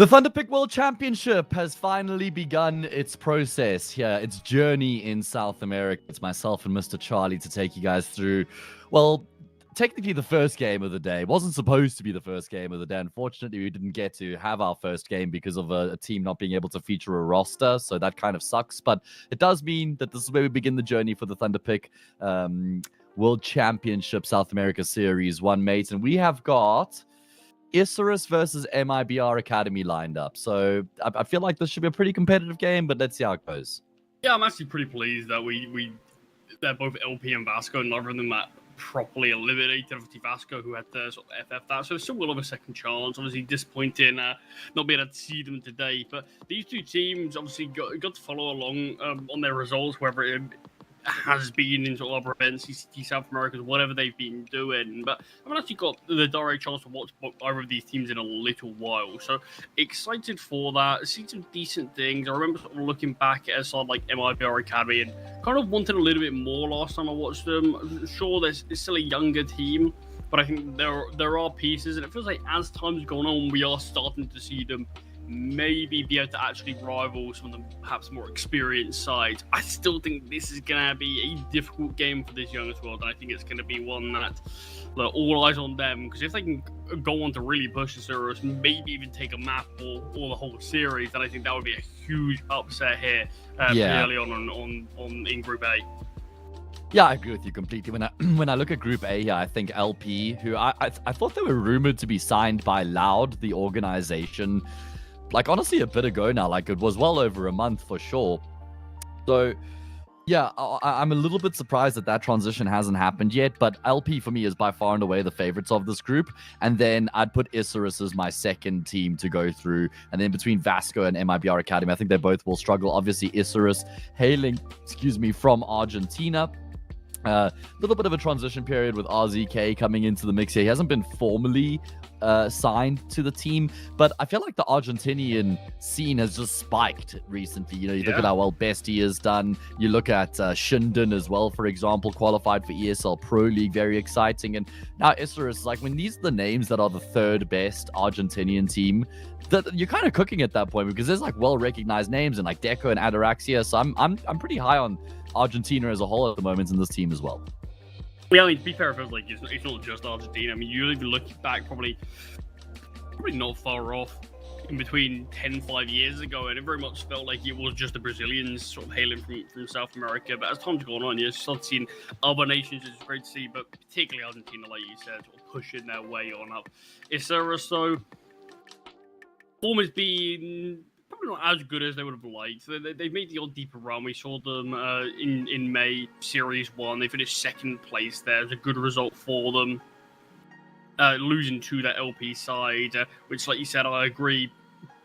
The Thunderpick World Championship has finally begun its process here, its journey in South America. It's myself and Mr. Charlie to take you guys through, well, technically the first game of the day. It wasn't supposed to be the first game of the day. Unfortunately, we didn't get to have our first game because of a team not being able to feature a roster, so that kind of sucks. But it does mean that this is where we begin the journey for the Thunderpick World Championship South America Series 1, mates. And we have got Isurus versus MIBR Academy lined up. So I feel like this should be a pretty competitive game, but let's see how it goes. Yeah, I'm actually pretty pleased that they're both LP and Vasco, and neither of them that properly eliminated. Obviously, Vasco, who had to sort of FF that, so still will have a second chance. Obviously, disappointing not being able to see them today, but these two teams obviously got to follow along on their results, whether it has been in sort of other events, CCT South America, whatever they've been doing. But I haven't actually got the direct chance to watch either of these teams in a little while. So excited for that. See some decent things. I remember sort of looking back at a side like MIBR Academy and kind of wanted a little bit more last time I watched them. Sure, there's still a younger team, but I think there are pieces, and it feels like as time's gone on, we are starting to see them maybe be able to actually rival some of the perhaps more experienced sides. I still think this is going to be a difficult game for this youngest world, and I think it's going to be one that, look, all eyes on them, because if they can go on to really push the Isurus, maybe even take a map or the whole series, then I think that would be a huge upset here early on in Group A. Yeah, I agree with you completely. When I look at Group A here, I think LP, who I thought they were rumored to be signed by Loud, the organization, like honestly a bit ago now. Like it was well over a month for sure. So yeah, I'm a little bit surprised that transition hasn't happened yet, but LP for me is by far and away the favorites of this group. And then I'd put Isurus as my second team to go through. And then between Vasco and MIBR Academy, I think they both will struggle. Obviously Isurus hailing, from Argentina. A little bit of a transition period with RZK coming into the mix here. He hasn't been formally signed to the team, but I feel like the Argentinian scene has just spiked recently. You know, you look at how well Bestie has done. You look at ShindeN as well, for example, qualified for ESL Pro League, very exciting. And now Isurus, like when these are the names that are the third best Argentinian team, that you're kind of cooking at that point, because there's like well-recognized names and like Deco and Ataraxia. So I'm pretty high on Argentina as a whole at the moment in this team as well. Yeah, I mean, to be fair, it feels like it's not just Argentina. I mean, you even look back probably not far off in between 5 years ago, and it very much felt like it was just the Brazilians sort of hailing from South America. But as time's gone on, you start seeing other nations, which is great to see, but particularly Argentina, like you said, sort of pushing their way on up. Isurus, though, form has been probably not as good as they would have liked. They've made the odd deeper run. We saw them in May Series 1. They finished second place there. It was a good result for them. Losing to that LP side, which, like you said, I agree,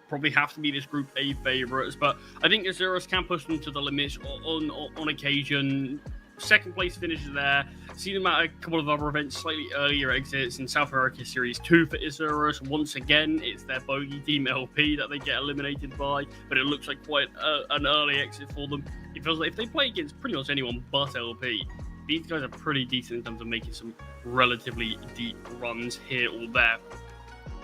probably have to be this Group A favourites. But I think Isurus can push them to the limits on occasion. Second place finishes there. Seen them at a couple of other events, slightly earlier exits in South America Series 2 for Isurus. Once again, it's their bogey team LP that they get eliminated by, but it looks like quite an early exit for them. It feels like if they play against pretty much anyone but LP, these guys are pretty decent in terms of making some relatively deep runs here or there.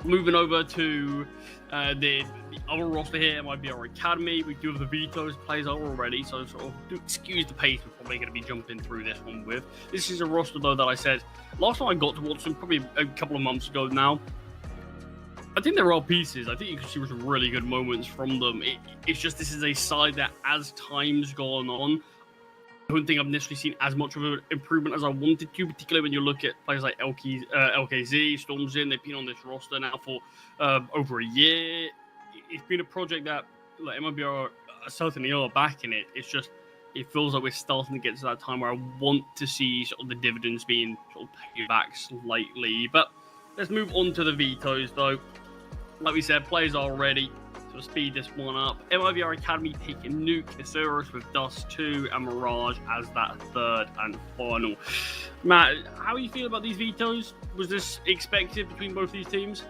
Moving over to the other roster here, MIBR Academy. We do have the vetoes. Players are already, so sort of do excuse the pace we're probably going to be jumping through this one with. This is a roster, though, that I said last time I got to watch them, probably a couple of months ago now. I think there are pieces. I think you can see some really good moments from them. It's just this is a side that, as time's gone on, I don't think I've necessarily seen as much of an improvement as I wanted to, particularly when you look at players like LKZ, Stormzin. They've been on this roster now for over a year. It's been a project that, like, MIBR certainly are backing it. It's just, it feels like we're starting to get to that time where I want to see sort of the dividends being sort of paid back slightly. But let's move on to the vetoes, though. Like we said, players are ready. So speed this one up. MIBR Academy taking Nuke, Isurus with Dust 2 and Mirage as that third and final. Matt, how do you feel about these vetoes? Was this expected between both these teams?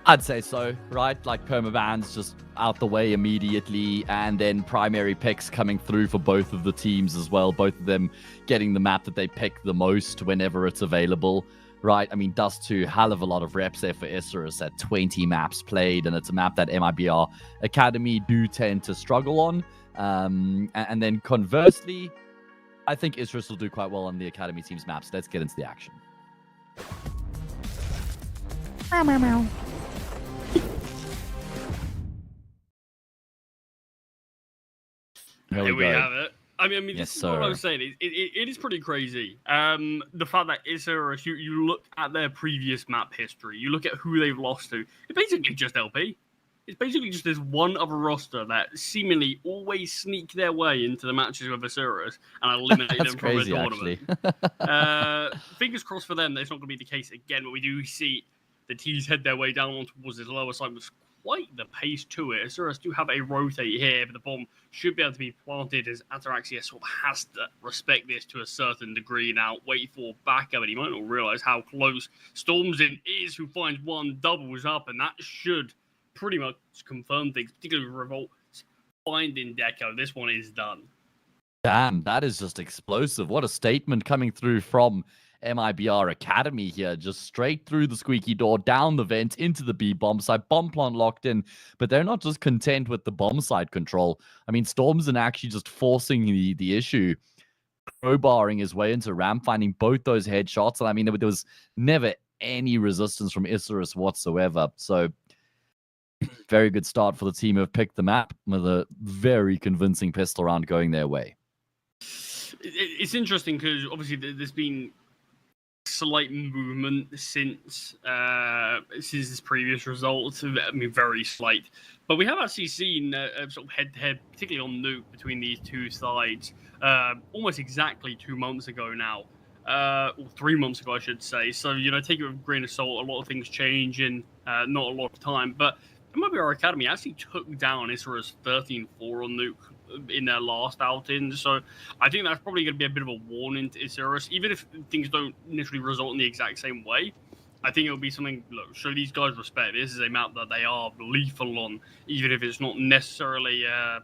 I'd say so, right? Like permabans just out the way immediately, and then primary picks coming through for both of the teams as well. Both of them getting the map that they pick the most whenever it's available. right? I mean, Dust 2, hell of a lot of reps there for Isurus at 20 maps played, and it's a map that MIBR Academy do tend to struggle on. And then conversely, I think Isurus will do quite well on the Academy team's maps. Let's get into the action. Meow, meow, meow. Here we have it. I mean, Yes, this is what I was saying. It is pretty crazy. The fact that Isurus, you look at their previous map history, you look at who they've lost to, it's basically just LP. It's basically just this one other roster that seemingly always sneak their way into the matches with Isurus and eliminate them from the tournament. Fingers crossed for them that it's not going to be the case again, but we do see the teams head their way down towards this lower side with quite the pace to it. Isurus do have a rotate here, but the bomb should be able to be planted as Ataraxia sort of has to respect this to a certain degree now. Wait for backup, and he might not realize how close StormZin is, who finds one, doubles up, and that should pretty much confirm things, particularly Revolt finding Deco. This one is done. Damn, that is just explosive. What a statement coming through from MIBR Academy here, just straight through the squeaky door, down the vent, into the B bomb site, bomb plant locked in, but they're not just content with the bomb site control. I mean, Stormzen actually just forcing the issue, crowbarring his way into ramp, finding both those headshots, and I mean, there was never any resistance from Isurus whatsoever, so very good start for the team who have picked the map with a very convincing pistol round going their way. It's interesting because obviously there's been slight movement since this previous result. I mean, very slight, but we have actually seen sort of head-to-head, particularly on Nuke, between these two sides, almost exactly 2 months ago now, or 3 months ago, I should say. So take it with a grain of salt. A lot of things change in not a lot of time, but MIBR Academy actually took down Isurus 13-4 on Nuke in their last outing, so I think that's probably going to be a bit of a warning to Isurus. Even if things don't initially result in the exact same way, I think it'll be something, look, show these guys respect. This is a map that they are lethal on, even if it's not necessarily a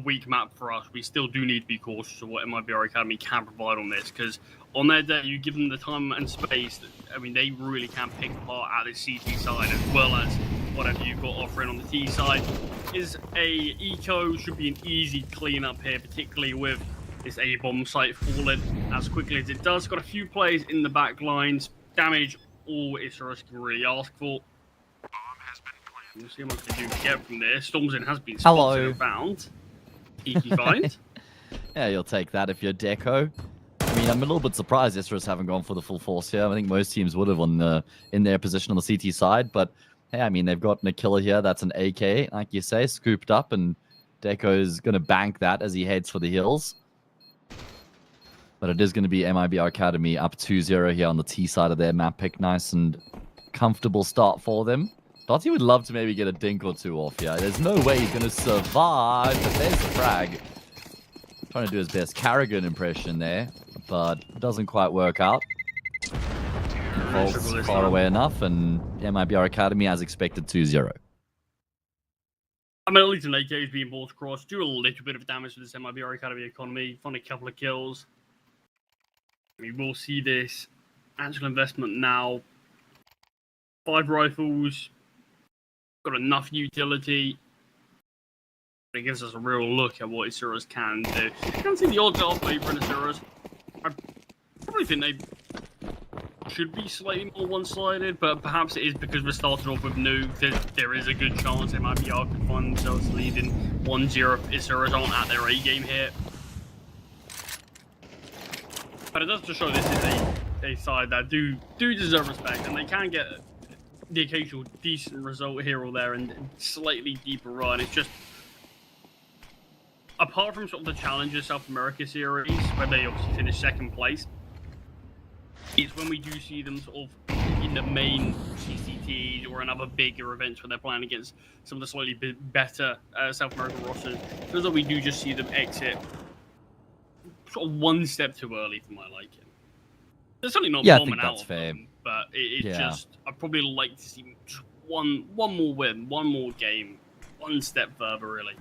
weak map for us. We still do need to be cautious of what MIBR Academy can provide on this, because on their day, you give them the time and space, I mean, they really can pick apart at the CT side, as well as whatever you've got offering on the T side. Is a eco, should be an easy cleanup here, particularly with this A bomb site falling as quickly as it does. Got a few players in the back lines. Damage, all Isurus can really ask for. We'll see how much they do get from there. StormZin has been spotted and found. Easy find. Yeah, you'll take that if you're Deco. I mean, I'm a little bit surprised Isurus haven't gone for the full force here. I think most teams would have in their position on the CT side, but hey, I mean, they've got a killer here. That's an AK, like you say, scooped up, and Deco is going to bank that as he heads for the hills. But it is going to be MIBR Academy up 2-0 here on the T side of their map pick. Nice and comfortable start for them. Dottie would love to maybe get a dink or two off here. There's no way he's going to survive, but there's the frag. Trying to do his best Carrigan impression there, but it doesn't quite work out. Falls far away enough, and MIBR Academy as expected 2-0. I mean, at least an AK is being brought across. Do a little bit of damage to this MIBR Academy economy. Find a couple of kills. We will see this actual investment now. 5 rifles. Got enough utility. It gives us a real look at what Isurus can do. I can't see the odds are favouring Isurus. I probably think they should be slightly more one-sided, but perhaps it is because we're starting off with Nuke. There is a good chance MIBR could find themselves leading 1-0 if Isurus aren't at their A-game here. But it does just show this is a side that do deserve respect, and they can get the occasional decent result here or there and slightly deeper run. It's just, apart from sort of the Challenger South America series, where they obviously finished second place, it's when we do see them sort of in the main CCTs or in other bigger events where they're playing against some of the slightly better South American rosters. It feels like we do just see them exit sort of one step too early for my liking. They're certainly not bombing out of them, but it's just, I'd probably like to see one more win, one more game, one step further, really.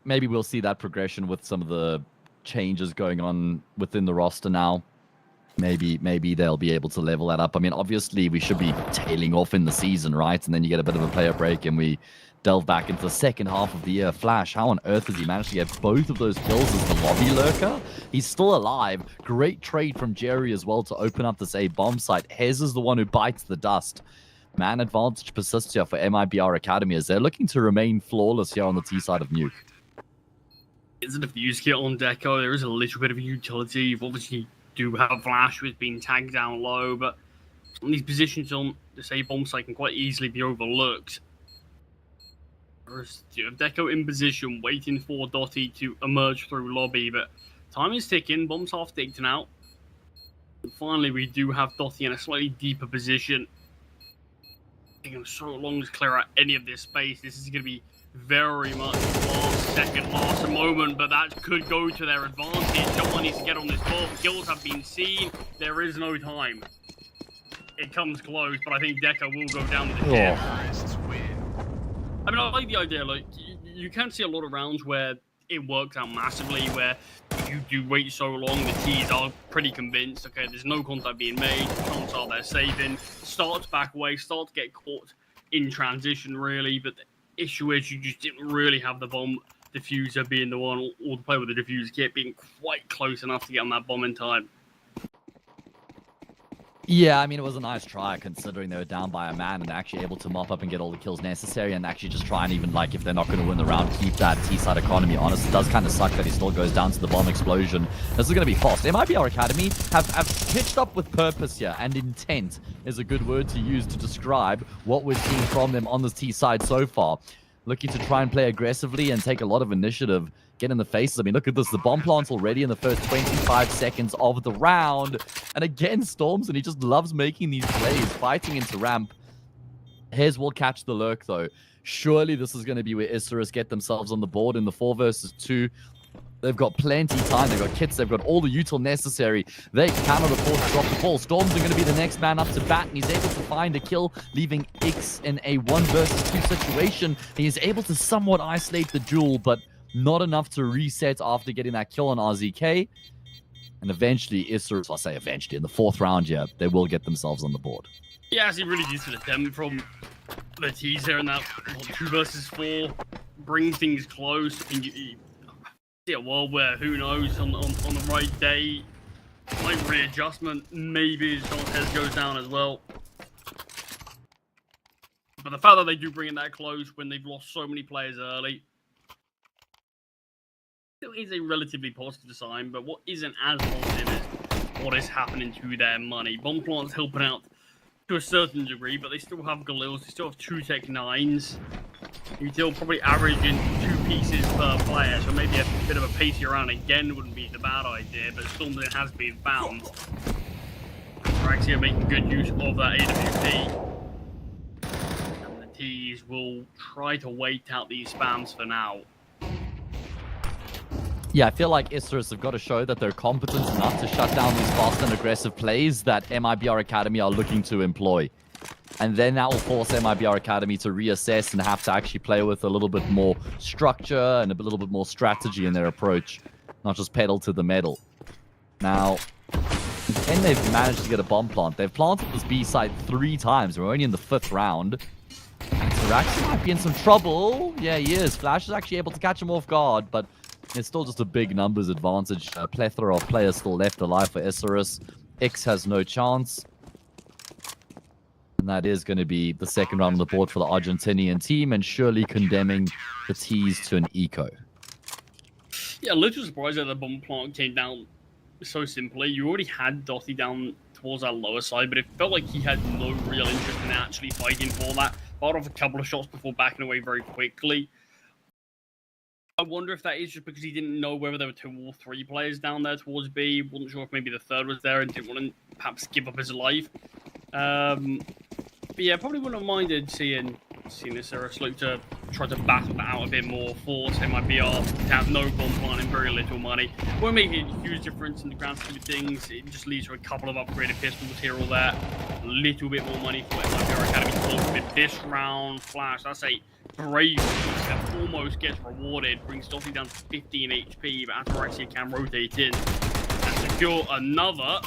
Maybe we'll see that progression with some of the changes going on within the roster now. Maybe they'll be able to level that up. I mean, obviously, we should be tailing off in the season, right? And then you get a bit of a player break, and we delve back into the second half of the year. Flash, how on earth has he managed to get both of those kills as the lobby lurker? He's still alive. Great trade from Jerry as well to open up this A bomb site. Hez is the one who bites the dust. Man advantage persists here for MIBR Academy as they're looking to remain flawless here on the T side of Nuke. It's a diffuse kit on Deco. There is a little bit of a utility. You've obviously do have Flash with being tagged down low, but some of these positions on this A bomb site can quite easily be overlooked. Whereas you have Deco in position, waiting for Dotty to emerge through lobby, but time is ticking. Bomb's half ticked out. And finally, we do have Dotty in a slightly deeper position. Taking so long to clear out any of this space. This is going to be very much last moment, but that could go to their advantage. Someone needs to get on this ball. Kills have been seen. There is no time. It comes close, but I think Deca will go down with the kill. I mean, I like the idea. Like, you can see a lot of rounds where it works out massively, where you do wait so long, the T's are pretty convinced, okay, there's no contact being made, the chance are they're saving, start to back away, start to get caught in transition, really, but the issue is you just didn't really have the bomb diffuser being the one, or the player with the diffuser kit being quite close enough to get on that bomb in time. Yeah, I mean, it was a nice try considering they were down by a man and actually able to mop up and get all the kills necessary and actually just try and even, like, if they're not going to win the round, keep that T-side economy honest. It does kind of suck that he still goes down to the bomb explosion. This is going to be fast. MIBR Academy have pitched up with purpose here, and intent is a good word to use to describe what we're seeing from them on this T-side so far. Looking to try and play aggressively and take a lot of initiative, get in the faces. I mean, look at this. The bomb plant's already in the first 25 seconds of the round. And again, Storms, and he just loves making these plays, fighting into ramp. Hez will catch the lurk, though. Surely this is going to be where Isurus get themselves on the board in the 4 versus 2. They've got plenty of time. They've got kits. They've got all the util necessary. They cannot afford to drop the ball. Storms are going to be the next man up to bat, and he's able to find a kill, leaving X in a 1 versus 2 situation. He is able to somewhat isolate the duel, but not enough to reset after getting that kill on RZK. And eventually, Isurus, I'll say eventually, in the 4th round here, they will get themselves on the board. Yeah, he really needs to attempt from the T's there in that 2 versus 4. Bring things close. And you see a world where, who knows, on the right day, like readjustment, maybe Hez goes down as well. But the fact that they do bring it that close when they've lost so many players early, still is a relatively positive sign, but what isn't as positive is what is happening to their money. Bomb plant's helping out to a certain degree, but they still have Galils, they still have 2 Tech 9s. You're still probably averaging 2 pieces per player, so maybe a bit of a pacey around again wouldn't be the bad idea, but Stormzy has been found. Raxia are making good use of that AWP. And the T's will try to wait out these spams for now. Yeah, I feel like Isurus have got to show that they're competent enough to shut down these fast and aggressive plays that MIBR Academy are looking to employ. And then that will force MIBR Academy to reassess and have to actually play with a little bit more structure and a little bit more strategy in their approach, not just pedal to the metal. Now, and they've managed to get a bomb plant. They've planted this B site 3 times. We're only in the 5th round. And Taraxi might be in some trouble. Yeah, he is. Flash is actually able to catch him off guard, but it's still just a big numbers advantage. A plethora of players still left alive for Isurus. X has no chance. And that is going to be the 2nd round on the board for the Argentinian team, and surely condemning the T's to an eco. Yeah, a little surprised that the bomb plant came down so simply. You already had Dotty down towards that lower side, but it felt like he had no real interest in actually fighting for that. Fired off a couple of shots before backing away very quickly. I wonder if that is just because he didn't know whether there were 2 or 3 players down there towards B. Wasn't sure if maybe the 3rd was there and didn't want to perhaps give up his life. But yeah, probably wouldn't have minded seeing Isurus look to try to battle that out a bit more. Force MIBR to have no bomb plant and very little money. Won't make a huge difference in the grand scheme of things. It just leads to a couple of upgraded pistols here or there. A little bit more money for MIBR Academy to with this round. Flash, that's a Brave almost gets rewarded, brings Dottie down to 15 HP, but Ataraxia can rotate in and secure another.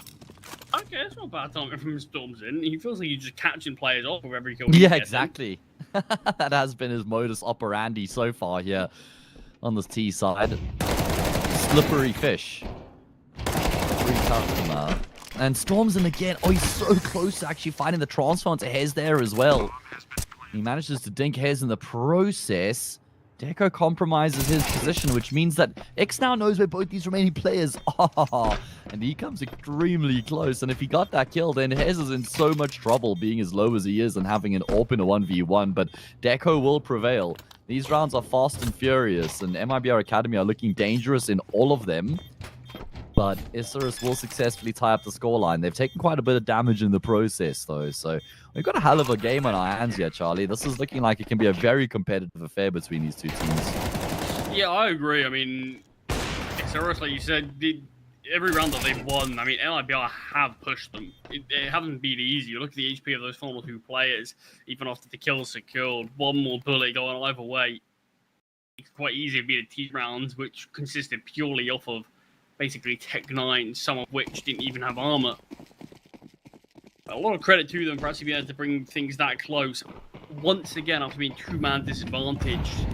Okay, that's not a bad time from Storms in. He feels like he's just catching players off with every kill. Yeah, exactly. That has been his modus operandi so far here on this T side. Slippery fish. Free customer. And Storms in again. Oh, he's so close to actually finding the transfer onto Hez there as well. He manages to dink Hez in the process. Deco compromises his position, which means that X now knows where both these remaining players are. And he comes extremely close. And if he got that kill, then Hez is in so much trouble being as low as he is and having an AWP in a 1v1. But Deco will prevail. These rounds are fast and furious. And MIBR Academy are looking dangerous in all of them. But Isurus will successfully tie up the scoreline. They've taken quite a bit of damage in the process, though. So we've got a hell of a game on our hands here, Charlie. This is looking like it can be a very competitive affair between these two teams. Yeah, I agree. I mean, Isurus, like you said, every round that they've won, I mean, MIBR have pushed them. It hasn't been easy. You look at the HP of those final two players, even after the kill secured, one more bullet going either way. It's quite easy to beat a team rounds, which consisted purely off of basically Tech 9, some of which didn't even have armor. A lot of credit to them for actually being able to bring things that close. Once again, after being two-man disadvantaged,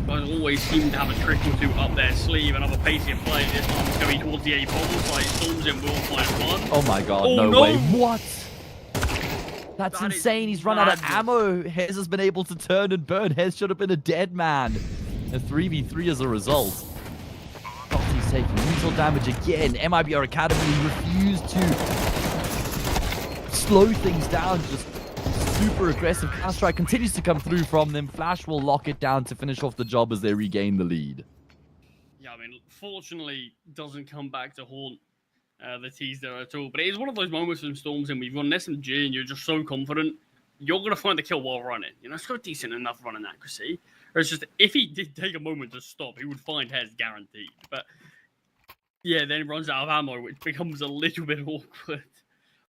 guys always seem to have a trick or two up their sleeve. Another pacey play. This one's going towards the A bomb side. Storms in will find one. Oh my god, no way. What? That's insane. He's run out of ammo. Hez has been able to turn and burn. Hez should have been a dead man. A 3v3 as a result. He's taking lethal damage again. MIBR Academy refused to slow things down. Just super aggressive. Counter-Strike continues to come through from them. Flash will lock it down to finish off the job as they regain the lead. Yeah, I mean, fortunately, doesn't come back to haunt the T's there at all. But it is one of those moments from Storms and we've run SMG and you're just so confident you're going to find the kill while running. You know, it's got decent enough running accuracy. Or it's just, if he did take a moment to stop, he would find Hez guaranteed. But yeah, then he runs out of ammo, which becomes a little bit awkward.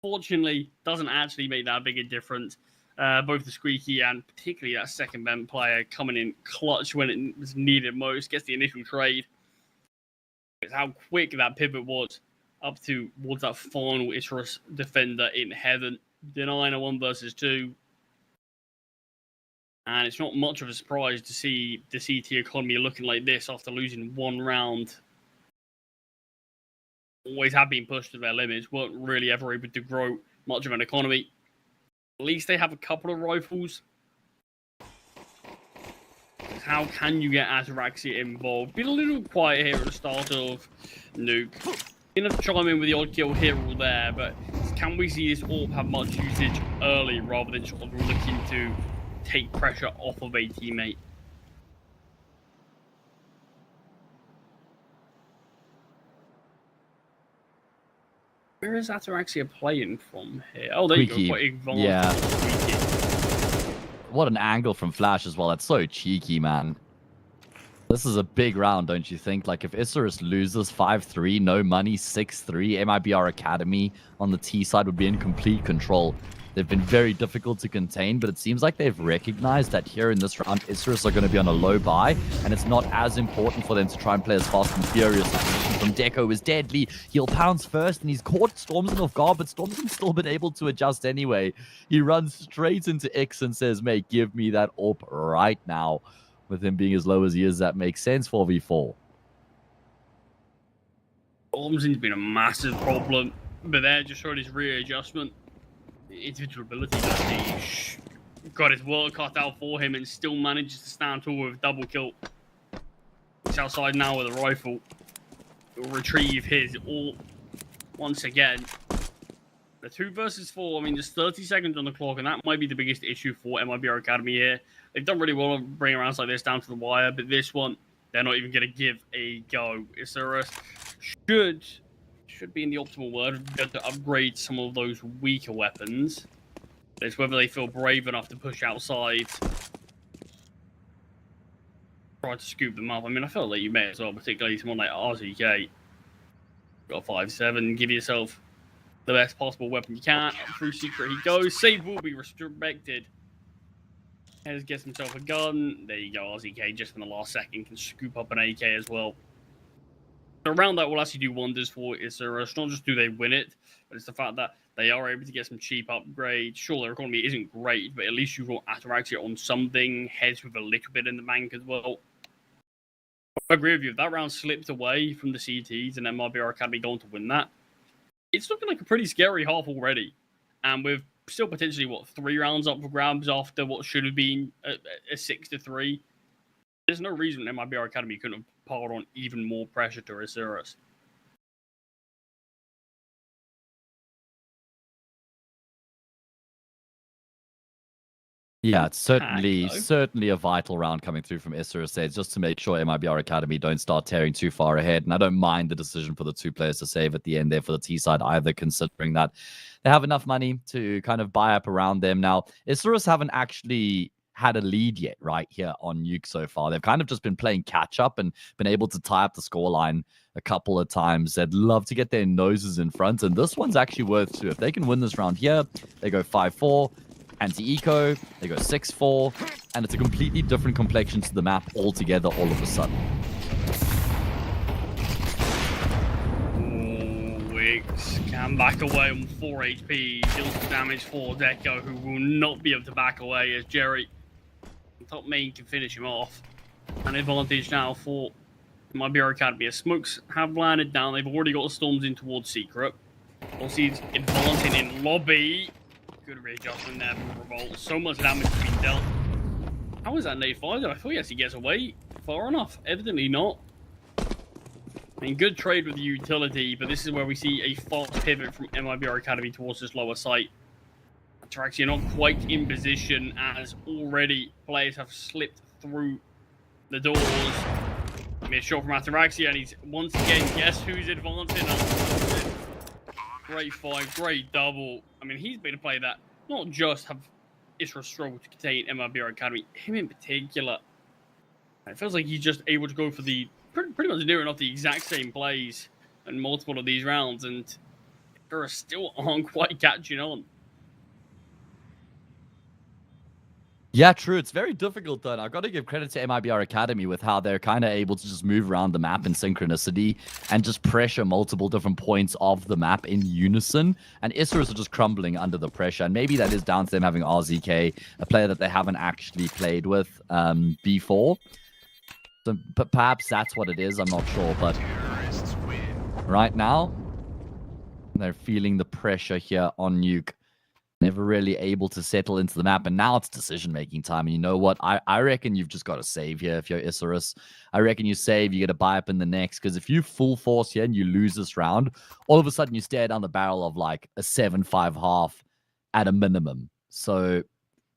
Fortunately, doesn't actually make that big a difference. Both the Squeaky and particularly that second vent player coming in clutch when it was needed most, gets the initial trade. It's how quick that pivot was up towards that final Isurus defender in heaven, denying a 1 versus 2. And it's not much of a surprise to see the CT economy looking like this after losing one round. Always have been pushed to their limits, weren't really ever able to grow much of an economy. At least they have a couple of rifles. How can you get Ataraxia involved? Been a little quiet here at the start of Nuke. Enough to chime in with the odd kill here or there, but can we see this AWP have much usage early rather than sort of looking to take pressure off of a teammate? Where is Ataraxia playing from here? Oh, there you go. Quite advanced. Yeah. What an angle from Flash as well. That's so cheeky, man. This is a big round, don't you think? Like, if Isurus loses 5-3, no money, 6-3, MIBR Academy on the T side would be in complete control. They've been very difficult to contain, but it seems like they've recognized that here in this round, Isurus are going to be on a low buy, and it's not as important for them to try and play as fast and furious. The position from Deco is deadly. He'll pounce first, and he's caught Stormson off guard, but Stormson's still been able to adjust anyway. He runs straight into X and says, mate, give me that AWP right now. With him being as low as he is, that makes sense 4v4. Stormson's been a massive problem, but there just showed his readjustment. Individual ability that he got his work cut out for him and still manages to stand tall with a double kill. He's outside now with a rifle. He'll retrieve his AWP once again. The 2 versus 4, I mean, there's 30 seconds on the clock, and that might be the biggest issue for MIBR Academy here. They've done really well to bring rounds like this down to the wire, but this one, they're not even going to give a go. Isurus should be in the optimal word, to upgrade some of those weaker weapons. It's whether they feel brave enough to push outside, try to scoop them up. I mean, I feel like you may as well, particularly someone like RZK. Got 5-7, give yourself the best possible weapon you can. Through secret he goes. Save will be respected. Hez gets himself a gun. There you go, RZK just in the last second can scoop up an AK as well. The round that will actually do wonders for Isurus. Not just do they win it, but it's the fact that they are able to get some cheap upgrades. Sure, their economy isn't great, but at least you've got Ataraxia on something. Hez with a little bit in the bank as well. I agree with you. If that round slipped away from the CTs and then MIBR Academy going to win that, it's looking like a pretty scary half already. And with still potentially, 3 rounds up for grabs after what should have been a 6-3, there's no reason MIBR Academy couldn't have piled on even more pressure to Isurus. Yeah, it's certainly a vital round coming through from Isurus says, just to make sure MIBR Academy don't start tearing too far ahead. And I don't mind the decision for the 2 players to save at the end there for the T side either, considering that they have enough money to kind of buy up around them. Now, Isurus haven't actually had a lead yet right here on Nuke so far. They've kind of just been playing catch up and been able to tie up the scoreline a couple of times. They'd love to get their noses in front, and this one's actually worth 2. If they can win this round here, they go 5-4. Anti-eco, they go 6-4, and it's a completely different complexion to the map altogether all of a sudden. Wicks can back away on 4 HP, deals damage for Deco, who will not be able to back away as Jerry, top main, can finish him off. An advantage now for MIBR Academy as smokes have landed down. They've already got storms in towards Secret. We'll see it's advancing in lobby. Good readjustment there from Revolt. So much damage has been dealt. How is that nade fired? I thought he actually gets away far enough. Evidently not. I mean, good trade with the utility, but this is where we see a fast pivot from MIBR Academy towards this lower site. Ataraxia not quite in position as already players have slipped through the doors. Missed shot from Ataraxia, and he's once again, guess who's advancing? Great fight, great double. I mean, he's been a player that not just have Isurus struggled to contain MIBR Academy, him in particular. It feels like he's just able to go for the pretty much near enough the exact same plays in multiple of these rounds, and they're still aren't quite catching on. Yeah, true. It's very difficult, though. And I've got to give credit to MIBR Academy with how they're kind of able to just move around the map in synchronicity and just pressure multiple different points of the map in unison. And Isurus are just crumbling under the pressure. And maybe that is down to them having RZK, a player that they haven't actually played with before. So perhaps that's what it is. I'm not sure. But right now, they're feeling the pressure here on Nuke. Never really able to settle into the map, and now it's decision-making time. And you know what? I reckon you've just got to save here if you're Isurus. I reckon you save, you get a buy up in the next, because if you full force here and you lose this round, all of a sudden you stare down the barrel of like a 7-5 at a minimum. So I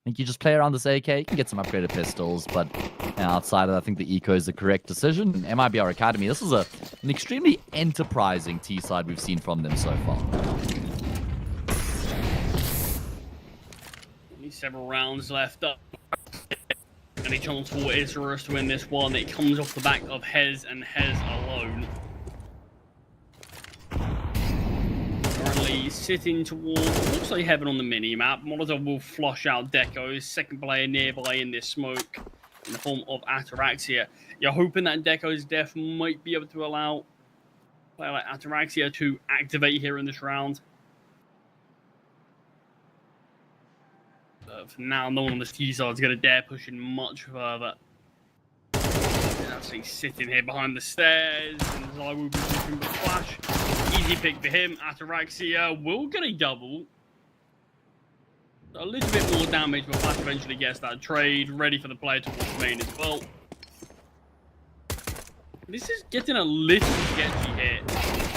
think you just play around this AK, you can get some upgraded pistols, but outside of that, I think the eco is the correct decision. And MIBR Academy, this is an extremely enterprising T-side we've seen from them so far. Several rounds left up. Any chance for Isurus to win this one? It comes off the back of Hez and Hez alone. Currently sitting towards, looks like heaven on the mini-map. Molotov will flush out Deco's second player nearby in this smoke in the form of Ataraxia. You're hoping that Deco's death might be able to allow a player like Ataraxia to activate here in this round. For now, no one on this T-side is going to dare push in much further. He's actually sitting here behind the stairs, and I will be looking for Flash. Easy pick for him. Ataraxia will get a double. A little bit more damage, but Flash eventually gets that trade. Ready for the player towards main as well. This is getting a little sketchy here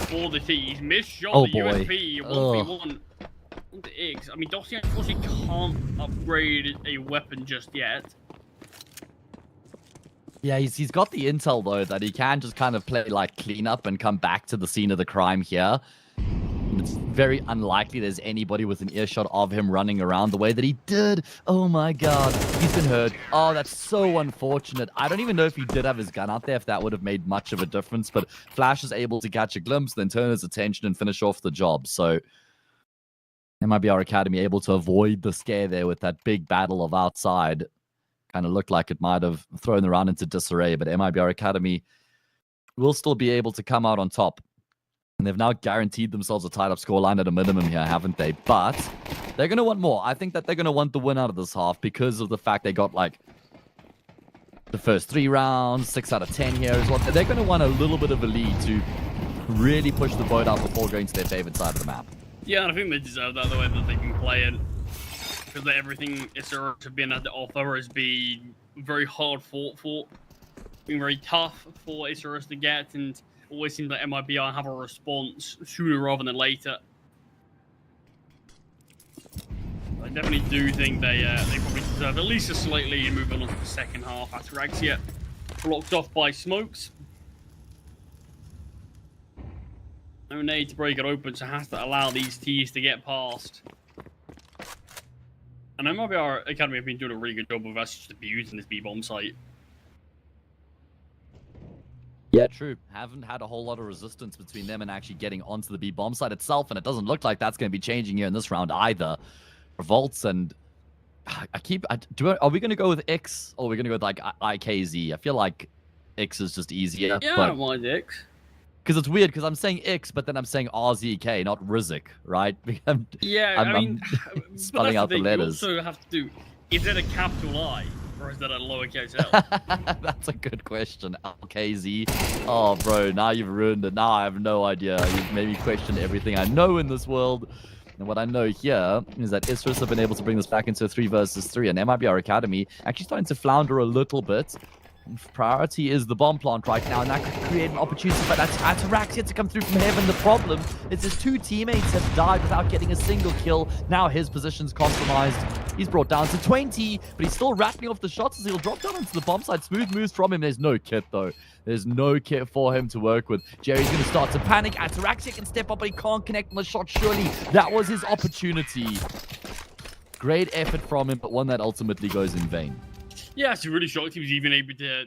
for the T. He's missed shot the USP 1v1. I mean, Dossier unfortunately can't upgrade a weapon just yet. Yeah, he's got the intel, though, that he can just kind of play like cleanup and come back to the scene of the crime here. It's very unlikely there's anybody with an earshot of him running around the way that he did. Oh my god, he's been hurt. Oh, that's so unfortunate. I don't even know if he did have his gun out there, if that would have made much of a difference, but Flash is able to catch a glimpse, then turn his attention and finish off the job. So MIBR Academy able to avoid the scare there with that big battle of outside. kind of looked like it might have thrown the round into disarray, but MIBR Academy will still be able to come out on top. And they've now guaranteed themselves a tied up scoreline at a minimum here, haven't they? But they're going to want more. I think that they're going to want the win out of this half because of the fact they got like the first 3 rounds, 6 out of 10 here as well. They're going to want a little bit of a lead to really push the boat out before going to their favorite side of the map. Yeah, and I think they deserve that the way that they can play it. Because everything Isurus have been at the offer has been very hard fought for. Been very tough for Isurus to get, and always seems like MIBR have a response sooner rather than later. I definitely do think they probably deserve at least a slight lead and move on to the second half. Ataraxia blocked off by smokes. No need to break it open, so has to allow these T's to get past. And MIBR Academy have been doing a really good job of us just abusing this B-bomb site. Yeah, true. Haven't had a whole lot of resistance between them and actually getting onto the B-bomb site itself, and it doesn't look like that's going to be changing here in this round either. Revolts and are we going to go with X or are we going to go with like IKZ? I feel like X is just easier. Yeah, I don't mind X. Because it's weird because I'm saying X, but then I'm saying RZK, not Rizik, right? I'm spelling out the letters. You also have to do, is it a capital I or is that a lowercase L? That's a good question. LKZ. Oh, bro, now you've ruined it. Now I have no idea. You've made me question everything I know in this world. And what I know here is that Isurus have been able to bring this back into a 3 versus 3, and MIBR Academy actually starting to flounder a little bit. Priority is the bomb plant right now, and that could create an opportunity for that Ataraxia to come through from heaven. The problem is his 2 teammates have died without getting a single kill. Now his position's compromised. He's brought down to 20, but he's still rattling off the shots as he'll drop down onto the bomb side. Smooth moves from him. There's no kit, though. There's no kit for him to work with. Jerry's going to start to panic. Ataraxia can step up, but he can't connect on the shot. Surely that was his opportunity. Great effort from him, but one that ultimately goes in vain. Yeah, it's really shocked he was even able to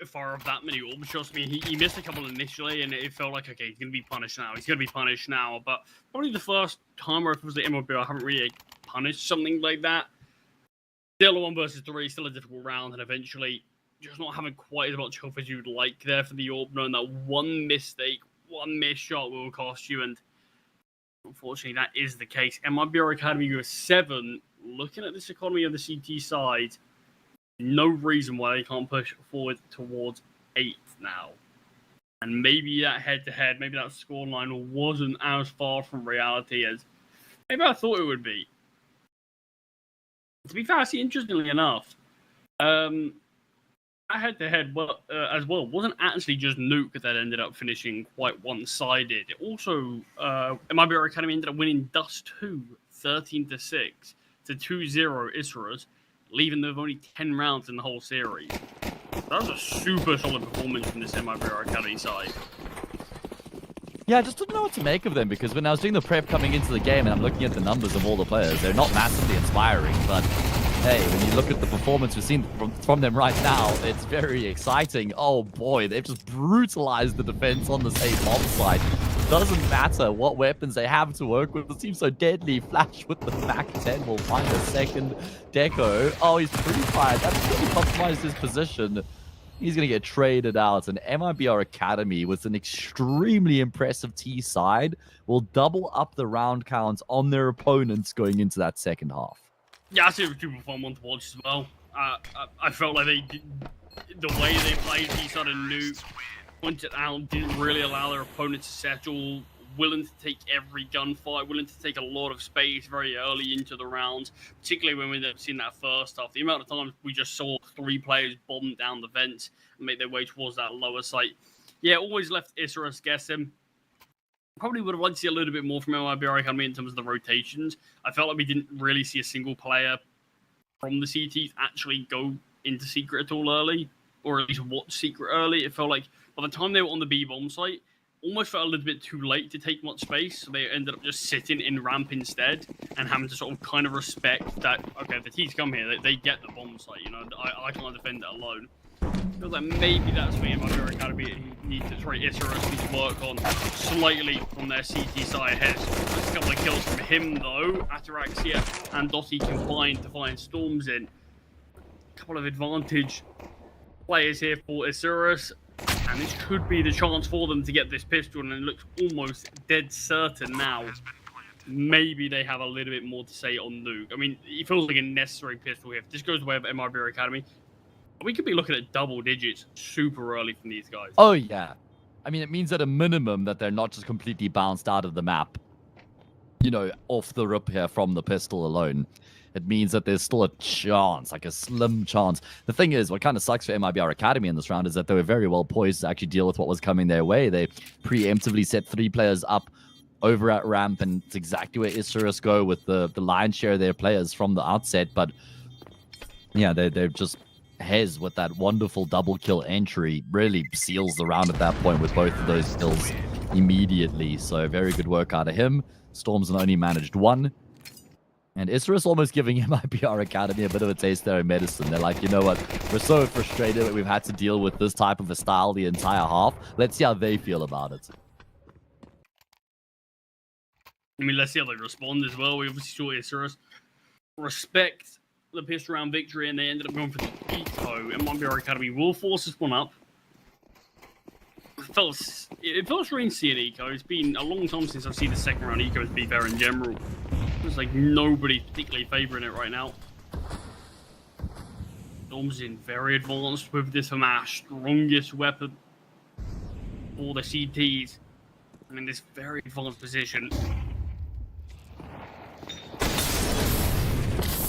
fire off that many orb shots. I mean, he missed a couple initially, and it felt like, okay, he's going to be punished now. He's going to be punished now. But probably the first time where it was the MIBR, I haven't really punished something like that. Still a 1 versus 3, still a difficult round, and eventually just not having quite as much health as you'd like there for the orb, knowing that one mistake, one missed shot will cost you, and unfortunately that is the case. MIBR Academy with 7, looking at this economy on the CT side, no reason why they can't push forward towards 8th now. And maybe that head-to-head, maybe that scoreline wasn't as far from reality as maybe I thought it would be. To be fair, see, interestingly enough, that head-to-head as well wasn't actually just Nuke that ended up finishing quite one-sided. It also, MIBR Academy ended up winning Dust 2, 13-6 to 2-0 Isurus, leaving them with only 10 rounds in the whole series. That was a super solid performance from this MIBR Academy side. Yeah, I just didn't know what to make of them, because when I was doing the prep coming into the game and I'm looking at the numbers of all the players, they're not massively inspiring, but hey, when you look at the performance we've seen from them right now, it's very exciting. Oh boy, they've just brutalized the defense on this A-bomb side. Doesn't matter what weapons they have to work with. It seems so deadly. Flash with the Mac 10 will find a second deco. Oh, he's pretty fired. That's really compromised his position. He's going to get traded out. And MIBR Academy, with an extremely impressive T side, will double up the round counts on their opponents going into that second half. Yeah, I see it was a super fun one to watch as well. I felt like they did, the way they played T side and Nuke, pointed out, didn't really allow their opponent to settle, willing to take every gunfight, willing to take a lot of space very early into the rounds, particularly when we ended up seeing that first half. The amount of times we just saw 3 players bomb down the vents and make their way towards that lower site. Yeah, always left Isurus guessing. Probably would have liked to see a little bit more from MIBR Academy in terms of the rotations. I felt like we didn't really see a single player from the CTs actually go into Secret at all early, or at least watch Secret early. It felt like by the time they were on the B-bomb site, almost felt a little bit too late to take much space, so they ended up just sitting in ramp instead and having to sort of kind of respect that, okay, if the T's come here, they get the bomb site, you know, I can't defend it alone. I feel like maybe that's where MIBR Academy needs to try Isurus needs to work on slightly on their CT side. Just a couple of kills from him though. Ataraxia and Dottie combined to find Storms in. couple of advantage players here for Isurus, and this could be the chance for them to get this pistol, and it looks almost dead certain now. Maybe they have a little bit more to say on Nuke. I mean, it feels like a necessary pistol here. If this goes the way of MIBR Academy, we could be looking at double digits super early from these guys. Oh, yeah. I mean, it means at a minimum that they're not just completely bounced out of the map, you know, off the rip here from the pistol alone. It means that there's still a chance, like a slim chance. The thing is, what kind of sucks for MIBR Academy in this round is that they were very well poised to actually deal with what was coming their way. They preemptively set 3 players up over at ramp, and it's exactly where Isurus go with the lion's share of their players from the outset. But yeah, they're just Hez with that wonderful double kill entry really seals the round at that point with both of those kills immediately. So very good work out of him. Stormzen only managed 1. And Isurus almost giving MIBR Academy a bit of a taste there in medicine. They're like, you know what? We're so frustrated that we've had to deal with this type of a style the entire half. Let's see how they feel about it. I mean, let's see how they respond as well. We obviously saw Isurus respect the pistol round victory, and they ended up going for the eco. And MIBR Academy will force this one up. It felt strange seeing eco. It's been a long time since I've seen the second round ecos be fair in general. It's like nobody's particularly favouring it right now. Stormzen very advanced with this FAMAS, strongest weapon for the CTs. And in this very advanced position.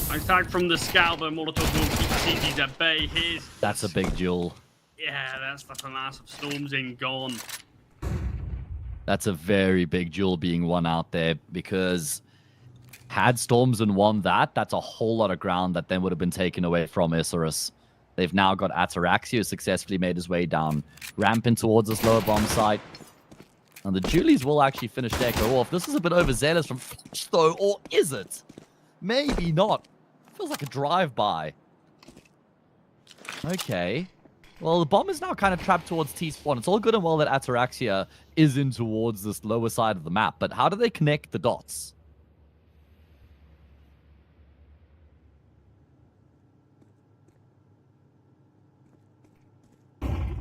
Nice tag from the scout, but Molotov will keep the CTs at bay. That's a big duel. Yeah, that's the FAMAS of Stormzen gone. That's a very big duel being won out there, because had Stormzen won that, that's a whole lot of ground that then would have been taken away from Isurus. They've now got Ataraxia, who successfully made his way down, ramping towards this lower bomb site. And the Julies will actually finish Deco off. This is a bit overzealous from Fluxo, or is it? Maybe not. Feels like a drive-by. Okay. Well, the bomb is now kind of trapped towards T-spawn. It's all good and well that Ataraxia is in towards this lower side of the map, but how do they connect the dots?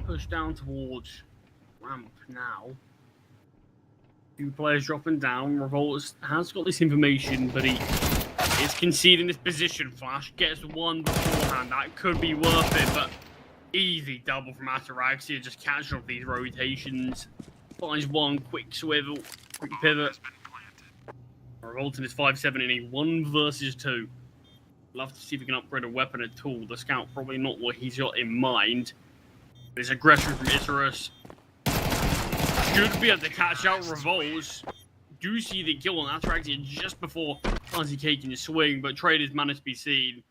Push down towards ramp now. 2 players dropping down. Revolt has got this information, but he is conceding this position. Flash gets 1 beforehand. That could be worth it, but easy double from Ataraxia, just catching off these rotations. Finds 1 quick swivel, quick pivot. Revolt in his 5-7 in a 1 versus 2. Love to see if we can upgrade a weapon at all. The scout probably not what he's got in mind. There's aggression from Isurus. Should be able to catch out Revolts. Do see the kill on Ataraxia just before Fancy taking the swing, but traders managed to be seen.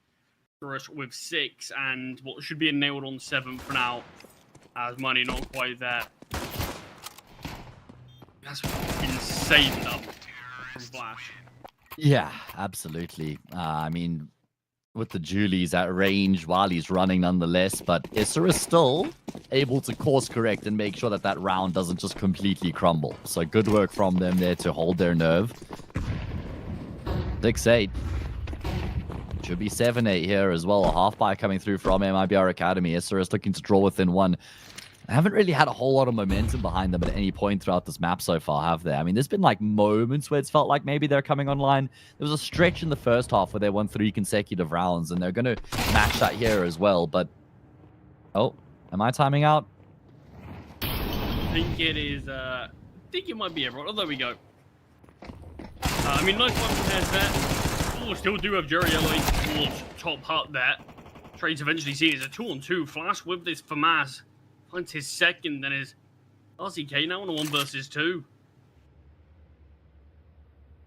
Isurus with 6 and what should be a nailed on 7 for now. As money not quite there. That's insane double from Flash. Yeah, absolutely. I mean, with the Julies at range while he's running nonetheless, but Isurus still able to course correct and make sure that that round doesn't just completely crumble. So good work from them there to hold their nerve. 6-8. Should be 7-8 here as well. A half buy coming through from MIBR Academy. Isurus looking to draw within 1. I haven't really had a whole lot of momentum behind them at any point throughout this map so far, have they? I mean, there's been like moments where it's felt like maybe they're coming online. There was a stretch in the first half where they won 3 consecutive rounds, and they're going to match that here as well. But, oh, am I timing out? I think it is, I think it might be everyone. Oh, there we go. I mean, nice one compared there. Oh, still do have Jerry Yellow towards top hut there. Trades eventually seen as a 2-on-2. Flash with this FAMAS. Finds his second, then his RCK now on a 1 versus 2.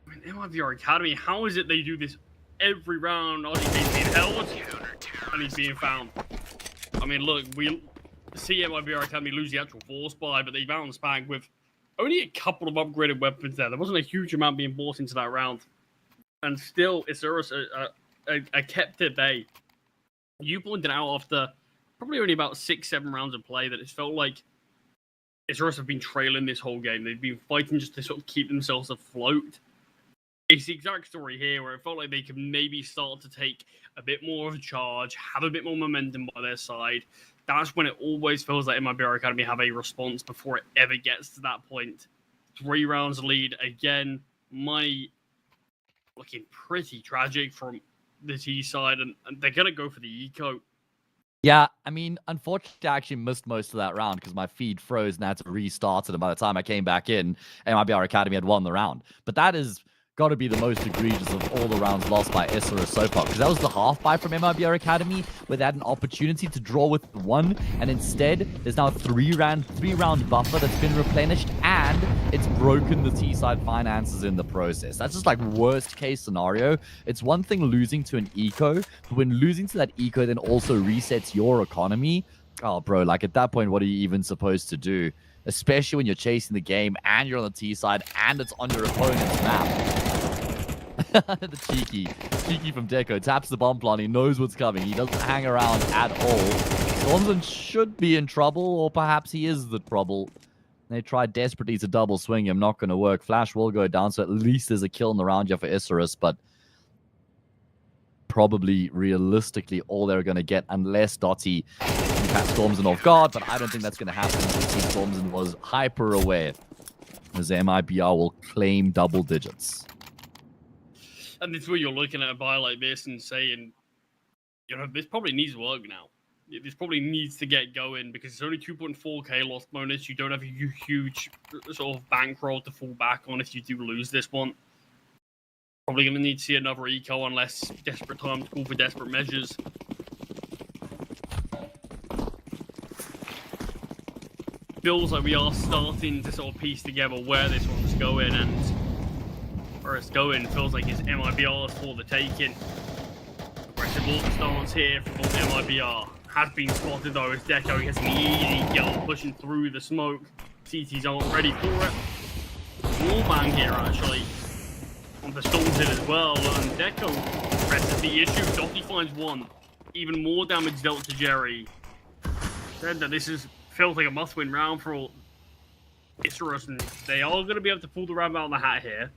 I mean, MIBR Academy, how is it they do this every round? RCK's being held, and he's being found. I mean, look, we see MIBR Academy lose the actual force buy, but they bounce back with only a couple of upgraded weapons there. There wasn't a huge amount being bought into that round. And still, Isurus kept at bay. You pointed out after probably only about 6-7 rounds of play that it felt like Isurus have been trailing this whole game. They've been fighting just to sort of keep themselves afloat. It's the exact story here where it felt like they could maybe start to take a bit more of a charge, have a bit more momentum by their side. That's when it always feels like MIBR Academy have a response before it ever gets to that point. 3 rounds lead again. Money looking pretty tragic from the T side, and they're going to go for the eco. Yeah, I mean, unfortunately, I actually missed most of that round because my feed froze and I had to restart it. And by the time I came back in, MIBR Academy had won the round. But that is got to be the most egregious of all the rounds lost by Isurus so far, because that was the half buy from MIBR Academy where they had an opportunity to draw with 1, and instead there's now a 3-round buffer that's been replenished, and it's broken the T-side finances in the process. That's just like worst case scenario. It's one thing losing to an eco, but when losing to that eco then also resets your economy, oh bro, like at that point, what are you even supposed to do? Especially when you're chasing the game and you're on the T side and it's on your opponent's map. The cheeky from Deco taps the bomb plant. He knows what's coming. He doesn't hang around at all. Stormson should be in trouble, or perhaps he is the trouble. They tried desperately to double swing him. Not going to work. Flash will go down, so at least there's a kill in the round here for Isurus, but probably realistically all they're going to get unless Dotty can catch Stormson off guard, but I don't think that's going to happen because Stormson was hyper aware as MIBR will claim double digits. And it's where you're looking at a buy like this and saying, you know, this probably needs work now. This probably needs to get going because it's only 2.4k loss bonus. You don't have a huge sort of bankroll to fall back on if you do lose this one. Probably going to need to see another eco unless desperate times call for desperate measures. Feels like we are starting to sort of piece together where this one's going, and where it's going feels like it's MIBR's for the taking. Aggressive water stance here from MIBR. Has been spotted though as Deco gets an easy kill pushing through the smoke. CTs aren't ready for it. Wallbang here actually on the Stormson as well, and Deco presses the issue. Dotty finds 1. Even more damage dealt to Jerry. Said that this feels like a must-win round for all Isurus, and they are going to be able to pull the rabbit out of the hat here.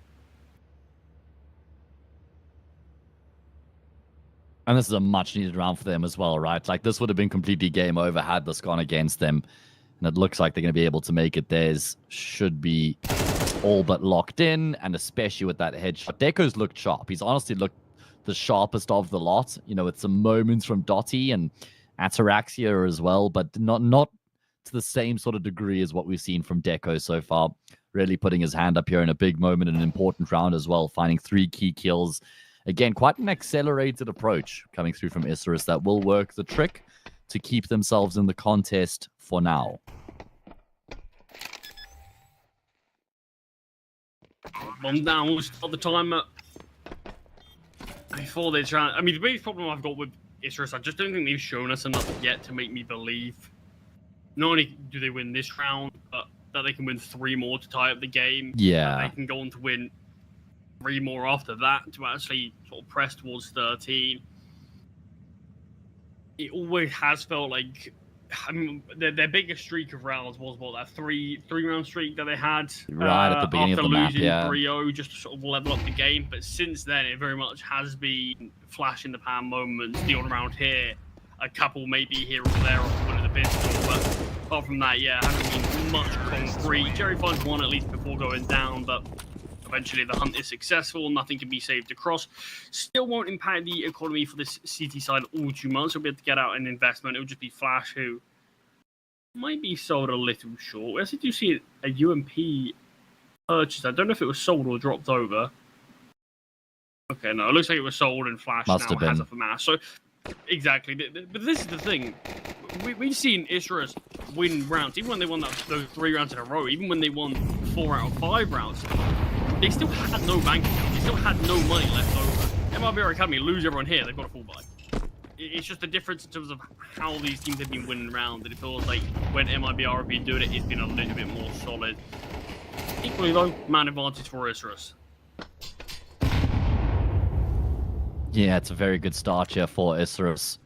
And this is a much-needed round for them as well, right? Like, this would have been completely game over had this gone against them. And it looks like they're going to be able to make it. Theirs should be all but locked in, and especially with that headshot. Deco's looked sharp. He's honestly looked the sharpest of the lot, you know, with some moments from Dotty and Ataraxia as well, but not to the same sort of degree as what we've seen from Deco so far. Really putting his hand up here in a big moment, in an important round as well, finding 3 key kills. Again, quite an accelerated approach coming through from Isurus that will work the trick to keep themselves in the contest for now. Bomb down, we'll start the timer. Before they try, I mean, the biggest problem I've got with Isurus, I just don't think they've shown us enough yet to make me believe not only do they win this round, but that they can win 3 more to tie up the game. Yeah. They can go on to win 3 more after that to actually sort of press towards 13. It always has felt like, I mean, their biggest streak of rounds was what, that three-round streak that they had right at the beginning of the map, yeah. 3-0, just to sort of level up the game. But since then, it very much has been flash in the pan moments. The odd round here, a couple maybe here or there off the win of the pistol, but apart from that, yeah, hasn't been much concrete. Jerry finds 1 at least before going down, but eventually the hunt is successful. Nothing can be saved across. Still won't impact the economy for this CT side all too much. We'll be able to get out an investment. It'll just be Flash, who might be sold a little short. We actually do see a UMP purchase. I don't know if it was sold or dropped over. Okay, no, it looks like it was sold, and Flash now has a mass. So, exactly. But this is the thing. We've seen Isurus win rounds, even when they won those 3 rounds in a row, even when they won 4 out of 5 rounds. They still had no bank account. They still had no money left over. MIBR Academy lose everyone here. They've got a full buy. It's just the difference in terms of how these teams have been winning rounds. And it feels like when MIBR have been doing it, it's been a little bit more solid. Equally though, man advantage for Isurus. Yeah, it's a very good start here for Isurus.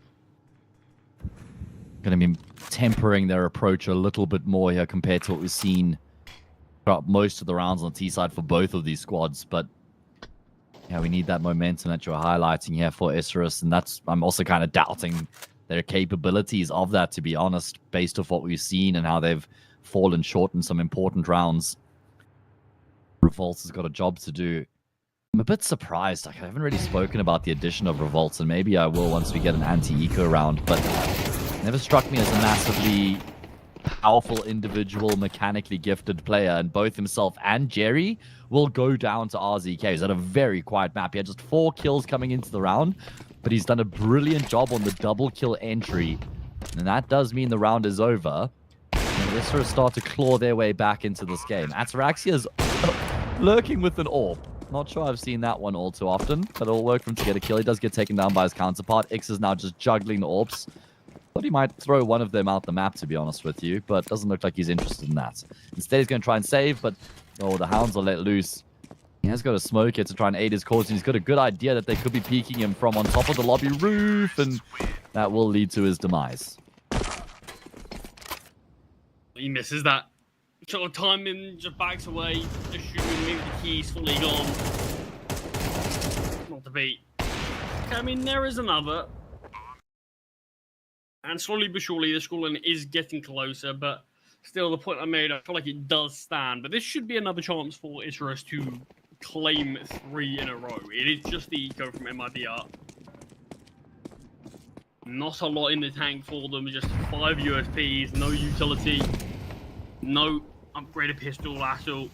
Going to be tempering their approach a little bit more here compared to what we've seen throughout most of the rounds on the T side for both of these squads, but Yeah, we need that momentum that you're highlighting here for Isurus, and I'm also kind of doubting their capabilities of that, to be honest, based off what we've seen and how they've fallen short in some important rounds. Revolts has got a job to do. I'm a bit surprised. Like, I haven't really spoken about the addition of Revolts, and maybe I will once we get an anti-eco round, but it never struck me as a massively powerful individual, mechanically gifted player, and both himself and Jerry will go down to RZK. He's had a very quiet map. He had just 4 kills coming into the round, but he's done a brilliant job on the double kill entry, and that does mean the round is over. And they sort of start to claw their way back into this game. Ataraxia's lurking with an AWP. Not sure I've seen that one all too often, but it'll work for him to get a kill. He does get taken down by his counterpart. Ix is now just juggling the AWPs. Thought he might throw one of them out the map, to be honest with you, but doesn't look like he's interested in that. Instead, he's going to try and save, but oh, the hounds are let loose. He has got a smoke here to try and aid his cause, and he's got a good idea that they could be peeking him from on top of the lobby roof, and that will lead to his demise. He misses that. Sort of timing, just backs away, assuming maybe the key's fully gone. Not to beat. I mean, there is another. And slowly but surely, the scoreline is getting closer, but still, the point I made, I feel like it does stand. But this should be another chance for Isurus to claim 3 in a row. It is just the eco from MIBR. Not a lot in the tank for them, just 5 USPs, no utility, no upgraded pistol at all.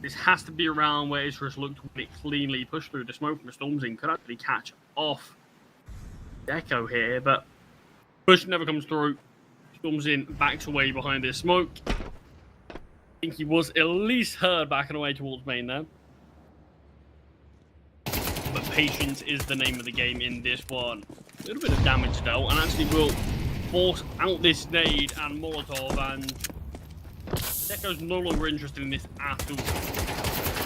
This has to be around where Isurus looked to win it cleanly, push through the smoke from Stormzing, could actually catch off Deco here, but push never comes through. Stormzing backs away behind this smoke. I think he was at least heard backing away towards main there. But patience is the name of the game in this one. A little bit of damage dealt, and actually will force out this nade and Molotov, and Deco's no longer interested in this at all.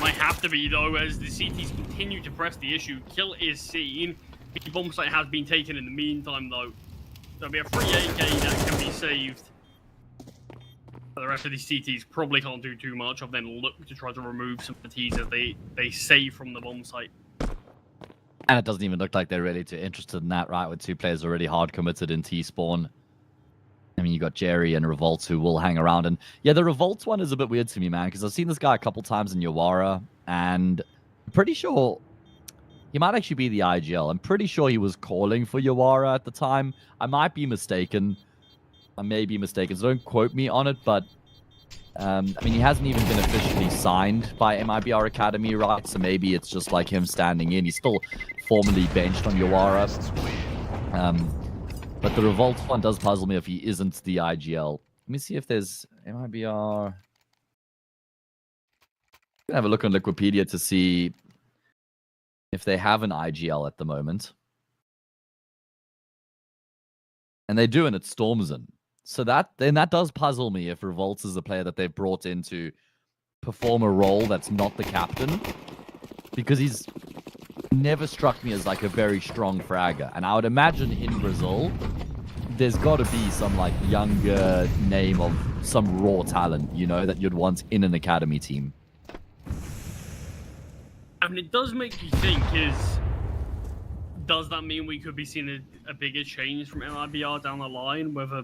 Might have to be, though, as the CTs continue to press the issue. Kill is seen. The bomb site has been taken in the meantime, though. There'll be a free AK that can be saved. But the rest of these CTs probably can't do too much, of then look to try to remove some of the Ts as they save from the bomb site. And it doesn't even look like they're really too interested in that, right? With 2 players already hard committed in T-spawn. I mean, you got Jerry and Revolt who will hang around. And yeah, the Revolt one is a bit weird to me, man, because I've seen this guy a couple times in Yawara, and I'm pretty sure he might actually be the IGL. I'm pretty sure he was calling for Yawara at the time. I might be mistaken. I may be mistaken, so don't quote me on it, but I mean, he hasn't even been officially signed by MIBR Academy, right? So maybe it's just like him standing in. He's still formally benched on Yawara. But the Revolt one does puzzle me if he isn't the IGL. Let me see if there's MIBR. I'm gonna have a look on Wikipedia to see if they have an IGL at the moment. And they do, and it's Stormzen. So that does puzzle me if Revolts is a player that they've brought in to perform a role that's not the captain. Because he's never struck me as like a very strong fragger. And I would imagine in Brazil, there's got to be some like younger name of some raw talent, you know, that you'd want in an academy team. I mean, it does make you think, does that mean we could be seeing a bigger change from MIBR down the line? Whether,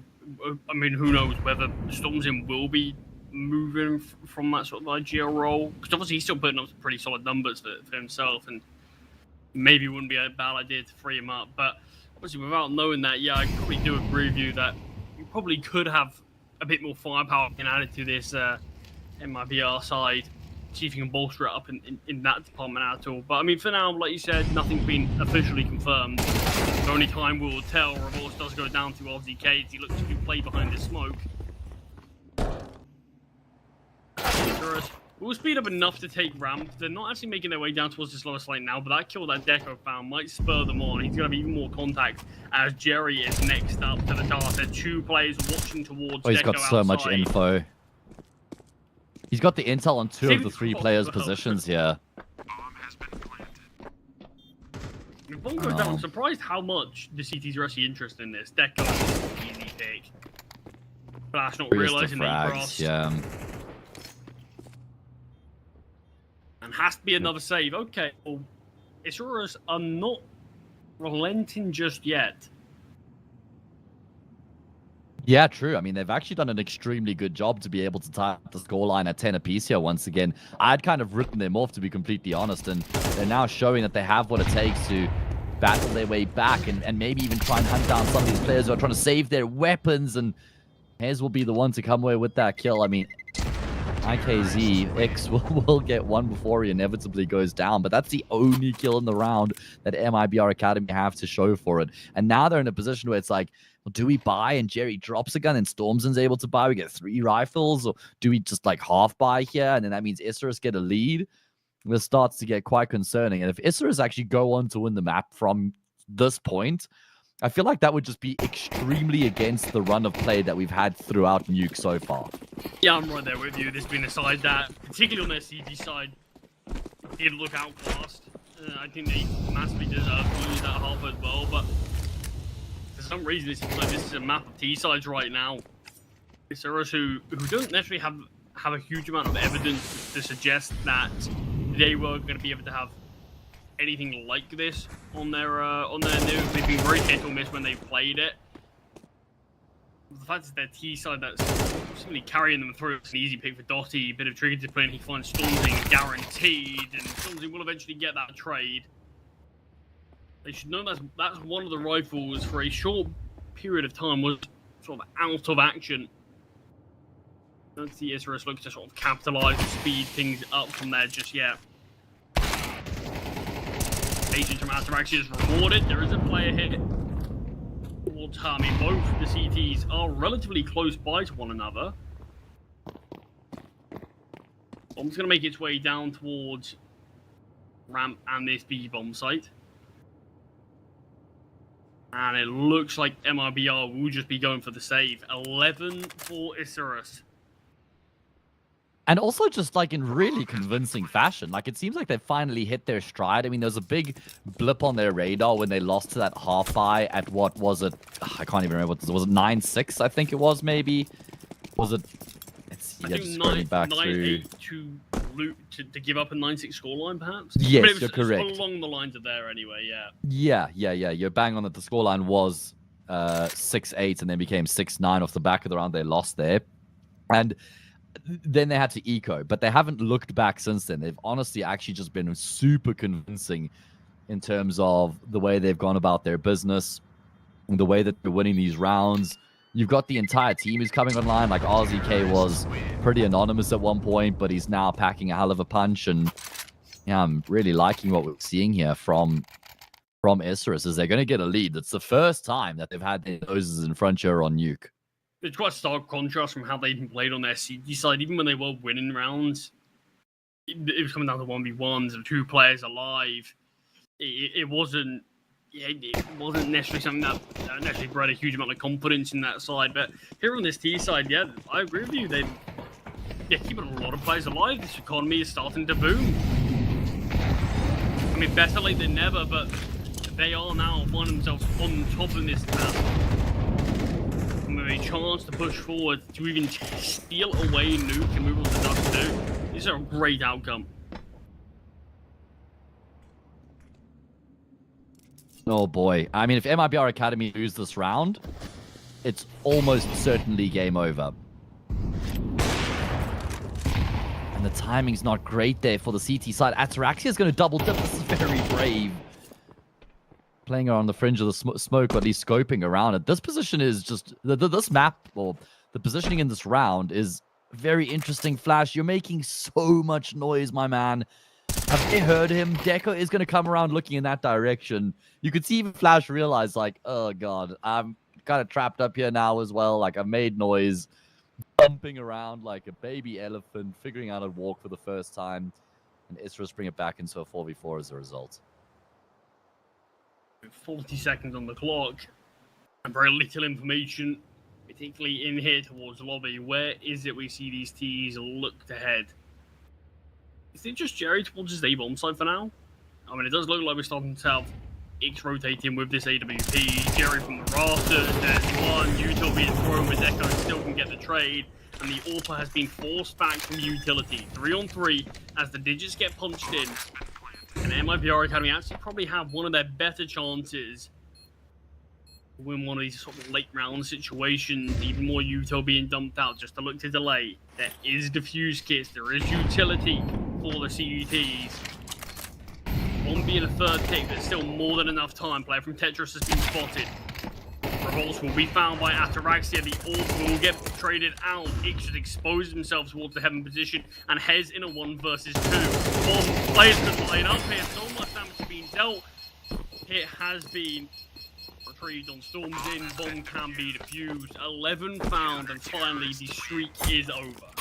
I mean, who knows, whether Stormzing will be moving from that sort of IGL role? Because obviously he's still putting up some pretty solid numbers for himself, and maybe it wouldn't be a bad idea to free him up. But obviously without knowing that, yeah, I probably do agree with you that you probably could have a bit more firepower added to this MIBR side. See if you can bolster it up in that department at all. But I mean, for now, like you said, nothing's been officially confirmed. The only time we will tell. Revolts does go down to RZK as he looks to play behind the smoke. We'll speed up enough to take ramp. They're not actually making their way down towards this lower slate now, but that kill that Deco found might spur them on. He's going to have even more contact as Jerry is next up to the task. There are 2 players watching towards Deco. He's got so much info. He's got the intel on 2 of the 3 players' positions here. If one goes down, I'm surprised how much the CTs are actually interested in this. Deco is an easy pick. Flash not realizing that he crossed. Yeah. And Has to be another save. Okay, well, Isurus are not relenting just yet. Yeah, true. I mean, they've actually done an extremely good job to be able to tie up the scoreline at 10 apiece here once again. I'd kind of written them off, to be completely honest, and they're now showing that they have what it takes to battle their way back and maybe even try and hunt down some of these players who are trying to save their weapons, and Hez will be the one to come away with that kill. I mean, IKZ, X will get one before he inevitably goes down, but that's the only kill in the round that MIBR Academy have to show for it. And now they're in a position where it's like, well, do we buy and Jerry drops a gun and Stormson's able to buy? We get 3 rifles, or do we just like half buy here? And then that means Isurus get a lead. This starts to get quite concerning. And if Isurus actually go on to win the map from this point, I feel like that would just be extremely against the run of play that we've had throughout Nuke so far. Yeah, I'm right there with you. There's been a side that, particularly on their CG side, did look outclassed. I think they massively deserve to lose that half as well, but for some reason it seems like this is a map of T-sides right now. Isurus who don't necessarily have a huge amount of evidence to suggest that they were going to be able to have anything like this on their nuke. They've been very hit or miss when they played it. The fact is their T side that's simply carrying them through. It's an easy pick for Dotty, bit of trigger discipline. He finds Stormsing guaranteed, and Stormsing will eventually get that trade. They should know that's one of the rifles for a short period of time was sort of out of action. I don't see Isurus looks to sort of capitalize and speed things up from there just yet. Agent from Ataraxia is rewarded. There is a player hit towards her. I mean, both the CTs are relatively close by to one another. Bomb's going to make its way down towards ramp and this B bomb site. And it looks like MIBR will just be going for the save. 11 for Isurus. And also just like in really convincing fashion. Like it seems like they finally hit their stride. I mean, there's a big blip on their radar when they lost to that half buy at what was it? I can't even remember what this was. It 9-6, I think it was maybe. Was it? Let's see. Yeah, just scrolling back through. To give up a 9-6 scoreline, perhaps? Yes, but it was, you're correct. It's along the lines of there anyway, yeah. Yeah. You're bang on that. The scoreline was 6-8 and then became 6-9 off the back of the round they lost there. And then they had to eco, but they haven't looked back since then. They've honestly actually just been super convincing in terms of the way they've gone about their business, and the way that they're winning these rounds. You've got the entire team who's coming online. Like RZK was pretty anonymous at one point, but he's now packing a hell of a punch. And yeah, I'm really liking what we're seeing here from Isurus, as they're going to get a lead. It's the first time that they've had their noses in front here on Nuke. It's quite a stark contrast from how they've played on their CG side. Even when they were winning rounds, it was coming down to 1v1s of 2 players alive. It wasn't necessarily something that necessarily bred a huge amount of confidence in that side. But here on this T side, yeah, I agree with you. They're keeping a lot of players alive. This economy is starting to boom. I mean, better late than never, but they are now finding themselves on top of this map. With a chance to push forward to even steal away Nuke and move on to Dust 2. This is a great outcome. Oh boy. I mean, if MIBR Academy lose this round, it's almost certainly game over. And the timing's not great there for the CT side. Ataraxia is going to double dip. This is very brave. Playing on the fringe of the smoke, or at least scoping around it. This position is just... This map, or the positioning in this round, is very interesting. Flash, you're making so much noise, my man. Have they heard him? Deco is going to come around looking in that direction. You could see even Flash realize, like, oh, God, I'm kind of trapped up here now as well. Like, I've made noise, bumping around like a baby elephant, figuring out how to walk for the first time. And Isurus bring it back into a 4v4 as a result. 40 seconds on the clock and very little information, particularly in here towards the lobby. Where is it we see these T's look to head? Is it just Jerry towards his A-bomb side for now? I mean, it does look like we're starting to have X rotating with this AWP. Jerry from the rafters, there's one. Utah being thrown with Echo, still can get the trade. and the AWPer has been forced back from utility. 3-on-3 as the digits get punched in. And MIBR Academy actually probably have one of their better chances to win one of these sort of late round situations. Even more util being dumped out just to look to delay. There is defuse kits, there is utility for the CUTs. One being a third pick, there's still more than enough time. Player from Tetris has been spotted. Revolts will be found by Ataraxia. The AWP will get traded out. It should expose himself towards the heaven position. And Hez in a 1 versus 2. Bomb players could line up here. So much damage has been dealt. It has been retrieved on Storms in. Bomb can be defused. 11 found. And finally, the streak is over.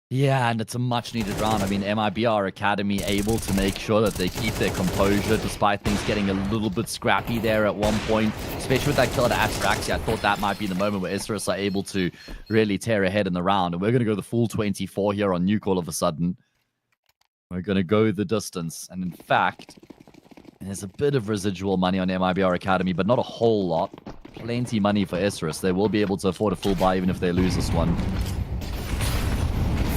Yeah, and it's a much-needed round. I mean, MIBR Academy able to make sure that they keep their composure despite things getting a little bit scrappy there at one point, especially with that kill at Ataraxia. I thought that might be the moment where Isurus are able to really tear ahead in the round. And we're going to go the full 24 here on Nuke all of a sudden. We're going to go the distance. And in fact, there's a bit of residual money on MIBR Academy, but not a whole lot. Plenty money for Isurus. They will be able to afford a full buy even if they lose this one.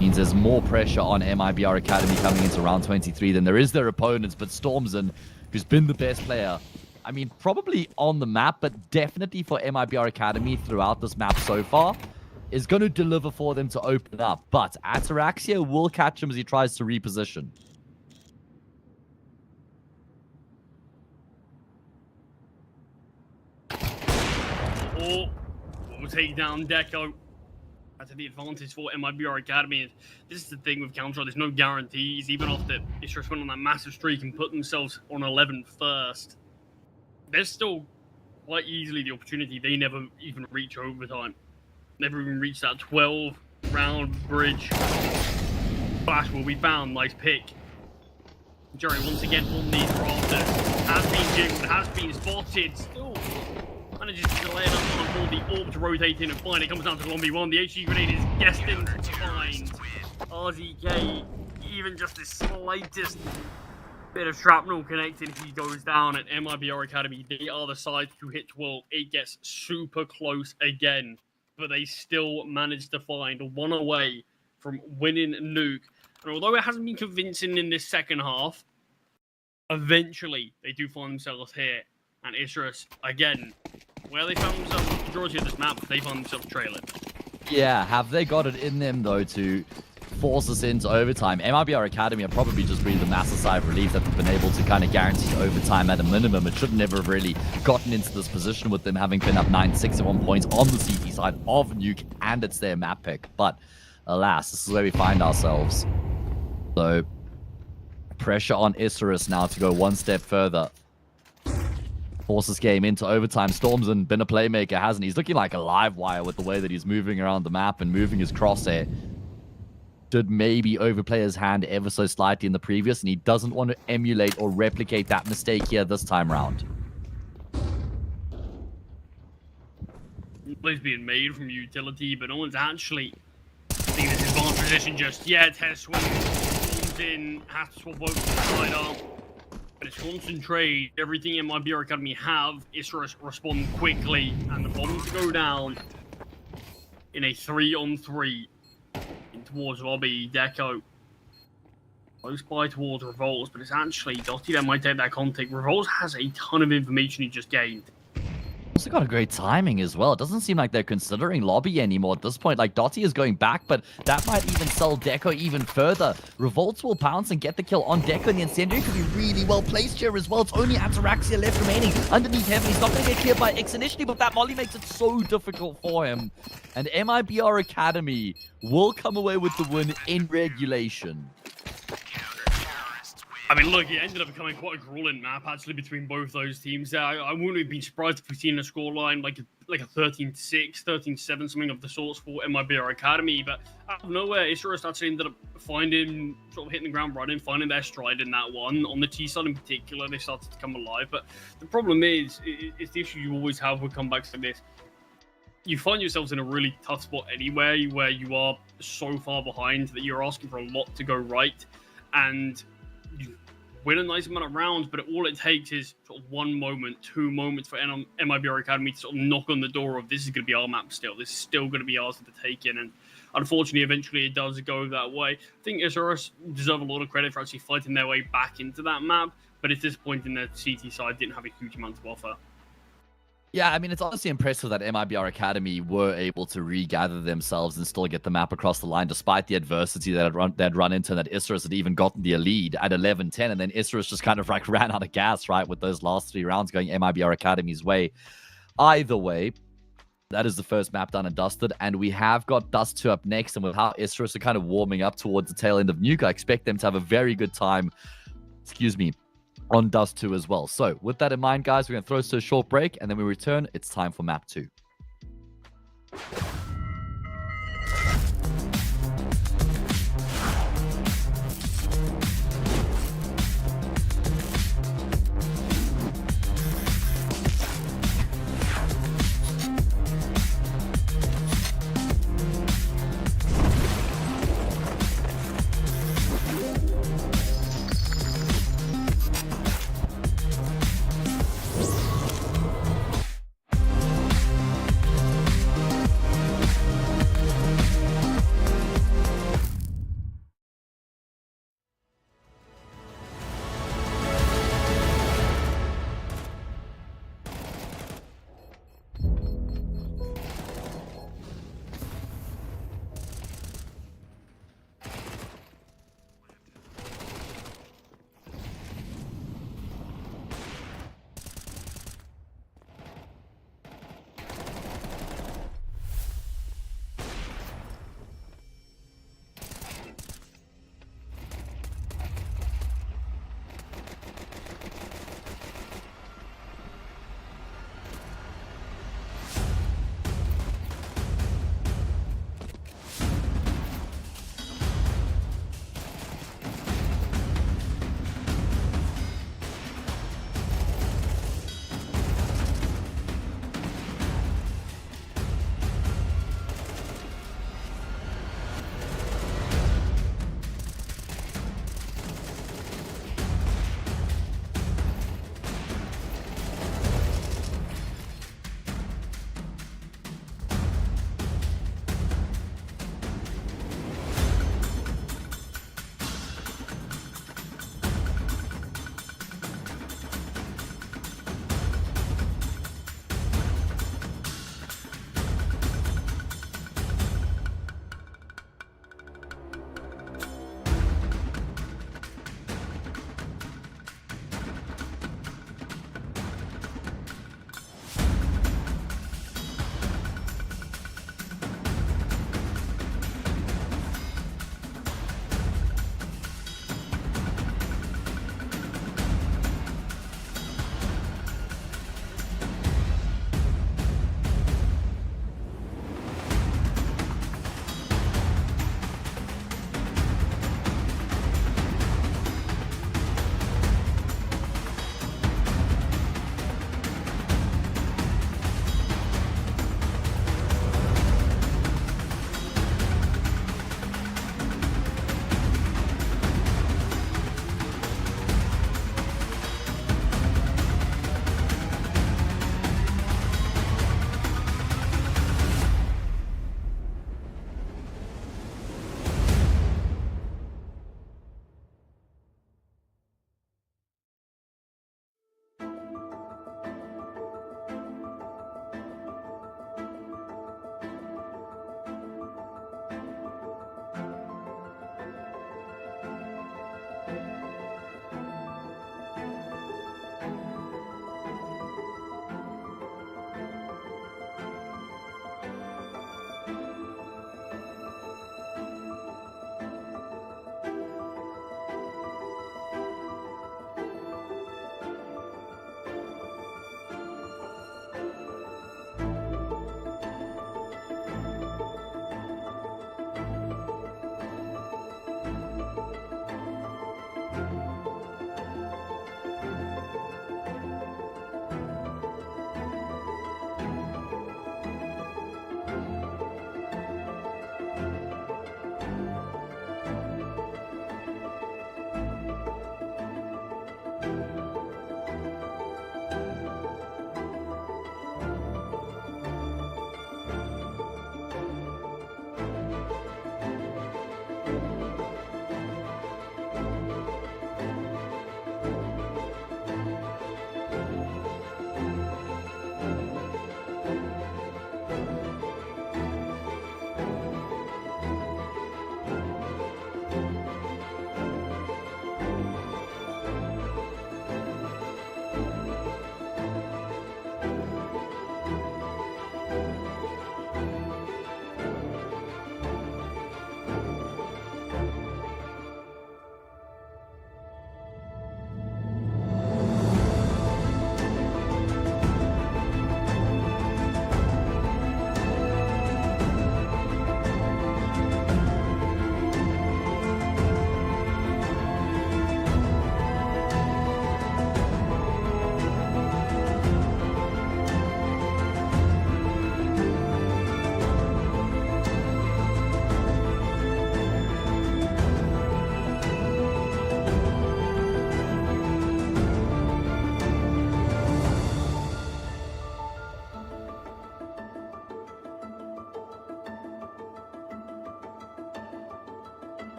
Means there's more pressure on MIBR Academy coming into round 23 than there is their opponents, but Stormzen, who's been the best player, I mean, probably on the map, but definitely for MIBR Academy throughout this map so far, is going to deliver for them to open up. But Ataraxia will catch him as he tries to reposition. Or we'll take down Deco. To the advantage for MIBR Academy. And this is the thing with Counter, there's no guarantees. Even after Isurus went on that massive streak and put themselves on 11 first, there's still quite easily the opportunity they never even reach overtime. Never even reach that 12-round bridge. Flash will be found. Nice pick. Jerry once again on these rafters. Has been jigged, has been spotted. Still manages to delay enough on board the AWP to rotate in and find it. Comes down to 1v1. The HE grenade is destined to find RZK. Even just the slightest bit of shrapnel connected, he goes down. At MIBR Academy, they are the side to hit 12. It gets super close again, but they still manage to find one away from winning Nuke. And although it hasn't been convincing in this second half, eventually they do find themselves here. And Isurus, again, where they found themselves, the majority of this map, they found themselves trailing. Yeah, have they got it in them, though, to force us into overtime? MIBR Academy have probably just breathed a massive sigh of relief that they've been able to kind of guarantee overtime at a minimum. It should never have really gotten into this position with them having been up 9-6 at one point on the CT side of Nuke, and it's their map pick. But alas, this is where we find ourselves. So, pressure on Isurus now to go one step further. Force this game into overtime. Stormzen been a playmaker, hasn't he? He's looking like a live wire with the way that he's moving around the map and moving his crosshair. Did maybe overplay his hand ever so slightly in the previous, and he doesn't want to emulate or replicate that mistake here this time round. Plays being made from utility, but no one's actually seeing this advanced position just yet. Has swung in, has to swap over to the sidearm. But it's concentrate. Everything in MIBR Academy have is respond quickly, and the bomb to go down in a 3-on-3 in towards Lobby. Deco close by towards Revolts, but it's actually Dotty that might take that contact. Revolts has a ton of information he just gained. Also got a great timing as well. It doesn't seem like they're considering Lobby anymore at this point. Like, Dotty is going back, but that might even sell Deco even further. Revolts will pounce and get the kill on Deco, and the Incendiary could be really well placed here as well. It's only Ataraxia left remaining underneath Heaven. He's not going to get cleared by X initially, but that molly makes it so difficult for him. And MIBR Academy will come away with the win in regulation. I mean, look, it ended up becoming quite a grueling map, actually, between both those teams. I wouldn't have been surprised if we'd seen a scoreline like a 13-6, 13-7, something of the sorts for MIBR Academy. But out of nowhere, Isurus actually ended up finding, sort of hitting the ground running, finding their stride in that one. On the T side in particular, they started to come alive. But the problem is, it's the issue you always have with comebacks like this. You find yourselves in a really tough spot anyway, where you are so far behind that you're asking for a lot to go right. And win a nice amount of rounds, but all it takes is sort of 1 moment, 2 moments for MIBR Academy to sort of knock on the door of, this is going to be our map still. This is still going to be ours to take in. And unfortunately, eventually it does go that way. I think Isurus deserve a lot of credit for actually fighting their way back into that map, but it's disappointing that CT side didn't have a huge amount to offer. Yeah, I mean, it's honestly impressive that MIBR Academy were able to regather themselves and still get the map across the line, despite the adversity that they'd run into, and that Isurus had even gotten the lead at 11-10, and then Isurus just kind of like ran out of gas, right, with those last 3 rounds going MIBR Academy's way. Either way, that is the first map done and dusted, and we have got Dust 2 up next, and with how Isurus are kind of warming up towards the tail end of Nuke, I expect them to have a very good time, on Dust 2 as well. So with that in mind, guys, we're going to throw us to a short break, and then we return. It's time for map 2.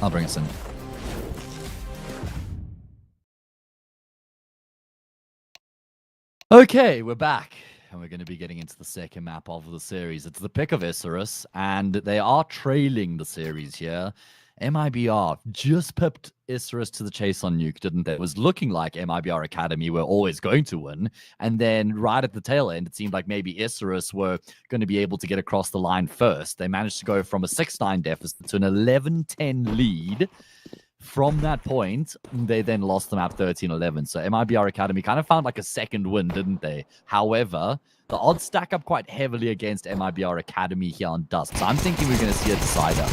I'll bring us in. Okay, we're back. And we're going to be getting into the second map of the series. It's the pick of Isurus, and they are trailing the series here. MIBR just pipped Isurus to the chase on Nuke, didn't they? It was looking like MIBR Academy were always going to win. And then right at the tail end, it seemed like maybe Isurus were going to be able to get across the line first. They managed to go from a 6-9 deficit to an 11-10 lead. From that point, they then lost the map 13-11. So MIBR Academy kind of found like a second win, didn't they? However, the odds stack up quite heavily against MIBR Academy here on Dust. So I'm thinking we're going to see a decider.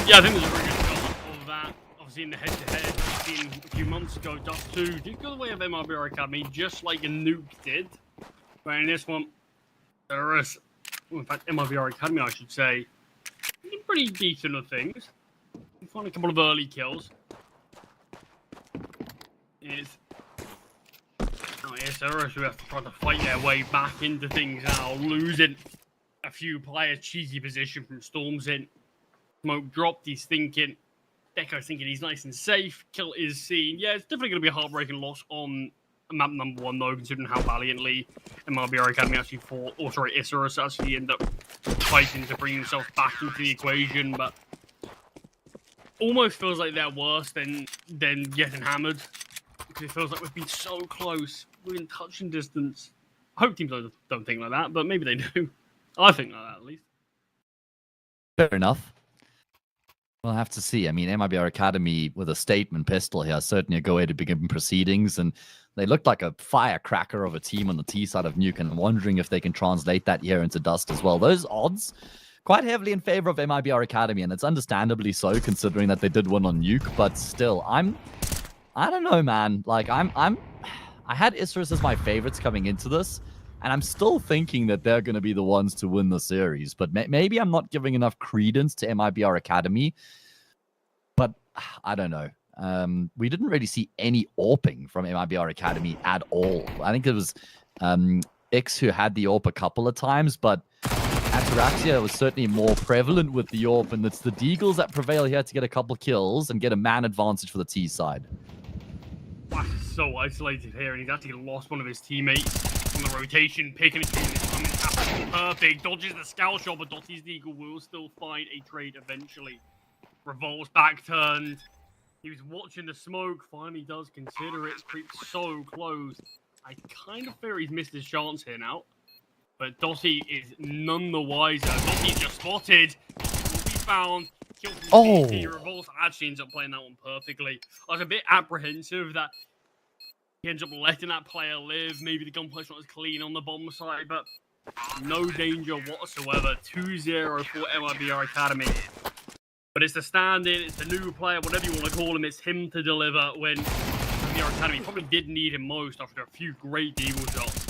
Yeah, I think there's a very good example of that. Obviously, in the head-to-head we've seen a few months ago, Dust 2 did go the way of MIBR Academy, just like a Nuke did. But in this one, Isurus, well, in fact, MIBR Academy, I should say, did pretty decent of things. We found a couple of early kills. It's Isurus who have to try to fight their way back into things now, losing a few players. Cheeky position from Storm's in. Smoke dropped, he's thinking. Deco's thinking he's nice and safe. Kill is seen. Yeah, it's definitely going to be a heartbreaking loss on map number 1, though, considering how valiantly MIBR Academy actually fought. Or, sorry, Isurus actually ended up fighting to bring himself back into the equation, but almost feels like they're worse than getting hammered. Because it feels like we've been so close. We're in touching distance. I hope teams don't think like that, but maybe they do. I think like that, at least. Fair enough. We'll have to see. I mean, MIBR Academy with a statement pistol here, certainly a go way to begin proceedings. And they looked like a firecracker of a team on the T side of Nuke. And I'm wondering if they can translate that here into Dust as well. Those odds quite heavily in favor of MIBR Academy, and it's understandably so, considering that they did win on Nuke. But still, I don't know, man. Like, I had Isurus as my favorites coming into this, and I'm still thinking that they're going to be the ones to win the series. But maybe I'm not giving enough credence to MIBR Academy. But I don't know. We didn't really see any AWPing from MIBR Academy at all. I think it was X who had the AWP a couple of times, but Ataraxia was certainly more prevalent with the AWP, and it's the Deagles that prevail here to get a couple kills and get a man advantage for the T side. So isolated here, and he's actually lost one of his teammates on the rotation. Picking his team is coming absolutely perfect. Dodges the scout shot, but Dotty's Deagle will still find a trade eventually. Revolves back turned. He was watching the smoke. Finally does consider it. Creeps so close. I kind of fear he's missed his chance here now. But Dotty is none the wiser. Dotty's just spotted. Will be found. Killed from CT. Revolves actually ends up playing that one perfectly. I was a bit apprehensive that he ends up letting that player live. Maybe the gunplay's not as clean on the bomb side, but no danger whatsoever. 2-0 for MIBR Academy. But it's the stand-in, it's the new player, whatever you want to call him. It's him to deliver when MIBR Academy probably did need him most after a few great Deagle shots.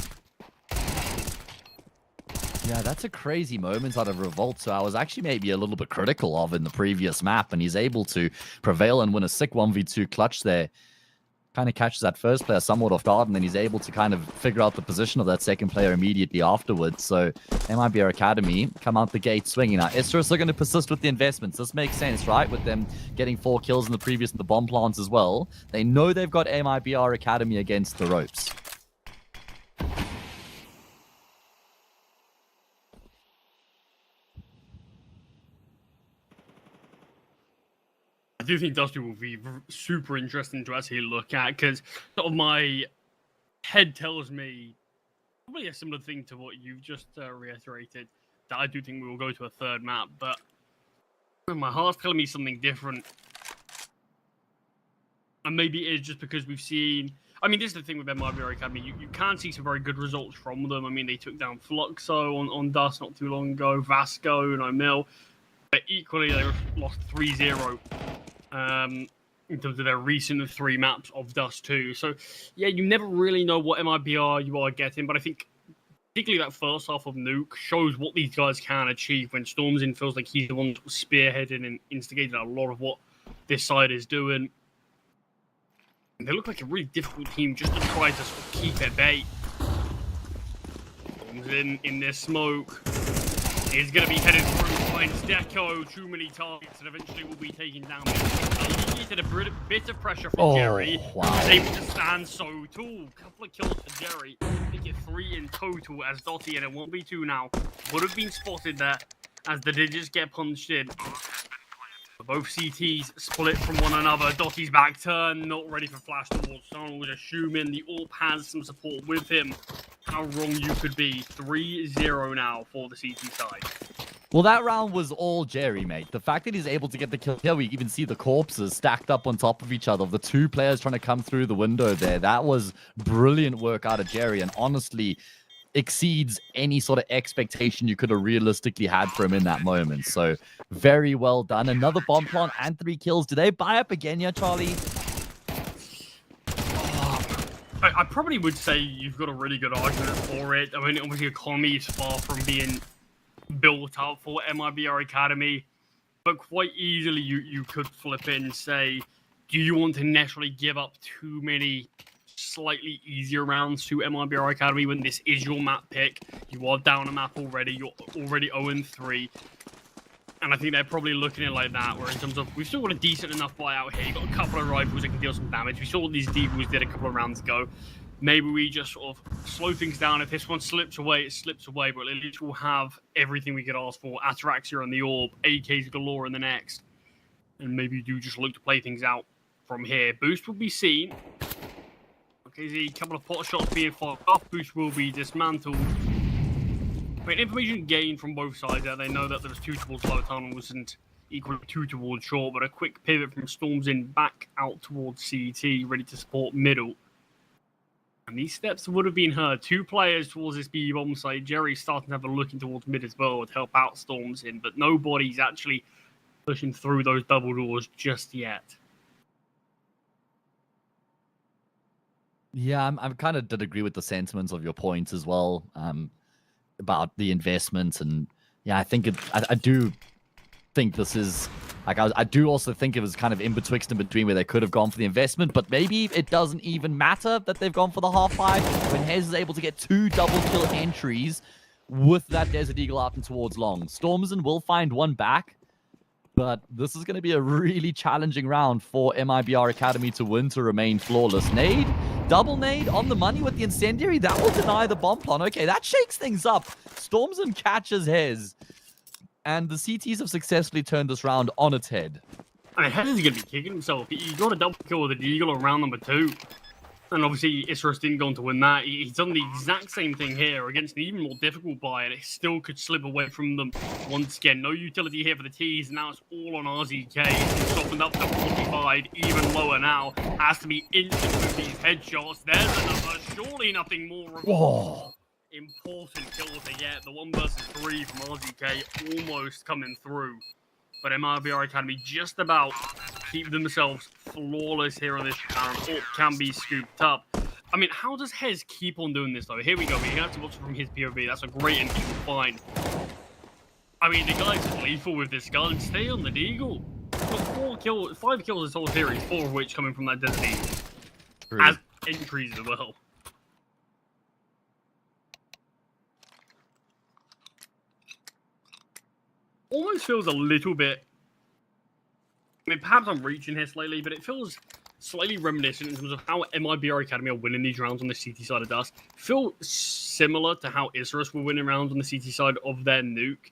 Yeah, that's a crazy moment out of Revolt. So I was actually maybe a little bit critical of in the previous map, and he's able to prevail and win a sick 1v2 clutch there. Kind of catches that first player somewhat off guard, and then he's able to kind of figure out the position of that second player immediately afterwards. So MIBR Academy come out the gate swinging. Now, Isurus are going to persist with the investments. This makes sense, right? With them getting 4 kills in the bomb plants as well. They know they've got MIBR Academy against the ropes. I do think Dusty will be super interesting to actually look at, because sort of my head tells me probably a similar thing to what you've just reiterated, that I do think we will go to a third map, but my heart's telling me something different. And maybe it is just because we've seen... I mean, this is the thing with MIBR Academy. You can see some very good results from them. I mean, they took down Fluxo on Dust not too long ago, Vasco, MILLE. But equally, they lost 3-0 in terms of their recent 3 maps of Dust 2. So, yeah, you never really know what MIBR you are getting, but I think particularly that first half of Nuke shows what these guys can achieve when Storm's in feels like he's the one spearheading and instigating a lot of what this side is doing. They look like a really difficult team just to try to sort of keep at bay. Storm's in this smoke. Is going to be headed through, finds Deco, too many targets, and eventually will be taken down. Alleviated a bit of pressure from Jerry. Wow. He's able to stand so tall. Couple of kills for Jerry. I think it's 3 in total as Dotty, and it won't be 2 now. Would have been spotted there as the digits get punched in. Both CTs split from one another. Dotty's back turn, not ready for flash towards Tunnel. Was assuming the AWP has some support with him. How wrong you could be. 3-0 now for the CT side. Well, that round was all Jerry, mate. The fact that he's able to get the kill here, we even see the corpses stacked up on top of each other. The 2 players trying to come through the window there. That was brilliant work out of Jerry, and honestly exceeds any sort of expectation you could have realistically had for him in that moment. So very well done. Another bomb plant and 3 kills. Do they buy up again yet, Charlie? I probably would say you've got a really good argument for it. I mean, obviously, economy is far from being built up for MIBR Academy, but quite easily you could flip it and say, do you want to naturally give up too many slightly easier rounds to MIBR Academy when this is your map pick? You are down a map already. You're already 0-3. And I think they're probably looking at it like that, where in terms of, we've still got a decent enough buyout here. You've got a couple of rifles that can deal some damage. We saw what these Deagles did a couple of rounds ago. Maybe we just sort of slow things down. If this one slips away, it slips away, but at least we'll have everything we could ask for. Ataraxia on the orb, AKs galore in the next. And maybe you do just look to play things out from here. Boost will be seen. Okay, see a couple of pot shots being fired off. Boost will be dismantled. I mean, information gained from both sides there. They know that there was 2 towards lower tunnel wasn't equal to 2 towards short, but a quick pivot from Storms in back out towards CT, ready to support middle. And these steps would have been heard. 2 players towards this B bomb site. Jerry's starting to have a looking towards mid as well to help out Storms in, but nobody's actually pushing through those double doors just yet. Yeah, I kind of did agree with the sentiments of your points as well. About the investment, and yeah, I think I do think this is like I do also think it was kind of in between where they could have gone for the investment, but maybe it doesn't even matter that they've gone for the half five when Hez is able to get 2 double kill entries with that Desert Eagle out and towards long. Stormzen will find one back, but this is going to be a really challenging round for MIBR Academy to win, to remain flawless. Nade, double nade on the money with the incendiary. That will deny the bomb plan. Okay, that shakes things up. Stormzen catches Hez. And the CTs have successfully turned this round on its head. I mean, Hez is going to be kicking himself. He got a double kill with the Eagle on round number 2. And obviously, Isurus didn't go on to win that. He's done the exact same thing here against an even more difficult buy, and it still could slip away from them once again. No utility here for the T's. Now it's all on RZK. It's softened up to 45, even lower now. Has to be instant with these headshots. There's another. Surely nothing more. Whoa. Important kill to get. The 1 versus 3 from RZK almost coming through. But MIBR Academy just about keep themselves flawless here on this round. Or can be scooped up. I mean, how does Hez keep on doing this, though? Here we go. We have to watch it from his POV. That's a great and find. I mean, the guy's lethal with this gun. Stay on the Deagle. Got 5 kills this whole series, 4 of which coming from that Desert Eagle. As entries as well. Almost feels a little bit, I mean, perhaps I'm reaching here slightly, but it feels slightly reminiscent in terms of how MIBR Academy are winning these rounds on the CT side of Dust. Feel similar to how Isurus were winning rounds on the CT side of their nuke.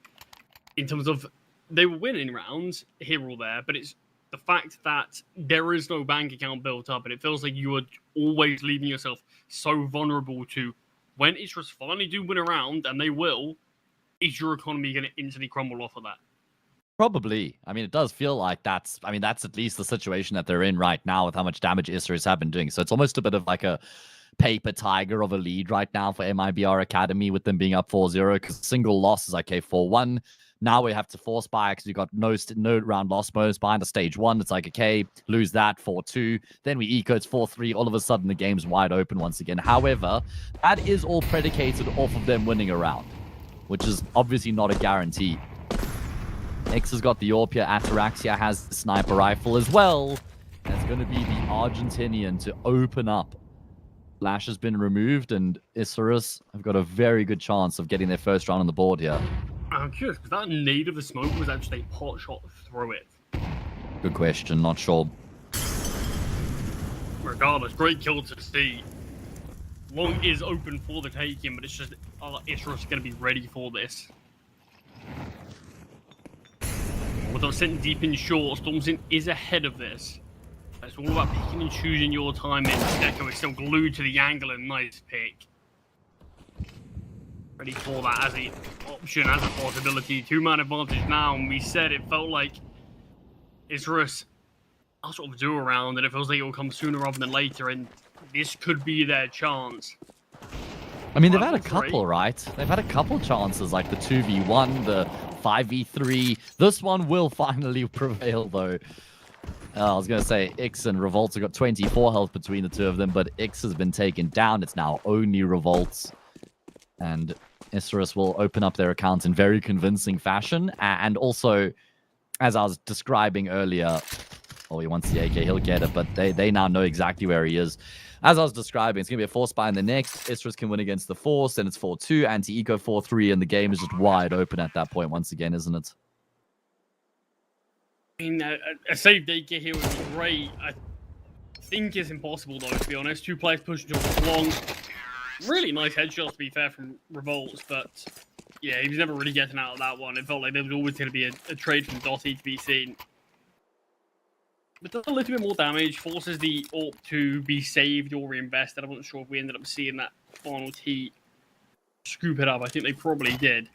In terms of, they were winning rounds here or there, but it's the fact that there is no bank account built up, and it feels like you are always leaving yourself so vulnerable to, when Isurus finally do win a round, and they will, is your economy going to instantly crumble off of that? Probably. I mean, it does feel like that's at least the situation that they're in right now with how much damage Isurus have been doing. So it's almost a bit of like a paper tiger of a lead right now for MIBR Academy with them being up 4-0, because single loss is okay 4-1. Now we have to force buy because we've got no round loss bonus behind the stage 1. It's like, okay, lose that 4-2. Then we eco, it's 4-3. All of a sudden, the game's wide open once again. However, that is all predicated off of them winning a round, which is obviously not a guarantee. X has got the Orpia, Ataraxia has the sniper rifle as well. And it's going to be the Argentinian to open up. Flash has been removed, and Isurus have got a very good chance of getting their first round on the board here. I'm curious, because that nade of the smoke was actually a pot shot through it. Good question. Not sure. Regardless, great kill to see. Long is open for the taking, but it's just Isurus going to be ready for this. Without sitting deep in short, Stormzin is ahead of this. It's all about picking and choosing your time in. Deco is still glued to the angle, and nice pick. Ready for that as an option, as a possibility. 2-man advantage now, and we said it felt like Isurus I'll sort of do around, and it feels like it will come sooner rather than later, and this could be their chance. I mean, they've had a couple, right? They've had a couple chances, like the 2v1, the 5v3. This one will finally prevail, though. I was going to say, Ix and Revolts have got 24 health between the two of them, but Ix has been taken down. It's now only Revolts. And Isurus will open up their account in very convincing fashion. And also, as I was describing earlier, oh, he wants the AK, he'll get it, but they now know exactly where he is. As I was describing, it's going to be a Force buy in the next. Isurus can win against the Force, and it's 4-2, anti-eco 4-3, and the game is just wide open at that point once again, isn't it? I mean, a save AK here would be great. I think it's impossible, though, to be honest. 2 players pushing towards long. Really nice headshots, to be fair, from Revolts, but yeah, he was never really getting out of that one. It felt like there was always going to be a trade from Dotty to be seen. But does a little bit more damage, forces the AWP to be saved or reinvested. I wasn't sure if we ended up seeing that final T scoop it up. I think they probably did.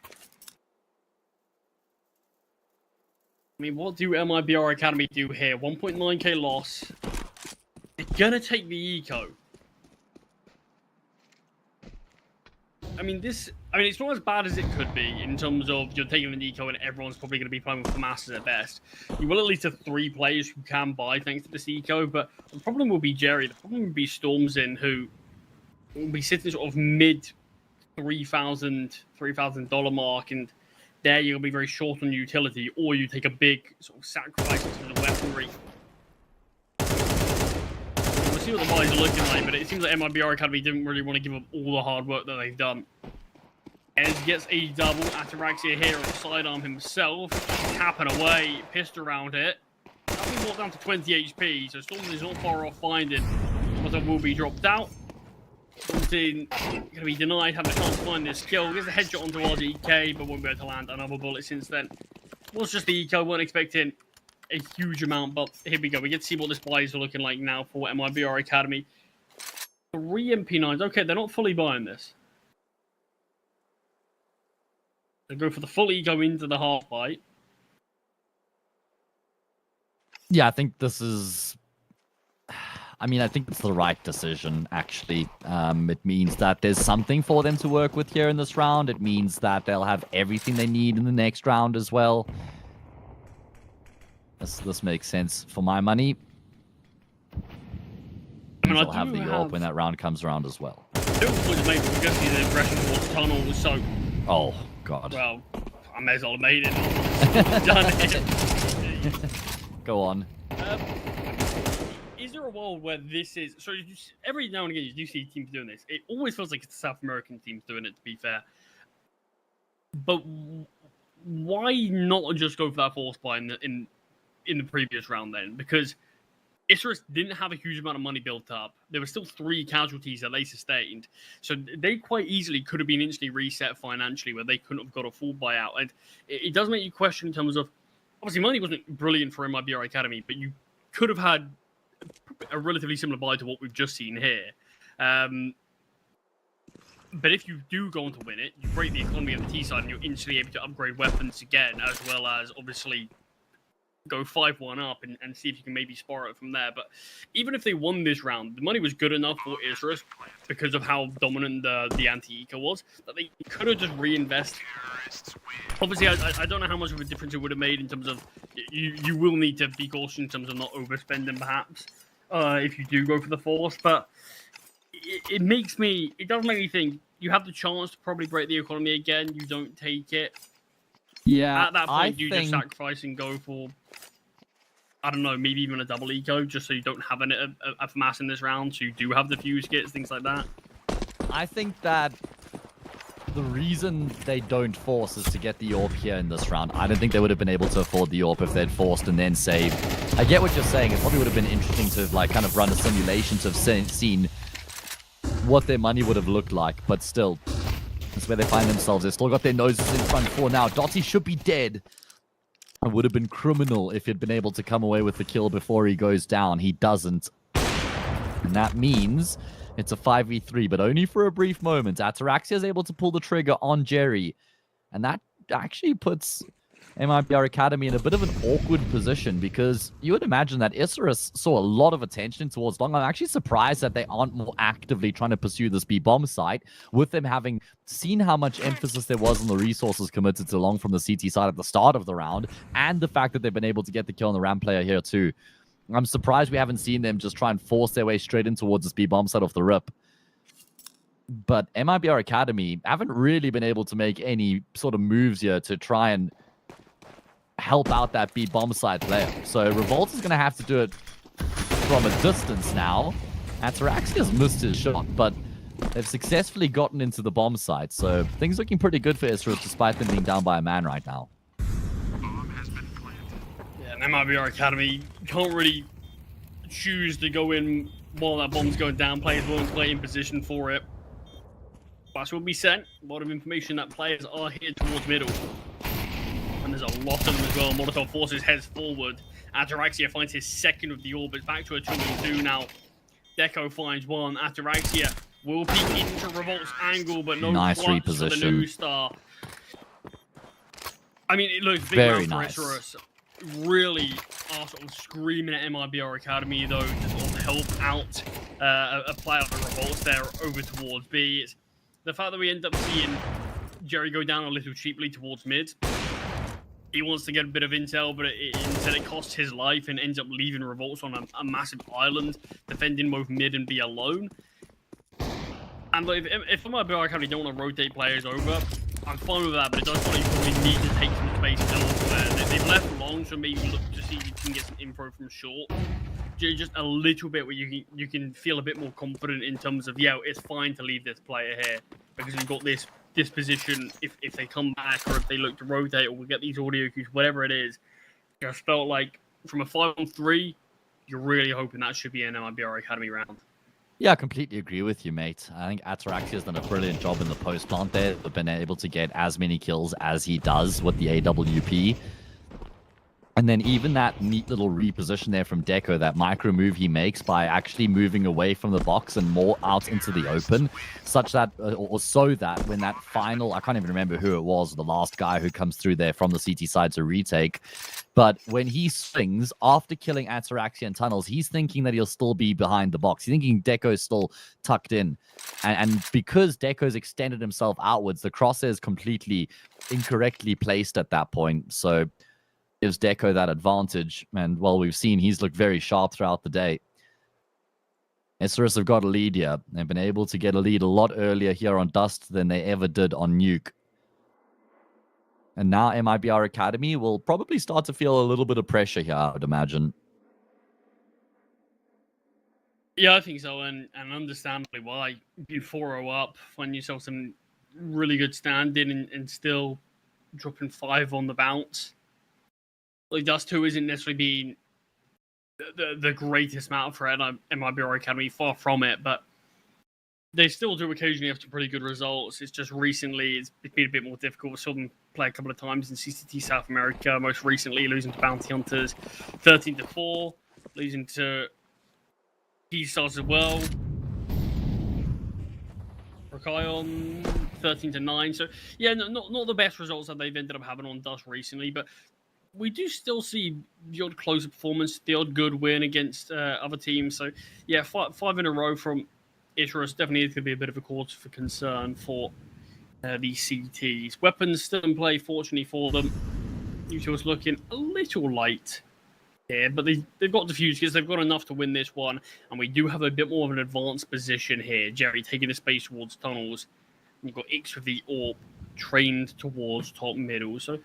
I mean, what do MIBR Academy do here? 1.9k loss. They're going to take the eco. I mean, it's not as bad as it could be in terms of you're taking an eco and everyone's probably going to be playing with the masses at best. You will at least have 3 players who can buy thanks to this eco, but the problem will be Jerry. The problem will be Stormzin, who will be sitting sort of mid $3,000 mark, and there you'll be very short on utility, or you take a big sort of sacrifice into the weaponry. We'll see what the buys are looking like, but it seems like MIBR Academy didn't really want to give up all the hard work that they've done. Ez gets a double. Ataraxia here on sidearm himself. Tapping away. Pissed around it. That'll be brought down to 20 HP, so Stormzin is not far off finding, but it will be dropped out. Stormzin going to be denied having a chance to find this kill. Gets a headshot onto RGK, but won't be able to land another bullet since then. It was just the eco. Weren't expecting a huge amount, but here we go. We get to see what this buys are looking like now for MIBR Academy. 3 MP9s. Okay, they're not fully buying this. They go for the full eco into the half fight. Yeah, I think this is... I mean, I think it's the right decision, actually. It means that there's something for them to work with here in this round. It means that they'll have everything they need in the next round as well. This makes sense for my money. I mean, I'll have the AWP when that round comes around as well. Maybe we're going to see the aggression towards tunnel, so... Oh, God. Well, I may as well have made it. Done it. Go on. Is there a world where this is... So every now and again you do see teams doing this. It always feels like it's the South American teams doing it, to be fair. But why not just go for that force buy in the previous round then? Because Isurus didn't have a huge amount of money built up. There were still 3 casualties that they sustained. So they quite easily could have been instantly reset financially where they couldn't have got a full buyout. And it does make you question in terms of... Obviously, money wasn't brilliant for MIBR Academy, but you could have had a relatively similar buy to what we've just seen here. But if you do go on to win it, you break the economy on the T side and you're instantly able to upgrade weapons again, as well as obviously go 5-1 up and see if you can maybe spar it from there. But even if they won this round, the money was good enough for Isurus because of how dominant the anti-eco was, that they could have just reinvested. Obviously, I don't know how much of a difference it would have made in terms of you will need to be cautious in terms of not overspending perhaps if you do go for the force, but it does make me think you have the chance to probably break the economy again, you don't take it. Yeah, at that point, you just sacrifice and go for, I don't know, maybe even a double eco, just so you don't have a FMAS in this round, so you do have the fuse kits, things like that. I think that the reason they don't force is to get the AWP here in this round. I don't think they would have been able to afford the AWP if they'd forced and then saved. I get what you're saying. It probably would have been interesting to like kind of run a simulation to have seen what their money would have looked like, but still, that's where they find themselves. They've still got their noses in front for now. Dotty should be dead. It would have been criminal if he'd been able to come away with the kill before he goes down. He doesn't. And that means it's a 5v3, but only for a brief moment. Ataraxia is able to pull the trigger on Jerry. And that actually puts MIBR Academy in a bit of an awkward position, because you would imagine that Isurus saw a lot of attention towards Long. I'm actually surprised that they aren't more actively trying to pursue this B-bomb site, with them having seen how much emphasis there was on the resources committed to Long from the CT side at the start of the round, and the fact that they've been able to get the kill on the ramp player here too. I'm surprised we haven't seen them just try and force their way straight in towards this B-bomb site off the rip. But MIBR Academy haven't really been able to make any sort of moves here to try and help out that B-bomb side player. So Revolt is going to have to do it from a distance now. Ataraxia's missed his shot, but they've successfully gotten into the bomb site. So things looking pretty good for Isurus, despite them being down by a man right now. Yeah, and MIBR Academy can't really choose to go in while that bomb's going down. Players won't play in position for it. Flash will be sent. A lot of information that players are here towards middle. And there's a lot of them as well. Molotov forces heads forward. Ataraxia finds his second of the orbit. Back to a 2-on-2 now. Deco finds one. Ataraxia will peek into Revolt's angle, but no nice clutch for the new star. I mean, it looks big very round nice. for Isurus. Really are sort of screaming at MIBR Academy, though, to sort of help out a player like Revolt's there over towards B. It's the fact that we end up seeing Jerry go down a little cheaply towards mid. He wants to get a bit of intel, but instead it costs his life and ends up leaving Revolts on a massive island, defending both mid and B alone. And like, if MIBR Academy don't want to rotate players over, I'm fine with that, but it does mean you probably need to take some space elsewhere. They've left long, so maybe look to see if you can get some info from short. Just a little bit where you can feel a bit more confident in terms of, yeah, it's fine to leave this player here because we've got this position. If they come back or if they look to rotate or we get these audio cues, whatever it is, just felt like from a 5-on-3, you're really hoping that should be an MIBR Academy round. Yeah, I completely agree with you, mate. I think Ataraxia has done a brilliant job in the post plant there. They've been able to get as many kills as he does with the AWP. And then even that neat little reposition there from Deco, that micro move he makes by actually moving away from the box and more out into the open, such that, or so that when that final, I can't even remember who it was, the last guy who comes through there from the CT side to retake, but when he swings after killing Ataraxia in tunnels, he's thinking that he'll still be behind the box. He's thinking Deco's still tucked in. And because Deco's extended himself outwards, the crosshair is completely incorrectly placed at that point. So gives Deco that advantage, and well, we've seen he's looked very sharp throughout the day. Isurus have got a lead here. They've been able to get a lead a lot earlier here on Dust than they ever did on Nuke. And now MIBR Academy will probably start to feel a little bit of pressure here, I would imagine. Yeah, I think so, and understandably why. You 4-0 up, find yourself some really good standing and still dropping 5 on the bounce. Like, Dust 2 isn't necessarily being the greatest amount of threat at MIBR Academy, far from it, but they still do occasionally have some pretty good results. It's just recently it's been a bit more difficult. We saw them play a couple of times in CCT South America, most recently losing to Bounty Hunters 13-4, losing to T-Stars as well. Rokaion 13-9. So, yeah, not the best results that they've ended up having on Dust recently, but we do still see the odd closer performance, the odd good win against other teams. So, yeah, five in a row from Isurus definitely is going to be a bit of a cause for concern for these CTs. Weapons still in play, fortunately for them. Usual's looking a little light here, but they've got defuse because they've got enough to win this one. And we do have a bit more of an advanced position here. Jerry taking the space towards tunnels. We've got Ix with the AWP trained towards top middle. So,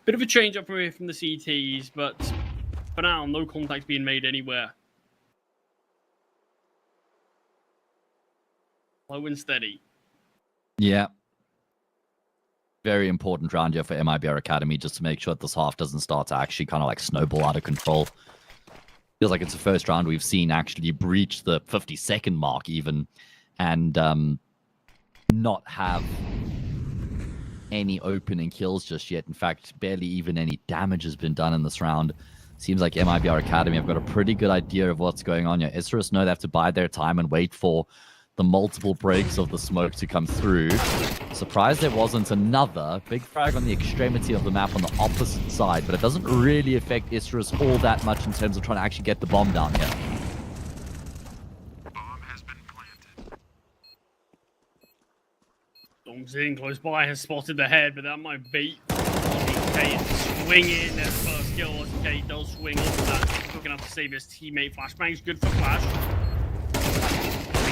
bit of a change up from the CTs, but for now, no contact being made anywhere. Low and steady. Yeah. Very important round here for MIBR Academy, just to make sure that this half doesn't start to actually kind of like snowball out of control. Feels like it's the first round we've seen actually breach the 50-second mark even, and not have any opening kills just yet. In fact, barely even any damage has been done in this round. Seems like MIBR Academy have got a pretty good idea of what's going on here. Isurus know they have to bide their time and wait for the multiple breaks of the smoke to come through. Surprised there wasn't another big frag on the extremity of the map on the opposite side, but it doesn't really affect Isurus all that much in terms of trying to actually get the bomb down here. Bomb has been planted. Storm's in close by, has spotted the head, but that might bait. Okay, swinging their first kill. Okay, does swing off of that. Quick enough to save his teammate. Flashbang's good for Flash.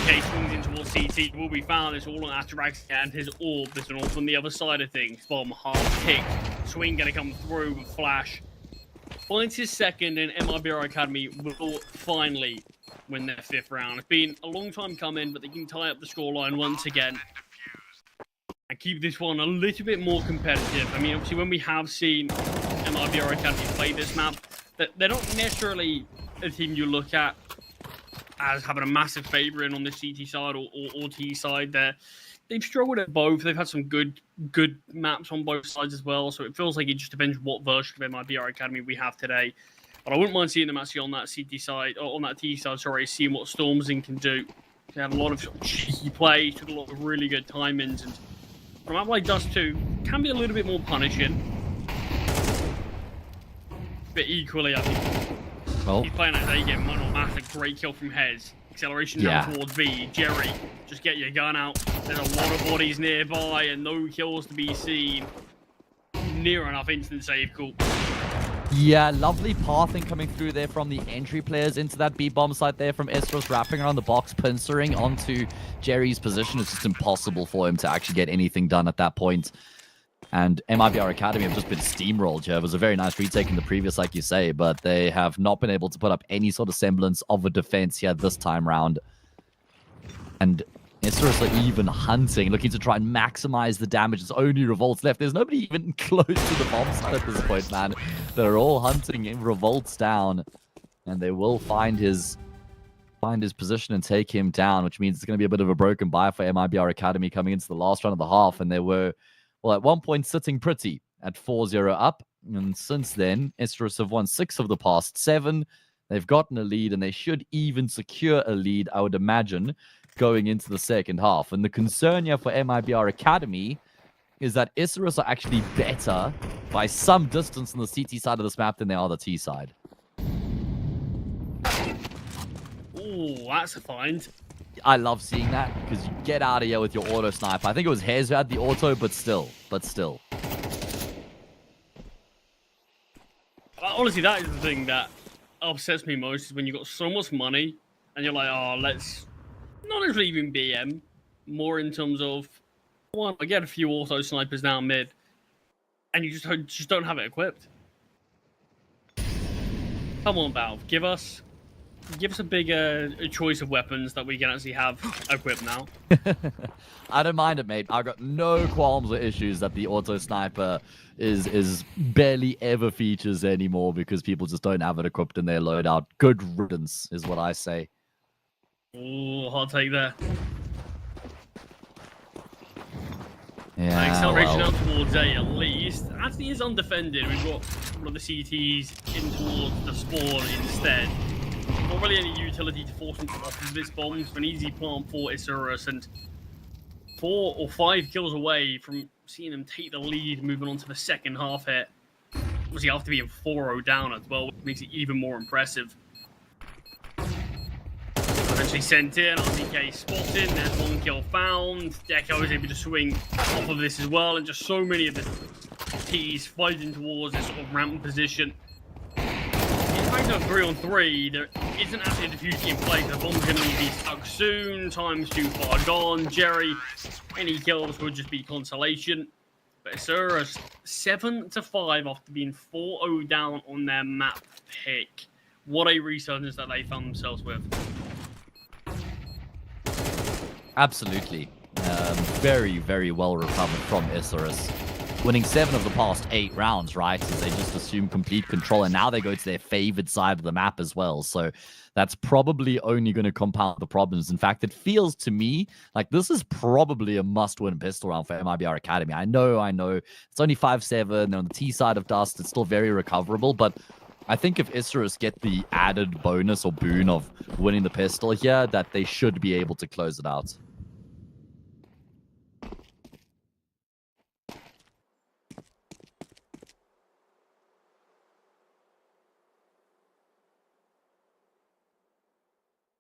Okay, swings in towards CT. Will be found. It's all on Atarax and his orb. There's an orb from the other side of things. Bomb half ticked. Swing gonna come through with Flash. Finds his second, and MIBR Academy will finally win their 5th round. It's been a long time coming, but they can tie up the scoreline once again and keep this one a little bit more competitive. I mean, obviously, when we have seen MIBR Academy play this map, they're not necessarily a team you look at as having a massive favourite on the CT side or T side. They've struggled at both. They've had some good maps on both sides as well. So it feels like it just depends what version of MIBR Academy we have today. But I wouldn't mind seeing them actually on that CT side, or on that T side, sorry, seeing what Stormzing can do. They had a lot of cheeky plays, took a lot of really good timings, and from map like Dust 2, can be a little bit more punishing. But equally, I think he's playing as A game, Manuel Math, a great kill from Hez. Acceleration down towards V. Jerry, just get your gun out. There's a lot of bodies nearby and no kills to be seen. Near enough instant save call. Yeah, lovely pathing coming through there from the entry players into that B-bomb site there from Isurus, wrapping around the box, pincering onto Jerry's position. It's just impossible for him to actually get anything done at that point. And MIBR Academy have just been steamrolled here. It was a very nice retake in the previous, like you say, but they have not been able to put up any sort of semblance of a defense here this time round. And Isurus are even hunting, looking to try and maximize the damage. There's only Revolts left. There's nobody even close to the bomb site at this point, man. They're all hunting in Revolts down, and they will find his position and take him down, which means it's going to be a bit of a broken bye for MIBR Academy coming into the last round of the half. And they were, well, at one point sitting pretty at 4-0 up. And since then, Isurus have won 6 of the past 7. They've gotten a lead, and they should even secure a lead, I would imagine, going into the second half. And the concern here for MIBR Academy is that Isurus are actually better by some distance on the CT side of this map than they are the T side. Ooh, that's a find. I love seeing that, because you get out of here with your auto sniper. I think it was Hez who had the auto, but still. Honestly, that is the thing that upsets me most, is when you've got so much money and you're like, oh, let's not necessarily even BM, more in terms of, well, I get a few auto snipers down mid, and you just don't have it equipped. Come on, Valve, give us a bigger choice of weapons that we can actually have equipped now. I don't mind it, mate. I've got no qualms or issues that the auto sniper is barely ever features anymore, because people just don't have it equipped in their loadout. Good riddance is what I say. Ooh, hot take there. Yeah, acceleration out towards A at least. Actually is undefended. We've got one of the CTs in towards the spawn instead. Not really any utility to force him to off this bomb. It's an easy plant for Isurus, and 4 or 5 kills away from seeing them take the lead, moving on to the second half here. Obviously after being 4-0 down as well, which makes it even more impressive. Eventually sent in, RTK spotted, there's 1 kill found. Deco is able to swing off of this as well, and just so many of the T's fighting towards this sort of ramp position. In fact, on 3-on-3, there isn't actually a diffusion in play. The bomb's going to be stuck soon. Time's too far gone. Jerry, any kills would just be consolation. But Isurus 7-5 after being 4-0 down on their map pick. What a resurgence that they found themselves with. Absolutely. Very, very well recovered from Isurus. winning 7 of the past 8 rounds, right? As they just assume complete control, and now they go to their favored side of the map as well. So that's probably only going to compound the problems. In fact, it feels to me like this is probably a must-win pistol round for MIBR Academy. I know. It's only 5-7. They're on the T side of Dust. It's still very recoverable, but I think if Isurus get the added bonus or boon of winning the pistol here, that they should be able to close it out.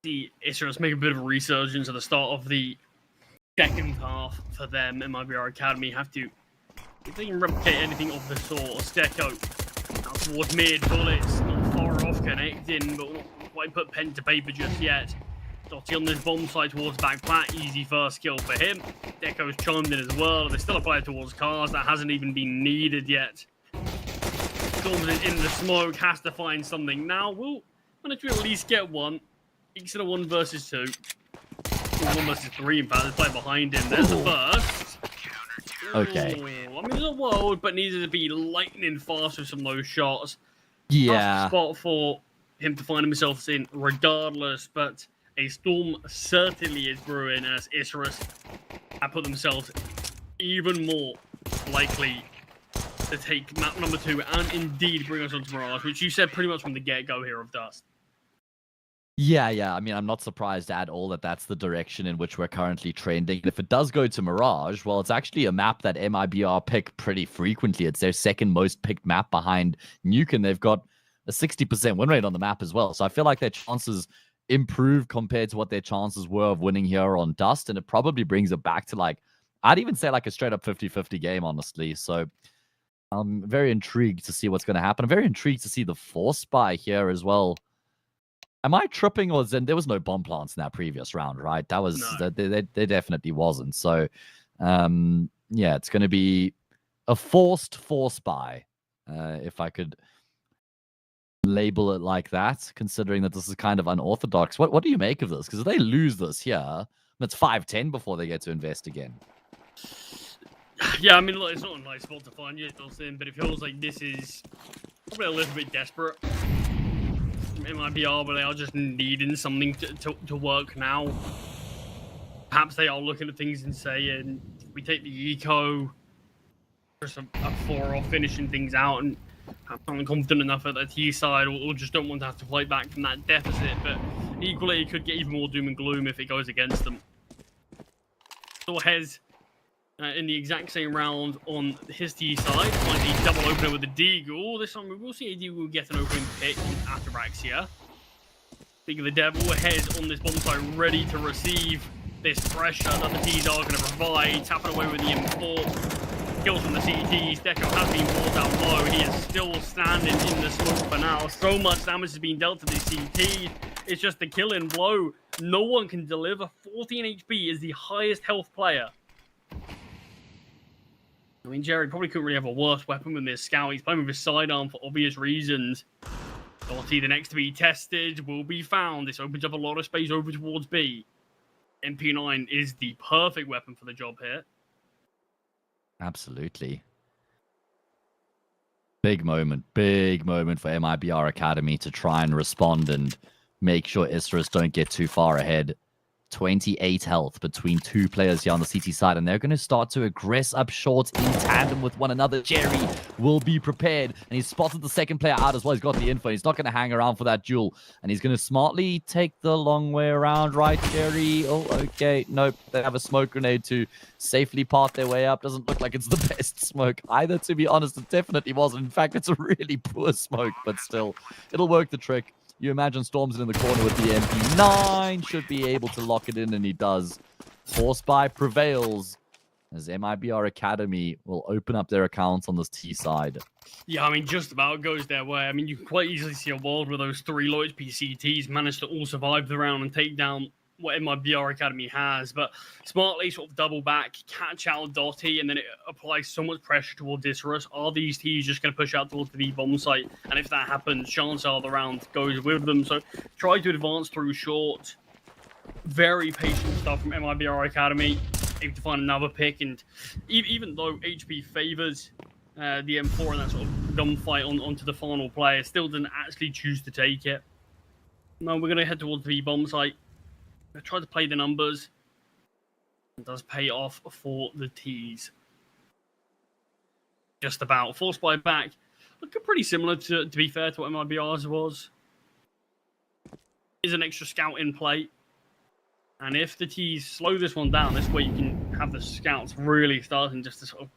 The Isurus make a bit of a resurgence at the start of the second half for them. MIBR Academy have to, if they can replicate anything of the sort. Stecco out towards mid, bullets not far off connecting, but not quite put pen to paper just yet. Dotty on this bomb side towards back plat, easy first kill for him. Deco's chimed in as well. There's still a player towards cars that hasn't even been needed yet. Storms in the smoke, has to find something now. We'll manage to at least get one. Instead of 1 versus 2. 1 versus 3, in fact. There's a player behind him. There's the first. Okay. Ooh, I mean, there's a world, but needed to be lightning fast with some of those shots. Yeah. Tough spot for him to find himself in, regardless. But a storm certainly is brewing as Isurus have put themselves even more likely to take map number 2 and indeed bring us onto Mirage, which you said pretty much from the get-go here of Dust. Yeah. I mean, I'm not surprised at all that that's the direction in which we're currently trending. If it does go to Mirage, well, it's actually a map that MIBR pick pretty frequently. It's their second most picked map behind Nuke, and they've got a 60% win rate on the map as well. So I feel like their chances improve compared to what their chances were of winning here on Dust, and it probably brings it back to, like, I'd even say like a straight up 50-50 game, honestly. So I'm very intrigued to see what's going to happen. I'm very intrigued to see the Force Spy here as well. Am I tripping, or there was no bomb plants in that previous round, right? That was No. there definitely wasn't. So, yeah, it's going to be a forced Force Spy, if I could label it like that, considering that this is kind of unorthodox. What do you make of this? Because if they lose this here, it's 5-10 before they get to invest again. Yeah, I mean, look, it's not a nice spot to find you, but it feels like this is probably a little bit desperate. MIBR, but they are just needing something to work now. Perhaps they are looking at things and saying, we take the eco, just a 4-off finishing things out, and perhaps not confident enough at the T side, or just don't want to have to fight back from that deficit. But equally, it could get even more doom and gloom if it goes against them. So Hez in the exact same round on his T side, finds a double opener with the Deagle. This time we will see a Deagle get an opening pick on Ataraxia. Speaking of the devil, Hez on this bomb site ready to receive this pressure that the T's are going to provide. Tapping away with the M4. Kills from the CTs. Deco has been brought out low. He is still standing in the smoke for now. So much damage has been dealt to the CT. It's just the killing blow. No one can deliver. 14 HP is the highest health player. I mean, Jared probably couldn't really have a worse weapon with this scout. He's playing with his sidearm for obvious reasons. Dotty, the next to be tested, will be found. This opens up a lot of space over towards B. MP9 is the perfect weapon for the job here. Absolutely. Big moment for MIBR Academy to try and respond and make sure Isurus don't get too far ahead. 28 health between 2 players here on the CT side, and they're going to start to aggress up short in tandem with one another. Jerry will be prepared, and he's spotted the second player out as well. He's got the info. He's not going to hang around for that duel, and he's going to smartly take the long way around, right, Jerry? Oh, okay. Nope. They have a smoke grenade to safely part their way up. Doesn't look like it's the best smoke either, to be honest. It definitely wasn't. In fact, it's a really poor smoke, but still, it'll work the trick. You imagine Storm's in the corner with the MP9, should be able to lock it in, and he does. Force Spy prevails as MIBR Academy will open up their accounts on this T side. Yeah, I mean, just about goes their way. I mean, you can quite easily see a world where those 3 low HP CTs manage to all survive the round and take down what MIBR Academy has, but smartly sort of double back, catch out Dotty, and then it applies so much pressure towards Isurus. Are these T's just going to push out towards the bomb site? And if that happens, chances are the round goes with them. So try to advance through short. Very patient stuff from MIBR Academy. able to find another pick, and even though HP favors the M4 and that sort of gunfight onto the final player, still didn't actually choose to take it. No, we're going to head towards the bomb site. I try to play the numbers. It does pay off for the T's. Just about. Force buy back. Looking pretty similar to be fair to what MIBR's was. Is an extra scout in play. And if the T's slow this one down, this way you can have the scouts really starting just to sort of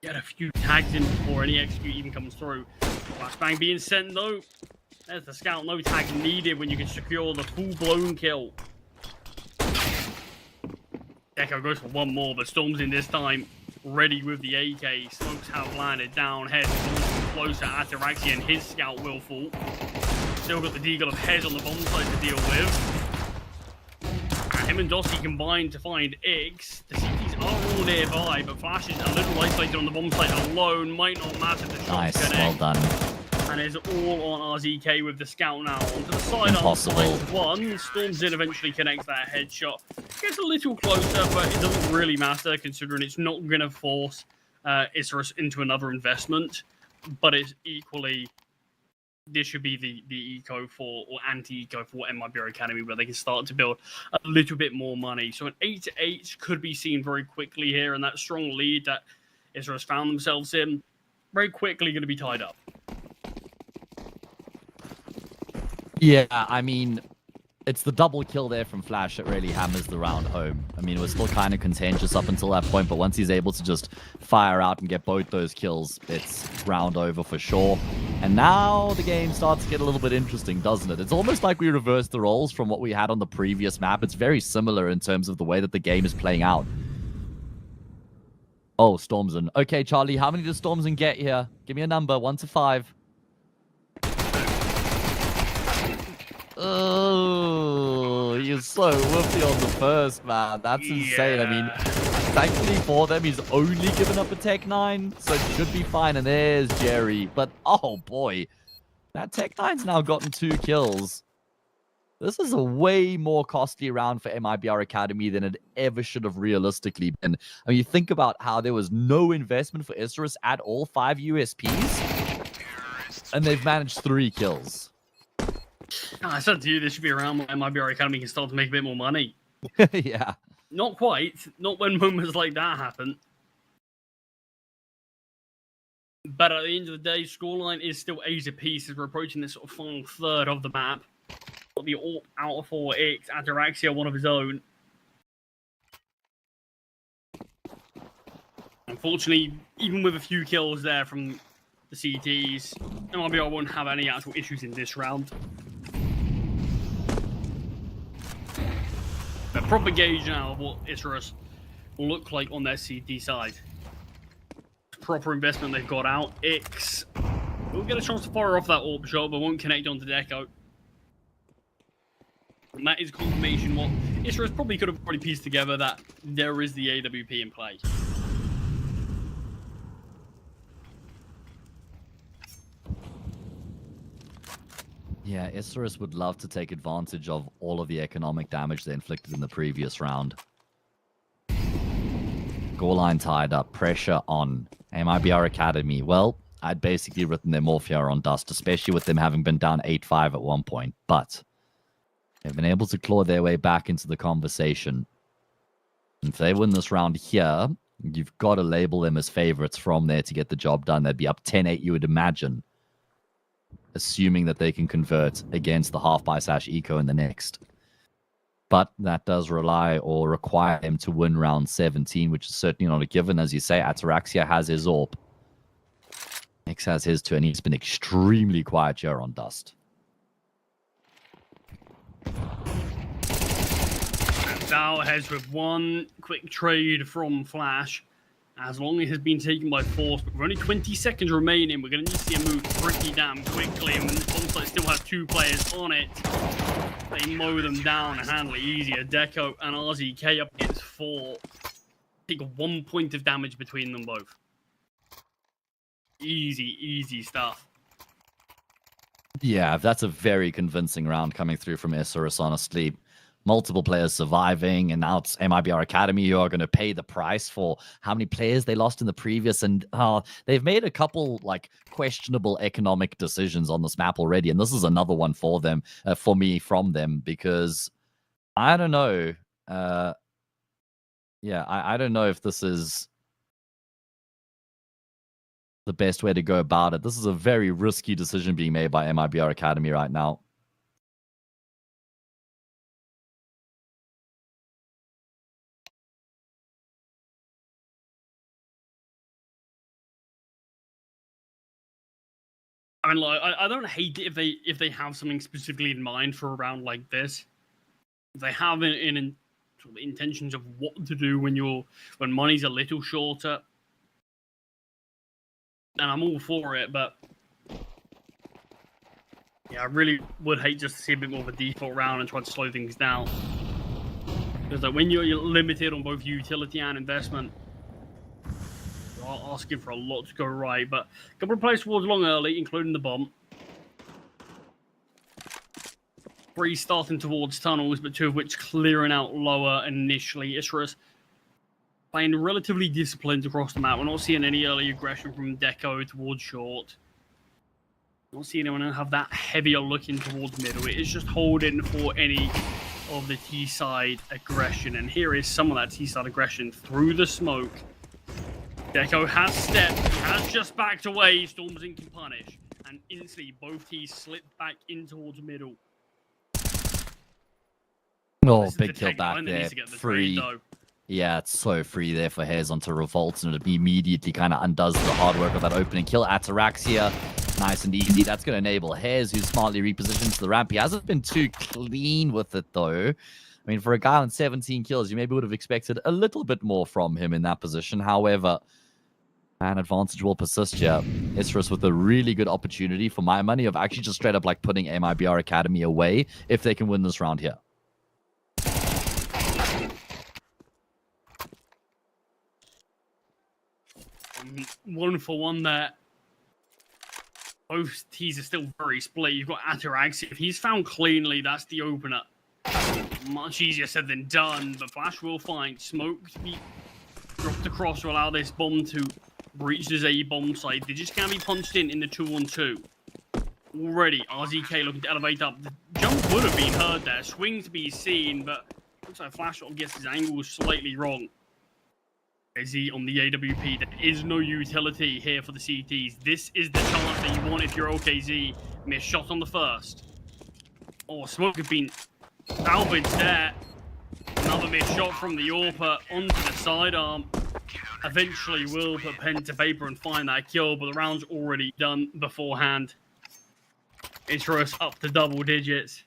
get a few tags in before any execute even comes through. Flashbang being sent though. There's the scout, no tag needed when you can secure the full-blown kill. Deco goes for one more, but Storm's in this time, ready with the AK. Smokes have landed down, Hez closer, Ataraxia and his scout will fall. Still got the deagle of Hez on the bomb site to deal with. And him and Dosky combined to find X. The CTs are all nearby, but Flash is a little isolated on the bomb site alone. Might not matter, the shots Nice, connect. well done. And is all on RZK with the scout now. Onto the side Impossible. one. Storms in, eventually connects that headshot. Gets a little closer, but it doesn't really matter considering it's not going to force Isurus into another investment. But it's equally, this should be the eco for, or anti-eco for MIBR Academy, where they can start to build a little bit more money. So an 8-8 could be seen very quickly here, and that strong lead that Isurus found themselves in, very quickly going to be tied up. Yeah, I mean, it's the double kill there from Flash that really hammers the round home. I mean, it was still kind of contentious up until that point, but once he's able to just fire out and get both those kills, it's round over for sure. And now the game starts to get a little bit interesting, doesn't it? It's almost like we reversed the roles from what we had on the previous map. It's very similar in terms of the way that the game is playing out. Oh, Stormzen. Okay, Charlie, how many does Stormzen get here? Give me a number, 1 to 5. Oh, he's so whoopty on the first, man. That's insane. I mean, thankfully for them, he's only given up a Tech 9, so it should be fine. And there's Jerry. But, oh boy, that Tech 9's now gotten 2 kills. This is a way more costly round for MIBR Academy than it ever should have realistically been. I mean, you think about how there was no investment for Isurus at all, 5 USPs, and they've managed 3 kills. I said to you, this should be around when MIBR Academy can start to make a bit more money. Yeah. Not quite. Not when moments like that happen. But at the end of the day, scoreline is still 8 apiece as we're approaching this sort of final third of the map. Got the AWP out of 4X, Ataraxia, one of his own. Unfortunately, even with a few kills there from the CTs, MIBR won't have any actual issues in this round. A proper gauge now of what Isurus will look like on their CT side. Proper investment they've got out. X will get a chance to fire off that AWP shot, but won't connect onto Deco. And that is confirmation what Isurus probably could have already pieced together, that there is the AWP in play. Yeah, Isurus would love to take advantage of all of the economic damage they inflicted in the previous round. Goal line tied up, pressure on. MIBR Academy, well, I'd basically written them off here on dust, especially with them having been down 8-5 at one point. But they've been able to claw their way back into the conversation. If they win this round here, you've got to label them as favorites from there to get the job done. They'd be up 10-8, you would imagine, assuming that they can convert against the half-buy/eco in the next. But that does rely or require them to win round 17, which is certainly not a given. As you say, Ataraxia has his AWP. X has his too, and he's been extremely quiet here on dust. And now heads with one quick trade from Flash. As long as it has been taken by force, but with only 20 seconds remaining, we're going to need to see a move pretty damn quickly. And when this bomb site still has 2 players on it, they mow them down and handle it easier. Deco and RZK up against 4. Take 1 point of damage between them both. Easy, easy stuff. Yeah, that's a very convincing round coming through from Isurus, honestly. multiple players surviving, and now it's MIBR Academy who are going to pay the price for how many players they lost in the previous. And they've made a couple like questionable economic decisions on this map already, and this is another one for them, for me, from them, because I don't know. Yeah, I don't know if this is the best way to go about it. This is a very risky decision being made by MIBR Academy right now. I mean, like, I don't hate it if they have something specifically in mind for a round like this. If they have in sort of intentions of what to do when money's a little shorter, and I'm all for it. But yeah, I really would hate just to see a bit more of a default round and try to slow things down. Because like when you're limited on both utility and investment, asking for a lot to go right. But a couple of players towards long early, including the bomb. 3 starting towards tunnels, but 2 of which clearing out lower initially. Isurus playing relatively disciplined across the map. We're not seeing any early aggression from Deco towards short. Not seeing anyone have that heavier looking towards middle. It is just holding for any of the T-side aggression. And here is some of that T-side aggression through the smoke. Deco has stepped, has just backed away. Stormzy can punish. And instantly, both teams slip back in towards middle. Oh, big kill back there. Free. Yeah, it's so free there for Hares onto Revolt, and it immediately kind of undoes the hard work of that opening kill. Ataraxia, nice and easy. That's going to enable Hares, who's smartly repositioned to the ramp. He hasn't been too clean with it, though. I mean, for a guy on 17 kills, you maybe would have expected a little bit more from him in that position. However, an advantage will persist here. Isurus with a really good opportunity for my money of actually just straight up like putting MIBR Academy away if they can win this round here. One for one there. Both teams are still very split. You've got Ataraxia. If he's found cleanly, that's the opener. Much easier said than done, but Flash will find smoke to be dropped across to allow this bomb to breach this A bomb site. They just can't be punched in the 2-on-2. Already, RZK looking to elevate up. The jump would have been heard there. Swing to be seen, but looks like Flash gets his angle slightly wrong. KZ on the AWP. There is no utility here for the CTs. This is the chance that you want if you're OKZ. Missed shot on the first. Oh, smoke has been salvaged there. Another missed shot from the AWP onto the sidearm. Eventually will put pen to paper and find that kill, but the round's already done beforehand. Isurus up to double digits.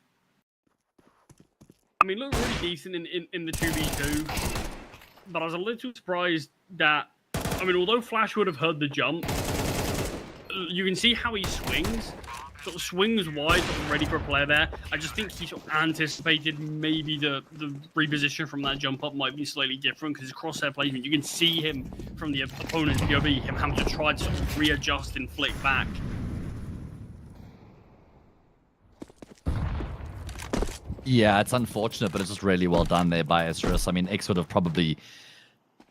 I mean, looked really decent in the 2v2. But I was a little surprised that, I mean, although Flash would have heard the jump, you can see how he swings. Sort of swings wide, sort of ready for a player there. I just think he sort of anticipated maybe the reposition from that jump up might be slightly different because his crosshair placement, you can see him from the opponent's POV, him having to try to sort of readjust and flick back. Yeah, it's unfortunate, but it's just really well done there by Isurus. I mean, X would have probably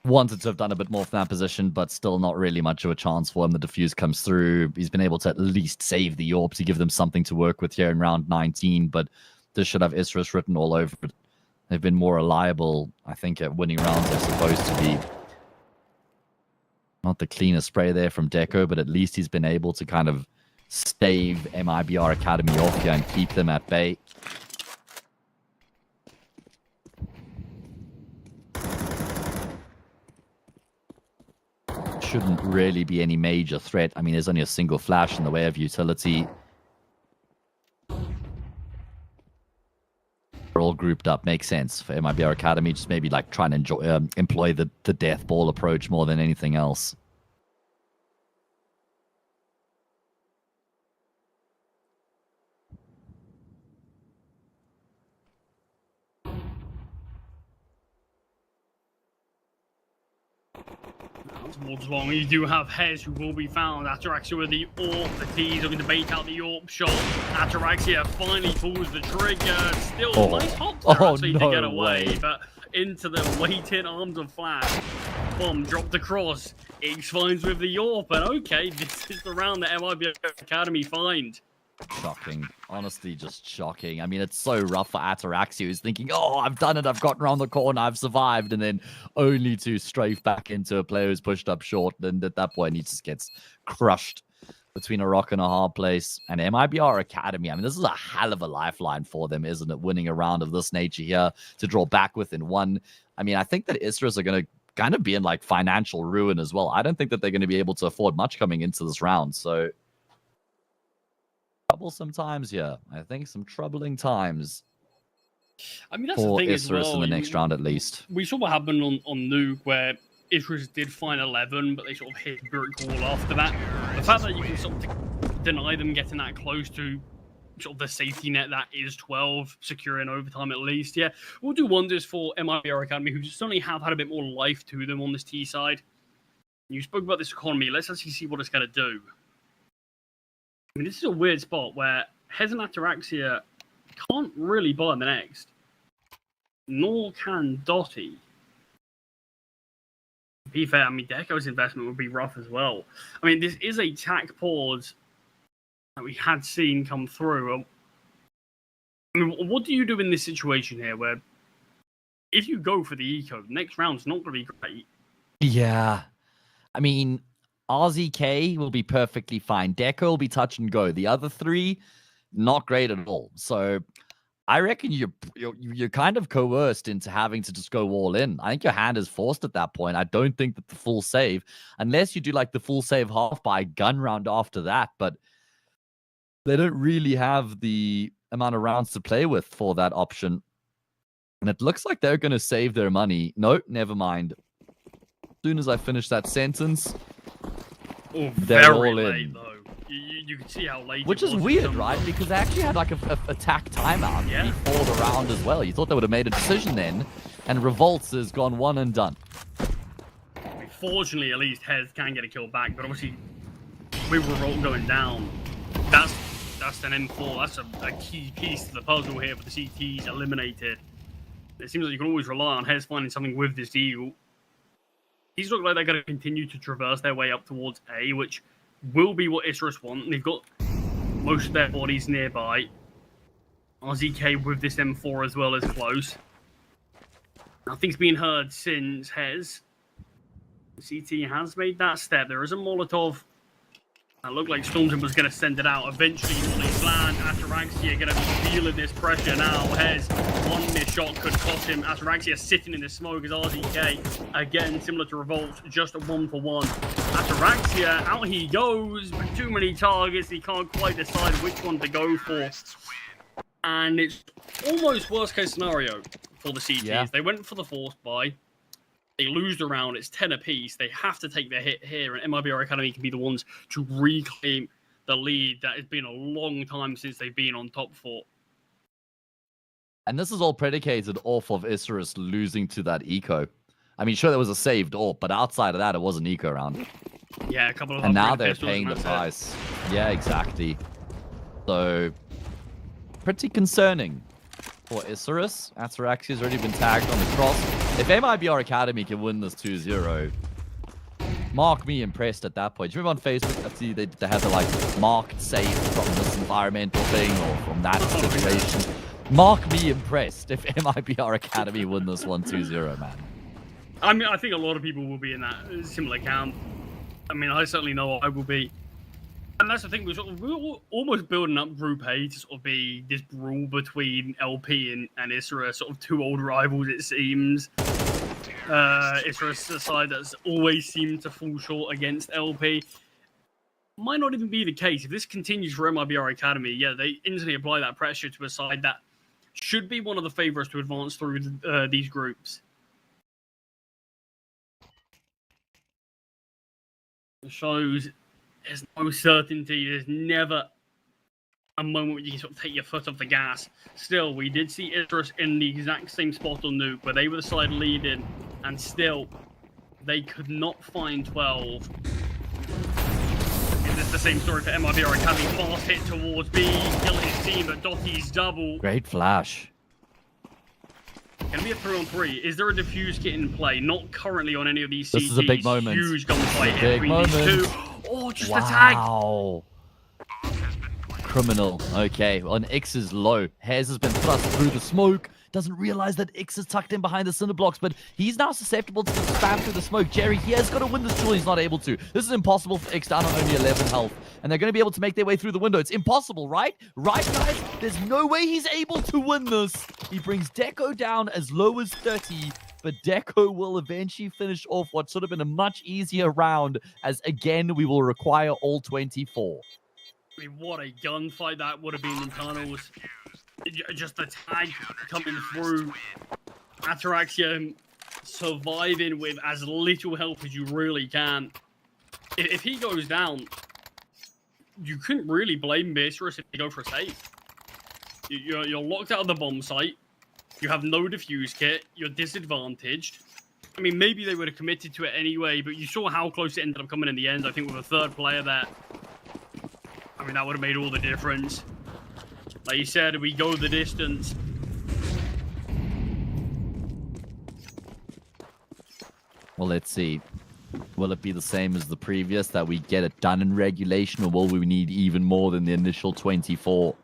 wanted to have done a bit more from that position, but still not really much of a chance for him. The defuse comes through. He's been able to at least save the AWP to give them something to work with here in round 19, but this should have Isurus written all over it. They've been more reliable, I think, at winning rounds they're supposed to be. Not the cleanest spray there from Deco, but at least he's been able to kind of stave MIBR Academy off here and keep them at bay. Shouldn't really be any major threat. I mean, there's only a single flash in the way of utility. We're all grouped up. Makes sense for MIBR Academy. Just maybe like try and employ the death ball approach more than anything else. Towards long, you do have Hez who will be found. Ataraxia with the AWP. The T's looking to bait out the AWP shot. Ataraxia finally pulls the trigger. Still, nice hops there actually to get away, but into the waiting arms of Flash. Bomb dropped across. Iggs finds with the AWP, and okay, this is the round that MIBR Academy find. Shocking. Honestly, just shocking. I mean, it's so rough for Ataraxia, who's thinking, oh, I've done it, I've gotten around the corner, I've survived, and then only to strafe back into a player who's pushed up short, and at that point, he just gets crushed between a rock and a hard place. And MIBR Academy, I mean, this is a hell of a lifeline for them, isn't it? Winning a round of this nature here to draw back within one. I mean, I think that Isurus are going to kind of be in, like, financial ruin as well. I don't think that they're going to be able to afford much coming into this round, so... troublesome times here. I think some troubling times. I mean, that's the thing as well. In the next round, at least. We saw what happened on Nuke, where Isurus did find 11, but they sort of hit brick wall after that. The fact that you can sort of deny them getting that close to sort of the safety net that is 12, securing overtime at least, yeah, will do wonders for MIBR Academy, who certainly have had a bit more life to them on this T side. You spoke about this economy. Let's actually see what it's going to do. I mean, this is a weird spot where Hez and Ataraxia can't really buy the next, nor can Dotty. To be fair, I mean, Deco's investment would be rough as well. I mean, this is a tack pause that we had seen come through. I mean, what do you do in this situation here where if you go for the eco, the next round's not going to be great? Yeah. I mean... RZK will be perfectly fine. Deco will be touch and go. The other three, not great at all. So I reckon you're kind of coerced into having to just go all in. I think your hand is forced at that point. I don't think that the full save, unless you do like the full save half by gun round after that, but they don't really have the amount of rounds to play with for that option. And it looks like they're going to save their money. No, never mind. As soon as I finish that sentence... Oh, very late, though. You can see how late Which is weird, right? Because they actually had like a attack timeout before the round as well. You thought they would have made a decision then, and Revolts has gone one and done. I mean, fortunately, at least Hez can get a kill back, but obviously, with Revolt going down, that's an M4. That's a key piece to the puzzle here for the CTs eliminated. It seems like you can always rely on Hez finding something with this Eagle. These look like they're going to continue to traverse their way up towards A, which will be what Isurus want. They've got most of their bodies nearby. RZK with this M4 as well as close. Nothing's been heard since Hez. CT has made that step. There is a Molotov. That looked like Stormton was going to send it out. Eventually, Molly's land. Ataraxia going to be feeling this pressure now. Hez, one missed shot could cost him. Ataraxia sitting in the smoke as RZK. Again, similar to Revolt, just a 1-for-1. Ataraxia, out he goes. But too many targets. He can't quite decide which one to go for. And it's almost worst case scenario for the CTs. Yeah. They went for the forced buy. They lose the round. It's 10 apiece. They have to take their hit here, and MIBR Academy can be the ones to reclaim the lead that has been a long time since they've been on top 4. And this is all predicated off of Isurus losing to that eco. I mean, sure, there was a saved AWP, but outside of that, it was an eco round. Yeah, a couple of. And now they're paying the price. Yeah, exactly. So, pretty concerning for Isurus. Ataraxia's already been tagged on the cross. If MIBR Academy can win this 2-0, mark me impressed at that point. Do you remember on Facebook, I see they had the like marked save from this environmental thing or from that situation. Mark me impressed if MIBR Academy win this 1-2-0, man. I mean, I think a lot of people will be in that similar camp. I mean, I certainly know I will be. And that's the thing, we're almost building up Group A to sort of be this brawl between LP and Isurus, sort of two old rivals, it seems. Isurus, the side that's always seemed to fall short against LP. Might not even be the case. If this continues for MIBR Academy, yeah, they instantly apply that pressure to a side that should be one of the favourites to advance through these groups. It shows there's no certainty. There's never a moment where you can sort of take your foot off the gas. Still, we did see Isurus in the exact same spot on Nuke, where they were the side leading, and still, They could not find 12. Is this the same story for MIBR Academy? Fast hit towards B, kill his team, but Dotty's double. Great flash. Can be a 3-on-3. Is there a defuse kit in play? Not currently on any of these CTs. This is a big moment. Huge gunfight Big between these two. Oh, just a tag. Wow. Criminal. Okay, well, and X is low. Hez has been thrust through the smoke. Doesn't realize that X is tucked in behind the cinder blocks, but he's now susceptible to the spam through the smoke. Jerry, he has got to win this duel. He's not able to. This is impossible for X down on only 11 health. And they're going to be able to make their way through the window. It's impossible, right? Right, guys? There's no way he's able to win this. He brings Deco down as low as 30, but Deco will eventually finish off what should have been a much easier round, as again, we will require all 24. I mean, what a gunfight that would have been in tunnels. Just the tag coming through. Ataraxia surviving with as little health as you really can. If he goes down, you couldn't really blame Isurus if they go for a save. You're locked out of the bomb site. You have no defuse kit. You're disadvantaged. I mean, maybe they would have committed to it anyway, but you saw how close it ended up coming in the end. I think with a third player there. I mean, that would have made all the difference. Like you said, we go the distance. Well, let's see. Will it be the same as the previous, that we get it done in regulation, or will we need even more than the initial 24?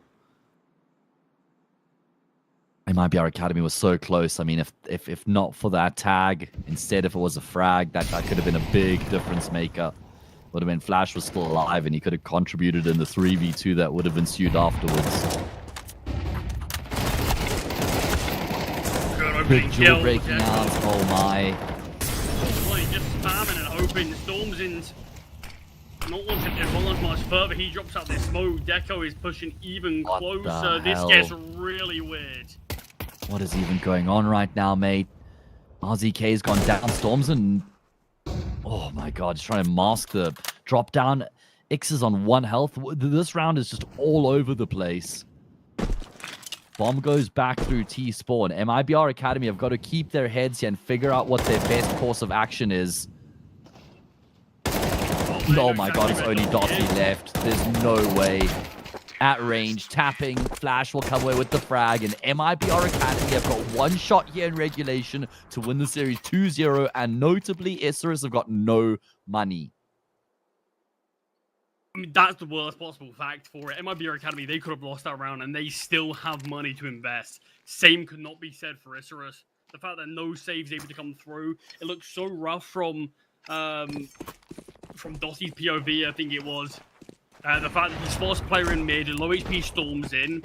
MIBR Academy was so close. I mean, if not for that tag, instead if it was a frag, that could have been a big difference maker. Would have been Flash was still alive, and he could have contributed in the 3v2 that would have ensued afterwards. Big duel breaking out. Oh my. Well, he's just spamming and hoping. Stormzin's not wanting to advance much further. He drops out this smoke. Deco is pushing even closer. This gets really weird. What is even going on right now, mate? RZK's gone down. Stormzin. Oh my god, he's trying to mask the drop down. X is on 1 health. This round is just all over the place. Bomb goes back through T-spawn. MIBR Academy have got to keep their heads here and figure out what their best course of action is. Oh my god, it's only Dotty left. There's no way. At range, tapping, Flash will come away with the frag, and MIBR Academy have got 1 shot here in regulation to win the series 2-0, and notably, Isurus have got no money. I mean, that's the worst possible fact for it. MIBR Academy, they could have lost that round, and they still have money to invest. Same could not be said for Isurus. The fact that no saves able to come through, it looks so rough from Dotty's POV, I think it was. The fact that he spots player in mid, low HP storms in.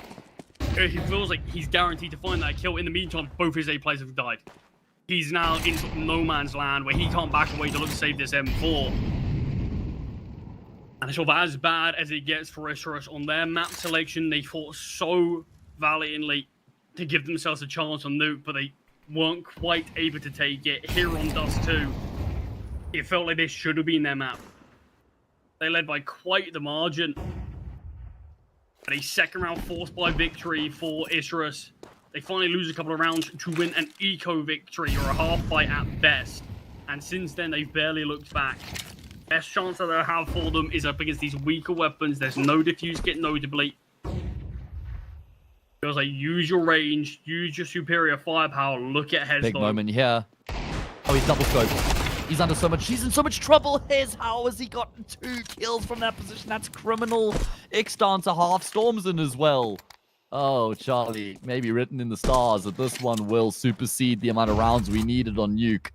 He feels like he's guaranteed to find that kill. In the meantime, both his A players have died. He's now in sort of no man's land where he can't back away to look to save this M4. And it's sort of as bad as it gets for Isurus on their map selection. They fought so valiantly to give themselves a chance on Nuke, but they weren't quite able to take it. Here on Dust 2, it felt like this should have been their map. They led by quite the margin. And a second round forced by victory for Isurus. They finally lose a couple of rounds to win an eco victory, or a half fight at best. And since then, they've barely looked back. Best chance that they'll have for them is up against these weaker weapons. There's no defuse kit, notably. Feels like use your range, use your superior firepower. Look at Hez. Big moment here. Oh, he's double scoped. He's under so much. He's in so much trouble. Hez, how has he gotten 2 kills from that position? That's criminal. X Dancer half storms in as well. Oh, Charlie, maybe written in the stars that this one will supersede the amount of rounds we needed on Nuke.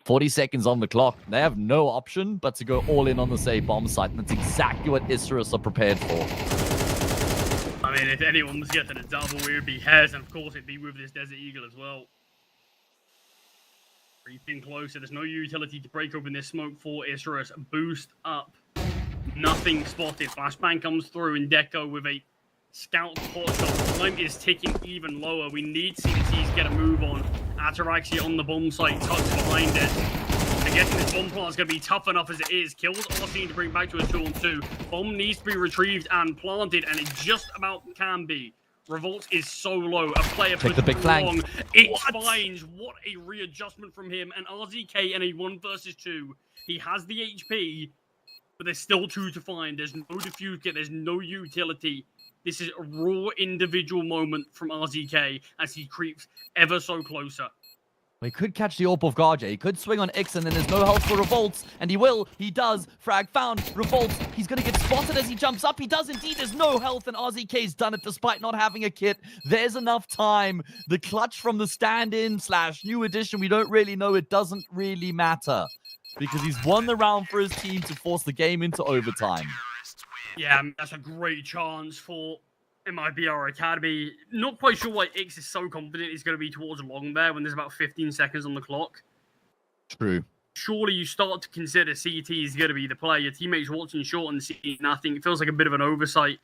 40 seconds on the clock. They have no option but to go all in on the safe bomb site. And that's exactly what Isurus are prepared for. I mean, if anyone was getting a double, it would be Hez, and of course it'd be with this Desert Eagle as well. Creeping closer. There's no utility to break open this smoke for Isurus. Boost up. Nothing spotted. Flashbang comes through, and Deco with a scout pot shot. Time is ticking even lower. We need CTs get a move on. Ataraxia on the bomb site, tucked behind it. I guess this bomb plant is going to be tough enough as it is. Kills Arsene to bring back to a 2-on-2. Bomb needs to be retrieved and planted, and it just about can be. Revolt is so low. A player Take the big flank. wrong. It finds what a readjustment from him. And RZK in a 1 versus 2. He has the HP, but there's still 2 to find. There's no defuse kit. There's no utility. This is a raw individual moment from RZK as he creeps ever so closer. He could catch the AWP of Garja. He could swing on X, and then there's no help for Revolts. And he will. He does. Frag found. Revolts. He's going to get spotted as he jumps up. He does indeed. There's no health, and RZK's done it despite not having a kit. There's enough time. The clutch from the stand-in / new edition, we don't really know. It doesn't really matter because he's won the round for his team to force the game into overtime. Yeah, that's a great chance for MIBR Academy. Not quite sure why X is so confident he's going to be towards long there when there's about 15 seconds on the clock. True. Surely you start to consider CT is going to be the play. Your teammates watching short and seeing nothing. It feels like a bit of an oversight.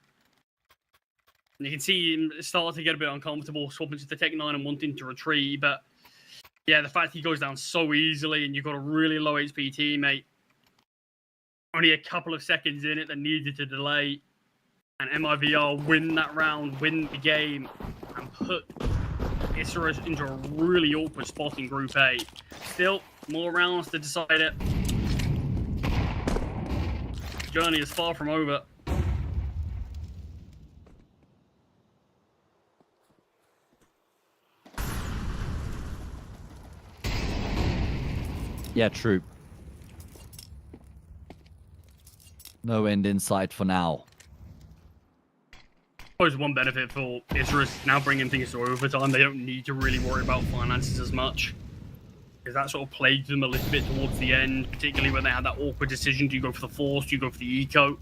And you can see him start to get a bit uncomfortable, swapping to the Tech 9 and wanting to retreat. But yeah, the fact he goes down so easily and you've got a really low HP teammate. Only a couple of seconds in it that needed to delay. And MIBR win that round, win the game, and put Isurus into a really awkward spot in Group A. Still, more rounds to decide it. Journey is far from over. Yeah, true. No end in sight for now. I suppose one benefit for Isurus now bringing things to overtime, they don't need to really worry about finances as much. Because that sort of plagued them a little bit towards the end, particularly when they had that awkward decision. Do you go for the Force? Do you go for the Eco?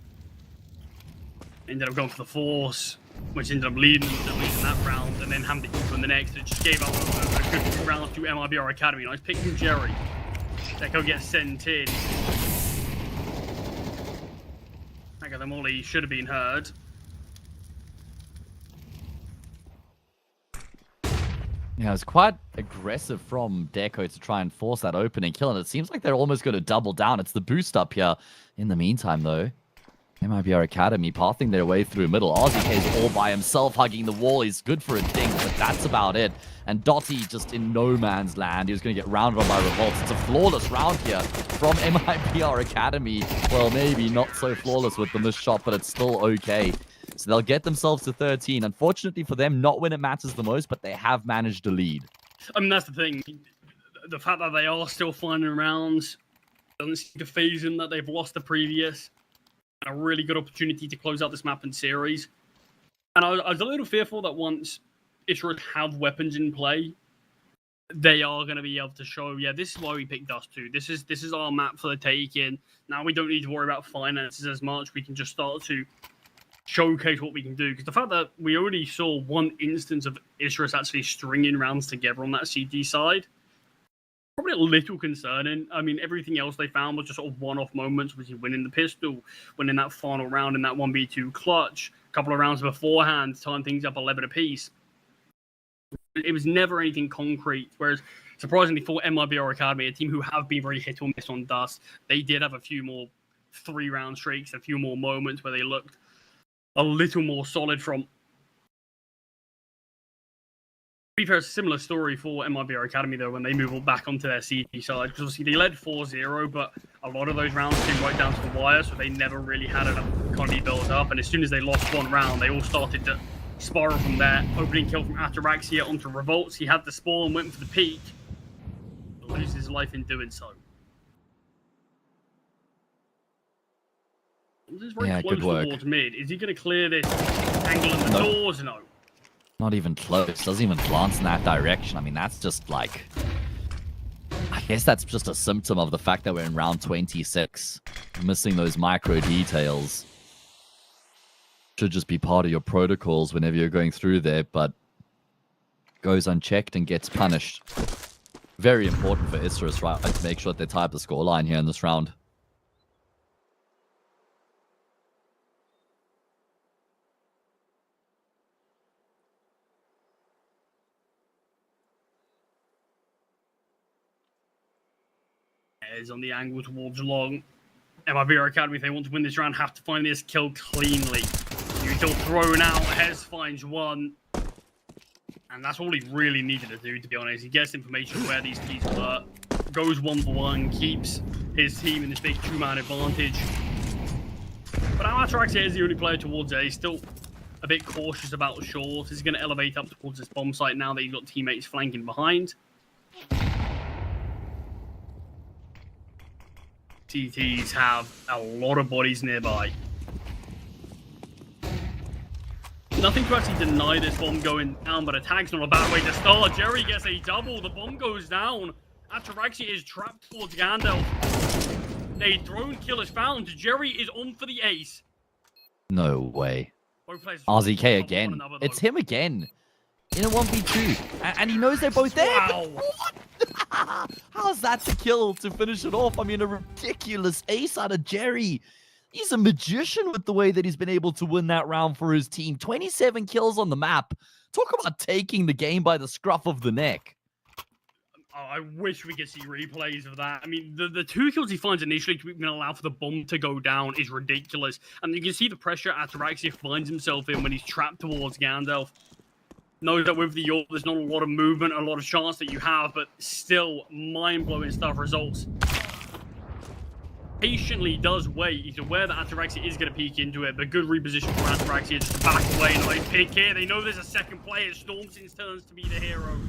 Ended up going for the Force, which ended up leading them to losing that round, and then having the Eco in the next. It just gave up a good round to MIBR Academy. Nice pick from Jerry. Deco gets sent in. Okay, the molly should have been heard. Yeah, it's quite aggressive from Deco to try and force that opening kill, and it seems like they're almost going to double down. It's the boost up here. In the meantime, though, MIBR Academy pathing their way through middle. RZK's all by himself, hugging the wall. He's good for a dink, but that's about it. And Dotty just in no man's land. He was going to get rounded on by Revolts. It's a flawless round here from MIBR Academy. Well, maybe not so flawless with the missed shot, but it's still okay. So they'll get themselves to 13. Unfortunately for them, not when it matters the most, but they have managed to lead. I mean, that's the thing. The fact that they are still finding rounds doesn't seem to phase them that they've lost the previous. A really good opportunity to close out this map and series. And I was a little fearful that once Isurus have weapons in play, they are going to be able to show, yeah, this is why we picked Dust 2. This is our map for the take-in. Now we don't need to worry about finances as much. We can just start to showcase what we can do. Because the fact that we already saw one instance of Isurus actually stringing rounds together on that CG side, probably a little concerning. I mean, everything else they found was just sort of one-off moments, which is winning the pistol, winning that final round in that 1v2 clutch, a couple of rounds beforehand, tying things up 11 apiece. It was never anything concrete, whereas surprisingly for MIBR Academy, a team who have been very hit or miss on Dust, they did have a few more 3-round streaks, a few more moments where they looked a little more solid from. To be fair, it's a similar story for MIBR Academy, though, when they move back onto their CT side. Because obviously they led 4-0, but a lot of those rounds came right down to the wire, so they never really had enough economy built up. And as soon as they lost one round, they all started to spiral from there. Opening kill from Ataraxia onto Revolts. He had the spawn, went for the peak. Loses his life in doing so. This is very close good work. towards mid. Is he going to clear this angle in the doors? No. Not even close. Doesn't even glance in that direction. I mean, that's just like... I guess that's just a symptom of the fact that we're in round 26. Missing those micro details. Should just be part of your protocols whenever you're going through there, but goes unchecked and gets punished. Very important for Isurus, right, to make sure that they tie up the scoreline here in this round. Is on the angle towards long. MIBR Academy, if they want to win this round, have to find this kill cleanly. Util thrown out. Hez finds one. And that's all he really needed to do, to be honest. He gets information where these keys were, goes 1-for-1, keeps his team in this big 2-man advantage. But now Ataraxia is the only player towards A. He's still a bit cautious about short. He's going to elevate up towards this bomb site now that he's got teammates flanking behind. TTs have a lot of bodies nearby. Nothing to actually deny this bomb going down, but a tag's not a bad way to start. Jerry gets a double. The bomb goes down. Ataraxia is trapped towards Gandalf. A drone kill is found. Jerry is on for the ace. No way. Both players RZK again. Another, It's him again. In a 1v2. And he knows they're both there. Wow. What? How's that the kill to finish it off? I mean, a ridiculous ace out of Jerry. He's a magician with the way that he's been able to win that round for his team. 27 kills on the map. Talk about taking the game by the scruff of the neck. Oh, I wish we could see replays of that. I mean, the 2 kills he finds initially to even allow for the bomb to go down is ridiculous. And you can see the pressure Ataraxia finds himself in when he's trapped towards Gandalf. Knows that with the York, there's not a lot of movement, a lot of chance that you have, but still mind-blowing stuff results. Patiently does wait. He's aware that Ataraxia is going to peek into it, but good reposition for Ataraxia just to back away. Nice pick here. They know there's a second player. Stormsins turns to be the hero.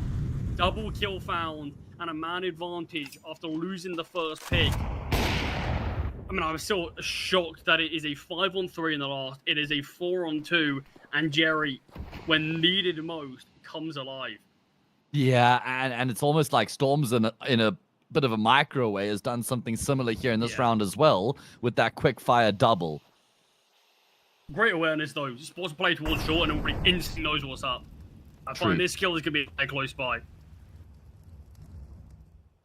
Double kill found and a man advantage after losing the first pick. I mean, I was still shocked that it is a 5-on-3 in the last. It is a 4-on-2, and Jerry, when needed most, comes alive. Yeah, and it's almost like Storms in a bit of a micro way has done something similar here in this round as well with that quick fire double. Great awareness though. Just supposed to play towards short and everybody instantly knows what's up. I find this kill is going to be close by.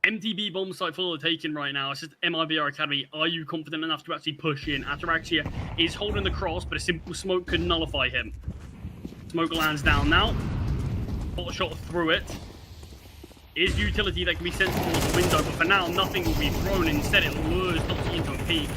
MTB bomb site full of taken right now. It's just MIBR Academy. Are you confident enough to actually push in? Ataraxia is holding the cross, but a simple smoke could nullify him. Smoke lands down now. Got a shot through it. Is utility that can be sent towards the window, but for now, nothing will be thrown. Instead, it lures Dottie into a peak.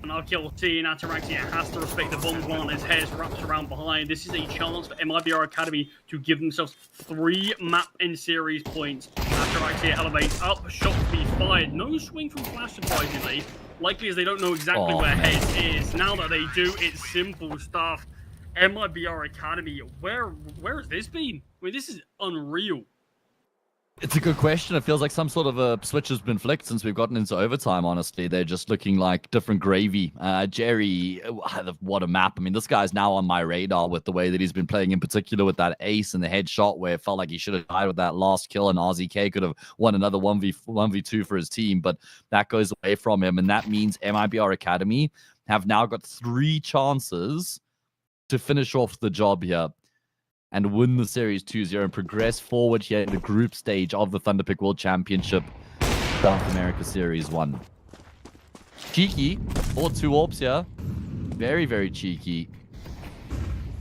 And our kill team, Ataraxia has to respect the bomb plant as Hez wraps around behind. This is a chance for MIBR Academy to give themselves 3 map and series points. Ataraxia elevates up, shot to be fired. No swing from Flash, surprisingly. Likely as they don't know exactly where Hez is. Now that they do, it's simple stuff. MIBR Academy, where has this been? I mean, this is unreal. It's a good question. It feels like some sort of a switch has been flicked since we've gotten into overtime, honestly. They're just looking like different gravy. Jerry, what a map. I mean, this guy's now on my radar with the way that he's been playing, in particular with that ace and the headshot where it felt like he should have died with that last kill, and RZK could have won another 1v2 for his team, but that goes away from him, and that means MIBR Academy have now got 3 chances to finish off the job here and win the series 2-0 and progress forward here in the group stage of the Thunderpick World Championship South America Series 1. Cheeky, or 2 orbs here. Very, very cheeky.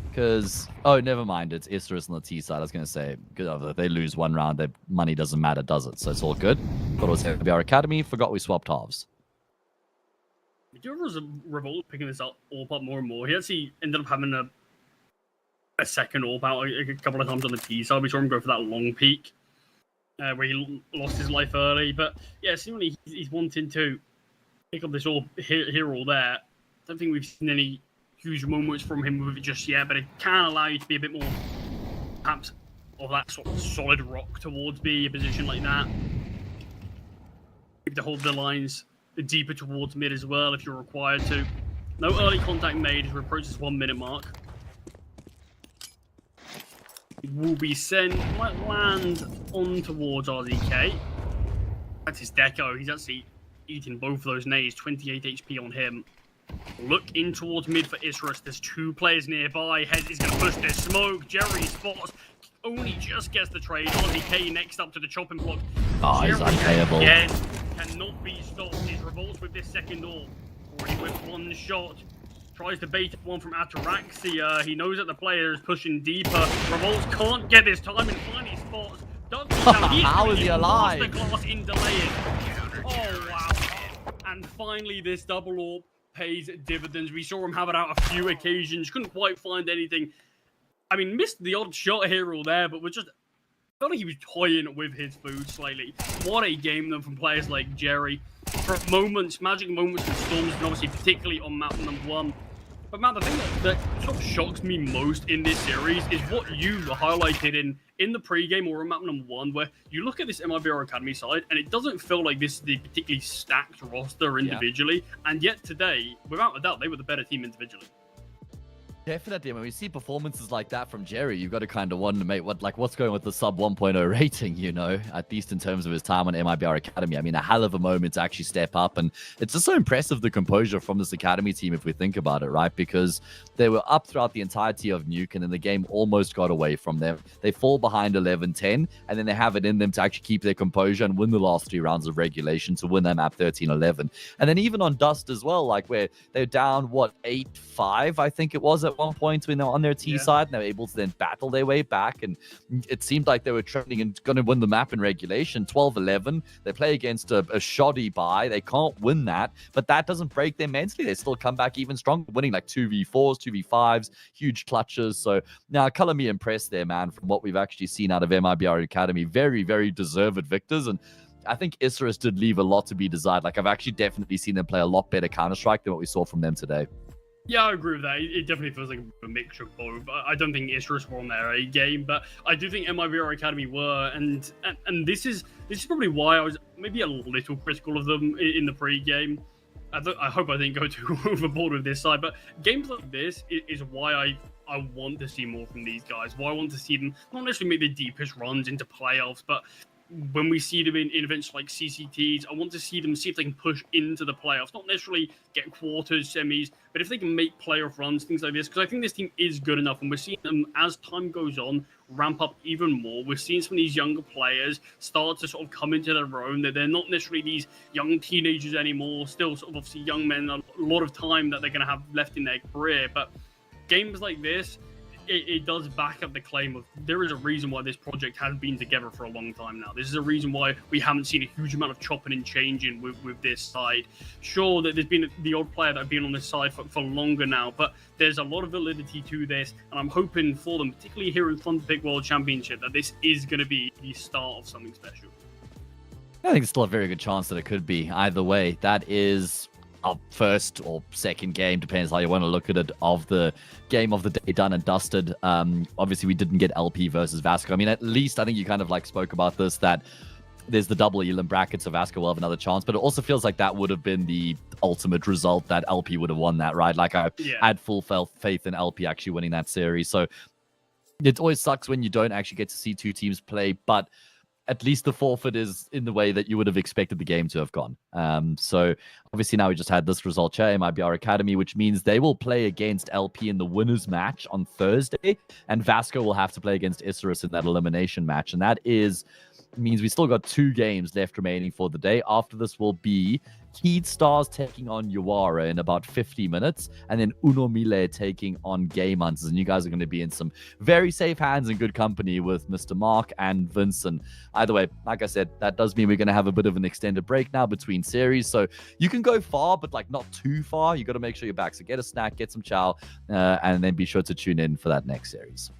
Because, oh, never mind. It's Isurus on the T side. I was going to say, if they lose 1 round, their money doesn't matter, does it? So it's all good. Thought it was MIBR Academy. Forgot we swapped halves. There was a Revolt picking this up more and more. He actually ended up having a second AWP out a couple of times on the T side. We saw him go for that long peak where he lost his life early. But yeah, seemingly he's wanting to pick up this AWP here or there. Don't think we've seen any huge moments from him with it just yet, but it can allow you to be a bit more, perhaps, of that sort of solid rock towards B, a position like that. To hold the lines deeper towards mid as well if you're required to. No early contact made as we approach this 1 minute mark. Will be sent, might land on towards RZK. That's his deco. He's actually eating both of those nades. 28 HP on him. Look in towards mid for Isurus. There's 2 players nearby. Hez is going to push this smoke. Jerry spots. Only just gets the trade. RZK next up to the chopping block. Oh, he's unplayable. Again, cannot be stopped. He's revolts with this second AWP. Already with 1 shot. Tries to bait one from Ataraxia. He knows that the player is pushing deeper. Revolts can't get this time and finally spots. How is he alive? Masterclass in delaying. Oh, wow. And finally, this double AWP pays dividends. We saw him have it out a few occasions. Couldn't quite find anything. I mean, missed the odd shot here or there, but was just felt like he was toying with his food slightly. What a game though from players like Jerry. For moments, magic moments with Storms, and obviously particularly on map number 1. But Matt, the thing that sort of shocks me most in this series is what you highlighted in the pre-game or on map number 1, where you look at this MIBR Academy side, and it doesn't feel like this is the particularly stacked roster individually, and yet today, without a doubt, they were the better team individually. Definitely. When we see performances like that from Jerry, you've got to kind of wonder, mate, what's going with the sub 1.0 rating, you know, at least in terms of his time on MIBR Academy. I mean, a hell of a moment to actually step up. And it's just so impressive, the composure from this Academy team, if we think about it, right? Because they were up throughout the entirety of Nuke, and then the game almost got away from them. They fall behind 11-10, and then they have it in them to actually keep their composure and win the last 3 rounds of regulation to win that map 13-11. And then even on Dust as well, like where they're down, 8-5, I think it was at one point when they were on their T side, and they were able to then battle their way back, and it seemed like they were trending and going to win the map in regulation. 12-11, they play against a shoddy buy, they can't win that, but that doesn't break them mentally. They still come back even stronger, winning like 2v4s, 2v5s, huge clutches. So now color me impressed there, man, from what we've actually seen out of MIBR Academy. Very, very deserved victors, and I think Isurus did leave a lot to be desired. Like, I've actually definitely seen them play a lot better Counter-Strike than what we saw from them today. Yeah, I agree with that. It definitely feels like a mixture of both. I don't think Isurus were on their A game, but I do think MIBR Academy were, and this is probably why I was maybe a little critical of them in the pre-game. I hope I didn't go too overboard with this side, but games like this is why I want to see more from these guys. Why I want to see them not necessarily make the deepest runs into playoffs, but when we see them in events like CCTs, I want to see them see if they can push into the playoffs. Not necessarily get quarters, semis, but if they can make playoff runs, things like this. Because I think this team is good enough, and we're seeing them, as time goes on, ramp up even more. We're seeing some of these younger players start to sort of come into their own. They're not necessarily these young teenagers anymore, still sort of obviously young men, a lot of time that they're going to have left in their career. But games like this, it does back up the claim of there is a reason why this project has been together for a long time now. This is a reason why we haven't seen a huge amount of chopping and changing with this side. Sure, that there's been the odd player that have been on this side for longer now, but there's a lot of validity to this, and I'm hoping for them, particularly here in Thunderpick World Championship, that this is going to be the start of something special. I think it's still a very good chance that it could be. Either way, that is our first or second game, depends how you want to look at it, of the game of the day done and dusted. Obviously, we didn't get LP versus Vasco. I mean, at least I think you kind of like spoke about this, that there's the double Elim bracket, so Vasco will have another chance, but it also feels like that would have been the ultimate result, that LP would have won that, right? Like, I had full faith in LP actually winning that series. So it always sucks when you don't actually get to see two teams play, but at least the forfeit is in the way that you would have expected the game to have gone. So obviously now we just had this result here, MIBR Academy, which means they will play against LP in the winners match on Thursday, and Vasco will have to play against Isurus in that elimination match. And that means we still got 2 games left remaining for the day. After this will be Heat Stars taking on Yawara in about 50 minutes, and then MILLE taking on GameHunters. And you guys are going to be in some very safe hands and good company with Mr. Mark and Vincent. Either way, like I said, that does mean we're going to have a bit of an extended break now between series. So you can go far, but like not too far. You got to make sure you're back. So get a snack, get some chow, and then be sure to tune in for that next series.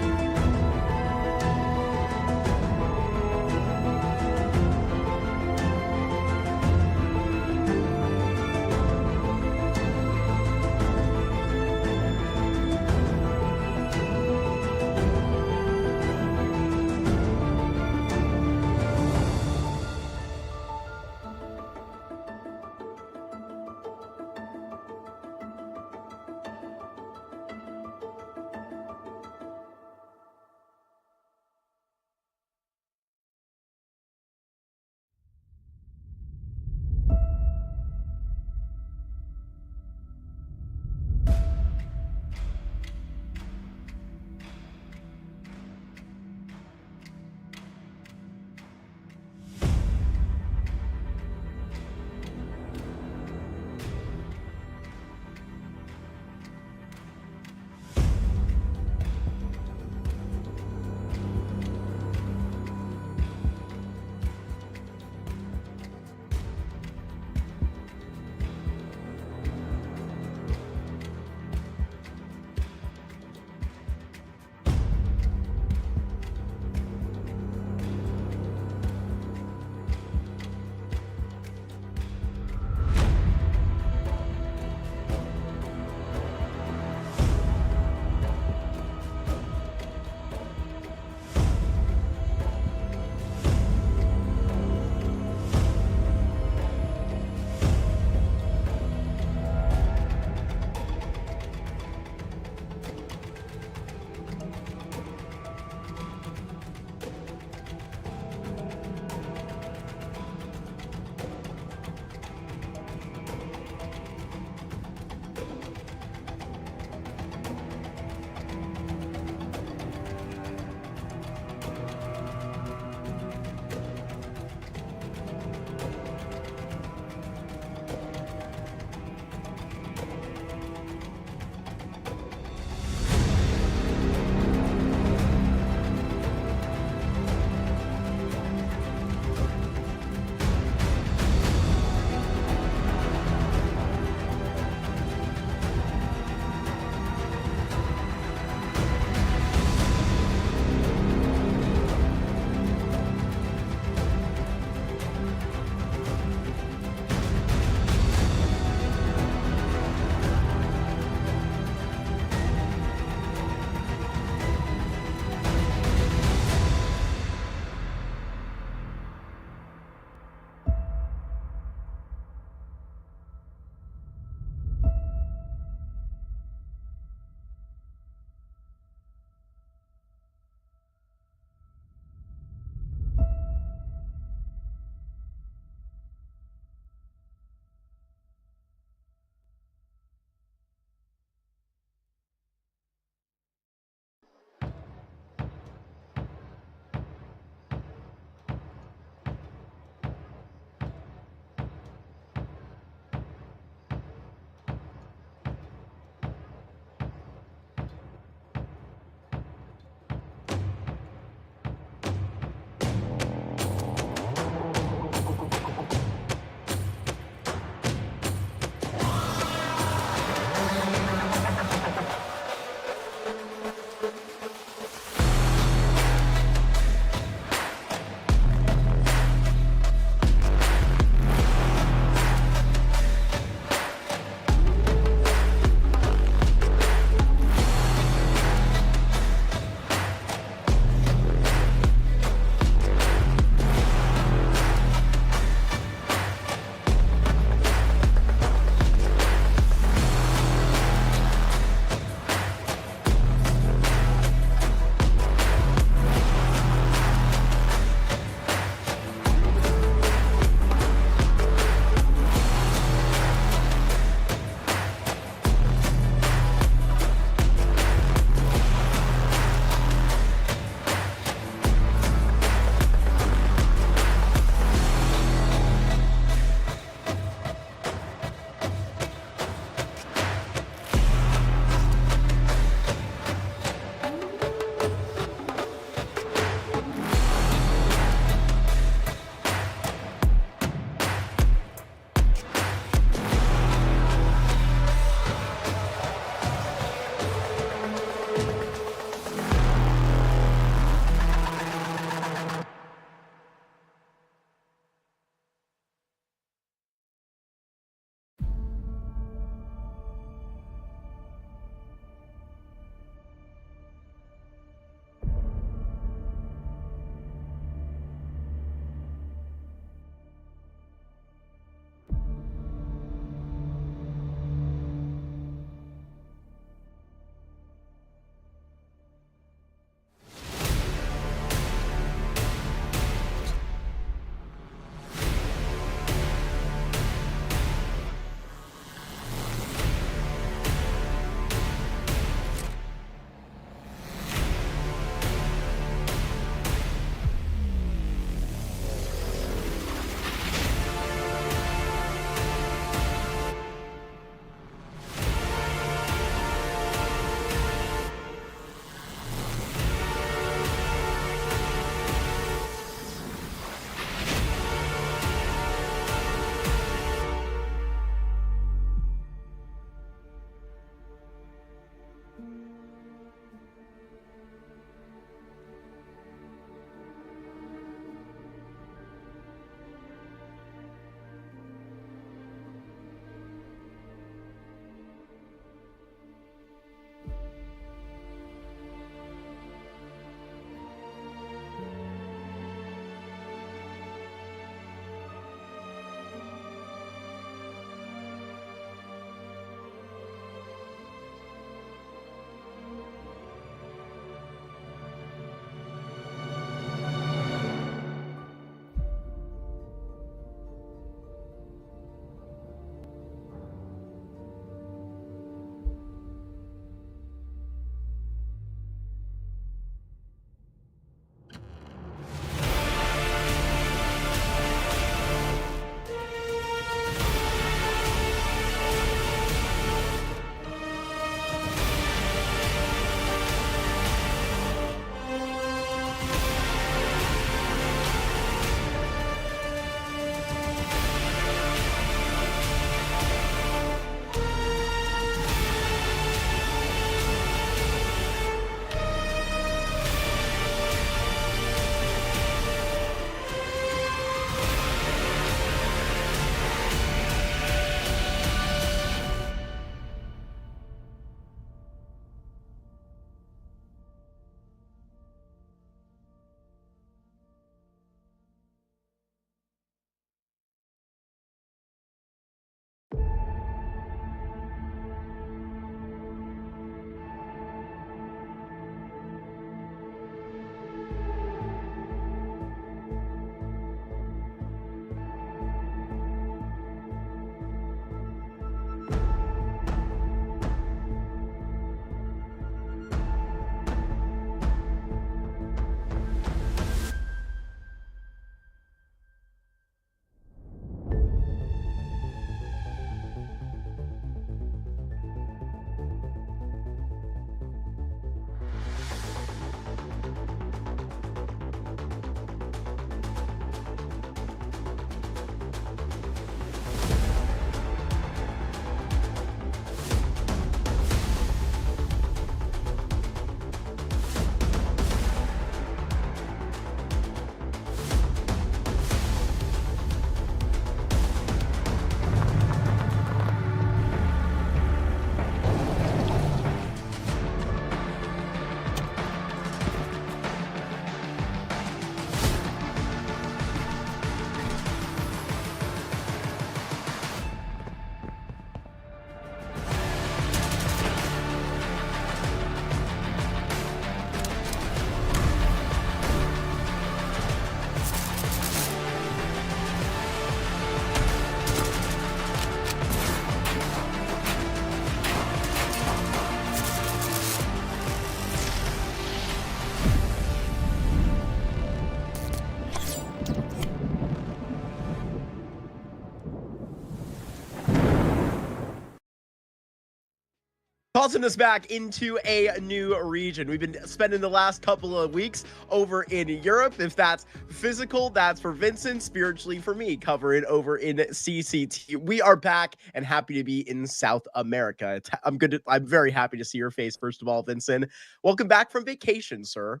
tossing us back into a new region. We've been spending the last couple of weeks over in Europe. If that's physical, that's for Vincent. Spiritually for me, covering over in CCT. We are back and happy to be in South America. I'm very happy to see your face, first of all, Vincent. Welcome back from vacation, sir.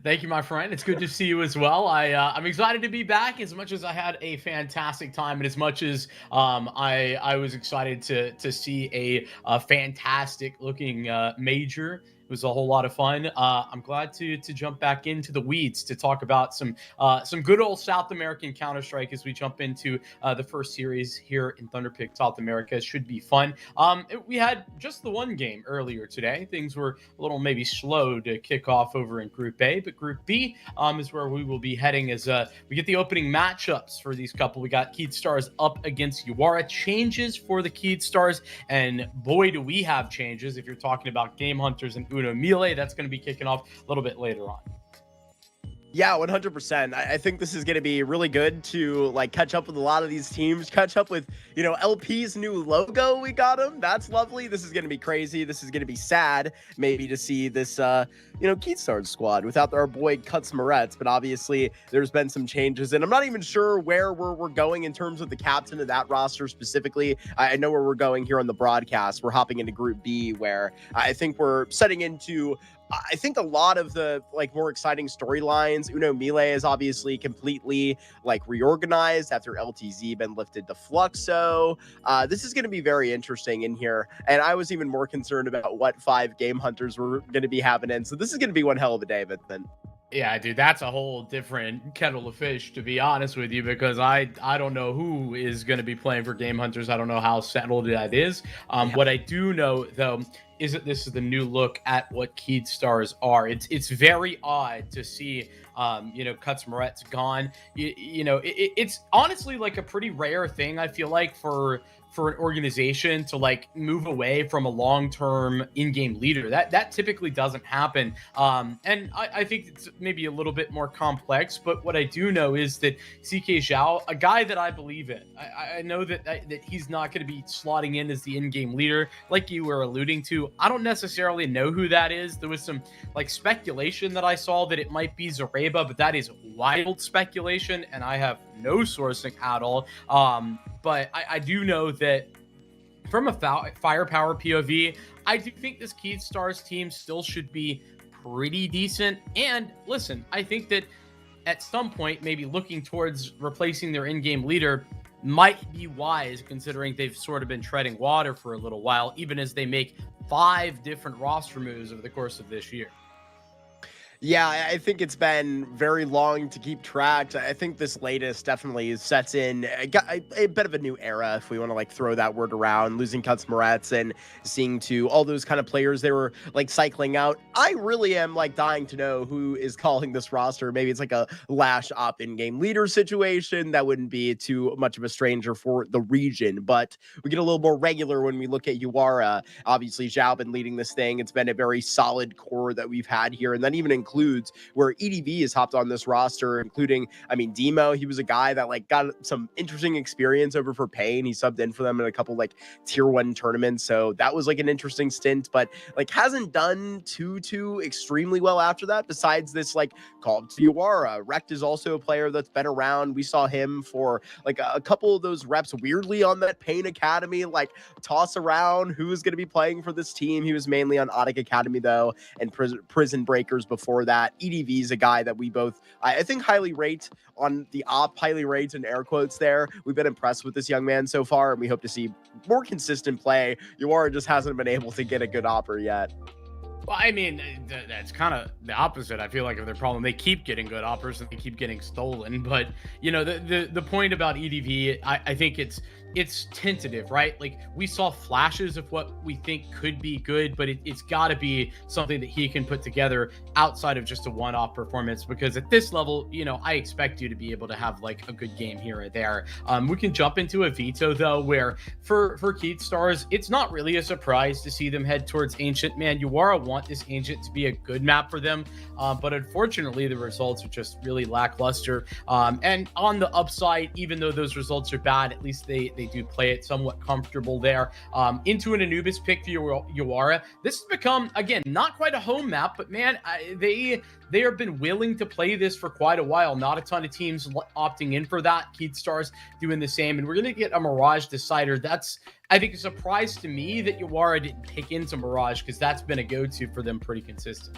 Thank you, my friend. It's good to see you as well. I'm excited to be back. As much as I had a fantastic time, and as much as I was excited to see a fantastic looking major. It was a whole lot of fun. I'm glad to jump back into the weeds to talk about some good old South American Counter-Strike as we jump into the first series here in Thunderpick South America. It should be fun. We had just the one game earlier today. Things were a little maybe slow to kick off over in Group A, but Group B is where we will be heading as we get the opening matchups for these couple. We got Keyd Stars up against Yawara. Changes for the Keyd Stars, and boy, do we have changes if you're talking about GameHunters and MILLE. That's going to be kicking off a little bit later on. Yeah, 100%. I think this is going to be really good to like catch up with a lot of these teams, catch up with, LP's new logo. We got him. That's lovely. This is going to be crazy. This is going to be sad maybe to see this, Keyd Stars squad without our boy Cuts Moretz. But obviously there's been some changes, and I'm not even sure where we're going in terms of the captain of that roster specifically. I know where we're going here on the broadcast. We're hopping into Group B, where I think we're setting into I think a lot of the more exciting storylines. MILLE is obviously completely reorganized after LTZ been lifted to Fluxo. This is going to be very interesting in here, and I was even more concerned about what 5 GameHunters we're going to be having in. So this is going to be one hell of a day, Vincent. Yeah, dude, that's a whole different kettle of fish, to be honest with you, because I don't know who is going to be playing for GameHunters. I don't know how settled that is. What I do know, though, is that this is the new look at what Keyd Stars are. It's very odd to see, Cuts Moretz gone. It's honestly a pretty rare thing, I feel like, for an organization to move away from a long-term in-game leader. That typically doesn't happen. And I think it's maybe a little bit more complex, but what I do know is that CK Zhao, a guy that I believe in, I know that he's not going to be slotting in as the in-game leader like you were alluding to. I don't necessarily know who that is. There was some speculation that I saw that it might be Zareba, but that is wild speculation, and I have no sourcing at all. But I do know that from a firepower POV, I do think this Keyd Stars team still should be pretty decent. And listen, I think that at some point, maybe looking towards replacing their in-game leader might be wise, considering they've sort of been treading water for a little while, even as they make 5 different roster moves over the course of this year. Yeah, I think it's been very long to keep track. I think this latest definitely sets in a bit of a new era, if we want to throw that word around, losing Cuts Moretz and seeing to all those kind of players they were cycling out. I really am dying to know who is calling this roster. Maybe it's a lash up in-game leader situation. That wouldn't be too much of a stranger for the region, but we get a little more regular when we look at Yawara. Obviously, Zhao been leading this thing. It's been a very solid core that we've had here, and then even includes where EDV has hopped on this roster, including, Demo. He was a guy that got some interesting experience over for Pain. He subbed in for them in a couple tier 1 tournaments, so that was an interesting stint, but hasn't done too extremely well after that, besides this call to Yawara. Rekt is also a player that's been around. We saw him for a couple of those reps weirdly on that Pain Academy, toss around who's going to be playing for this team. He was mainly on Audic Academy though, and Prison Breakers before that. EDV is a guy that we both, I think, highly rate on the highly rate in air quotes there. We've been impressed with this young man so far, and we hope to see more consistent play. Yawara just hasn't been able to get a good opper yet. Well, that's kind of the opposite. I feel like of their problem. They keep getting good offers and they keep getting stolen. But, the point about EDV, I think it's tentative, right? We saw flashes of what we think could be good, but it's got to be something that he can put together outside of just a one-off performance, because at this level, I expect you to be able to have a good game here or there. We can jump into a veto though, where for Keyd Stars, it's not really a surprise to see them head towards Ancient. Man, Yawara want this Ancient to be a good map for them, but unfortunately the results are just really lackluster. And on the upside, even though those results are bad, at least they they do play it somewhat comfortable there. Into an Anubis pick for Yawara. This has become, again, not quite a home map, but man, they have been willing to play this for quite a while. Not a ton of teams opting in for that. Keystars doing the same, and we're going to get a Mirage Decider. That's, I think, a surprise to me that Yawara didn't pick into Mirage, because that's been a go-to for them pretty consistent.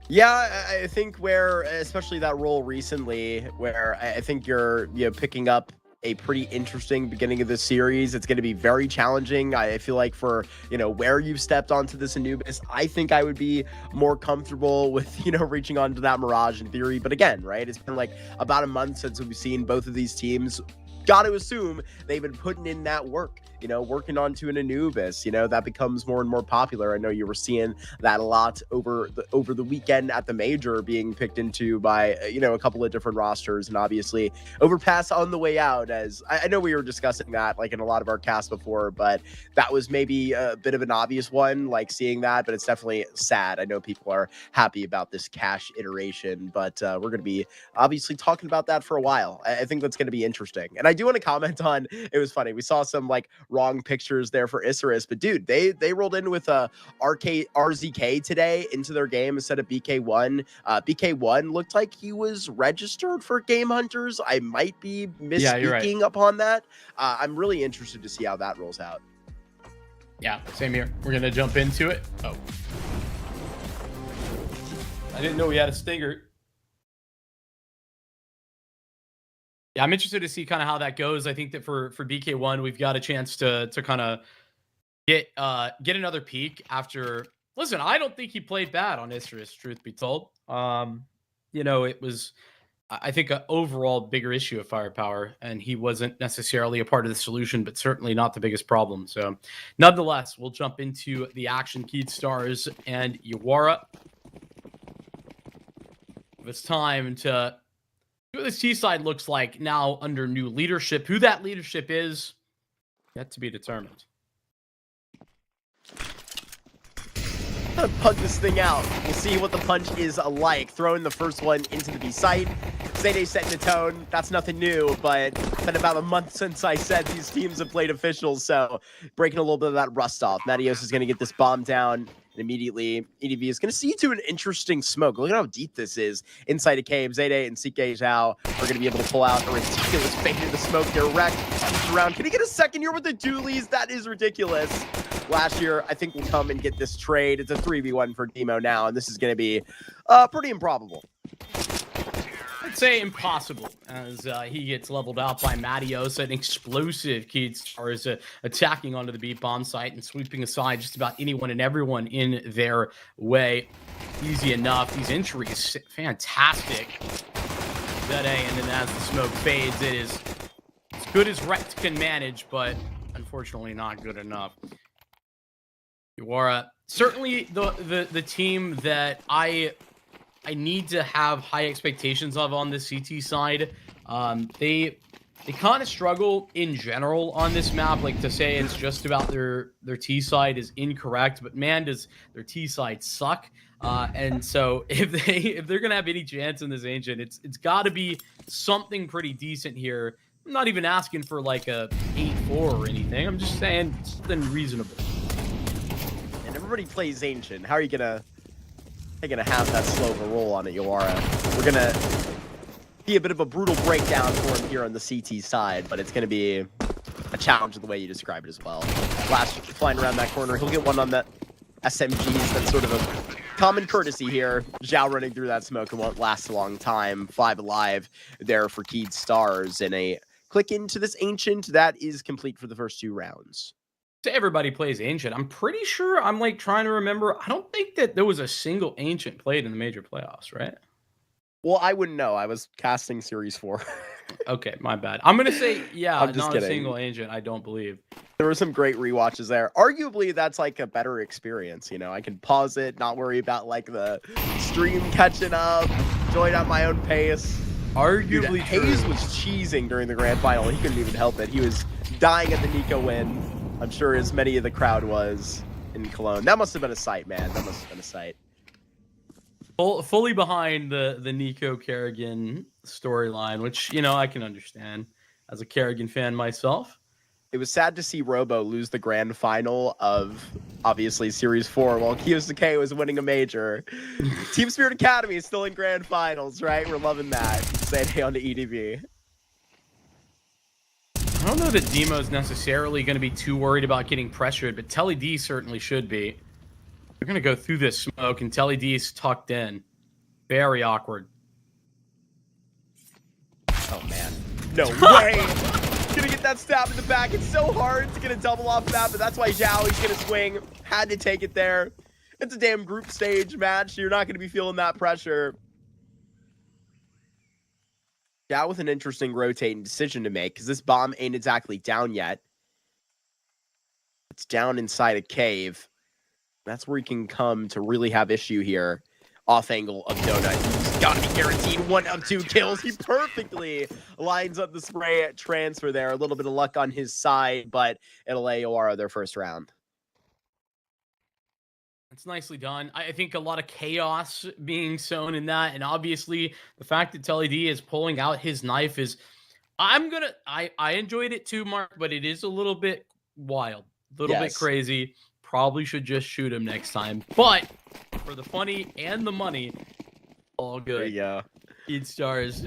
Yeah, I think where, especially that role recently, where I think you're picking up a pretty interesting beginning of the series. It's going to be very challenging. I feel like for, where you've stepped onto this Anubis, I think I would be more comfortable with, reaching onto that Mirage in theory. But again, right, it's been like about a month since we've seen both of these teams. Got to assume they've been putting in that work, working onto an Anubis, that becomes more and more popular. I know you were seeing that a lot over the weekend at the major, being picked into by, a couple of different rosters, and obviously Overpass on the way out. As I know we were discussing that like in a lot of our casts before, but that was maybe a bit of an obvious one, like seeing that, but it's definitely sad. I know people are happy about this cash iteration, but we're going to be obviously talking about that for a while. I think that's going to be interesting. And I do want to comment on, it was funny, we saw some like wrong pictures there for Isurus, but dude, they rolled in with a RZK today into their game instead of BK1. BK1 looked like he was registered for GameHunters. I might be misspeaking upon that. I'm really interested to see how that rolls out. Yeah, same here. We're gonna jump into it. Oh, I didn't know we had a stinger. Yeah, I'm interested to see kind of how that goes. I think that for BK1, we've got a chance to kind of get another peek after. Listen, I don't think he played bad on Isurus, truth be told. It was, I think, an overall bigger issue of firepower, and he wasn't necessarily a part of the solution, but certainly not the biggest problem. So, nonetheless, we'll jump into the action. Keystars and Yawara. It's time to see what this T side looks like now under new leadership. Who that leadership is, yet to be determined. Punch this thing out. We'll see what the punch is like. Throwing the first one into the B site. Zayday setting the tone. That's nothing new, but it's been about a month since I said these teams have played officials, so breaking a little bit of that rust off. Matios is going to get this bomb down, and immediately EDV is going to see to an interesting smoke. Look at how deep this is inside a cave. Zayday and CK Zhao are going to be able to pull out a ridiculous fade in the smoke here. Wreck around. Can he get a second here with the dualies? That is ridiculous. Last year, I think we'll come and get this trade. It's a 3v1 for Demo now, and this is going to be pretty improbable. I'd say impossible, as he gets leveled out by Matios. An explosive Keystars attacking onto the B bomb site and sweeping aside just about anyone and everyone in their way. Easy enough. These entries, fantastic. That A, and then as the smoke fades, it is as good as Rect can manage, but unfortunately not good enough. Yawara, certainly the team that I need to have high expectations of on the CT side. They kind of struggle in general on this map. Like, to say it's just about their T side is incorrect, but man, does their T side suck. And so if they're gonna have any chance in this Ancient, it's got to be something pretty decent here. I'm not even asking for like a 8-4 or anything. I'm just saying something reasonable. Everybody plays Ancient. How are you gonna have that slow of a roll on it, Yawara? We're gonna be a bit of a brutal breakdown for him here on the CT side, but it's gonna be a challenge the way you described it as well. Flash flying around that corner. He'll get one on that SMGs. That's sort of a common courtesy here. Zhao running through that smoke and won't last a long time. 5 alive there for Keystars, and a click into this Ancient that is complete for the first 2 rounds. Everybody plays Ancient. I'm pretty sure, I'm like trying to remember. I don't think that there was a single Ancient played in the major playoffs, right? Well, I wouldn't know. I was casting Series 4. Okay, my bad. I'm going to say, yeah, I'm just not kidding. A single Ancient, I don't believe. There were some great rewatches there. Arguably, that's like a better experience. I can pause it, not worry about like the stream catching up, join at my own pace. Arguably, dude, Hayes was cheesing during the grand final. He couldn't even help it. He was dying at the Nico win. I'm sure as many of the crowd was in Cologne. That must have been a sight, man. That must have been a sight. Fully behind the Nico Kerrigan storyline, which, I can understand. as a Kerrigan fan myself. It was sad to see Robo lose the grand final of, obviously, Series 4 while Kiyosuke was winning a major. Team Spirit Academy is still in grand finals, right? We're loving that. Saying hey on to EDV. I don't know that Demo's necessarily going to be too worried about getting pressured, but Telly D certainly should be. We're going to go through this smoke, and Telly D's tucked in. Very awkward. Oh, man. No way! Gonna get that stab in the back. It's so hard to get a double off that, but that's why Zhao, he's gonna swing. Had to take it there. It's a damn group stage match. You're not gonna be feeling that pressure. Zhao with an interesting rotating decision to make, because this bomb ain't exactly down yet. It's down inside a cave. That's where he can come to really have issue here. Off angle of Donut. He's got to be guaranteed 1 of 2 kills. He perfectly lines up the spray transfer there. A little bit of luck on his side, but it'll lay Yawara their first round. It's nicely done. I think a lot of chaos being sown in that, and obviously the fact that Telly D is pulling out his knife is, I enjoyed it too, Mark, but it is a little bit wild, a little bit crazy. Probably should just shoot him next time, but for the funny and the money, all good. There you go. Stars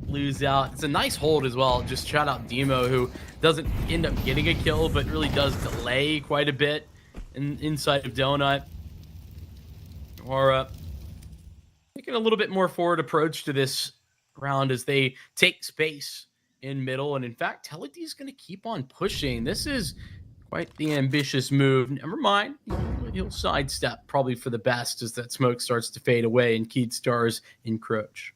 lose out. It's a nice hold as well. Just shout out Demo, who doesn't end up getting a kill, but really does delay quite a bit inside of Donut. Or taking a little bit more forward approach to this round as they take space in middle. And in fact, Telly D is going to keep on pushing. This is quite the ambitious move. Never mind. He'll sidestep probably for the best as that smoke starts to fade away and Keed Stars encroach.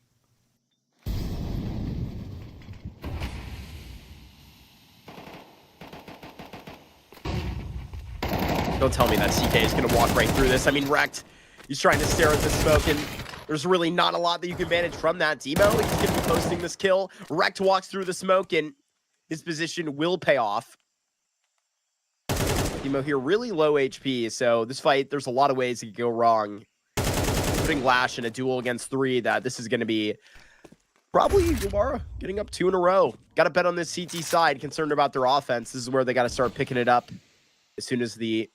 Don't tell me that CK is going to walk right through this. I mean, Wrecked, he's trying to stare at the smoke, and there's really not a lot that you can manage from that. Demo, he's going to be posting this kill. Wrecked walks through the smoke, and his position will pay off. Demo here really low HP, so this fight, there's a lot of ways it could go wrong. Putting Lash in a duel against 3, that this is going to be probably Yawara getting up 2 in a row. Got to bet on this CT side, concerned about their offense. This is where they got to start picking it up as soon as the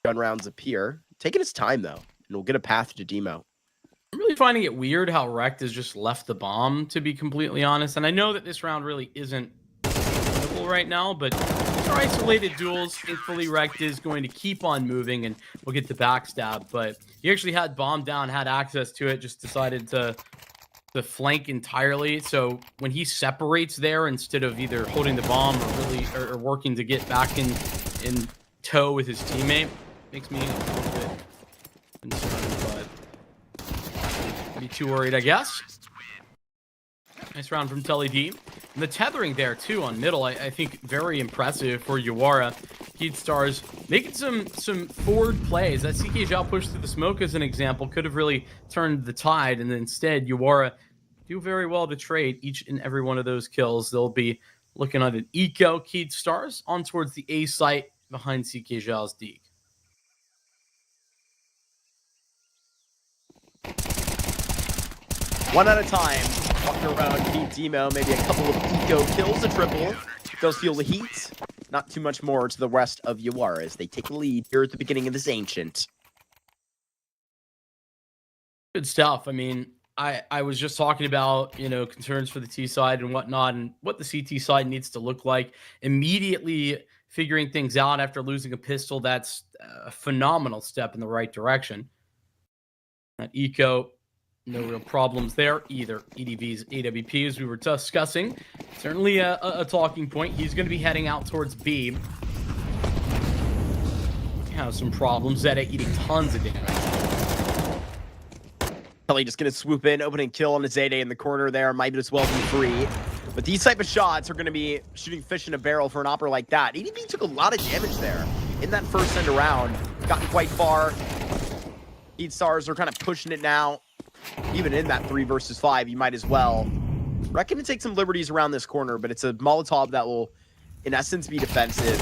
gun rounds appear. Taking his time, though, and we'll get a path to Demo. I'm really finding it weird how Wrecked has just left the bomb, to be completely honest. And I know that this round really isn't available right now, but these are isolated duels. Thankfully, Wrecked is going to keep on moving, and we'll get the backstab. But he actually had bomb down, had access to it, just decided to flank entirely. So when he separates there, instead of either holding the bomb or working to get back in tow with his teammate, makes me a little bit concerned, but not be too worried, I guess. Nice round from Telly D. And the tethering there, too, on middle, I think very impressive for Yawara. Keed Stars making some forward plays. That CK Zhao push through the smoke, as an example, could have really turned the tide, and instead, Yawara do very well to trade each and every one of those kills. They'll be looking at an eco. Keed Stars on towards the A site behind CK Zhao's Deke. One at a time. Walking around, Team Demo, maybe a couple of eco kills, a triple. Those feel the heat. Not too much more to the rest of Yawara as they take the lead here at the beginning of this Ancient. Good stuff. I mean, I was just talking about, concerns for the T side and whatnot, and what the CT side needs to look like. Immediately figuring things out after losing a pistol, that's a phenomenal step in the right direction. That eco, no real problems there either. EDV's AWP, as we were discussing, certainly a talking point. He's going to be heading out towards B. Have some problems. Zeta eating tons of damage. Kelly just going to swoop in, opening kill on his Zeta in the corner there. Might as well be free. But these type of shots are going to be shooting fish in a barrel for an opera like that. EDV took a lot of damage there in that first end around. Gotten quite far. Keed Stars are kind of pushing it now. Even in that 3 versus 5, you might as well. Reckon to take some liberties around this corner, but it's a Molotov that will, in essence, be defensive.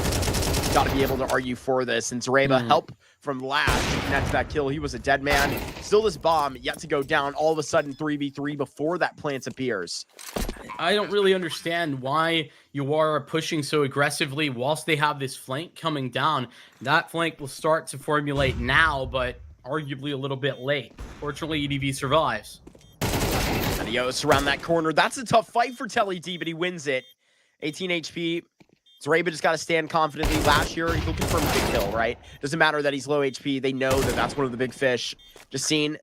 Got to be able to argue for this. And Zareba, help from Lash to connect that kill. He was a dead man. Still this bomb yet to go down. All of a sudden, 3v3 before that plant appears. I don't really understand why Yawara are pushing so aggressively whilst they have this flank coming down. That flank will start to formulate now, but arguably a little bit late. Fortunately, EDV survives. Adios around that corner. That's a tough fight for TWC, but he wins it. 18 HP. Zoreba just got to stand confidently. Last year, he'll confirm a big kill, right? Doesn't matter that he's low HP. They know that that's one of the big fish. Just seen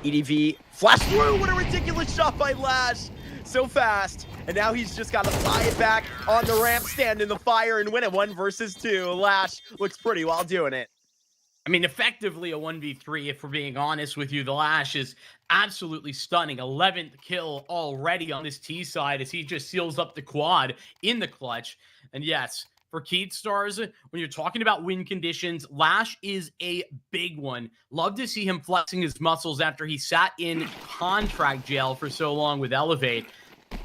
EDV flash through. What a ridiculous shot by Lash. So fast. And now he's just got to fly it back on the ramp, stand in the fire, and win it 1 versus 2. Lash looks pretty while doing it. I mean, effectively a 1v3, if we're being honest with you. The Lash is absolutely stunning. 11th kill already on this T side as he just seals up the quad in the clutch. And yes, for Keydstars, when you're talking about win conditions, Lash is a big one. Love to see him flexing his muscles after he sat in contract jail for so long with Elevate.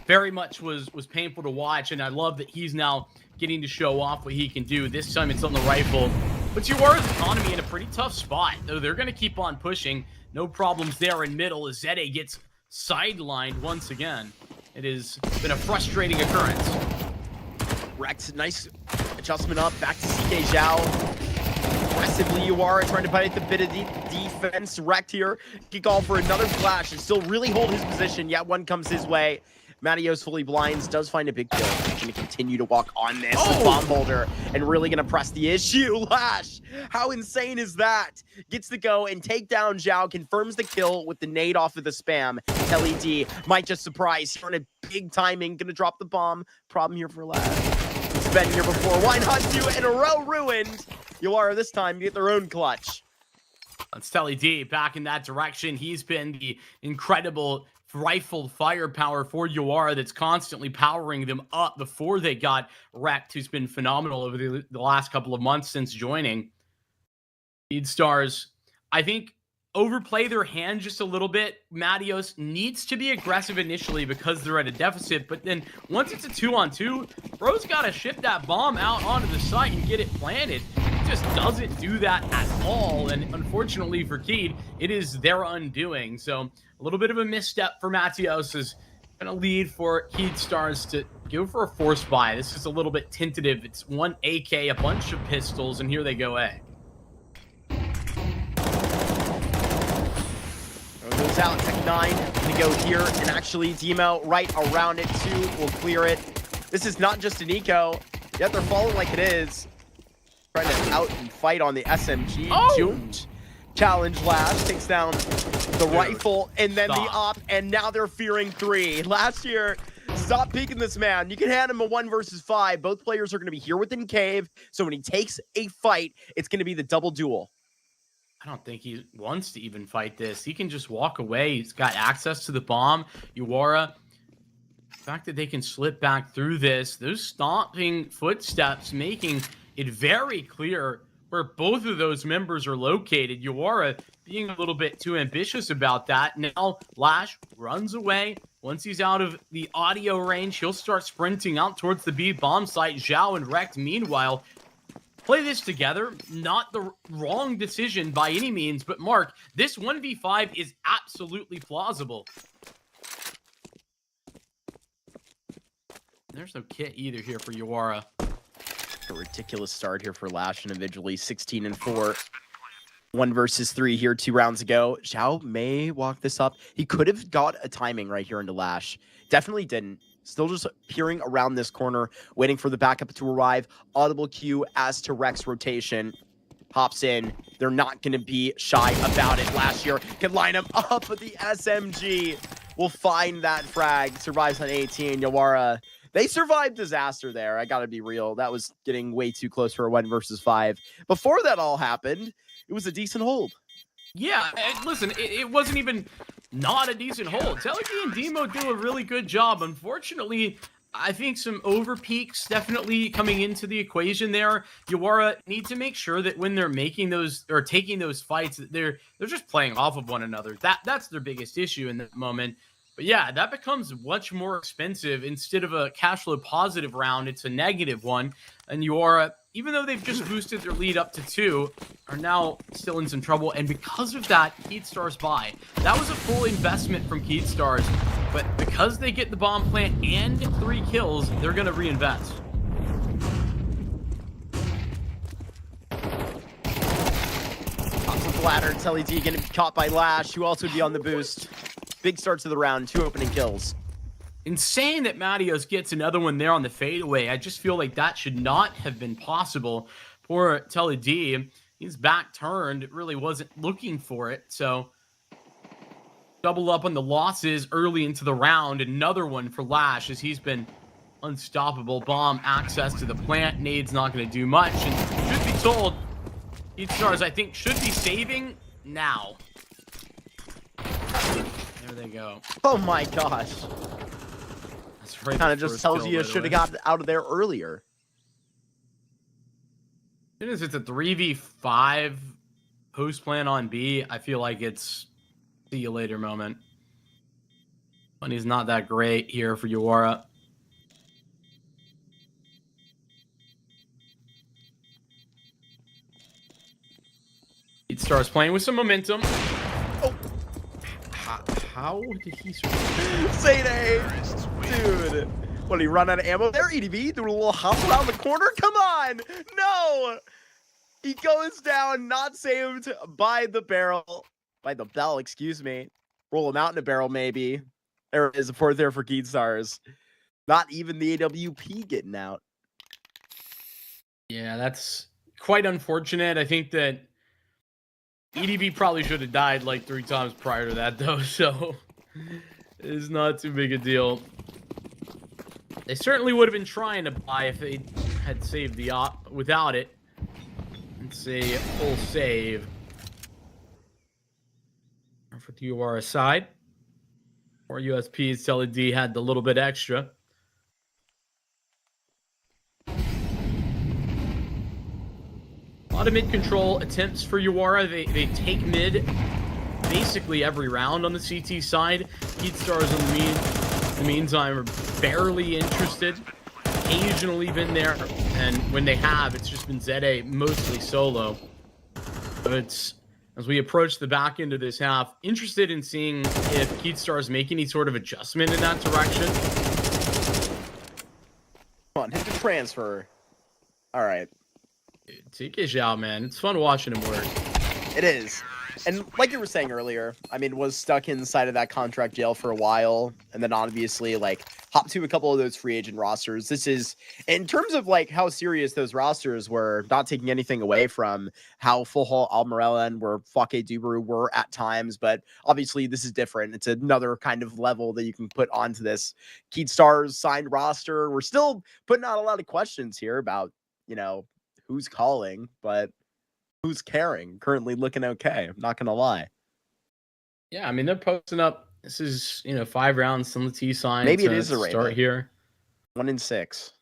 Very much was painful to watch, and I love that he's now getting to show off what he can do. This time it's on the rifle. But Yawara's economy in a pretty tough spot, though they're going to keep on pushing. No problems there in middle as Zede gets sidelined once again. It has been a frustrating occurrence. Rex, nice adjustment up, back to CK Zhao. Aggressively, Yawara trying to fight the bit of defense. Wrecked here. Kick off for another flash and still really hold his position, yet one comes his way. Matios fully blinds, does find a big kill. He's going to continue to walk on this with Bomb Holder and really going to press the issue. Lash, how insane is that? Gets the go and take down Zhao, confirms the kill with the nade off of the spam. LED might just surprise here on a big timing. Going to drop the bomb. Problem here for Lash. He's been here before. Why not do it in a row? Ruined. Yawara this time get their own clutch. Let's tell D back in that direction. He's been the incredible rifle firepower for Yawara that's constantly powering them up before they got wrecked, who's been phenomenal over the last couple of months since joining. Keydstars, I think, overplay their hand just a little bit. Matios needs to be aggressive initially because they're at a deficit, but then once it's a 2-on-2, bro's got to ship that bomb out onto the site and get it planted. He just doesn't do that at all, and unfortunately for Keyd, it is their undoing. So a little bit of a misstep for Matios is going to lead for Keydstars to go for a force buy. This is a little bit tentative. It's 1 AK, a bunch of pistols, and here they go A. Goes out, Tech 9, gonna go here, and actually Demo right around it too, will clear it. This is not just an eco, yet they're falling like it is. Trying to out and fight on the SMG. Don't challenge Lash, takes down the rifle, and then the op, and now they're fearing 3. Last year, stop peeking this man. You can hand him a 1 versus 5. Both players are gonna be here within cave, so when he takes a fight, it's gonna be the double duel. I don't think he wants to even fight this. He can just walk away. He's got access to the bomb. Yawara, the fact that they can slip back through this, those stomping footsteps making it very clear where both of those members are located. Yawara being a little bit too ambitious about that. Now Lash runs away. Once he's out of the audio range, he'll start sprinting out towards the B bomb site. Zhao and Rekt, meanwhile, play this together. Not the wrong decision by any means, but Mark, this 1v5 is absolutely plausible. There's no kit either here for Yawara. A ridiculous start here for Lash individually, 16-4. 1 versus 3 here 2 rounds ago. Zhao may walk this up. He could have got a timing right here into Lash. Definitely didn't. Still just peering around this corner, waiting for the backup to arrive. Audible cue as to Rex rotation. Hops in. They're not going to be shy about it. Last year can line him up, but the SMG will find that frag. Survives on 18. Yawara, they survived disaster there. I got to be real. That was getting way too close for a 1 versus 5. Before that all happened, it was a decent hold. Yeah, listen, it wasn't even not a decent hold. Teleki and Demo do a really good job. Unfortunately, I think some over peaks definitely coming into the equation there. Yawara need to make sure that when they're making those or taking those fights, that they're just playing off of one another. That's their biggest issue in that moment. But yeah, that becomes much more expensive. Instead of a cash flow positive round, it's a negative one. And Yawara, even though they've just boosted their lead up to 2, are now still in some trouble. And because of that, Keydstars buy. That was a full investment from Keydstars. But because they get the bomb plant and 3 kills, they're going to reinvest. Pops with the ladder. LED getting caught by Lash, who also would be on the boost. Big start to the round. 2 opening kills. Insane that Matios gets another one there on the fadeaway. I just feel like that should not have been possible. Poor TWC, his back turned, really wasn't looking for it. So double up on the losses early into the round. Another one for Lash as he's been unstoppable. Bomb access to the plant. Nade's not going to do much. And should be told, Stars I think should be saving now. There they go. Oh my gosh. That's right. Kind of just tells you should have got out of there earlier. As soon as it's a 3v5 post plan on B, I feel like it's see you later moment. Money's not that great here for Yawara. It starts playing with some momentum. Oh, How did he ShindeN! Dude. What, did he run out of ammo there? EDB doing a little hop around the corner? Come on! No! He goes down, not saved by the barrel. By the bell, excuse me. Roll him out in a barrel, maybe. There it is, a 4th there for Stars. Not even the AWP getting out. Yeah, that's quite unfortunate. I think that EDB probably should have died like 3 times prior to that, though, so it's not too big a deal. They certainly would have been trying to buy if they had saved the op without it. Let's see, full save. For the Yawara side. Or USP's LED had the little bit extra. A lot of mid control attempts for Yawara. They take mid basically every round on the CT side. Stars in the meantime are barely interested. Occasionally been there, and when they have, it's just been ZA mostly solo. But as we approach the back end of this half, interested in seeing if Stars make any sort of adjustment in that direction. Come on, hit the transfer. All right. Dude, TK Zhao, man, it's fun watching him work. It is. And like you were saying earlier, I mean, was stuck inside of that contract jail for a while, and then obviously, like, hopped to a couple of those free agent rosters. This is, in terms of, like, how serious those rosters were, not taking anything away from how Full Hall Almirella and where Fake Biru were at times, but obviously this is different. It's another kind of level that you can put onto this Stars signed roster. We're still putting out a lot of questions here about, you know, who's calling, but who's caring? Currently looking okay. I'm not gonna lie. Yeah, I mean they're posting up. This is 5 rounds on the T sign. Maybe it is a rating. Start here. 1 in 6.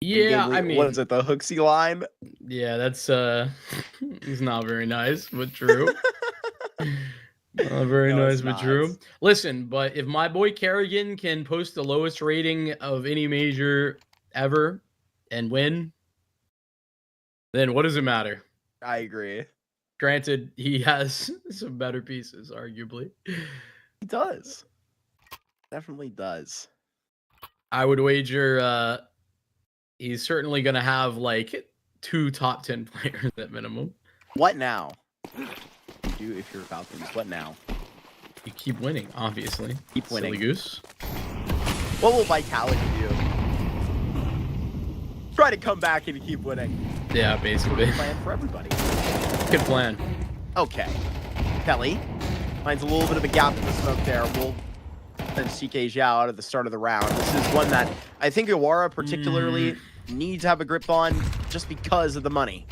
Yeah, I mean, what is it? The Hooksy line? Yeah, that's it's not very nice, but true. Not very nice, but true. Listen, but if my boy Kerrigan can post the lowest rating of any major ever and win, then what does it matter? I agree. Granted, he has some better pieces, arguably. He does. Definitely does. I would wager he's certainly going to have like 2 top 10 players at minimum. What now? You do if you're Falcons. What now? You keep winning, obviously. Keep winning. Silly goose. What will Vitality do? Try to come back and keep winning. Yeah, basically. Plan for everybody. Good plan. Okay. Kelly finds a little bit of a gap in the smoke there. We'll send CK Zhao out at the start of the round. This is one that I think Yawara particularly needs to have a grip on just because of the money.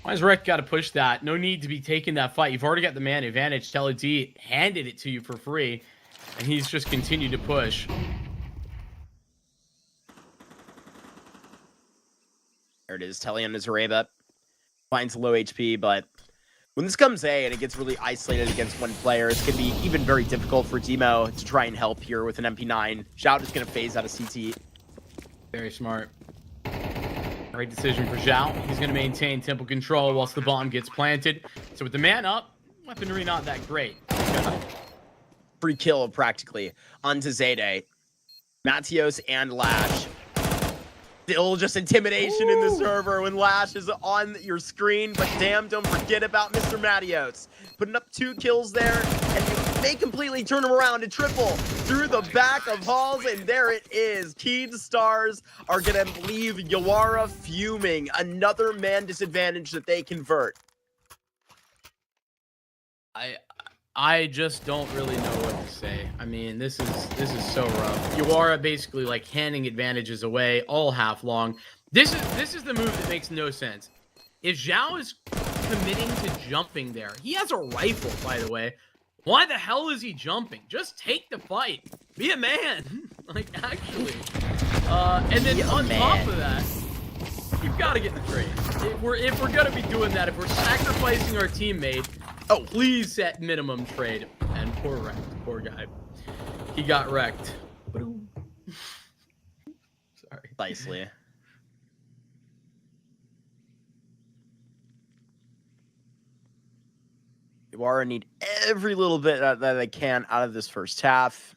Why's Rick got to push that? No need to be taking that fight. You've already got the man advantage. TLD handed it to you for free, and he's just continued to push. There it is. Telly on his Zareba finds low HP, but when this comes A and it gets really isolated against one player, it's going to be even very difficult for Demo to try and help here with an MP9. Zhao just going to phase out of CT. Very smart. Great decision for Zhao. He's going to maintain tempo control whilst the bomb gets planted. So with the man up, weaponry not that great. free kill practically onto Zayde. Matios and Lash. Still just intimidation in the server when Lash is on your screen, but damn, don't forget about Mr. Matios. Putting up 2 kills there, and you may completely turn him around and triple through the back of Halls, and there it is. Keyed Stars are gonna leave Yawara fuming. Another man disadvantage that they convert. I just don't really know what to say. I mean, this is so rough. Yawara basically like handing advantages away all half long. This is the move that makes no sense. If Zhao is committing to jumping there, he has a rifle, by the way. Why the hell is he jumping? Just take the fight. Be a man. Like, actually. And then on top of that, you've got to get the trade. If we're gonna be doing that, if we're sacrificing our teammate, oh, please set minimum trade. And poor guy. He got wrecked. Sorry. Nicely. Yawara need every little bit that they can out of this first half.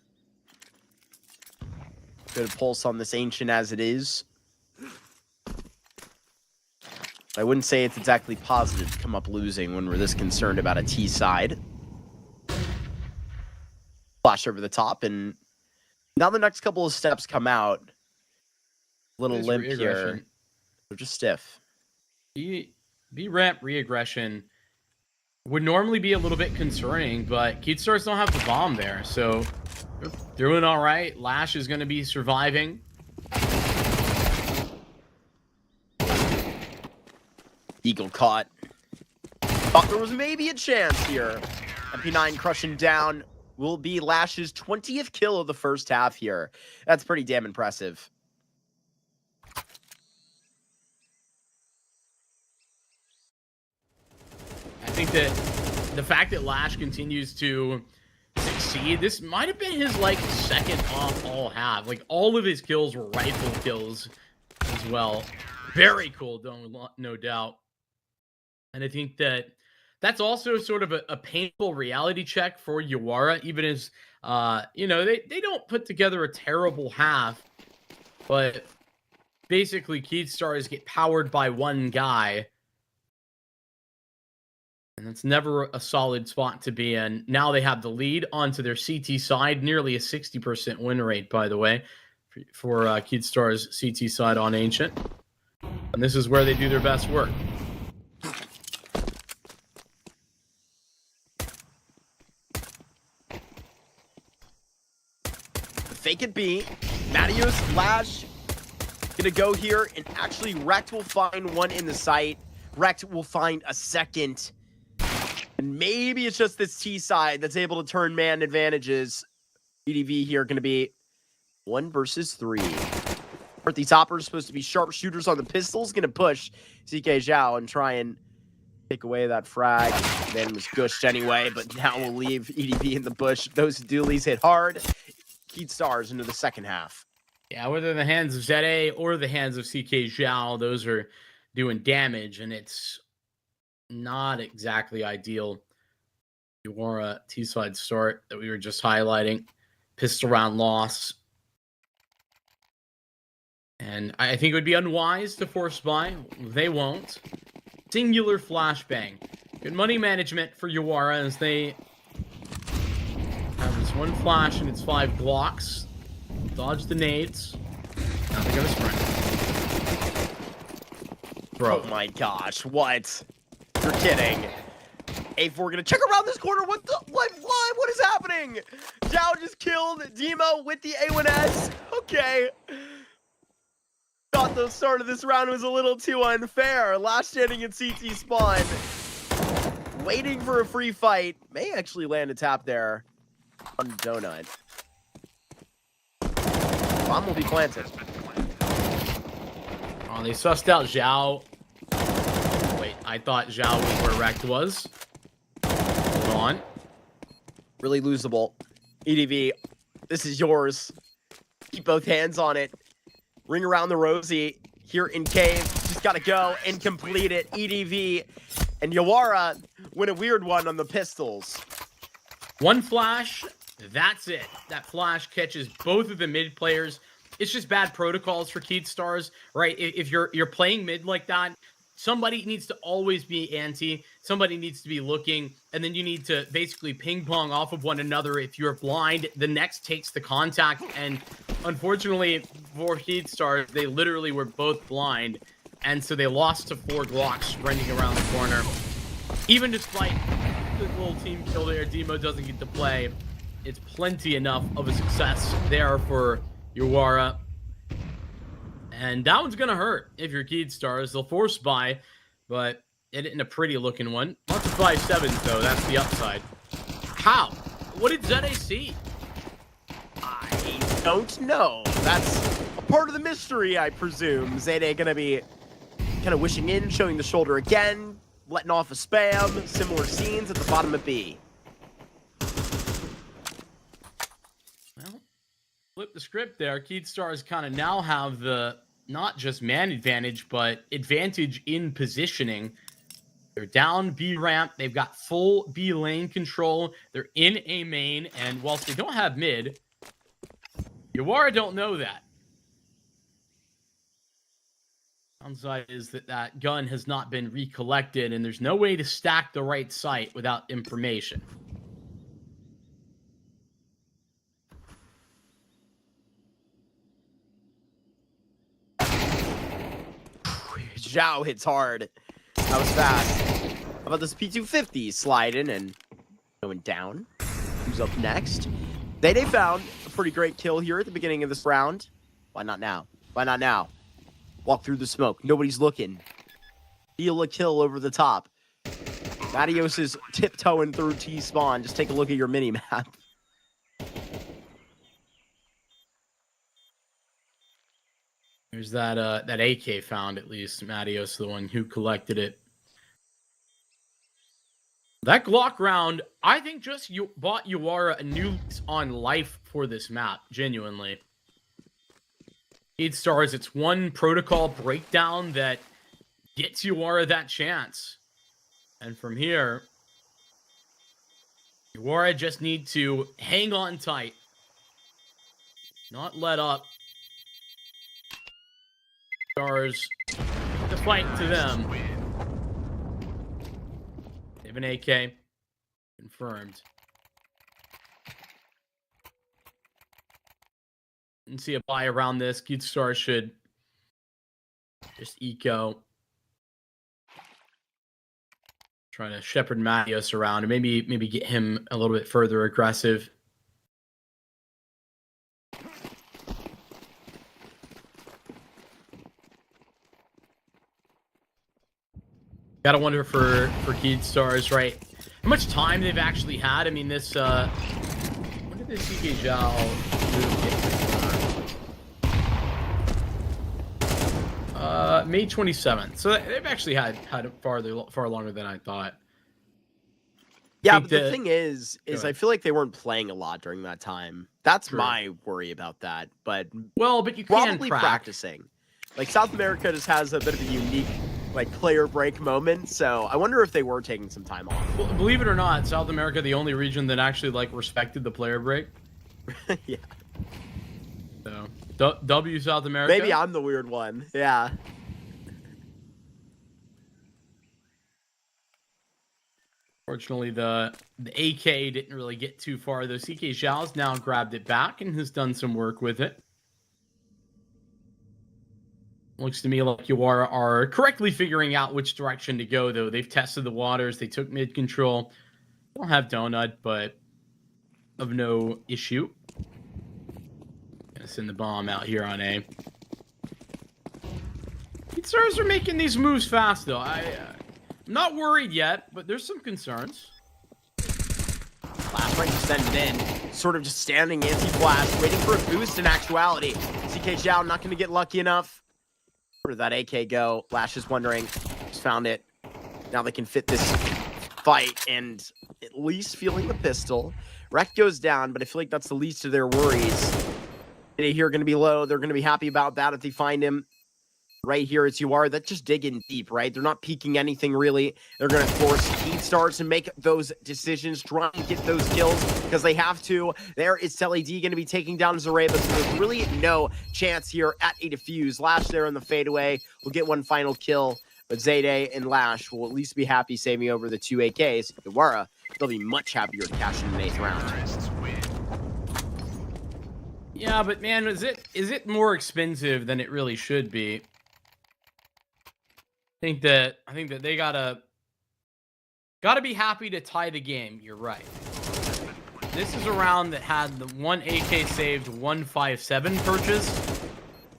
Good pulse on this Ancient as it is. I wouldn't say it's exactly positive to come up losing when we're this concerned about a T side. Flash over the top, and now the next couple of steps come out. Little limp here. They're just stiff. B-ramp re-aggression would normally be a little bit concerning, but Keyed Stars don't have the bomb there, so they're doing all right. Lash is going to be surviving. Eagle caught. Thought there was maybe a chance here. MP9 crushing down will be Lash's 20th kill of the first half here. That's pretty damn impressive. I think that the fact that Lash continues to succeed, this might have been his like second off all half. Like all of his kills were rifle kills as well. Very cool, no doubt. And I think that that's also sort of a painful reality check for Yawara, even as, you know, they don't put together a terrible half, but basically Keyed Stars get powered by one guy. And that's never a solid spot to be in. Now they have the lead onto their CT side, nearly a 60% win rate, by the way, for Keyed Stars' CT side on Ancient. And this is where they do their best work. Fake it B. Matios, Lash, gonna go here, and actually Rekt will find one in the site. Rekt will find a second. And maybe it's just this T side that's able to turn man advantages. EDV here gonna be 1 versus 3. Aren't these hoppers supposed to be sharpshooters on the pistols? Gonna push CK Zhao and try and take away that frag. Then was gushed anyway, but now we'll leave EDV in the bush. Those dualies hit hard. Keyed Stars into the second half. Yeah, whether in the hands of ZA or the hands of CK Zhao, those are doing damage, and it's not exactly ideal. Yawara T-side start that we were just highlighting. Pistol round loss. And I think it would be unwise to force buy. They won't. Singular flashbang. Good money management for Yawara as they have this one flash and it's 5 Glocks. Dodge the nades. Now they're gonna sprint. Bro. Oh my gosh, what? You're kidding. A4 gonna check around this corner. What the? What is happening? Zhao just killed Demo with the A1S. Okay. Thought the start of this round was a little too unfair. Last standing in CT spawn. Waiting for a free fight. May actually land a tap there on Donut. Bomb will be planted. Oh, they sussed out Zhao. Wait, I thought Zhao was where Rekt was. Hold on. Really losable. EDV, this is yours. Keep both hands on it. Ring around the rosy here in cave. Just gotta go and complete it. EDV and Yawara win a weird one on the pistols. One flash, That's it. That flash catches both of the mid players. It's just bad protocols for Keystars, right? If you're playing mid like that, somebody needs to always be anti. Somebody needs to be looking, and then you need to basically ping pong off of one another. If you're blind, the next takes the contact. And unfortunately for Keystars, they literally were both blind, and so they lost to 4 Glocks running around the corner. Even despite the little team kill there, Demo doesn't get to play. It's plenty enough of a success there for Yawara. And that one's going to hurt if you're Keystars. They'll force buy, but it isn't a pretty looking one. Lots of 5-7s, though. That's the upside. How? What did ZA see? I don't know. That's a part of the mystery, I presume. Zayday going to be kind of wishing in, showing the shoulder again, letting off a spam. Similar scenes at the bottom of B. Well, flip the script there. Keystars kind of now have the not just man advantage, but advantage in positioning. They're down B ramp. They've got full B lane control. They're in A main. And whilst they don't have mid, Yawara don't know that. Downside is that gun has not been recollected, and there's no way to stack the right site without information. Zhao hits hard. That was fast. How about this P250 sliding and going down? Who's up next? They found a pretty great kill here at the beginning of this round. Why not now? Why not now? Walk through the smoke. Nobody's looking. Feel a kill over the top. Matios is tiptoeing through T-spawn. Just take a look at your mini-map. There's that AK found, at least. Matios, the one who collected it. That Glock round, I think just bought Yawara a new lease on life for this map, genuinely. Keystars, it's one protocol breakdown that gets Yawara that chance. And from here, Yawara just need to hang on tight. Not let up. Stars, the fight to them. They have an AK. Confirmed. And see a buy around this. Keystars should just eco. Trying to shepherd Matios around and maybe get him a little bit further aggressive. Gotta wonder for Keystars, right? How much time they've actually had. I mean, this when did this CK Zhao move? May 27th. So they've actually had far longer than I thought. Yeah, but the thing is I feel like they weren't playing a lot during that time. That's True. My worry about that. But but you can probably practicing. Like South America just has a bit of a unique player break moment, so I wonder if they were taking some time off. Well, believe it or not, South America the only region that actually respected the player break. Yeah. So W South America. Maybe I'm the weird one. Yeah. Fortunately, the AK didn't really get too far, though. CK Zhao's now grabbed it back and has done some work with it. Looks to me like Yawara are correctly figuring out which direction to go, though. They've tested the waters. They took mid control. Don't have donut, but of no issue. Gonna send the bomb out here on A. Keystars are making these moves fast, though. I'm not worried yet, but there's some concerns. Flash right to send it in. Sort of just standing anti-flash, waiting for a boost in actuality. CK Zhao not going to get lucky enough. Where did that AK go? Lash is wondering. Just found it. Now they can fit this fight and at least feeling the pistol. Wreck goes down, but I feel like that's the least of their worries. They here are going to be low. They're going to be happy about that if they find him. Right here, it's Yawara that just dig in deep, right? They're not peeking anything really. They're going to force Keystars to make those decisions, try and get those kills because they have to. There is TWC going to be taking down Zareba, so there's really no chance here at a defuse. Lash there on the fadeaway will get one final kill, but Zayday and Lash will at least be happy saving over the 2 AKs. Yawara, they'll be much happier to cash in the 8th round. Yeah, but man, is it more expensive than it really should be? I think that they gotta be happy to tie the game. You're right. This is a round that had the 1 AK saved, 157 purchase,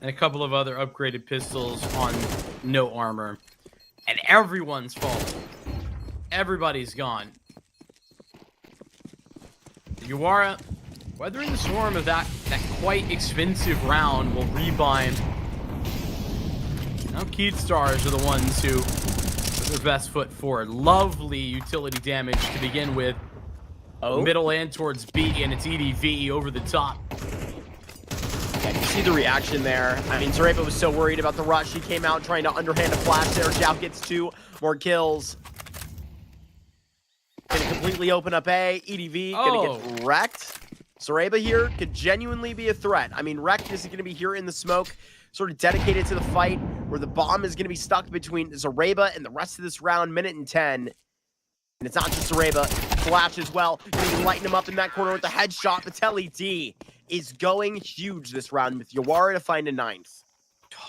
and a couple of other upgraded pistols on no armor, and everyone's fault. Everybody's gone. Yawara, weathering the storm of that quite expensive round, will rebind. Now Keystars are the ones who put their best foot forward. Lovely utility damage to begin with. Oh. Middle and towards B, and it's EDV over the top. Yeah, you see the reaction there. I mean, Zareba was so worried about the rush. He came out trying to underhand a flash there. Zhao gets 2 more kills. Gonna completely open up A. EDV gonna get wrecked. Zareba here could genuinely be a threat. I mean, Wrecked is gonna be here in the smoke, sort of dedicated to the fight, where the bomb is going to be stuck between Zareba and the rest of this round, minute and 10. And it's not just Zareba, Flash as well. Going to lighten him up in that corner with the headshot. But TWC is going huge this round with Yawara to find a 9th.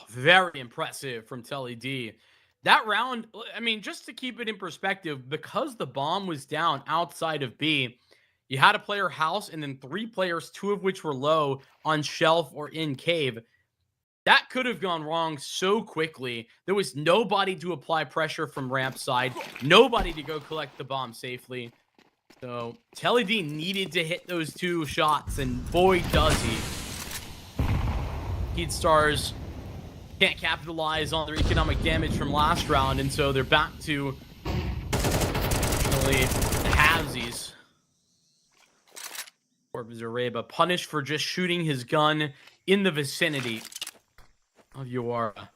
Very impressive from TWC. That round, I mean, just to keep it in perspective, because the bomb was down outside of B, you had a player house and then 3 players, 2 of which were low on shelf or in cave. That could have gone wrong so quickly. There was nobody to apply pressure from ramp side, nobody to go collect the bomb safely. So TWC needed to hit those 2 shots, and boy does he. Keystars can't capitalize on their economic damage from last round, and so they're back to really halvesies. Or Zareba punished for just shooting his gun in the vicinity of Yawara.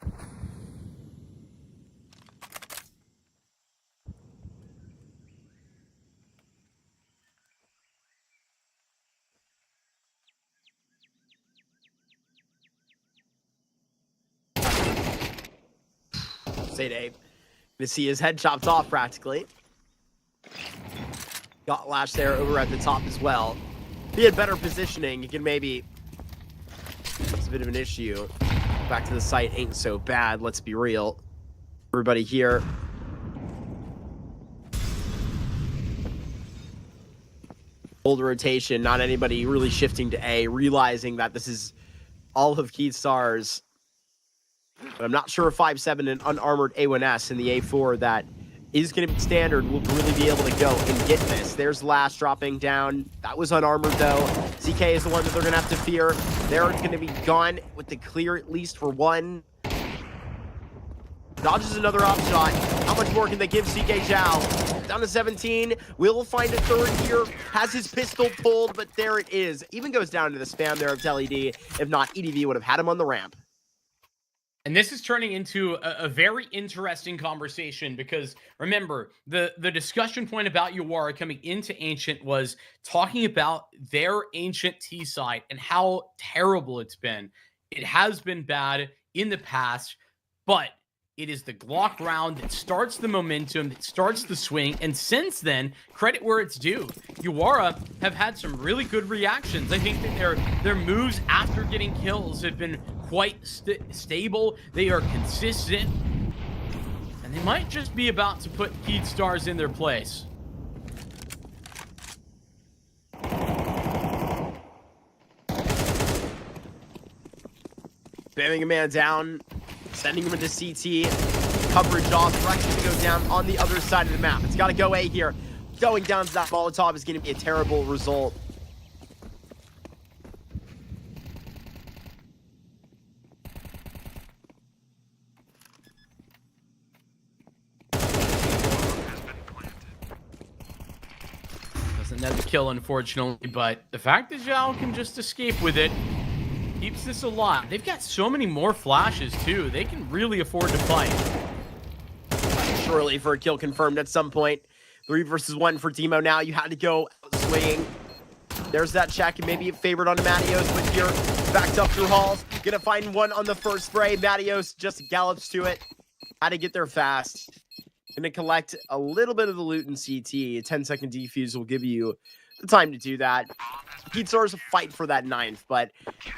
Zayday. To see his head chopped off practically. Got Lash there over at the top as well. If he had better positioning, he could maybe... That's a bit of an issue. Back to the site ain't so bad, let's be real. Everybody here. Old rotation, not anybody really shifting to A, realizing that this is all of Keystars. But I'm not sure if 5-7 and unarmored A1S in the A4 that is going to be standard will really be able to go and get this. There's Lash dropping down. That was unarmored though. CK is the one that they're going to have to fear. They're going to be gone with the clear at least for 1. Dodges another op shot. How much more can they give CK Zhao? Down to 17. Will find a 3rd here. Has his pistol pulled, but there it is. Even goes down to the spam there of TWC. If not, EDV would have had him on the ramp. And this is turning into a very interesting conversation because, remember, the discussion point about Yawara coming into Ancient was talking about their Ancient T-side and how terrible it's been. It has been bad in the past, but it is the Glock round that starts the momentum, that starts the swing, and since then, credit where it's due. Yawara have had some really good reactions. I think that their moves after getting kills have been quite stable. They are consistent, and they might just be about to put Keystars in their place. Bamming a man down, sending him into CT, coverage off, direction to go down on the other side of the map. It's got to go A here. Going down to that Molotov is going to be a terrible result. Doesn't net the kill, unfortunately, but the fact that Zhao can just escape with it keeps this alive. They've got so many more flashes, too. They can really afford to fight. Surely for a kill confirmed at some point. 3 versus 1 for Demo now. You had to go swinging. There's that check, and maybe favored on Matios, but here, backed up through halls. Gonna find one on the first spray. Matios just gallops to it. Had to get there fast. Gonna collect a little bit of the loot in CT. A 10-second defuse will give you the time to do that. Stars fight for that 9th, but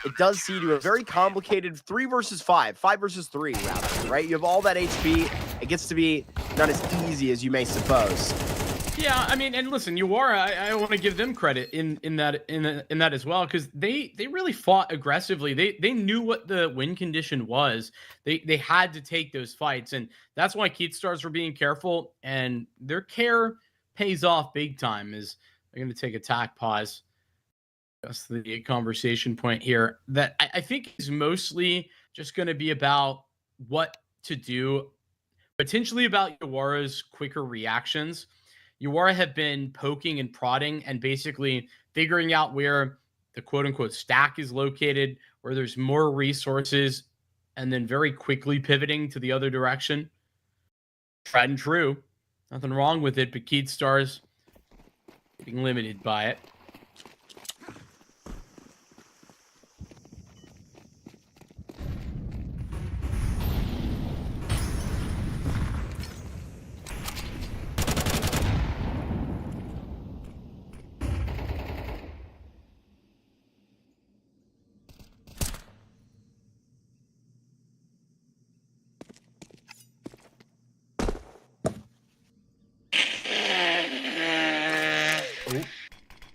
it does see to a very complicated 3 versus 5. 5 versus 3, rather, right? You have all that HP. It gets to be not as easy as you may suppose. Yeah, I mean, and listen, Yawara, I want to give them credit in that as well, because they really fought aggressively. They knew what the win condition was. They had to take those fights, and that's why Stars were being careful, and their care pays off big time. Is they're going to take attack pause. That's the conversation point here that I think is mostly just going to be about what to do, potentially about Yawara's quicker reactions. Yawara have been poking and prodding and basically figuring out where the quote-unquote stack is located, where there's more resources, and then very quickly pivoting to the other direction. Tried and true. Nothing wrong with it, but Stars getting limited by it.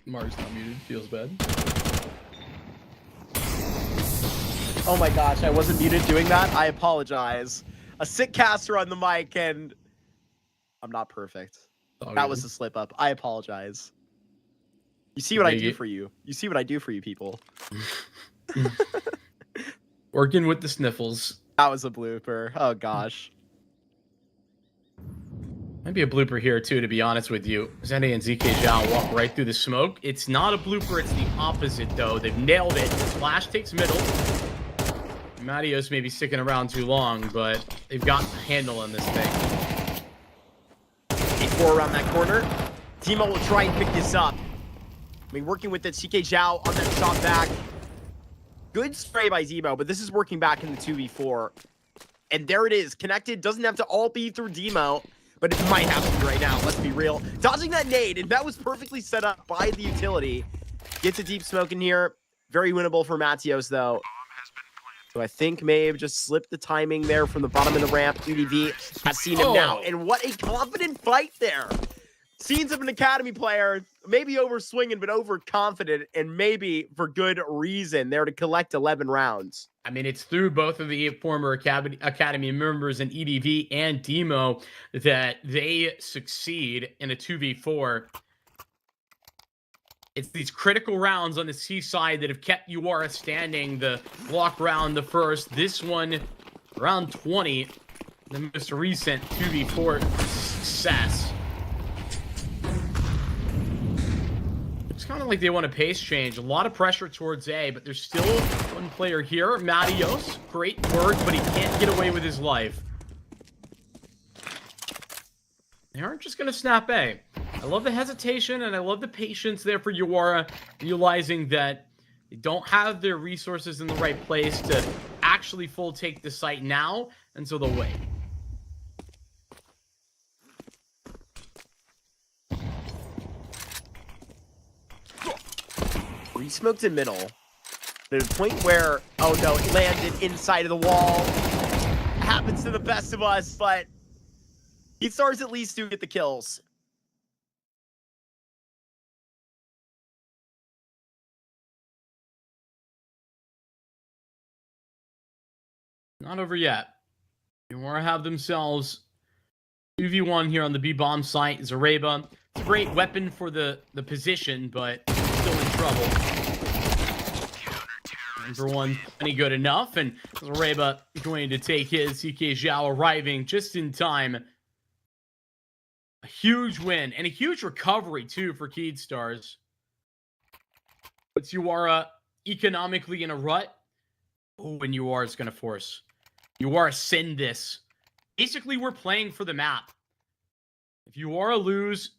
Mark's not muted. Feels bad. Oh my gosh, I wasn't muted doing that. I apologize. A sick caster on the mic, and I'm not perfect. That was a slip up. I apologize. You see what I do for you. You see what I do for you, people. Working with the sniffles. That was a blooper. Oh gosh. Might be a blooper here too, to be honest with you. Zende and ZK Zhao walk right through the smoke. It's not a blooper, it's the opposite though. They've nailed it. Flash takes middle. Matios may be sticking around too long, but they've got a handle on this thing. 8-4 around that corner. Timo will try and pick this up. I mean, working with that CK Zhao on that shot back. Good spray by Zemo, but this is working back in the 2v4. And there it is. Connected. Doesn't have to all be through Demo, but it might have to be right now. Let's be real. Dodging that nade, and that was perfectly set up by the utility. Gets a deep smoke in here. Very winnable for Matios, though. So I think may have just slipped the timing there from the bottom of the ramp. EDV has seen him now. And what a confident fight there. Scenes of an Academy player, maybe over swinging, but overconfident, and maybe for good reason there to collect 11 rounds. I mean, it's through both of the former Academy members in EDV and Demo that they succeed in a 2v4. It's these critical rounds on the C side that have kept Yawara standing. The block round, the first. This one, round 20, the most recent 2v4 success. It's kind of like they want a pace change. A lot of pressure towards A, but there's still one player here. Matios, great work, but he can't get away with his life. They aren't just going to snap A. I love the hesitation, and I love the patience there for Yawara, realizing that they don't have their resources in the right place to actually full take the site now, and so they'll wait. Re-smoked in middle. At a point where, oh no, it landed inside of the wall. Happens to the best of us, but Stars at least do get the kills. Not over yet. Yawara have themselves 2v1 here on the B-bomb site. Zareba. It's a great weapon for the position, but still in trouble. Number one, plenty good enough, and Zareba going to take his. CK Zhao arriving just in time. A huge win, and a huge recovery, too, for Stars. Puts Yawara economically in a rut. Oh, and Yawara is going to force. Yawara send this. Basically, we're playing for the map. If Yawara lose,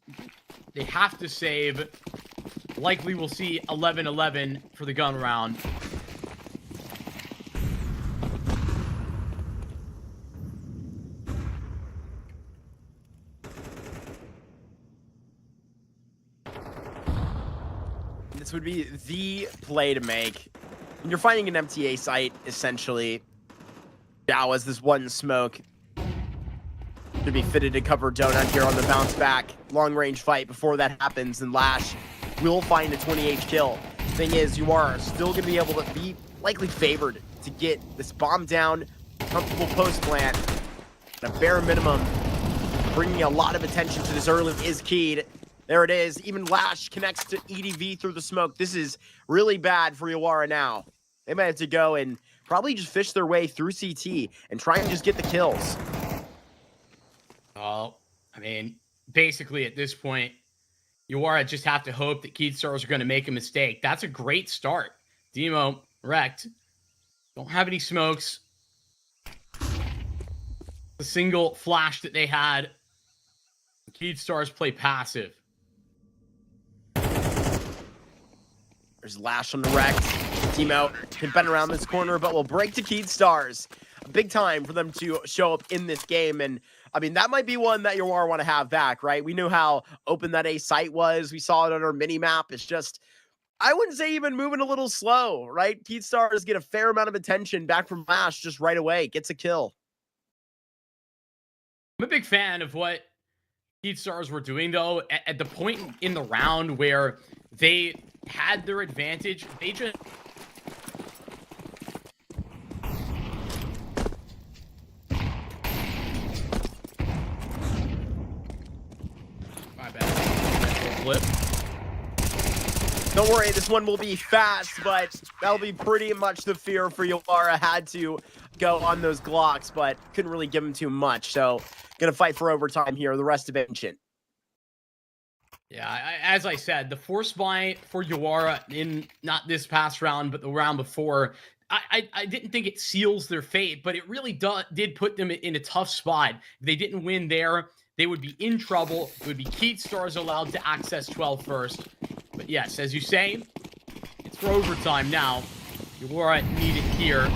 they have to save. Likely we'll see 11-11 for the gun round. This would be the play to make. When you're finding an MTA site, essentially, Dow as this one smoke to be fitted to cover Donut here on the bounce back. Long range fight before that happens, and Lash will find a 28 kill. Thing is, you are still going to be able to be likely favored to get this bomb down, comfortable post plant. At a bare minimum, bringing a lot of attention to this early is keyed. There it is. Even Lash connects to EDV through the smoke. This is really bad for Yawara now. They might have to go and probably just fish their way through CT and try and just get the kills. Oh, I mean, basically at this point, Yawara just have to hope that Keystars are going to make a mistake. That's a great start. Demo wrecked. Don't have any smokes. The single flash that they had. Keystars play passive. There's Lash on the wrecked. Demo can bend around this corner, but will break to Keystars. A big time for them to show up in this game. And I mean, that might be one that Yawara want to have back, right? We knew how open that A site was. We saw it on our mini map. It's just, I wouldn't say even moving a little slow, right? Keystars get a fair amount of attention back from Lash just right away. Gets a kill. I'm a big fan of what Keystars were doing, though. At the point in the round where they had their advantage, they just... My bad. Flip. Don't worry, this one will be fast, but that'll be pretty much the fear for Yawara. Had to go on those Glocks, but couldn't really give him too much. So, gonna fight for overtime here, the rest of Ancient. Yeah, as I said, the force buy for Yawara in not this past round, but the round before, I didn't think it seals their fate, but it really did put them in a tough spot. If they didn't win there, they would be in trouble. It would be Keystars allowed to access 12 first. But yes, as you say, it's for overtime now. Yawara need it here.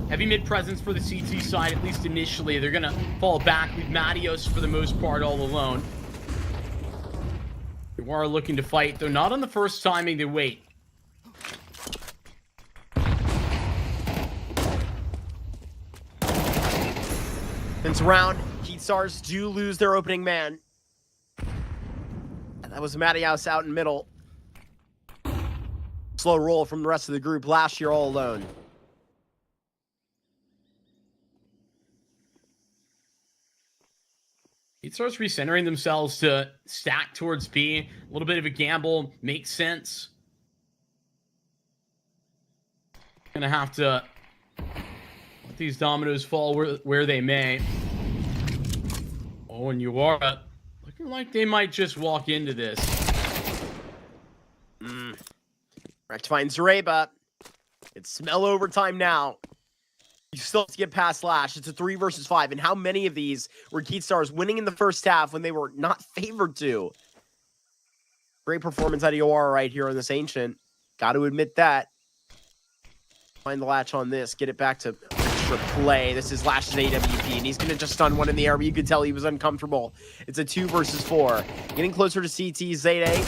Heavy mid presence for the CT side, at least initially. They're going to fall back with Matios for the most part all alone. Yawara looking to fight, though not on the first timing. They wait. Since round, Keystars do lose their opening man. That was Matios out in middle. Slow roll from the rest of the group. Last year all alone. Keystars recentering themselves to stack towards B. A little bit of a gamble. Makes sense. Gonna have to let these dominoes fall where they may. Oh, and Yawara looking like they might just walk into this. Rectifying Zareba. It's smell overtime now. You still have to get past Lash. It's a 3 versus 5. And how many of these were Keystars winning in the first half when they were not favored to? Great performance out of Yawara right here on this Ancient. Got to admit that. Find the latch on this. Get it back to extra play. This is Lash's AWP, and he's going to just stun one in the air, but you could tell he was uncomfortable. It's a 2 versus 4. Getting closer to CT. Zayde.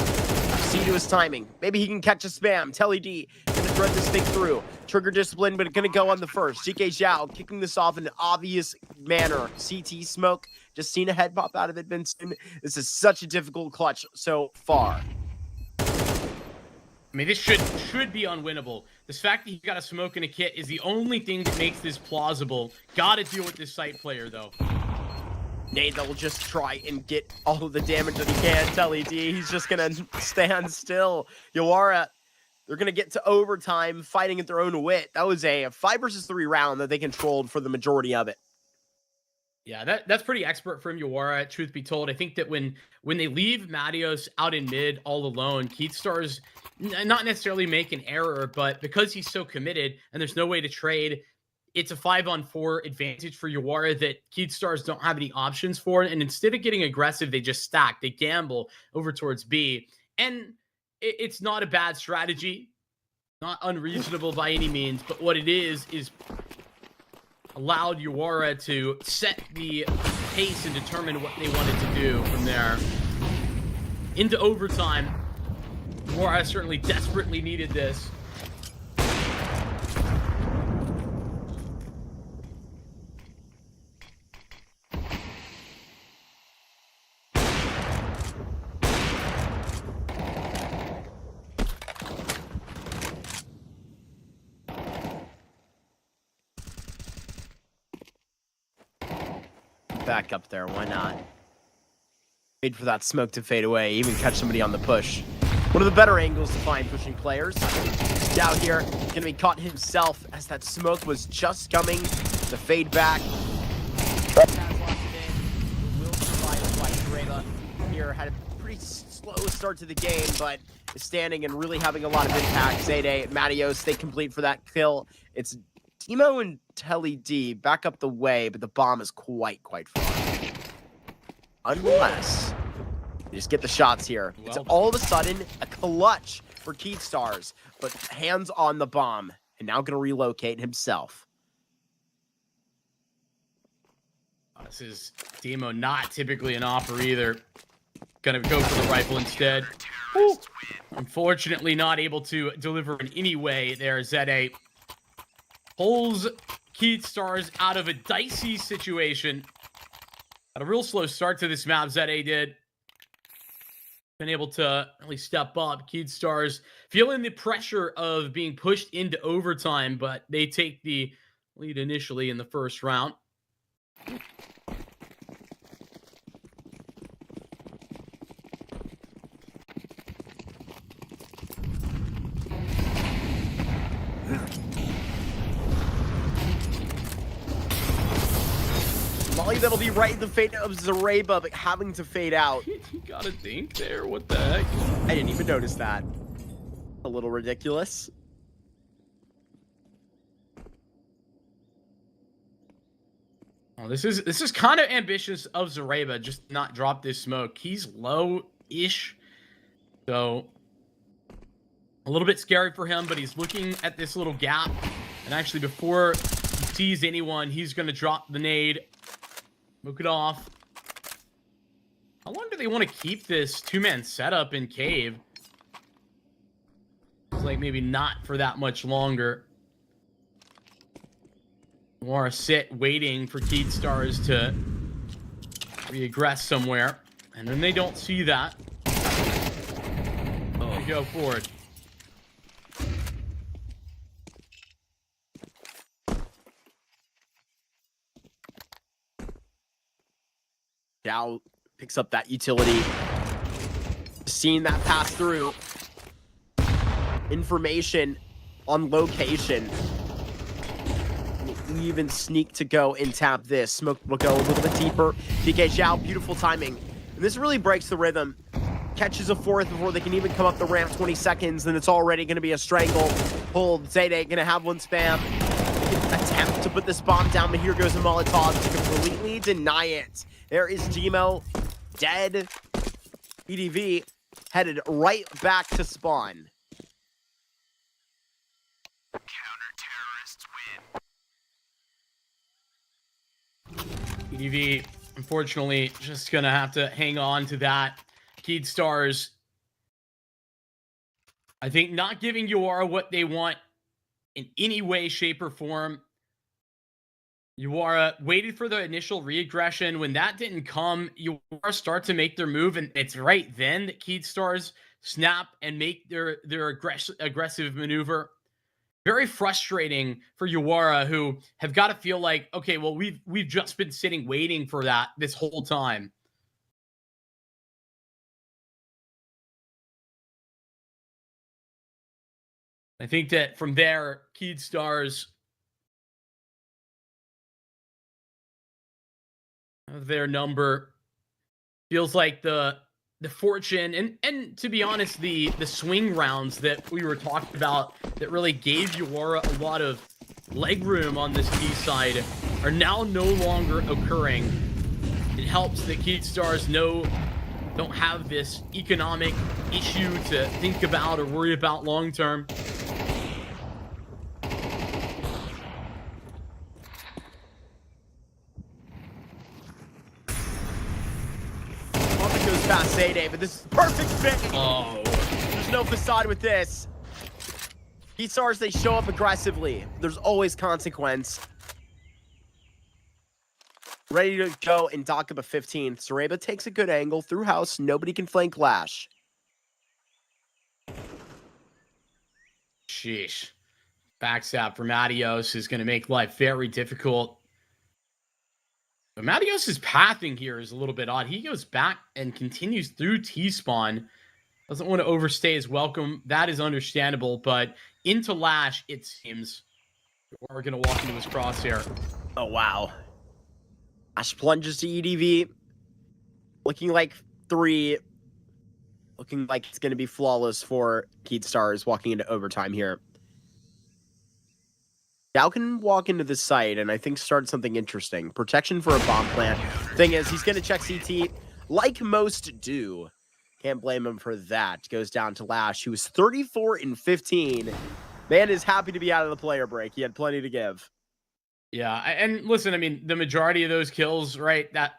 See to his timing. Maybe he can catch a spam. Telly D going to thread this thing through. Trigger discipline, but going to go on the first. GK Zhao kicking this off in an obvious manner. CT smoke. Just seen a head pop out of it, Vincent. This is such a difficult clutch so far. I mean, this should be unwinnable. This fact that you got a smoke and a kit is the only thing that makes this plausible. Gotta deal with this site player, though. Nate will just try and get all of the damage that he can. Telly D, he's just gonna stand still. Yawara, they're gonna get to overtime, fighting at their own wit. That was a 5 versus 3 round that they controlled for the majority of it. Yeah, that's pretty expert from Yawara, truth be told. I think that when they leave Matios out in mid all alone, Keatstar's not necessarily make an error, but because he's so committed and there's no way to trade, it's a 5-on-4 advantage for Yawara that Keatstars don't have any options for. And instead of getting aggressive, they just stack. They gamble over towards B. And it's not a bad strategy, not unreasonable by any means, but what it is allowed Yawara to set the pace and determine what they wanted to do from there. Into overtime, Yawara certainly desperately needed this. Back up there, why not? Wait for that smoke to fade away, even catch somebody on the push. One of the better angles to find pushing players. Down here, gonna be caught himself as that smoke was just coming to fade back. Has locked it in. Will survive by Dreva. Here had a pretty slow start to the game, but is standing and really having a lot of impact. Zayday, Matios, stay complete for that kill. It's Timo and Telly D back up the way, but the bomb is quite far. Unless you just get the shots here. It's all of a sudden a clutch for Keatstar's, but hands on the bomb, and now gonna relocate himself. This is Demo, not typically an offer either. Gonna go for the rifle instead. Ooh. Unfortunately, not able to deliver in any way there. Zede pulls Keatstar's out of a dicey situation. Had a real slow start to this map, Zede did. Been able to really step up. Keatstar's feeling the pressure of being pushed into overtime, but they take the lead initially in the first round. Molly, that'll be right in the fate of Zareba, but having to fade out. You gotta think there. What the heck? I didn't even notice that. A little ridiculous. Oh, this is kind of ambitious of Zareba, just not drop this smoke. He's low-ish, so a little bit scary for him, but he's looking at this little gap, and actually before he sees anyone, he's going to drop the nade, smoke it off. How long do they want to keep this two-man setup in cave? It's like maybe not for that much longer. Or sit waiting for Keatstar's to reaggress somewhere. And then they don't see that. They go forward. Dow picks up that utility. Seeing that pass through. Information on location. Even sneak to go and tap this. Smoke will go a little bit deeper. DK Xiao, beautiful timing. And this really breaks the rhythm. Catches a fourth before they can even come up the ramp. 20 seconds, and it's already going to be a strangle. Hold. Zayday going to have one spam. Attempt to put this bomb down, but here goes a Molotov to completely deny it. There is Demo dead. EDV headed right back to spawn. EDV, unfortunately, just gonna have to hang on to that. Keatstar's, I think, not giving Yawara what they want in any way, shape, or form. Yawara waited for the initial reaggression. When that didn't come, Yawara start to make their move, and it's right then that Keatstar's snap and make their aggressive maneuver. Very frustrating for Yawara, who have got to feel like, okay, well, we've just been sitting waiting for that this whole time. I think that from there, Keatstar's of their number. Feels like the fortune and to be honest, the swing rounds that we were talking about that really gave Yawara a lot of leg room on this T side are now no longer occurring. It helps that Keystars don't have this economic issue to think about or worry about long term. Goes past Zayday, but this is perfect fit. Oh, There's no facade with this. Keystars, they show up aggressively. There's always consequence. Ready to go and dock up a 15th. Soreba takes a good angle through house. Nobody can flank Lash. sheesh. Backstab for Matios is going to make life very difficult. But Matios' pathing here is a little bit odd. He goes back and continues through T-spawn. Doesn't want to overstay his welcome. That is understandable, but into Lash, it seems. We're going to walk into his crosshair. Oh, wow. Lash plunges to EDV. Looking like 3. Looking like it's going to be flawless for Keystars walking into overtime here. Now can walk into the site and I think start something interesting. Protection for a bomb plant. Thing is, he's going to check CT like most do. Can't blame him for that. Goes down to Lash, who is 34-15. Man is happy to be out of the player break. He had plenty to give. Yeah, and listen, I mean, the majority of those kills, right, that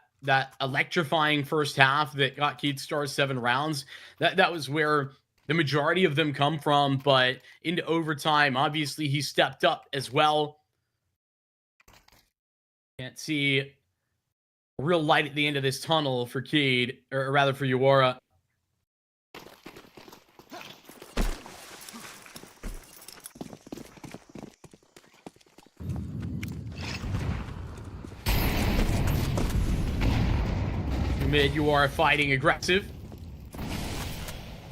electrifying first half that got Keystars 7 rounds, that was where the majority of them come from, but into overtime, obviously he stepped up as well. Can't see a real light at the end of this tunnel for Keed, or rather for Yawara. Mid, Yawara fighting aggressive.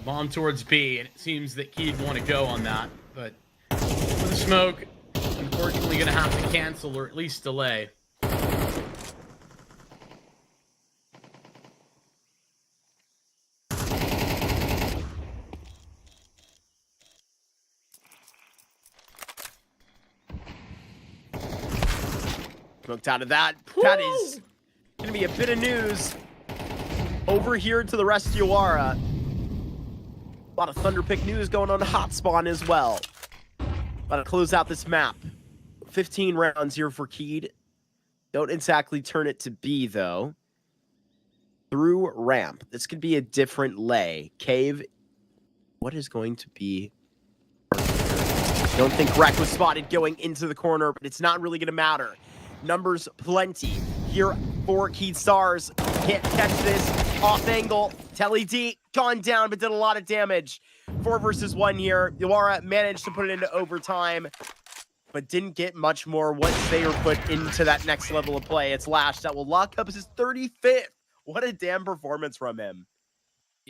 Bomb towards B, and it seems that Keed want to go on that, but with the smoke, unfortunately going to have to cancel or at least delay. Smoked out of that. Woo! That is going to be a bit of news over here to the rest of Yawara. A lot of Thunderpick news going on Hot Spawn as well. About to close out this map. 15 rounds here for Keed. Don't exactly turn it to B, though. Through ramp. This could be a different lay. Cave. What is going to be... Don't think Rek was spotted going into the corner, but it's not really going to matter. Numbers plenty here for Keystars. Can't catch this. Off angle. Telly D gone down, but did a lot of damage. 4 versus 1 here. Yawara managed to put it into overtime, but didn't get much more once they were put into that next level of play. It's Lash that will lock up his 35th. What a damn performance from him.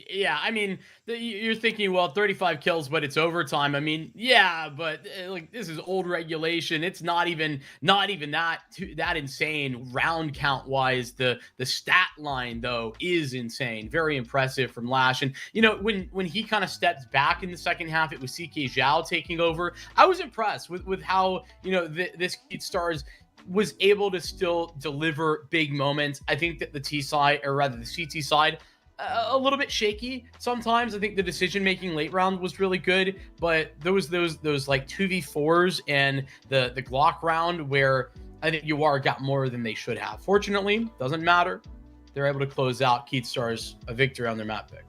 Yeah, I mean, you're thinking, well, 35 kills, but it's overtime. I mean, yeah, but like this is old regulation. It's not even that insane round count wise. The stat line though is insane. Very impressive from Lash. And you know, when he kind of stepped back in the second half, it was CK Zhao taking over. I was impressed with how, you know, this Keystars was able to still deliver big moments. I think that the T side, or rather the CT side, a little bit shaky sometimes. I think the decision making late round was really good, but those like 2v4s and the Glock round where I think Yawara got more than they should have. Fortunately, doesn't matter. They're able to close out Keystars a victory on their map pick.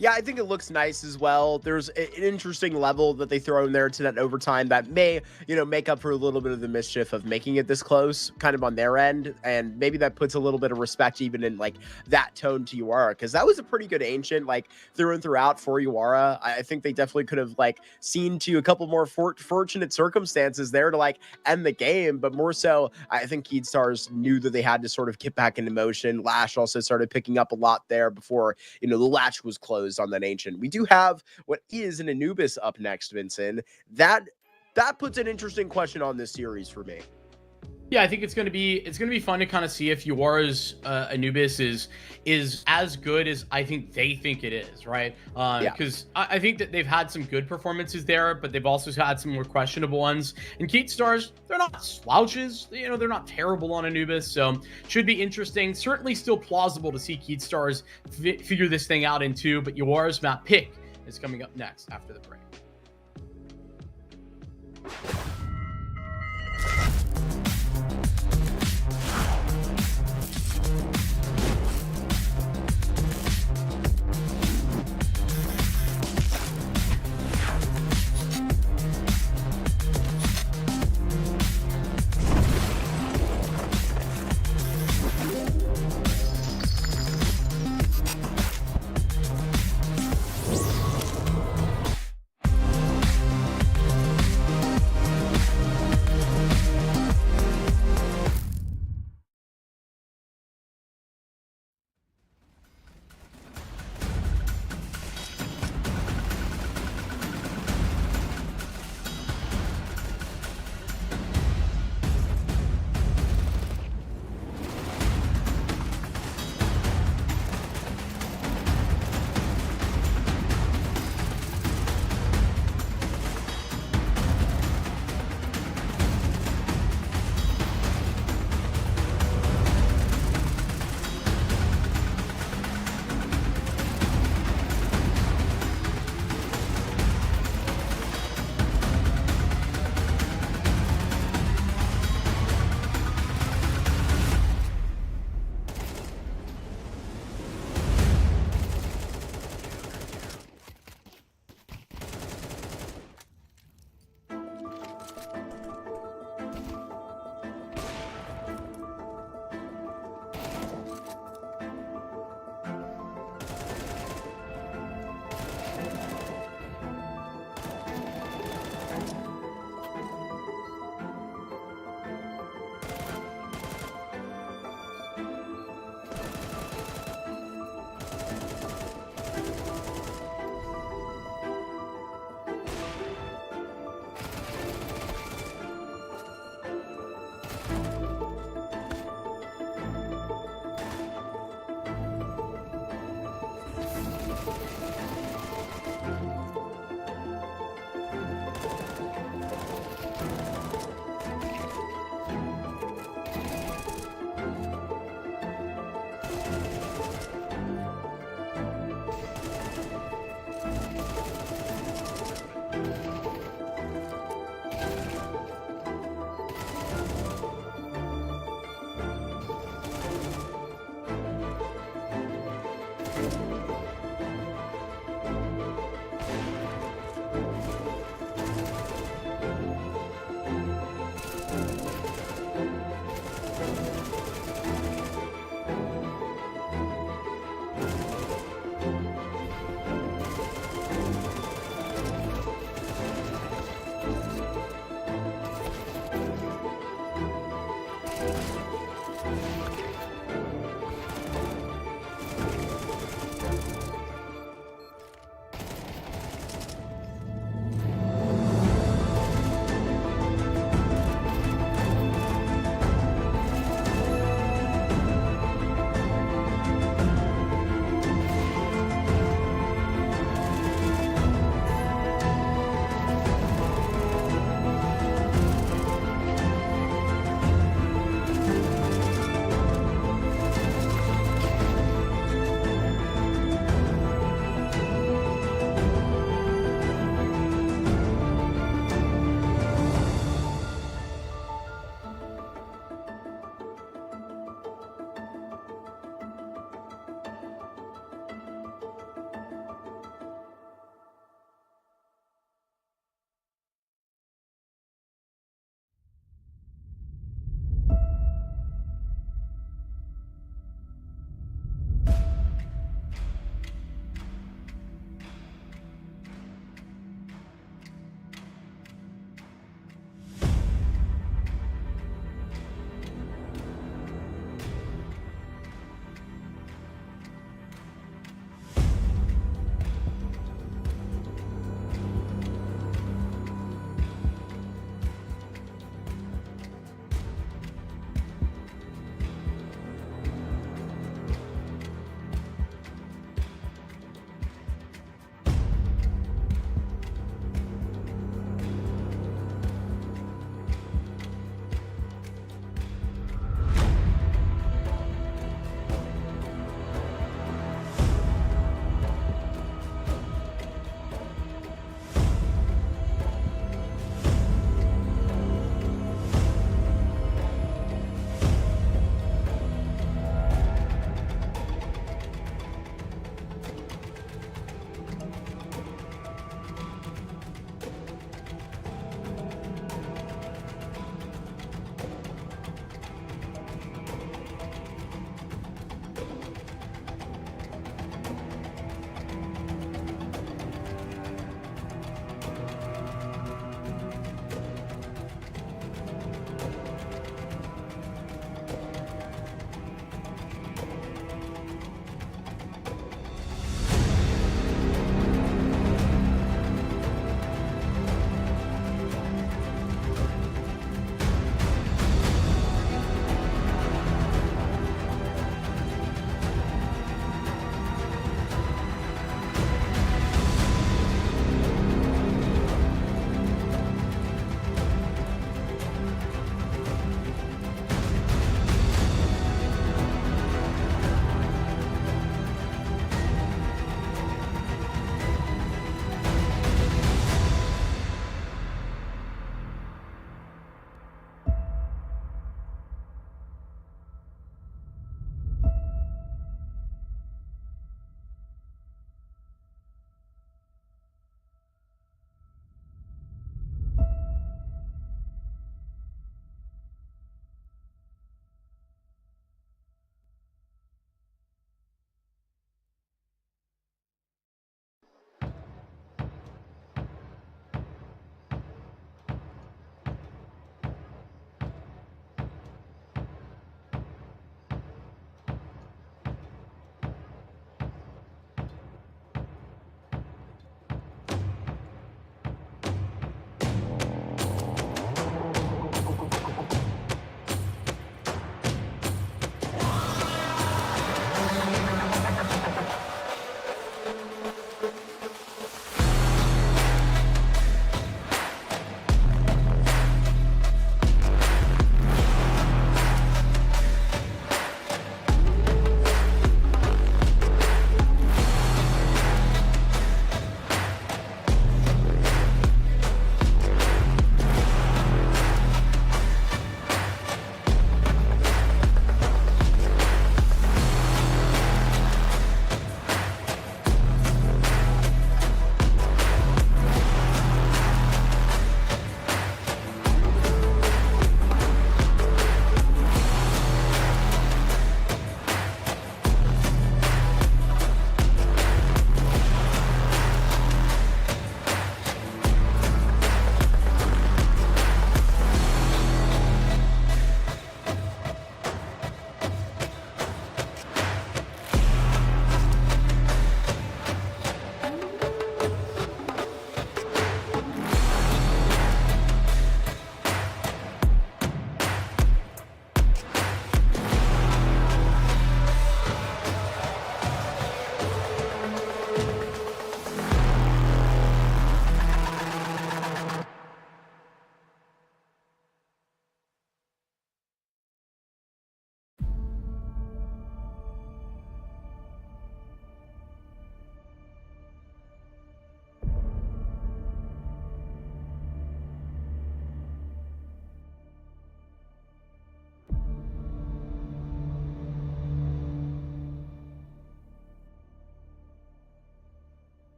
Yeah, I think it looks nice as well. There's an interesting level that they throw in there to that overtime that may, you know, make up for a little bit of the mischief of making it this close kind of on their end. And maybe that puts a little bit of respect even in like that tone to Yawara, because that was a pretty good ancient like through and throughout for Yawara. I think they definitely could have like seen to a couple more fortunate circumstances there to like end the game. But more so, I think Keystars knew that they had to sort of get back into motion. Lash also started picking up a lot there before, you know, the latch was closed on that ancient. We do have what is an Anubis up next, Vincent. That puts an interesting question on this series for me. Yeah, I think it's gonna be fun to kind of see if Yawara's Anubis is as good as I think they think it is, right? Because I think that they've had some good performances there, but they've also had some more questionable ones. And Keat Stars, they're not slouches, you know, they're not terrible on Anubis, so should be interesting. Certainly still plausible to see Keat Stars figure this thing out in 2, but Yawara's map pick is coming up next after the break.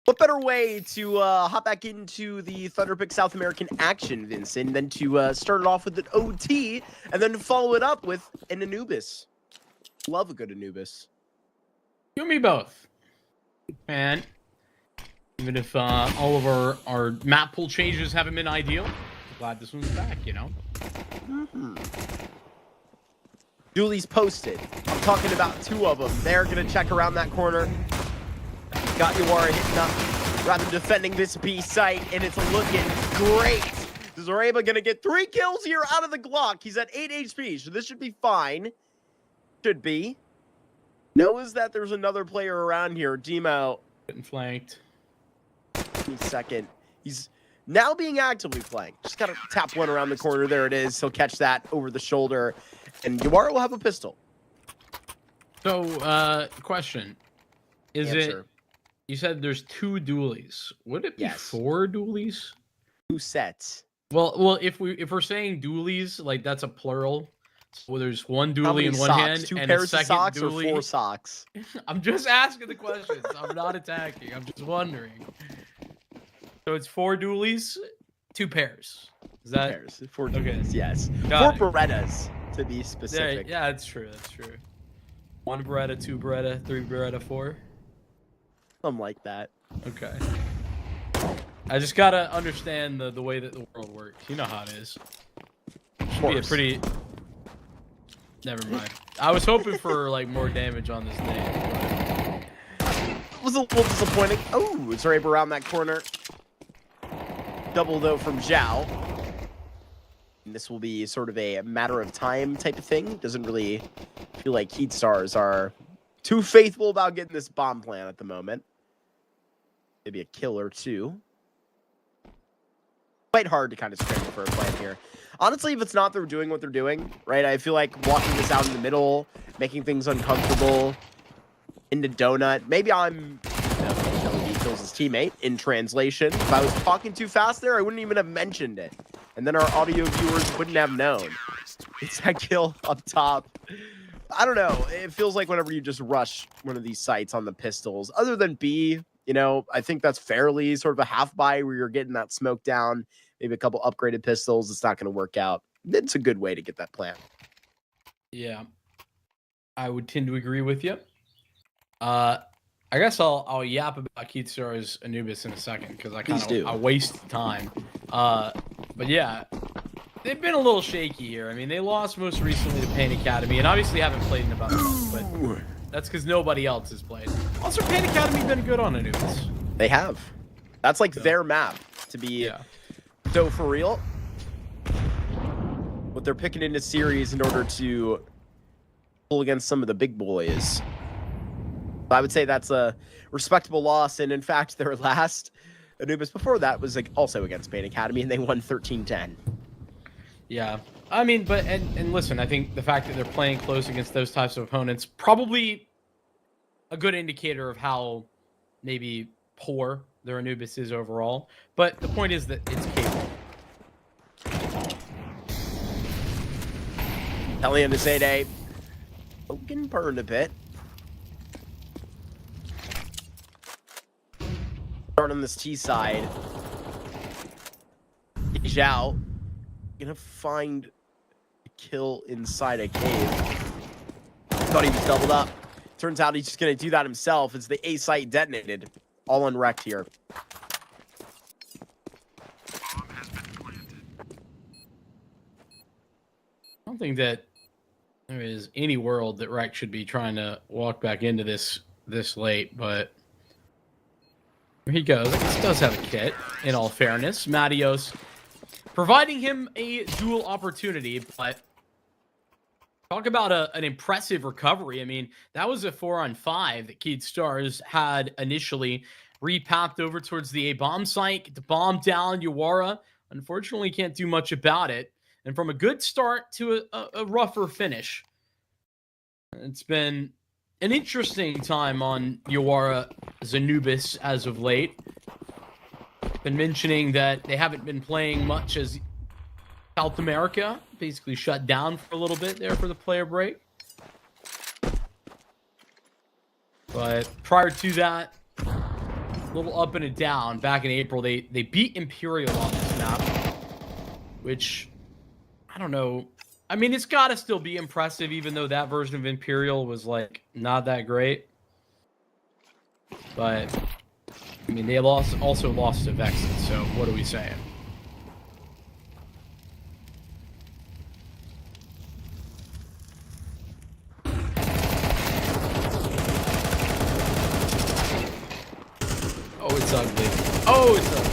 What better way to hop back into the Thunderpick South American action, Vincent, than to start it off with an OT and then follow it up with an Anubis? Love a good Anubis. You and me both. And even if all of our map pool changes haven't been ideal, I'm glad this one's back, you know? Dooley's posted. I'm talking about 2 of them. They're going to check around that corner. Got Yawara hitting up, rather defending this B site, and it's looking great. Zoreba going to get 3 kills here out of the Glock. He's at 8 HP, so this should be fine. Should be. Knows that there's another player around here. Demo. Getting flanked. Second. He's now being actively flanked. Just got to tap one around the corner. There it is. He'll catch that over the shoulder, and Yawara will have a pistol. So, question. Is Answer. it... You said there's 2 dualies. Would it be 4 dualies? 2 sets. Well, if we're saying dualies, like that's a plural. So there's 1 How dualie many in one socks? hand 2 and pairs a second of socks dualie. or 4 socks? I'm just asking the questions. I'm not attacking. I'm just wondering. So it's 4 dualies, 2 pairs. Is that 2 pairs? 4 okay? dualies, yes. Got 4 Berettas, to be specific. Yeah, that's true. That's true. 1 Beretta, 2 Beretta, 3 Beretta, 4. Something like that. Okay. I just gotta understand the way that the world works. You know how it is. Should be a pretty... Never mind. I was hoping for like more damage on this thing. It was a little disappointing. Oh, Zoreba around that corner. Double though from Zhao. And this will be sort of a matter of time type of thing. Doesn't really feel like Heat Stars are too faithful about getting this bomb plan at the moment. Maybe a kill or 2. Quite hard to kind of scramble for a plan here. Honestly, if it's not they're doing what they're doing, right? I feel like walking this out in the middle, making things uncomfortable, into donut. Maybe I'm... he kills his teammate in translation. If I was talking too fast there, I wouldn't even have mentioned it. And then our audio viewers wouldn't have known. It's that kill up top. I don't know. It feels like whenever you just rush one of these sites on the pistols, other than B, you know, I think that's fairly sort of a half buy where you're getting that smoke down, maybe a couple upgraded pistols. It's not going to work out. It's a good way to get that plan. Yeah, I would tend to agree with you. I guess I'll yap about Keatstar's Anubis in a second because I waste time. But yeah, they've been a little shaky here. I mean, they lost most recently to Pain Academy, and obviously haven't played in about a month, but that's because nobody else has played. Also, Pain Academy been good on Anubis. They have. That's like their map to be. So for real, what they're picking into series in order to pull against some of the big boys. I would say that's a respectable loss, and in fact, their last Anubis before that was like also against Pain Academy, and they won 13-10. Yeah, I mean, but and listen, I think the fact that they're playing close against those types of opponents probably a good indicator of how maybe poor their Anubis is overall. But the point is that it's capable. Elian to Zayday. Getting burned a bit. Start on this T side. Zhao gonna find a kill inside a cave. Thought he was doubled up. Turns out he's just gonna do that himself. It's the A site detonated. All unwrecked here. I don't think that there is any world that Rex should be trying to walk back into this late, but here he goes. I guess he does have a kit, in all fairness. Matios providing him a dual opportunity, but talk about an impressive recovery. I mean, that was a 4-on-5 that Keed Stars had initially repathed over towards the A-bomb site, get the bomb down. Yawara, unfortunately, can't do much about it. And from a good start to a rougher finish. It's been an interesting time on Yawara Anubis as of late. Been mentioning that they haven't been playing much as South America basically shut down for a little bit there for the player break. But prior to that, a little up and a down. Back in April, they beat Imperial on this map, which I don't know. I mean, it's got to still be impressive, even though that version of Imperial was like not that great. But I mean, they also lost to Vexen. So what are we saying? Oh, it's ugly. Oh, it's ugly.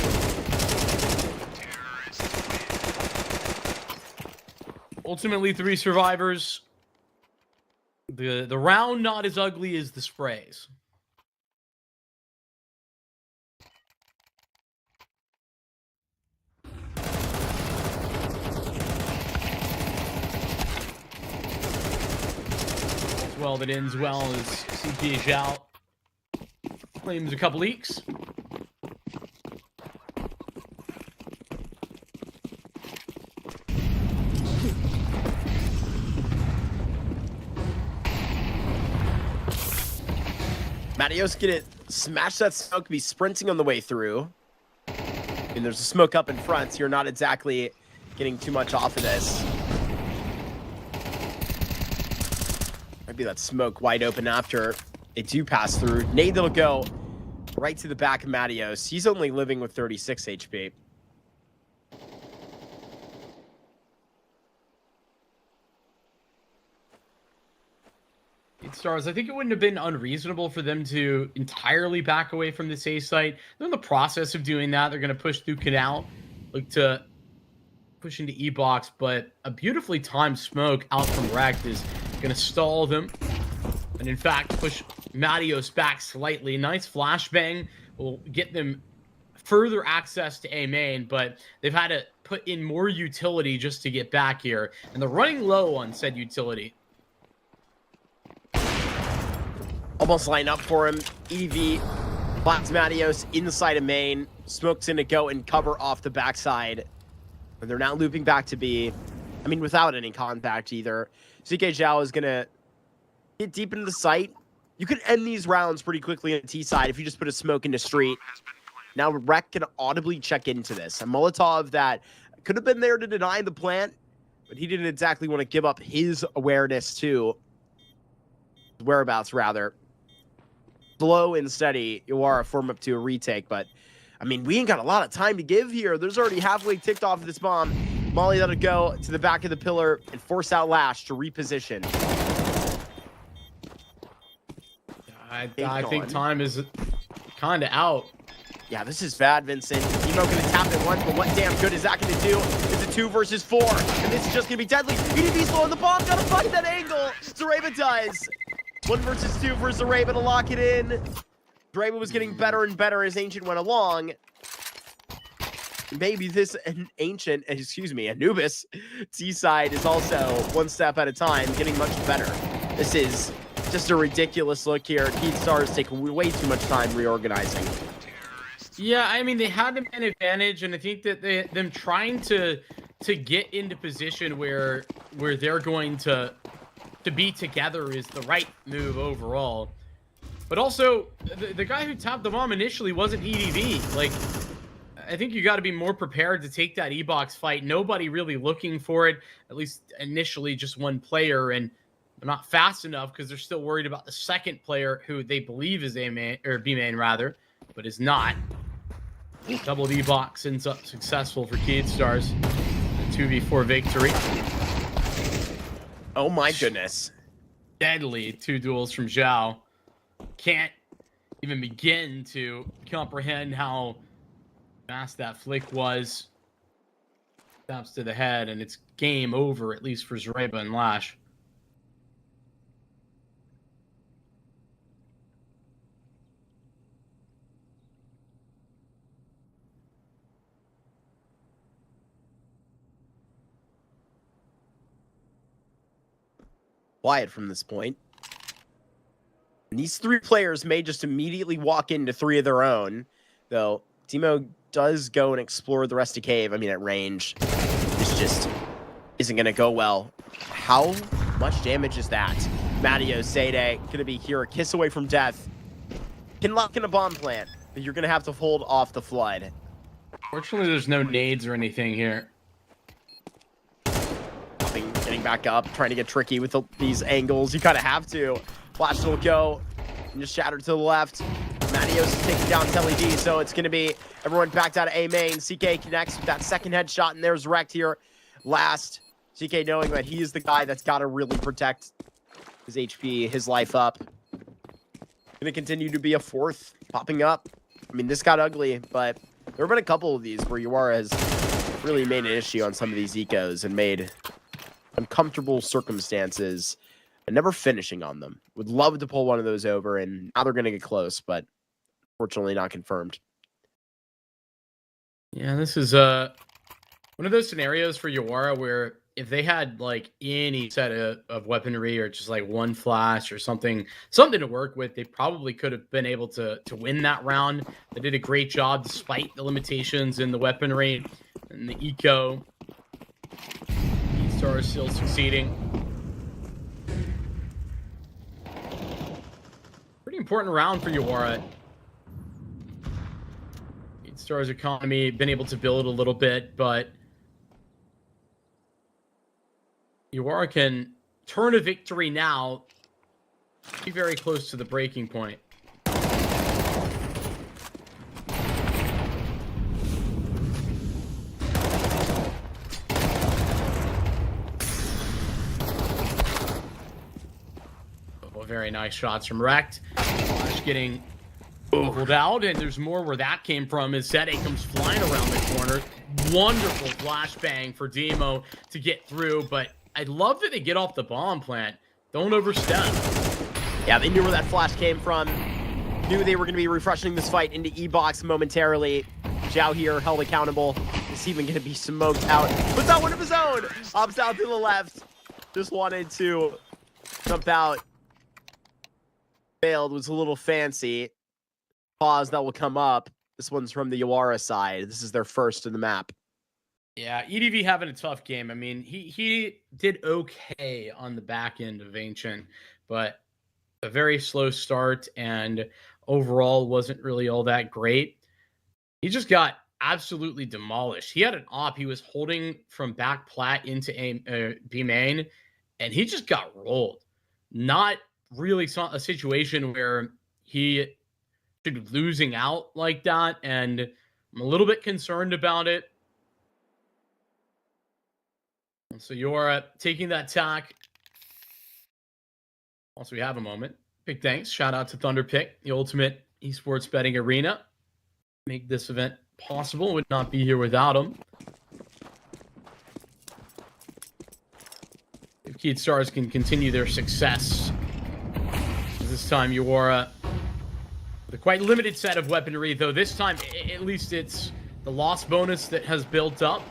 Ultimately, 3 survivors. The round not as ugly as the sprays. Well, that ends well as CK Zhao claims a couple leaks. Matios gonna smash that smoke, be sprinting on the way through. And there's a smoke up in front, so you're not exactly getting too much off of this. Might be that smoke wide open after they do pass through. Nade that'll go right to the back of Matios. He's only living with 36 HP. Stars, I think it wouldn't have been unreasonable for them to entirely back away from this A site. They're in the process of doing that. They're going to push through Canal, look to push into E-Box, but a beautifully timed smoke out from Rect is going to stall them. And in fact, push Matios back slightly. Nice flashbang will get them further access to A main, but they've had to put in more utility just to get back here. And they're running low on said utility. Almost line up for him. EV blocks Matios inside of main. Smoke's gonna go and cover off the backside. And they're now looping back to B. I mean, without any contact either. CK Zhao is gonna get deep into the site. You can end these rounds pretty quickly on the T side if you just put a smoke into street. Now Rec can audibly check into this. A Molotov that could have been there to deny the plant, but he didn't exactly want to give up his awareness too. Whereabouts, rather. Slow and steady, Yawara form up to a retake, but I mean, we ain't got a lot of time to give here. There's already halfway ticked off of this bomb. Molly that'll go to the back of the pillar and force out Lash to reposition. I think time is kind of out. Yeah, this is bad, Vincent. Emo gonna tap it once, but what damn good is that gonna do? It's a 2 versus 4, and this is just gonna be deadly. EDB's low on the bomb, gotta find that angle. Zareba does. 1 versus 2 for Zareba to lock it in. Zareba was getting better and better as Ancient went along. Maybe this Anubis T-side is also 1 step at a time, getting much better. This is just a ridiculous look here. Keith Stars take way too much time reorganizing. Yeah, I mean, they had an advantage, and I think that them trying to get into position where they're going to be together is the right move overall. But also, the guy who tapped the bomb initially wasn't EDV. Like, I think you got to be more prepared to take that E-Box fight. Nobody really looking for it, at least initially just 1 player, and they're not fast enough because they're still worried about the second player who they believe is A main, or B main rather, but is not. Double E-Box ends up successful for Keedstars. A 2v4 victory. Oh my goodness. Deadly 2 duels from Zhao. Can't even begin to comprehend how fast that flick was. Taps to the head, and it's game over, at least for Zareba and Lash. Quiet from this point. And these 3 players may just immediately walk into 3 of their own, though Timo does go and explore the rest of cave. I mean, at range, this just isn't going to go well. How much damage is that? Matteo Sede going to be here a kiss away from death. Can lock in a bomb plant. you're going to have to hold off the flood. Fortunately, there's no nades or anything here. Getting back up, trying to get tricky with these angles. You kind of have to. Flash will go and just shatter to the left. Matios is taking down TeleD, so it's going to be everyone backed out of A main. CK connects with that second headshot, and there's Wrecked here last. CK knowing that he is the guy that's got to really protect his HP, his life up. Going to continue to be a fourth popping up. I mean, this got ugly, but there have been a couple of these where Yawara has really made an issue on some of these ecos and made uncomfortable circumstances and never finishing on them. Would love to pull one of those over, and now they're going to get close, but fortunately not confirmed. Yeah, this is one of those scenarios for Yawara where if they had like any set of weaponry or just like one flash or something to work with, they probably could have been able to win that round. They did a great job despite the limitations in the weaponry and the eco. Star is still succeeding. Pretty important round for Yawara. Star's economy been able to build a little bit, but Yawara can turn a victory now. Be very close to the breaking point. Oh, very nice shots from Wrecked. Flash getting pulled out, and there's more where that came from as Zete comes flying around the corner. Wonderful flashbang for Demo to get through, but I love that they get off the bomb plant. Don't overstep. Yeah, they knew where that flash came from. Knew they were going to be refreshing this fight into E-Box momentarily. Zhao here held accountable. Is even going to be smoked out. Puts out one of his own. Opts out to the left. Just wanted to jump out. Failed. Was a little fancy. Pause that will come up. This one's from the Yawara side. This is their first in the map. Yeah, EDV having a tough game. I mean, he did okay on the back end of Ancient, but a very slow start and overall wasn't really all that great. He just got absolutely demolished. He had an op. He was holding from back plat into B main, and he just got rolled. Not really a situation where he should be losing out like that, and I'm a little bit concerned about it. So you're taking that tack. Also, we have a moment. Big thanks. Shout out to Thunderpick, the ultimate esports betting arena. Make this event possible. Would not be here without them. If Keyd Stars can continue their success, this time Yawara with a quite limited set of weaponry, though this time at least it's the loss bonus that has built up.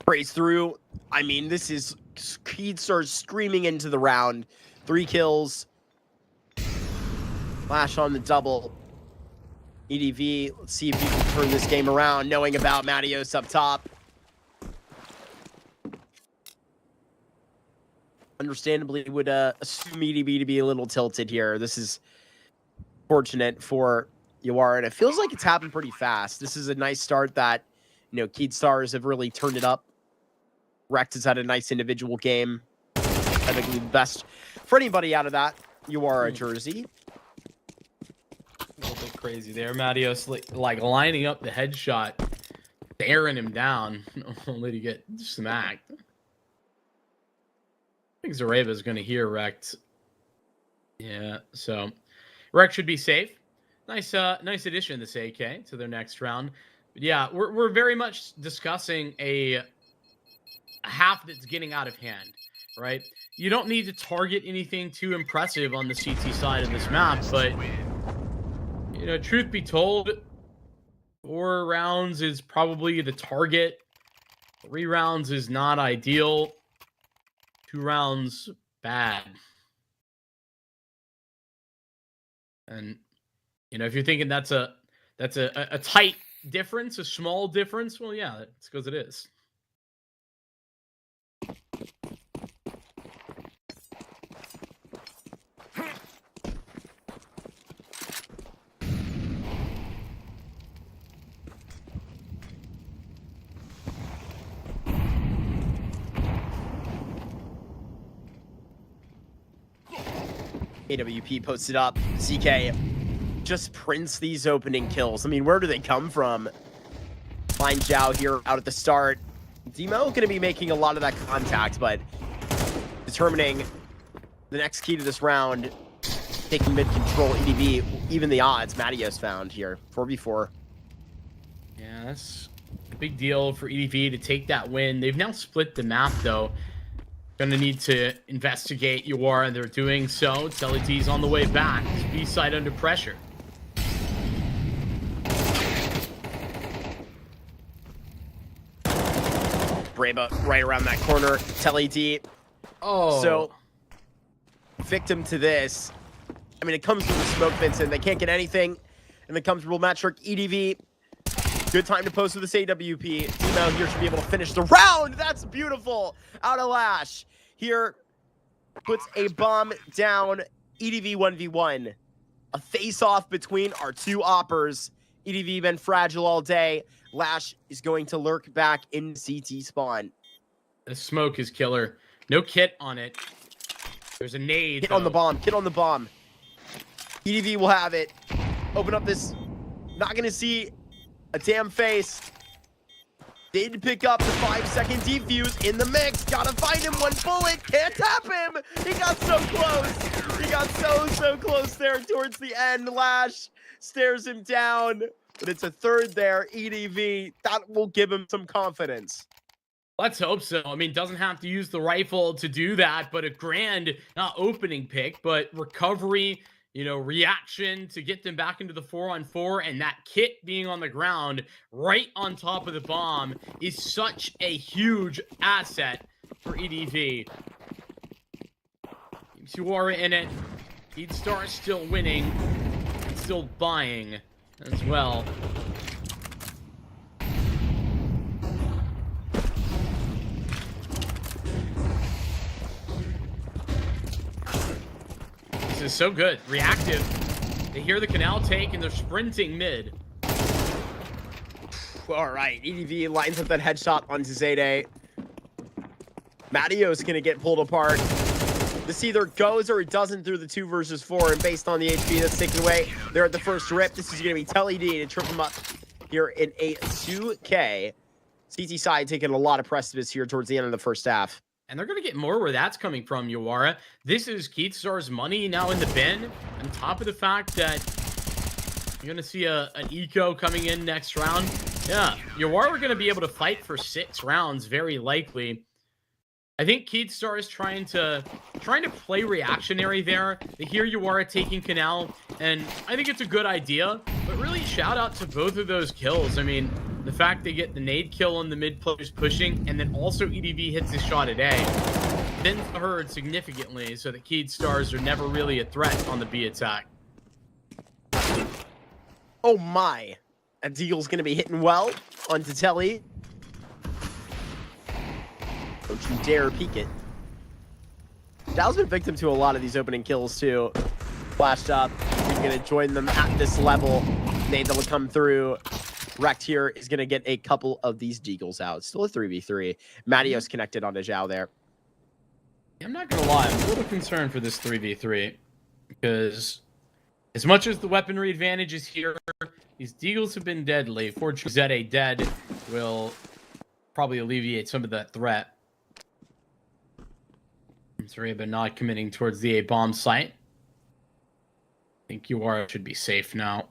Breaks through. I mean, this is Keyd Stars screaming into the round. 3 kills. Flash on the double. EDV, let's see if you can turn this game around, knowing about Matios up top. Understandably, would assume EDV to be a little tilted here. This is fortunate for Yawara, and it feels like it's happened pretty fast. This is a nice start that, you know, Keyd Stars have really turned it up. Wrecked has had a nice individual game. I think the best for anybody out of that Yawara jersey. A little bit crazy there. Matios like lining up the headshot, staring him down, only to get smacked. I think Zareba is going to hear Wrecked. Yeah, so Wrecked should be safe. Nice addition, this AK, to their next round. But yeah, we're very much discussing a half that's getting out of hand, right? You don't need to target anything too impressive on the CT side of this map, but you know, truth be told, 4 rounds is probably the target. 3 rounds is not ideal. 2 rounds, bad. And you know, if you're thinking that's a tight difference, a small difference, well, yeah, that's because it is. AWP posted up. CK just prints these opening kills. I mean, where do they come from? Find Zhao here out at the start. Demo going to be making a lot of that contact, but determining the next key to this round, taking mid control, EDV, even the odds, Matios found here, 4v4. Yeah, that's a big deal for EDV to take that win. They've now split the map, though. Gonna need to investigate Yawara, and they're doing so. TWC's on the way back. B-side under pressure. Brava right around that corner. TLED. Oh. So, victim to this. I mean, it comes from the smoke, Vincent. They can't get anything. And the comfortable metric, EDV. Good time to post with this AWP. Team out here should be able to finish the round. That's beautiful. Out of Lash. Here puts a bomb down. EDV 1v1. A face-off between our two oppers. EDV been fragile all day. Lash is going to lurk back in CT spawn. The smoke is killer. No kit on it. There's a nade. Hit on the bomb. Hit on the bomb. EDV will have it. Open up this. Not going to see a damn face. Did pick up the 5-second defuse in the mix. Gotta find him. One bullet. Can't tap him. He got so close. He got so close there towards the end. Lash stares him down. But it's a third there. EDV. That will give him some confidence. Let's hope so. I mean, doesn't have to use the rifle to do that, but a grand, not opening pick, but recovery, reaction to get them back into the 4-on-4, and that kit being on the ground right on top of the bomb is such a huge asset for EDV. Yawara in it. Star still winning, still buying as well. This is so good. Reactive. They hear the canal take and they're sprinting mid. All right, EDV lines up that headshot onto Zayde. Matteo's gonna get pulled apart. This either goes or it doesn't through the 2 versus 4, and based on the HP that's taken away, they're at the first rip. This is gonna be TLED to trip him up here in a 2K. CT side taking a lot of precipice here towards the end of the first half. And they're going to get more where that's coming from, Yawara. This is Keithstar's money now in the bin, on top of the fact that you're going to see an eco coming in next round. Yeah, Yawara are going to be able to fight for 6 rounds, very likely. I think Keithstar is trying to play reactionary there. They hear Yawara taking Canal, and I think it's a good idea. But really, shout out to both of those kills. I mean, the fact they get the nade kill on the mid players pushing, and then also EDV hits his shot at A, then hurt significantly, so that Keithstars are never really a threat on the B attack. Oh my! And Deagle's gonna be hitting well onto Telly. Don't you dare peek it. Dow's been victim to a lot of these opening kills too. Flashed up. He's gonna join them at this level. Nade that'll come through. Wrecked here is gonna get a couple of these Deagles out. Still a 3v3. Matteo's connected on Zhao there. I'm not gonna lie, I'm a little concerned for this 3v3 because as much as the weaponry advantage is here, these Deagles have been deadly. Fortunately, Zede dead will probably alleviate some of that threat. Zareba not committing towards the A bomb site. I think Yawara should be safe now.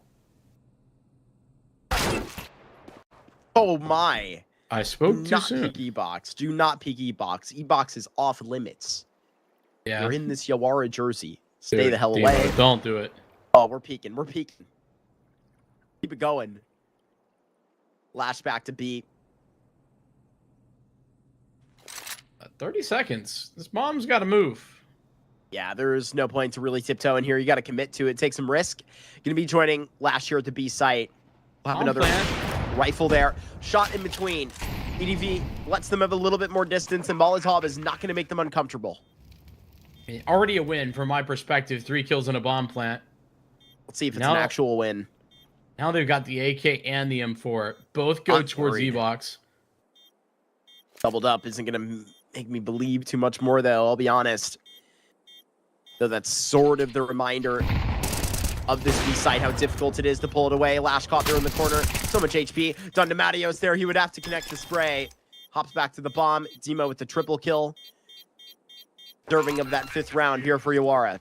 Oh my! I spoke too soon. Peek E-Box. Do not peek E-Box. E-Box is off limits. Yeah. You're in this Yawara jersey. Stay Dude, the hell Demo, away. Don't do it. Oh, we're peeking. We're peeking. Keep it going. Lash back to B. 30 seconds. This bomb's got to move. Yeah, there's no point to really tiptoe in here. You got to commit to it. Take some risk. Going to be joining Lash here at the B site. We'll have another rifle there. Shot in between. EDV lets them have a little bit more distance, and Molotov is not going to make them uncomfortable. I mean, already a win from my perspective. 3 kills in a bomb plant. Let's see if it's an actual win. Now they've got the AK and the M4. Both go towards E-Box. Doubled up isn't going to make me believe too much more, though. I'll be honest. Though that's sort of the reminder of this B side, how difficult it is to pull it away. Lash caught there in the corner. So much HP. Done to Matios there. He would have to connect the spray. Hops back to the bomb. Demo with the triple kill. Deserving of that 5th round here for Yawara.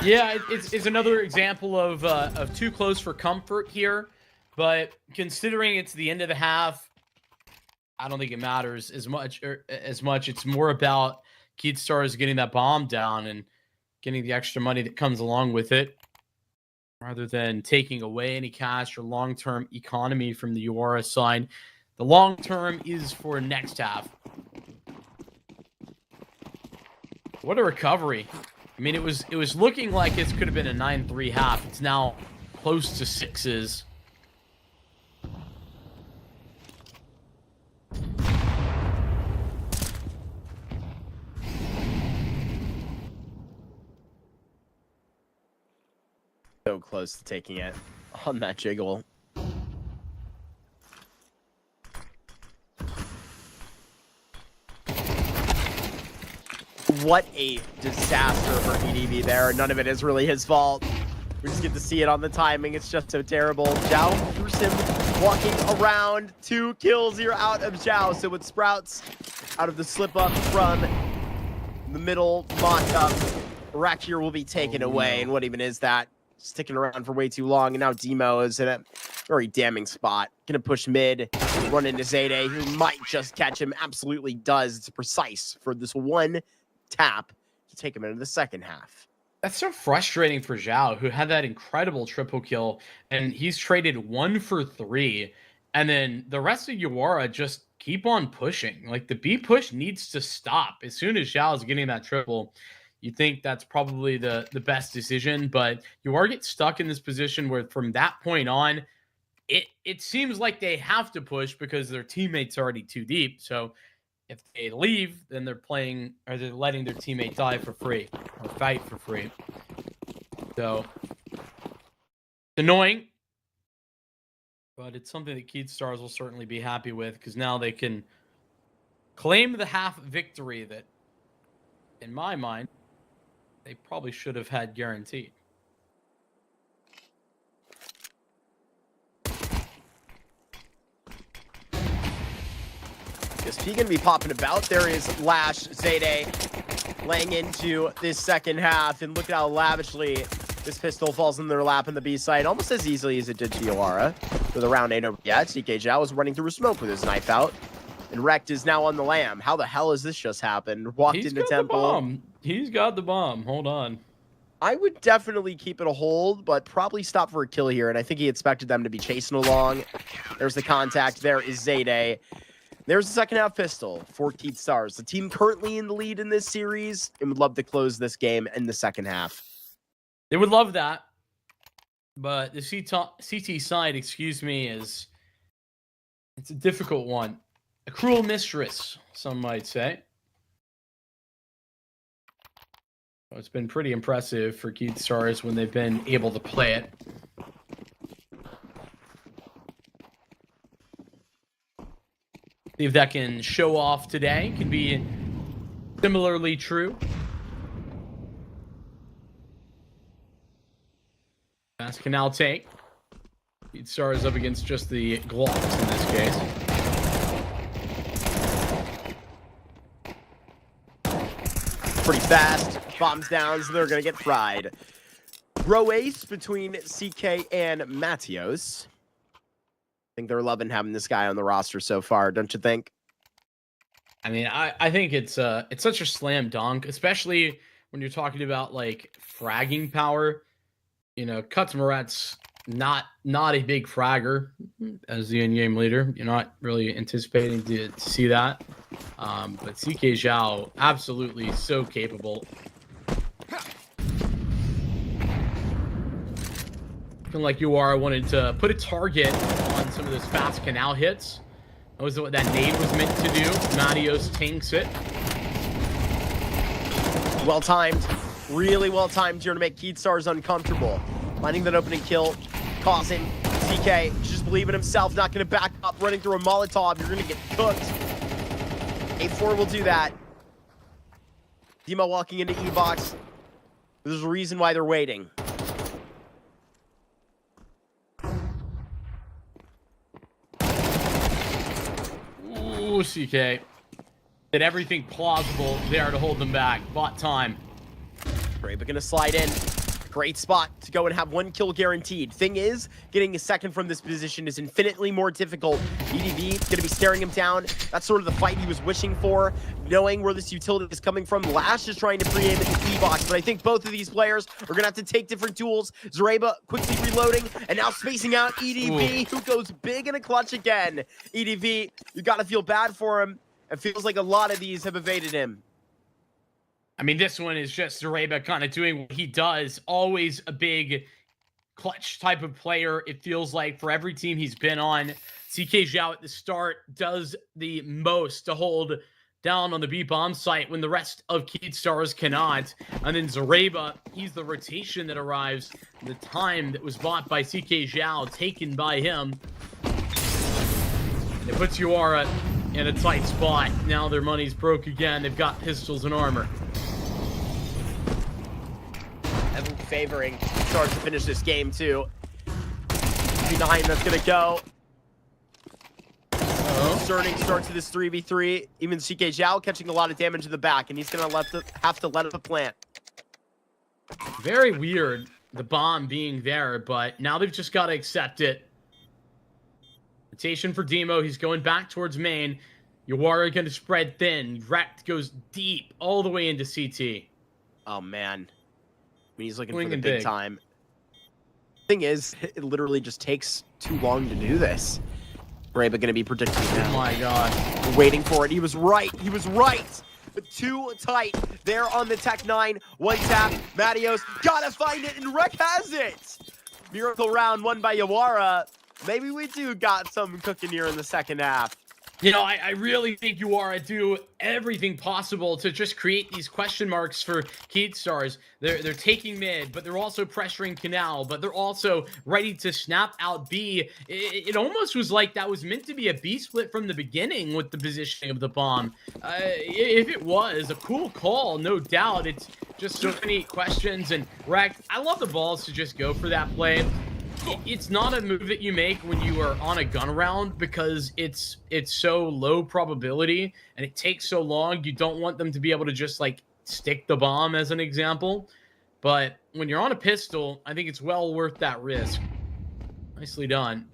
Yeah, it's another example of too close for comfort here. But considering it's the end of the half, I don't think it matters as much. It's more about Keystars getting that bomb down and getting the extra money that comes along with it, rather than taking away any cash or long-term economy from the Yawara side. The long-term is for next half. What a recovery. I mean, it was looking like it could have been a 9-3 half. It's now close to 6s. So close to taking it on that jiggle. What a disaster for EDB there. None of it is really his fault. We just get to see it on the timing. It's just so terrible. Zhao Grusim walking around. 2 kills here out of Zhao. So with Sprouts out of the slip up from the middle mock-up, Rakir will be taken away. And what even is that? Sticking around for way too long, and now Demo is in a very damning spot. Gonna push mid, run into Zayde, who might just catch him. Absolutely does. It's precise for this one tap to take him into the second half. That's so frustrating for Zhao, who had that incredible triple kill, and he's traded 1 for 3, and then the rest of Yawara just keep on pushing. Like, the B push needs to stop. As soon as Zhao is getting that triple, you think that's probably the best decision, but you are get stuck in this position where from that point on, it seems like they have to push because their teammate's already too deep. So if they leave, then they're playing, or they're letting their teammate die for free or fight for free. So it's annoying, but it's something that Keystars will certainly be happy with, because now they can claim the half victory that, in my mind, they probably should have had guaranteed. Is he gonna be popping about? There is Lash, Zayde laying into this second half, and look at how lavishly this pistol falls in their lap in the B side, almost as easily as it did to Yawara. With a round 8 over yet, CK Zhao was running through a smoke with his knife out, and Rekt is now on the lam. How the hell has this just happened? Walked into Temple. He's got the bomb. Hold on. I would definitely keep it a hold, but probably stop for a kill here, and I think he expected them to be chasing along. There's the contact. There is Zayde. There's the second half pistol for Keystars. The team currently in the lead in this series and would love to close this game in the second half. They would love that, but the CT side, excuse me, it's a difficult one. A cruel mistress, some might say. Well, it's been pretty impressive for Keystars when they've been able to play it. See if that can show off today. Can be similarly true. Vasco can now take. Keystars up against just the Glocks in this case. Pretty fast. Bombs down, so they're going to get fried. Row ace between CK and Matios. I think they're loving having this guy on the roster so far, don't you think? I mean, I think it's such a slam dunk, especially when you're talking about like fragging power. You know, Kutmarat's not a big fragger as the in-game leader. You're not really anticipating to see that. But CK Zhao, absolutely so capable. Looking like Yawara wanted to put a target on some of those fast canal hits. That was what that nade was meant to do. Matios tanks it. Well timed. Really well timed here to make Keystars uncomfortable. Finding that opening kill, causing CK just believe in himself, not going to back up, running through a Molotov. You're going to get cooked. A4 will do that. Demo walking into E-Box. There's a reason why they're waiting. Ooh, CK. Did everything plausible there to hold them back. Bought time. Brave gonna slide in. Great spot to go and have 1 kill guaranteed. Thing is, getting a second from this position is infinitely more difficult. EDV gonna be staring him down. That's sort of the fight he was wishing for, knowing where this utility is coming from. Lash is trying to pre-aim at the E-box, but I think both of these players are gonna have to take different tools. Zareba quickly reloading, and now spacing out EDV, who goes big in a clutch again. EDV, you gotta feel bad for him. It feels like a lot of these have evaded him. I mean, this one is just Zareba kind of doing what he does. Always a big clutch type of player, it feels like, for every team he's been on. CK Zhao at the start does the most to hold down on the B-bomb site when the rest of Keystars cannot. And then Zareba, he's the rotation that arrives. The time that was bought by CK Zhao, taken by him. And it puts Yawara in a tight spot. Now their money's broke again. They've got pistols and armor. Favoring starts to finish this game too. 9 that's gonna go. Concerning start to this 3v3. Even CK Zhao catching a lot of damage in the back, and he's gonna have to let it plant. Very weird, the bomb being there, but now they've just got to accept it. Rotation for Demo. He's going back towards main. Yawara going to spread thin. Wrecked goes deep all the way into CT. Oh man. I mean, he's looking for Swinging the big big time. Thing is, it literally just takes too long to do this. Brave gonna be predicting now. Oh my god. Waiting for it. He was right. He was right. But too tight. There on the Tech 9. One tap. Matios gotta find it, and Rek has it. Miracle round won by Yawara. Maybe we do got some cooking here in the second half. You know, I really think Yawara do everything possible to just create these question marks for Keystars. They're taking mid, but they're also pressuring Canal, but they're also ready to snap out B. It almost was like that was meant to be a B split from the beginning with the positioning of the bomb. If it was a cool call, no doubt. It's just so many questions. And Rek, I love the balls to just go for that play. It's not a move that you make when you are on a gun round because it's so low probability and it takes so long. You don't want them to be able to just like stick the bomb as an example. But when you're on a pistol, I think it's well worth that risk. Nicely done.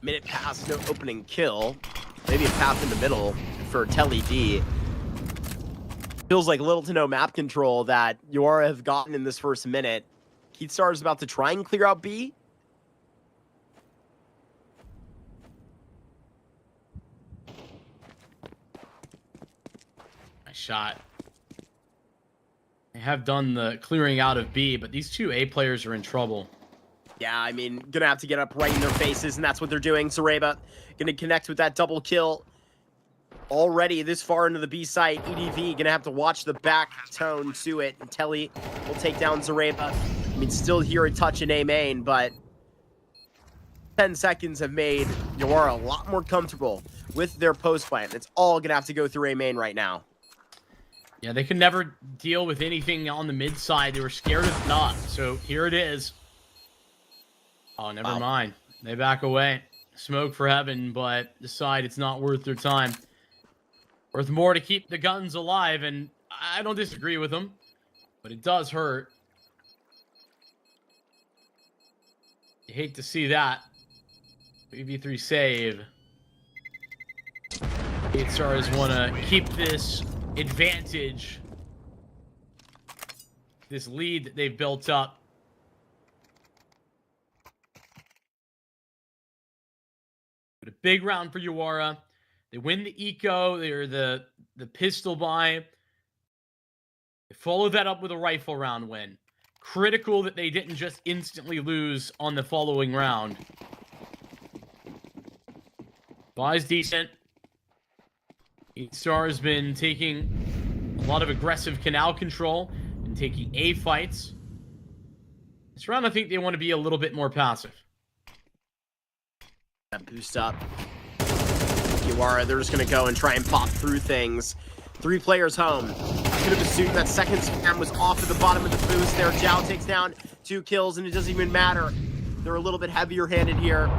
Minute pass, no opening kill. Maybe a path in the middle for Telly D. Feels like little to no map control that Yawara have gotten in this first minute. Keystar is about to try and clear out B. Nice shot. They have done the clearing out of B, but these two A players are in trouble. Yeah, I mean, gonna have to get up right in their faces, and that's what they're doing. Zareba gonna connect with that double kill. Already this far into the B site, EDV gonna have to watch the back tone to it. And Telly will take down Zareba. I mean, still hear a touch in A main, but 10 seconds have made Yawara a lot more comfortable with their post plant. It's all gonna have to go through A main right now. Yeah, they could never deal with anything on the mid side. They were scared of not. So here it is. Oh, never mind. They back away. Smoke for heaven, but decide it's not worth their time. Worth more to keep the guns alive, and I don't disagree with them, but it does hurt. You hate to see that. 3v3 save. Keystars want to keep this advantage, this lead that they've built up. But a big round for Yawara. They win the eco. They're the pistol buy. They followed that up with a rifle round win. Critical that they didn't just instantly lose on the following round. Buy's decent. Star has been taking a lot of aggressive canal control and taking A fights. This round, I think they want to be a little bit more passive. That boost up. Yawara, they're just going to go and try and pop through things. 3 players home. I could have assumed that second spam was off at the bottom of the boost there. Zhao takes down 2 kills, and it doesn't even matter. They're a little bit heavier-handed here.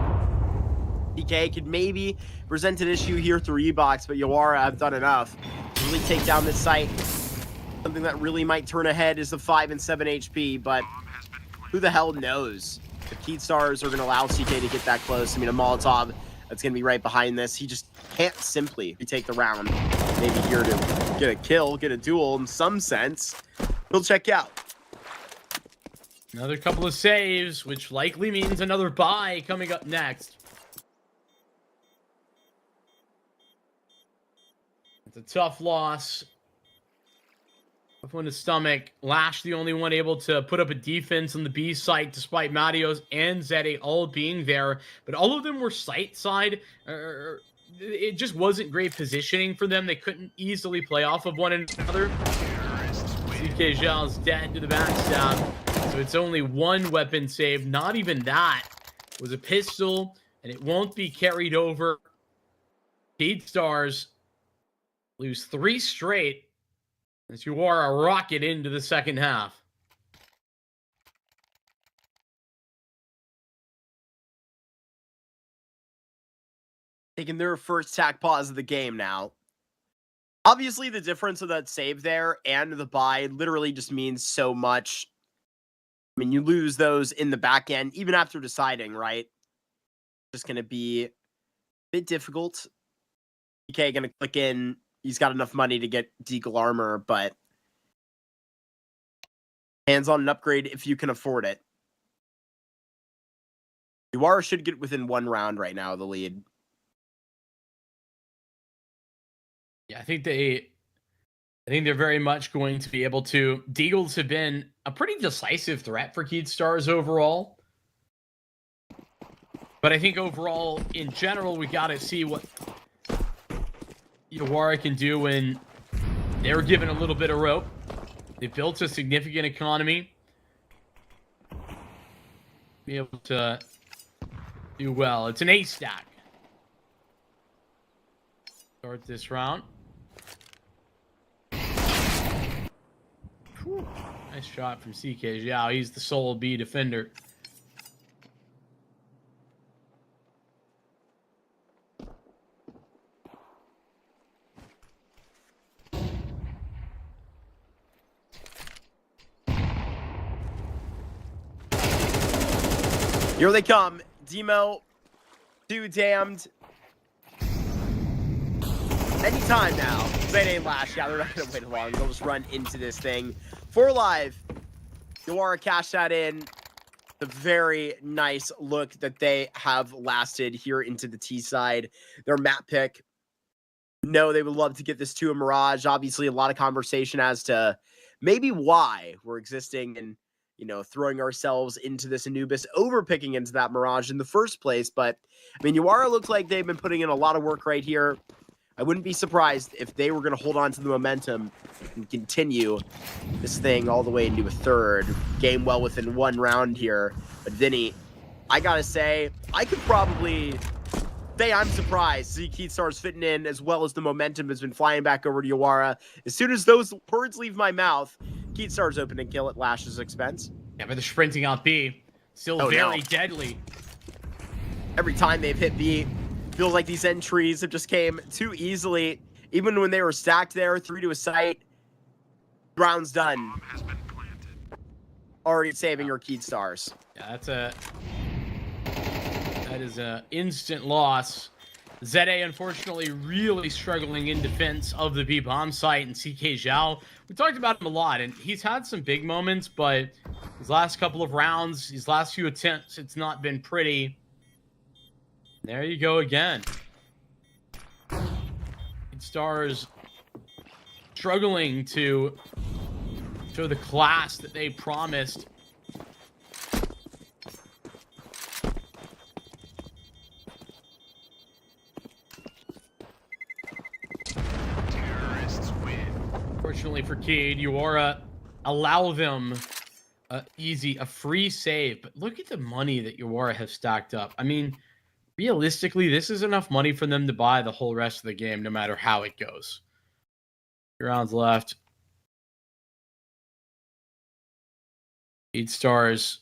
DK could maybe present an issue here through E-Box, but Yawara have done enough to really take down this site. Something that really might turn ahead is the 5 and 7 HP, but who the hell knows? If Keystars are going to allow CK to get that close. I mean, a Molotov that's going to be right behind this. He just can't simply take the round. Maybe here to get a kill, get a duel in some sense. We'll check out. Another couple of saves, which likely means another buy coming up next. It's a tough loss. Tough one to stomach. Lash the only one able to put up a defense on the B site, despite Marios and Zeddy all being there. But all of them were site side. It just wasn't great positioning for them. They couldn't easily play off of one another. CK Zhao's dead to the backstab. So it's only one weapon save. Not even that. It was a pistol, and it won't be carried over. Keystars lose 3 straight as Yawara rocket into the second half. Taking their first tack pause of the game now. Obviously, the difference of that save there and the buy literally just means so much. I mean, you lose those in the back end, even after deciding, right? Just going to be a bit difficult. DK going to click in. He's got enough money to get Deagle armor, but hands on an upgrade if you can afford it. Yawara should get within 1 round right now of the lead. Yeah, I think they're very much going to be able to. Deagles have been a pretty decisive threat for Keystars overall. But I think overall, in general, we got to see what Yawara can do when they're given a little bit of rope. They built a significant economy. Be able to do well. It's an A stack. Start this round. Whew. Nice shot from CK Zhao. He's the sole B defender. Here they come. Demo, 2 damned. Anytime now. Zayne and Lash, yeah, they're not going to wait long. They'll just run into this thing. 4 live. Yawara cash that in. The very nice look that they have lasted here into the T side. Their map pick. No, they would love to get this to a Mirage. Obviously, a lot of conversation as to maybe why we're existing and, you know, throwing ourselves into this Anubis, overpicking into that Mirage in the first place. But, I mean, Yawara looks like they've been putting in a lot of work right here. I wouldn't be surprised if they were going to hold on to the momentum and continue this thing all the way into a third. Game well within 1 round here. But Vinny, I got to say, I could probably say I'm surprised to see Keystars fitting in as well as the momentum has been flying back over to Yawara. As soon as those words leave my mouth, Keystars open and kill at Lash's expense. Yeah, but they're sprinting out B. Still very deadly. Every time they've hit B, feels like these entries have just came too easily. Even when they were stacked there, 3 to a site. Round's done. Already saving your Keystars. Yeah, that is a instant loss. Zede, unfortunately, really struggling in defense of the B bomb site, and CK Zhao. We talked about him a lot, and he's had some big moments, but his last couple of rounds, his last few attempts, it's not been pretty. There you go again. Stars struggling to show the class that they promised. Fortunately for Cade, Yawara allow them a free save. But look at the money that Yawara have stacked up. I mean, realistically, this is enough money for them to buy the whole rest of the game, no matter how it goes. 3 rounds left. Stars,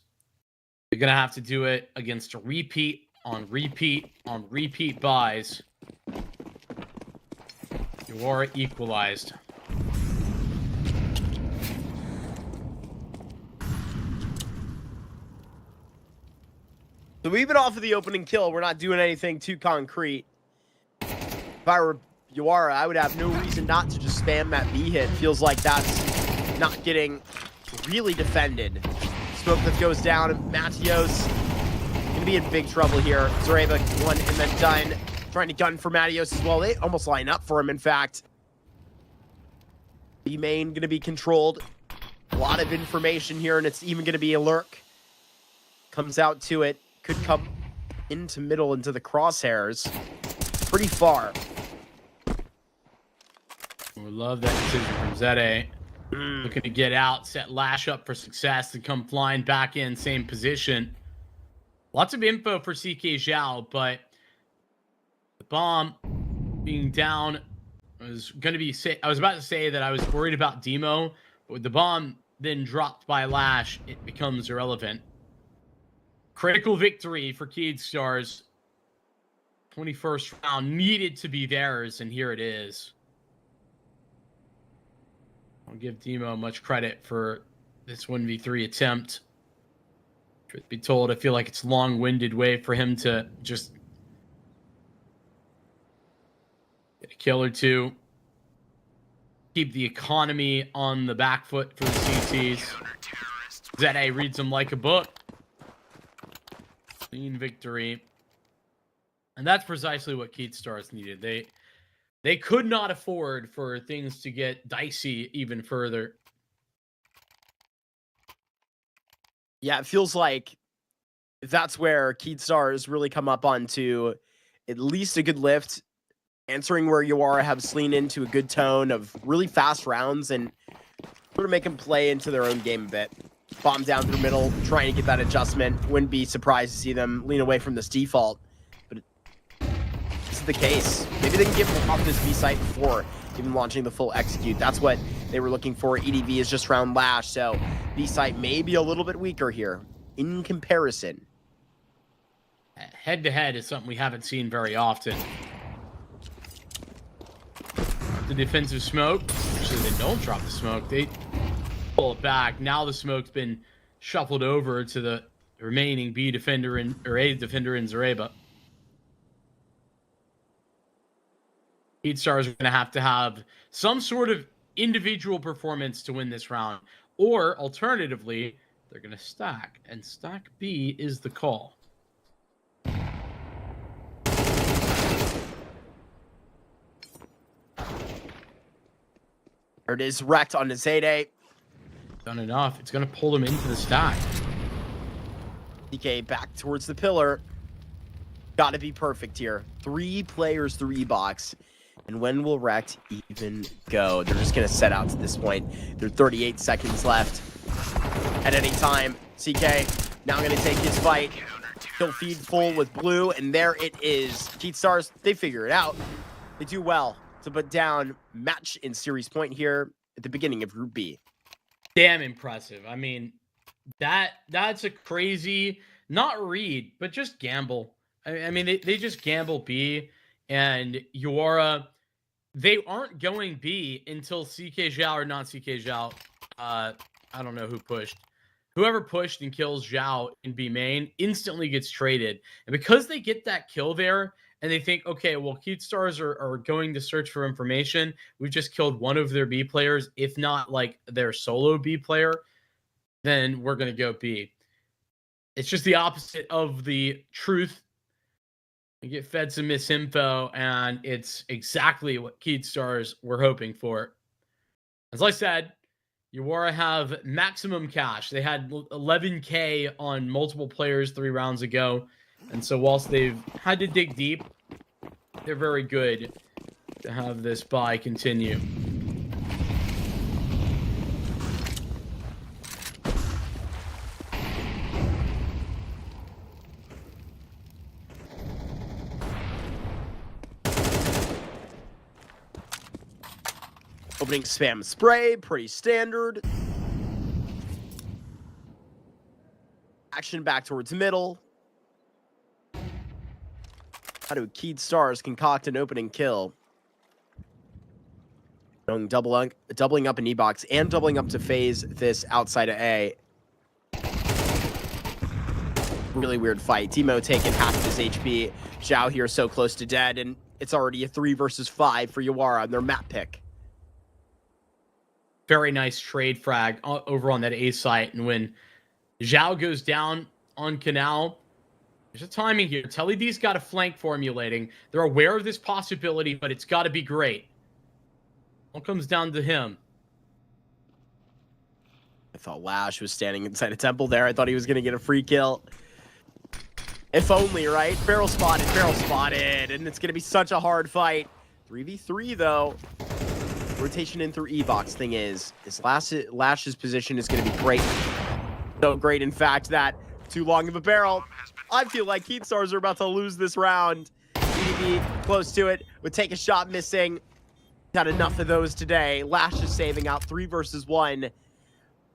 you're going to have to do it against a repeat on repeat on repeat buys. Yawara equalized. So even off of the opening kill, we're not doing anything too concrete. If I were Yawara, I would have no reason not to just spam that B hit. Feels like that's not getting really defended. Smoke that goes down, and Matios gonna be in big trouble here. Zareba, one and then done. Trying to gun for Matios as well. They almost line up for him, in fact. B main gonna be controlled. A lot of information here, and it's even gonna be a lurk. Comes out to it. Could come into middle, into the crosshairs. Pretty far. We love that decision from Zede. Looking to get out, set Lash up for success, and come flying back in, same position. Lots of info for CK Zhao, but the bomb being down was going to be... I was about to say that I was worried about Demo, but with the bomb then dropped by Lash, it becomes irrelevant. Critical victory for Cade Stars. 21st round needed to be theirs, and here it is. I'll give Demo much credit for this 1v3 attempt. Truth be told, I feel like it's a long-winded way for him to just get a kill or two. Keep the economy on the back foot for the CTs. Zede reads them like a book. Clean victory. And that's precisely what Cade Stars needed. They could not afford for things to get dicey even further. Yeah, it feels like that's where Cade Stars really come up onto at least a good lift, answering where Yawara have leaned into a good tone of really fast rounds and sort of make them play into their own game a bit. Bomb down through middle, trying to get that adjustment. Wouldn't be surprised to see them lean away from this default. But this is the case. Maybe they can get off this B site before even launching the full execute. That's what they were looking for. EDV is just round Lash, so B site may be a little bit weaker here in comparison. Head-to-head is something we haven't seen very often. The defensive smoke. Actually, they don't drop the smoke. They pull it back. Now the smoke's been shuffled over to the remaining B defender or A defender in Zareba. Cade Stars are going to have some sort of individual performance to win this round. Or, alternatively, they're going to stack. And stack B is the call. There it is, wrecked on Zede. Done enough. It's going to pull him into the stack. DK back towards the pillar. Got to be perfect here. 3 players, 3 box. And when will Wrecked even go? They're just going to set out to this point. There are 38 seconds left. At any time, CK now going to take his fight. He'll feed full with blue, and there it is. Cade Stars, they figure it out. They do well to put down match in series point here at the beginning of Group B. Damn impressive. I mean, that's a crazy, not read, but just gamble. I mean, they just gamble B, and Yawara, they aren't going B until CK Zhao or not CK Zhao. I don't know who pushed. Whoever pushed and kills Zhao in B main instantly gets traded. And because they get that kill there, and they think, okay, well, Cade Stars are going to search for information. We've just killed one of their B players, if not like their solo B player, then we're going to go B. It's just the opposite of the truth. You get fed some misinfo, and it's exactly what Cade Stars were hoping for. As I said, Yawara have maximum cash. They had 11K on multiple players 3 rounds ago. And so whilst they've had to dig deep, they're very good to have this buy continue. Opening spam spray, pretty standard. Action back towards middle. How do Keyed Stars concoct an opening kill? Doubling up in E-box and doubling up to phase this outside of A. Really weird fight. Demo taking half of his HP. Zhao here so close to dead, and it's already a 3 versus 5 for Yawara on their map pick. Very nice trade frag over on that A site. And when Zhao goes down on Canal, there's a timing here. TeleD's got a flank formulating. They're aware of this possibility, but it's got to be great. All comes down to him. I thought Lash was standing inside a temple there. I thought he was going to get a free kill. If only, right? Barrel spotted, and it's going to be such a hard fight. 3v3, though. Rotation in through E-box. Thing is Lash's position is going to be great. So great, in fact, that too long of a barrel. I feel like Keyed Stars are about to lose this round. EDB close to it, would take a shot missing. Had enough of those today. Lash is saving out 3 versus 1.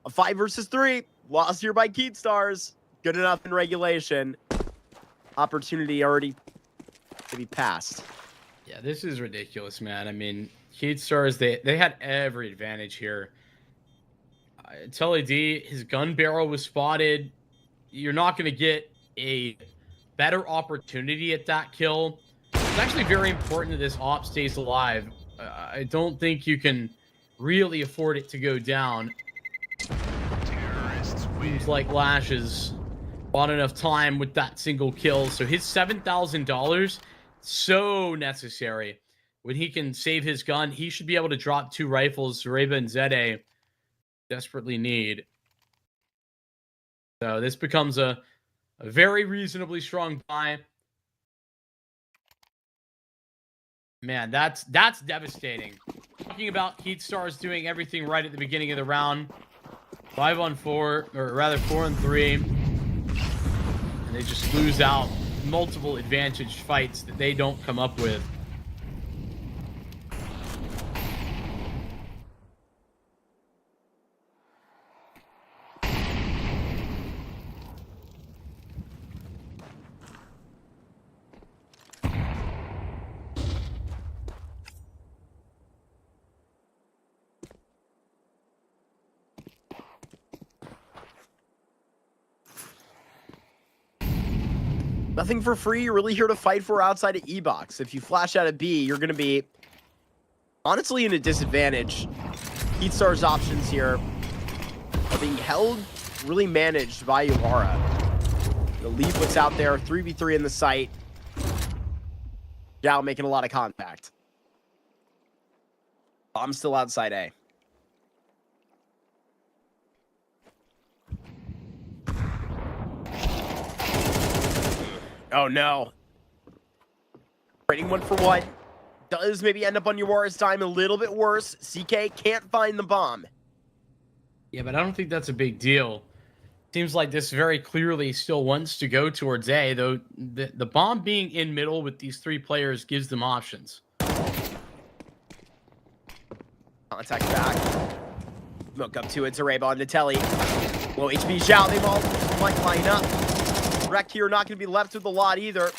A 5 versus 3. Lost here by Keyed Stars. Good enough in regulation. Opportunity already to be passed. Yeah, this is ridiculous, man. I mean, Keyed Stars, they had every advantage here. TeleD, his gun barrel was spotted. You're not going to get a better opportunity at that kill. It's actually very important that this op stays alive. I don't think you can really afford it to go down. Seems like Lash has bought enough time with that single kill. So his $7,000, so necessary. When he can save his gun, he should be able to drop 2 rifles Zareba and Zede desperately need. So this becomes a very reasonably strong buy. Man, that's devastating. Talking about Keyed Stars doing everything right at the beginning of the round. 5-on-4, or rather 4-on-3. And they just lose out multiple advantage fights that they don't come up with. Nothing for free. You're really here to fight for outside of E-box. If you flash out of B, you're going to be honestly in a disadvantage. Keyed Stars' options here are being held, really managed by Yawara. They'll leave what's out there. 3v3 in the site. Zhao making a lot of contact. I'm still outside A. Oh no. Trading 1 for 1. Does maybe end up on Yawara's time a little bit worse. CK can't find the bomb. Yeah, but I don't think that's a big deal. Seems like this very clearly still wants to go towards A, though the bomb being in middle with these 3 players gives them options. Contact back. Smoke up to it. Zareba on to Telly. Low HP Zhao. They all might line up. Wreck here not going to be left with a lot either.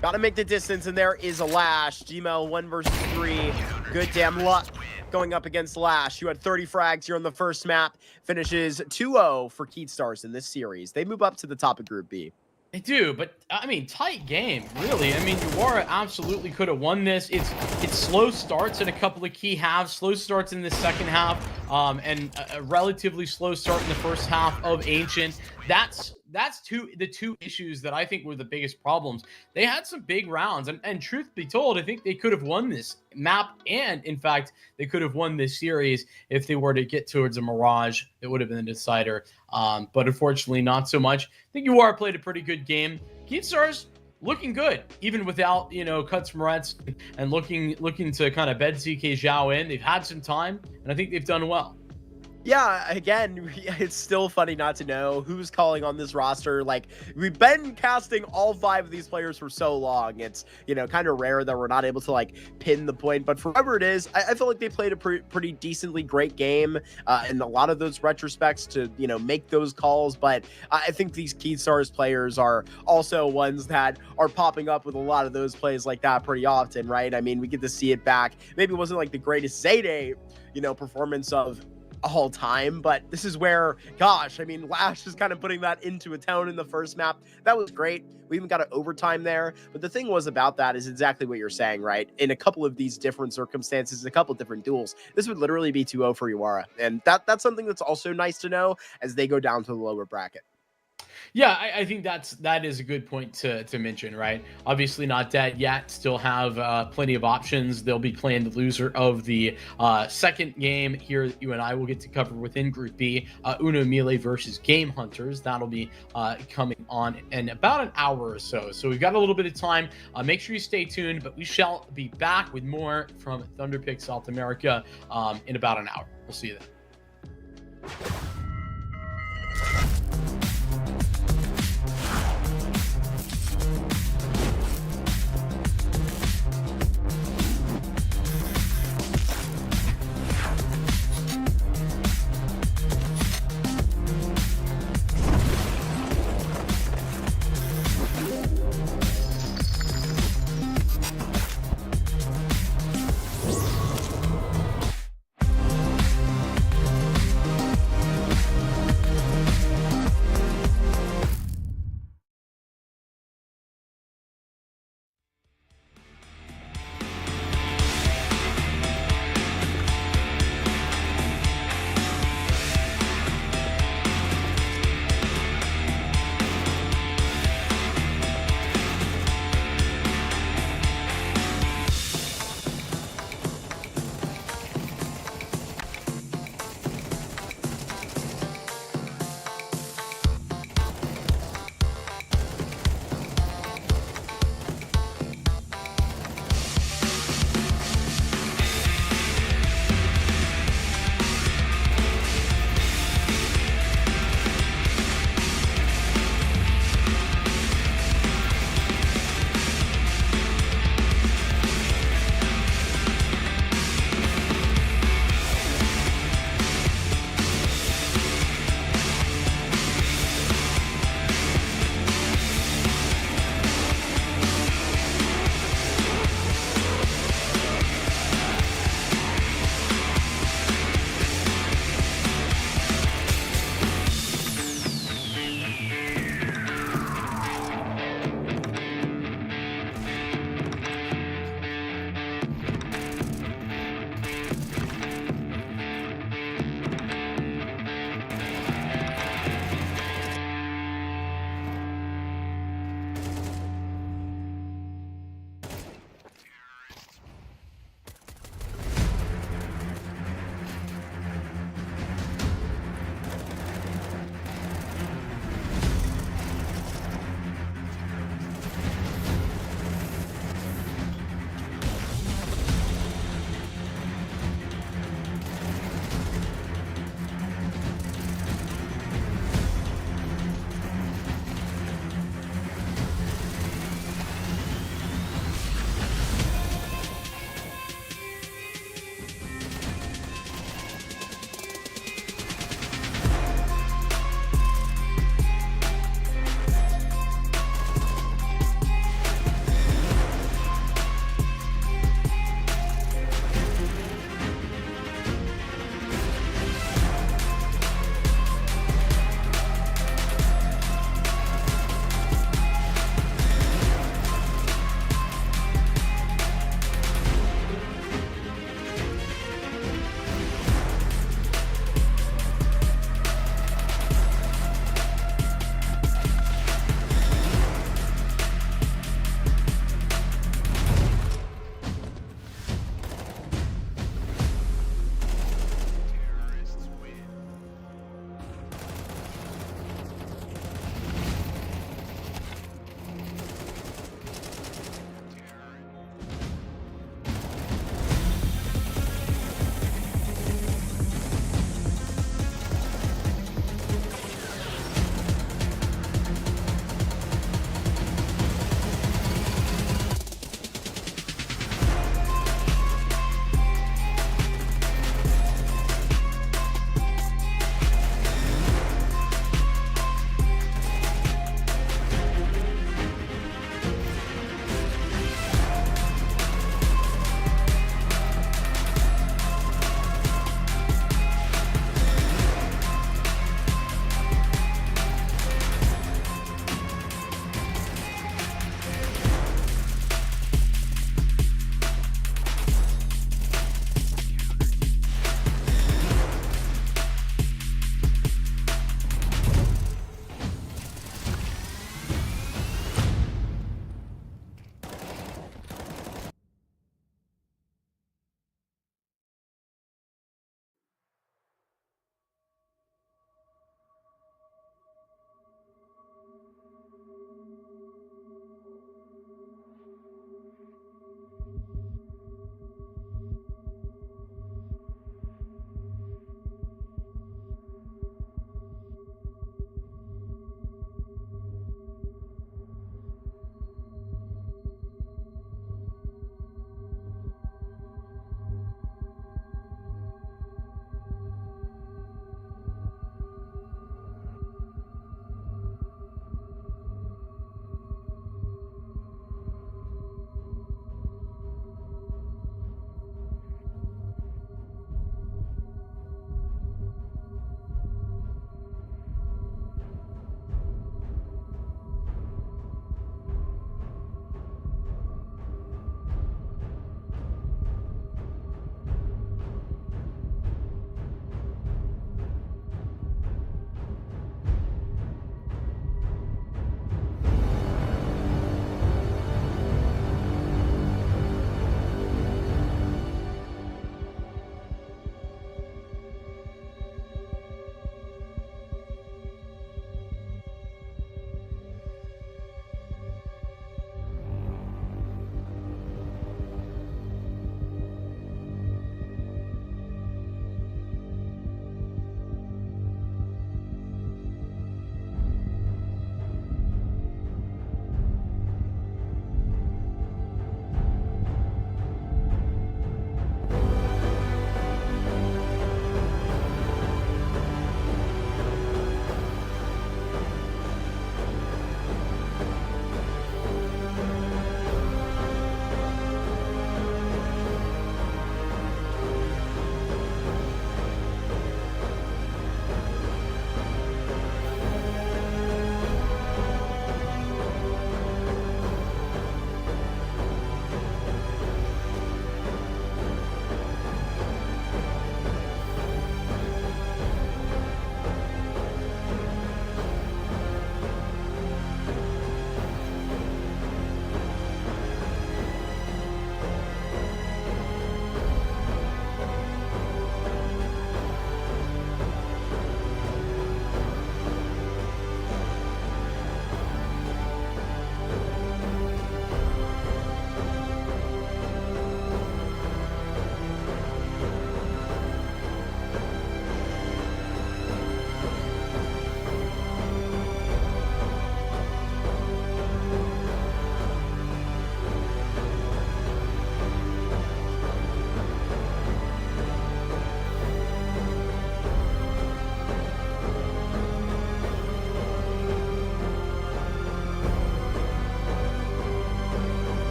Got to make the distance, and there is a Lash. Gmail 1 versus 3. Good damn luck going up against Lash, who had 30 frags here on the first map. Finishes 2-0 for Keyed Stars in this series. They move up to the top of Group B. They do, but I mean, tight game, really. I mean, Yawara absolutely could have won this. It's slow starts in a couple of key halves, slow starts in the second half, and a relatively slow start in the first half of Ancient. That's that's the two issues that I think were the biggest problems. They had some big rounds, and truth be told, I think they could have won this map, and in fact, they could have won this series if they were to get towards a Mirage. It would have been the decider, but unfortunately, not so much. I think Yawara played a pretty good game. Keemstars looking good, even without, Cuts Moretz, and looking to kind of bed CK Zhao in. They've had some time, and I think they've done well. Yeah, again, it's still funny not to know who's calling on this roster. Like, we've been casting all 5 of these players for so long. It's, kind of rare that we're not able to, like, pin the point. But for whoever it is, I feel like they played a pretty decently great game in a lot of those retrospects to, make those calls. But I think these Keemstars players are also ones that are popping up with a lot of those plays like that pretty often, right? I mean, we get to see it back. Maybe it wasn't, like, the greatest Zayday, performance of all time, but this is where, gosh, I mean, Lash is kind of putting that into a tone in the first map. That was great. We even got an overtime there, but the thing was about that is exactly what you're saying, right? In a couple of these different circumstances, a couple different duels, this would literally be 2-0 for Yawara, and that's something that's also nice to know as they go down to the lower bracket. Yeah, I think that is a good point to mention, right? Obviously not dead yet, still have plenty of options. They'll be playing the loser of the second game here that you and I will get to cover within Group B, Uno MILLE versus GameHunters. That'll be coming on in about an hour or so. So we've got a little bit of time. Make sure you stay tuned, but we shall be back with more from Thunderpick South America in about an hour. We'll see you then.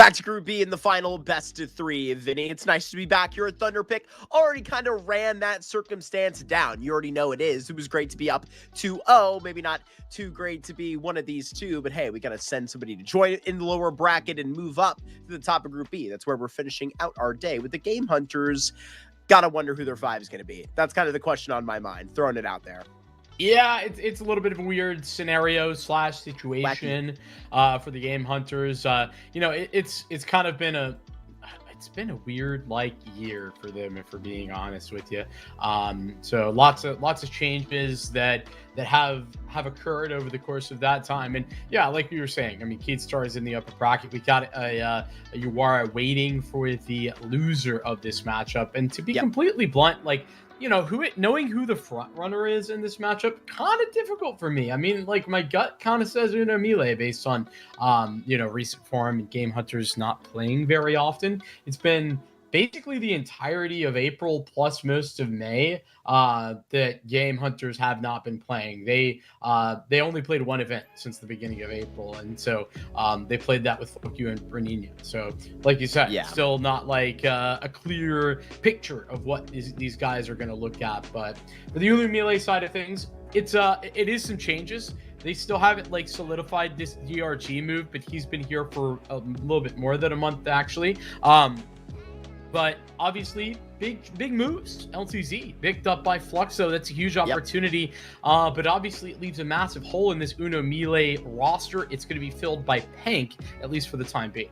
Back to Group B in the final best of 3. Vinny, it's nice to be back here at Thunderpick. Already kind of ran that circumstance down. You already know it is. It was great to be up 2-0. Maybe not too great to be one of these two, but hey, we got to send somebody to join in the lower bracket and move up to the top of Group B. That's where we're finishing out our day with the GameHunters. Gotta wonder who their 5 is going to be. That's kind of the question on my mind. Throwing it out there. Yeah, it's a little bit of a weird scenario / situation for the GameHunters. You know, it's kind of been a weird year for them, if we're being honest with you. So lots of changes that have occurred over the course of that time. And yeah, like you were saying, I mean, Keatstar is in the upper bracket. We got a Yawara waiting for the loser of this matchup. And to be completely blunt, you know, knowing who the front runner is in this matchup, kind of difficult for me. I mean, my gut kind of says MILLE based on, you know, recent form and GameHunters not playing very often. It's been basically the entirety of April plus most of May that GameHunters have not been playing. They only played one event since the beginning of April, and so they played that with Fluxo and Bernino. So, like you said, still not a clear picture of what these guys are going to look at. But for the MILLE side of things, it is some changes. They still haven't solidified this DRG move, but he's been here for a little bit more than a month actually. But obviously, big moves. LTZ picked up by Fluxo. That's a huge opportunity. But obviously, it leaves a massive hole in this MILLE roster. It's going to be filled by Pank, at least for the time being.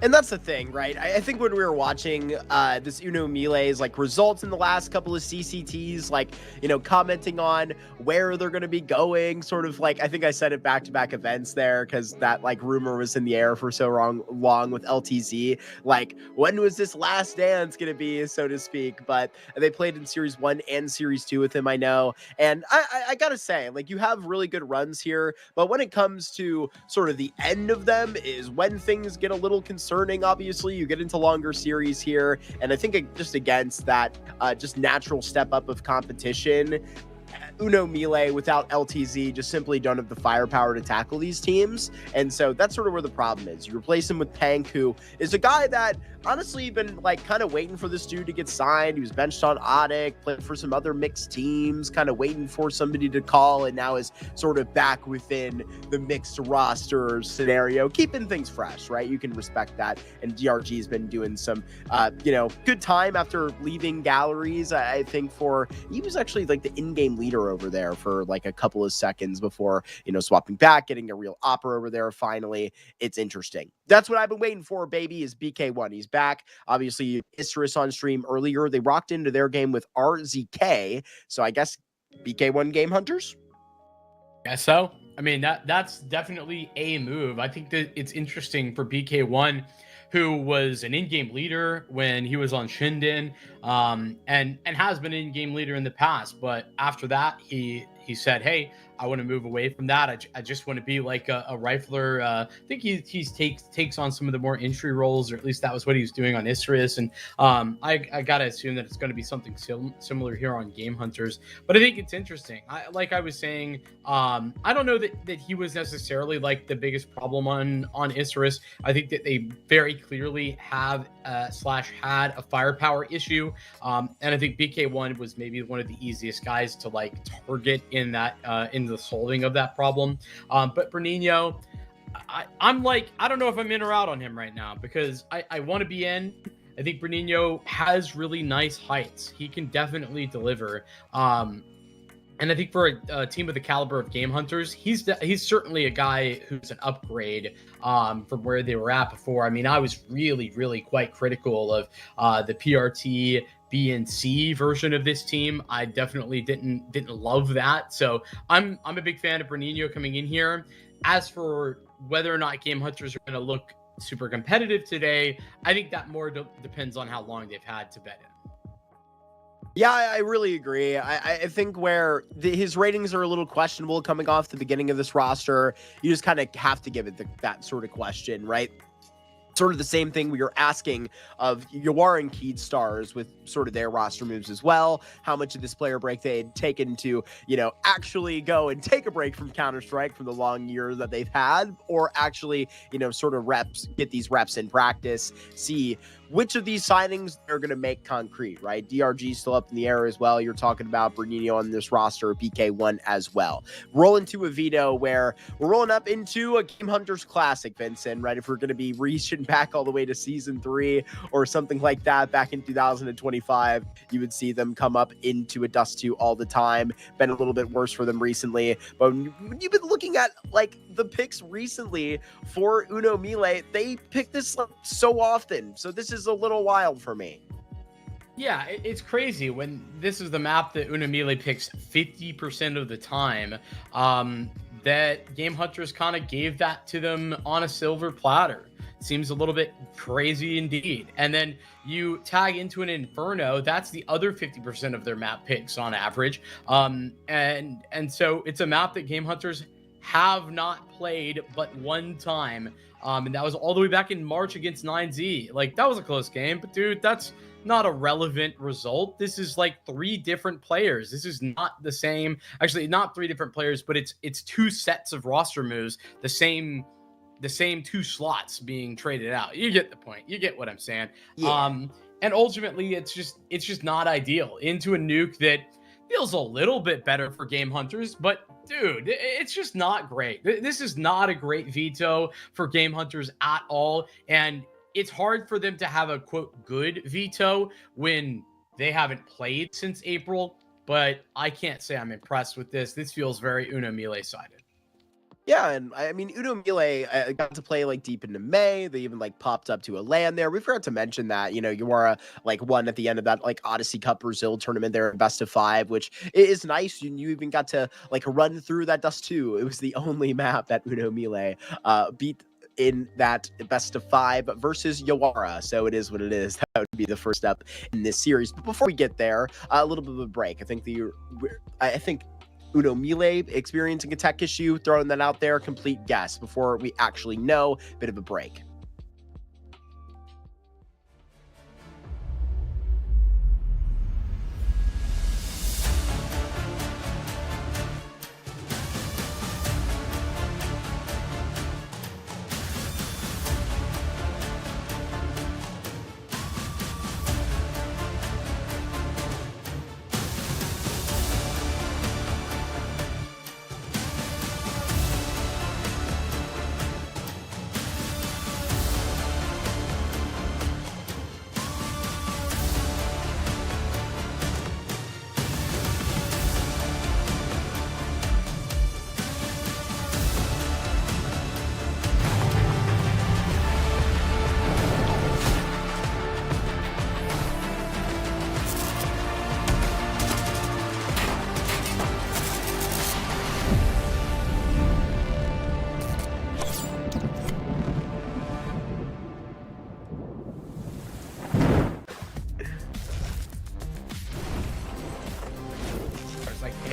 And that's the thing, right? I think when we were watching this MILLE's results in the last couple of CCTs, you know, commenting on where they're going to be going, sort of I think I said it back-to-back events there because that rumor was in the air for so long with LTZ. When was this last dance going to be, so to speak? But they played in Series 1 and Series 2 with him, I know. And I got to say, you have really good runs here, but when it comes to sort of the end of them is when things get a little concerning. Obviously, you get into longer series here, and I think just against that just natural step up of competition, MILLE without LTZ just simply don't have the firepower to tackle these teams. And so that's sort of where the problem is. You replace him with Pank, who is a guy that honestly been kind of waiting for this dude to get signed. He was benched on Audic, played for some other mixed teams, kind of waiting for somebody to call, and now is sort of back within the mixed roster scenario, keeping things fresh, right? You can respect that. And DRG's been doing some, you know, good time after leaving galleries. I think he was actually the in-game leader over there for a couple of seconds before, you know, swapping back, getting a real opera over there. Finally, it's interesting. That's what I've been waiting for, baby, is BK1. He's back. Obviously, Isurus on stream earlier. They rocked into their game with RZK. So I guess BK1 GameHunters? Guess so. I mean, that's definitely a move. I think that it's interesting for BK1, who was an in-game leader when he was on ShindeN, and has been an in-game leader in the past. But after that, he said, hey, I want to move away from that. I just want to be like a rifler. I think he takes on some of the more entry roles, or at least that was what he was doing on Isurus. And I got to assume that it's going to be something similar here on GameHunters. But I think it's interesting. Like I was saying, I don't know that he was necessarily the biggest problem on Isurus. I think that they very clearly have had a firepower issue. And I think BK1 was maybe one of the easiest guys to target in that in the solving of that problem. But Bernino, I'm I don't know if I'm in or out on him right now, because I want to be in. I think Bernino has really nice heights. He can definitely deliver. And I think for a team of the caliber of GameHunters, he's certainly a guy who's an upgrade from where they were at before. I mean, I was really, really quite critical of the PRT B and C version of this team. I definitely didn't love that. So I'm a big fan of Bernino coming in here. As for whether or not GameHunters are going to look super competitive today, I think that more depends on how long they've had to bet him. Yeah, I really agree. I think where his ratings are a little questionable coming off the beginning of this roster, you just kind of have to give it that sort of question, right? sort of the same thing we were asking of Yawara and Keed Stars with sort of their roster moves as well. How much of this player break they had taken to, you know, actually go and take a break from Counter-Strike from the long years that they've had, or actually, you know, sort of get these reps in practice, see which of these signings they're going to make concrete, right? DRG still up in the air as well. You're talking about Bernino on this roster, BK1 as well. Roll into a veto where we're rolling up into a GameHunters Classic, Vincent, right? If we're going to be reaching back all the way to Season 3 or something like that back in 2025, you would see them come up into a Dust 2 all the time. Been a little bit worse for them recently. But when you've been looking at, like, the picks recently for Uno MILLE, they pick this like, so often. So this is a little wild for me. Yeah, it's crazy when this is the map that Uno MILLE picks 50% of the time. That GameHunters kind of gave that to them on a silver platter. Seems a little bit crazy indeed. And then you tag into an Inferno, that's the other 50% of their map picks on average. And so it's a map that GameHunters have not played but one time. And that was all the way back in March against 9Z. Like, that was a close game, but dude, that's not a relevant result. This is like 3 different players. This is not the same. Actually, not 3 different players, but it's 2 sets of roster moves. The same 2 slots being traded out. You get the point. You get what I'm saying. Yeah. And ultimately, it's just not ideal. Into a nuke that feels a little bit better for GameHunters, but dude, it's just not great. This is not a great veto for GameHunters at all, and it's hard for them to have a quote good veto when they haven't played since April. But I can't say I'm impressed with this. This feels very Uno MILLE sided. Yeah, and I mean, Uno MILLE got to play like deep into May. They even like popped up to a LAN there. We forgot to mention that, you know, Yawara like won at the end of that like Odyssey Cup Brazil tournament there in best of 5, which is nice. You even got to like run through that Dust 2. It was the only map that Uno MILLE beat in that best of 5 versus Yawara. So it is what it is. That would be the first step in this series. But before we get there, a little bit of a break. I think Uno MILLE experiencing a tech issue, throwing that out there, complete guess before we actually know. Bit of a break.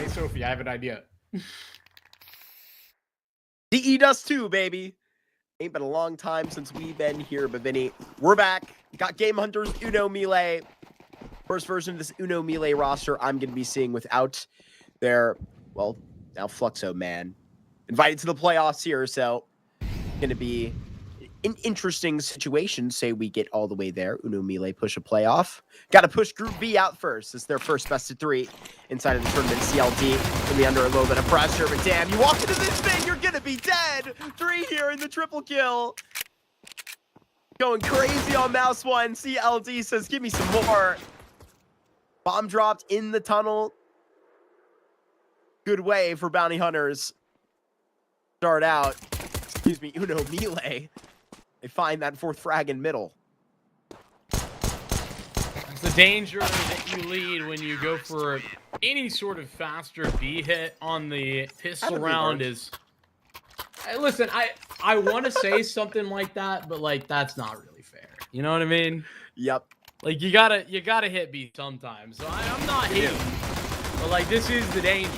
Sophie, I have an idea. DE Dust 2, baby. Ain't been a long time since we've been here, but Vinny, we're back. Got GameHunters Uno MILLE. First version of this Uno MILLE roster I'm going to be seeing without their, well, now Fluxo man. Invited to the playoffs here, so going to be an interesting situation. Say we get all the way there. Uno MILLE push a playoff. Got to push Group B out first. It's their first best of 3 inside of the tournament. CLD going to be under a little bit of pressure, but damn, you walk into this thing, you're going to be dead. 3 here in the triple kill. Going crazy on Mouse 1. CLD says, give me some more. Bomb dropped in the tunnel. Good way for Bounty Hunters. Start out. Excuse me, Uno MILLE. They find that 4th frag in middle. It's the danger that you lead when you go for any sort of faster B hit on the pistol round is... Hey, listen, I want to say something like that, but like that's not really fair. You know what I mean? Yep. Like you gotta hit B sometimes. So I'm not hating, but like this is the danger.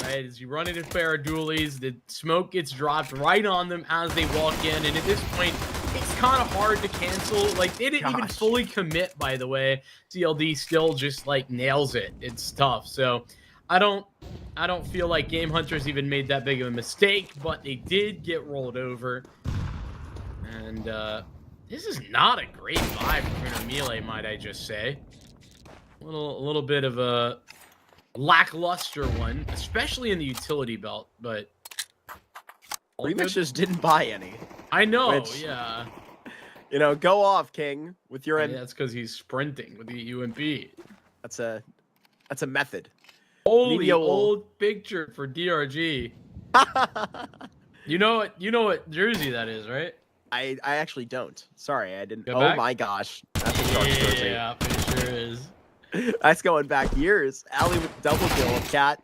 Right? right? As you run into pair of dualies, the smoke gets dropped right on them as they walk in, and at this point, it's kind of hard to cancel. Like, they didn't even fully commit, by the way. CLD still just, like, nails it. It's tough. So, I don't feel like GameHunters even made that big of a mistake, but they did get rolled over. And, this is not a great vibe for MILLE, might I just say. A little bit of a lackluster one, especially in the utility belt, but Remix just didn't buy any. I know, Which, yeah. You know, go off, King, with your Yeah, that's because he's sprinting with the UMP. That's a method. Holy old picture for DRG. You know what jersey that is, right? I actually don't. Sorry, I didn't. Go Oh back? my gosh. That's a Sharks jersey. Yeah, it sure is. That's going back years. Ali with double kill. Cat.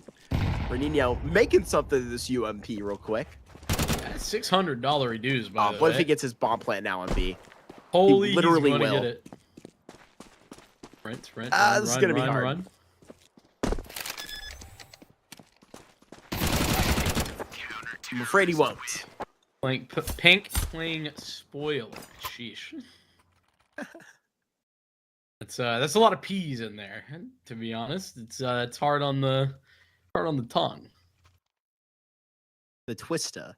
Renino making something of this UMP real quick. That's $600 reduced, by the way. What if he gets his bomb plant now on B? Holy, he literally he's gonna will. Get it. Sprint, This is gonna be hard. Run. I'm afraid he won't. Pink playing spoiler. Sheesh. That's a lot of P's in there, to be honest. It's hard on the tongue. The Twista.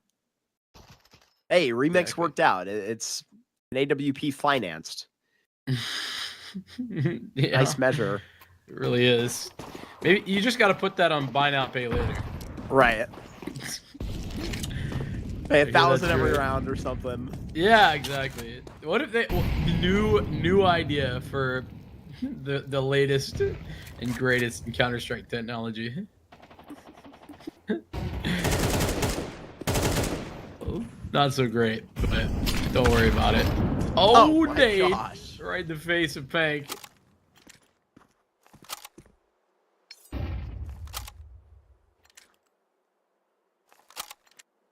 Hey, Remix Exactly. worked out. It's an AWP financed. Yeah, Nice measure. it really is. Maybe you just got to put that on buy now, pay later. Right. Pay I hear that's 1,000 every good. round or something. Yeah, exactly. What if they new idea for the latest and greatest in Counter-Strike technology? Not so great, but don't worry about it. Oh, my nade! gosh. Right in the face of Pank.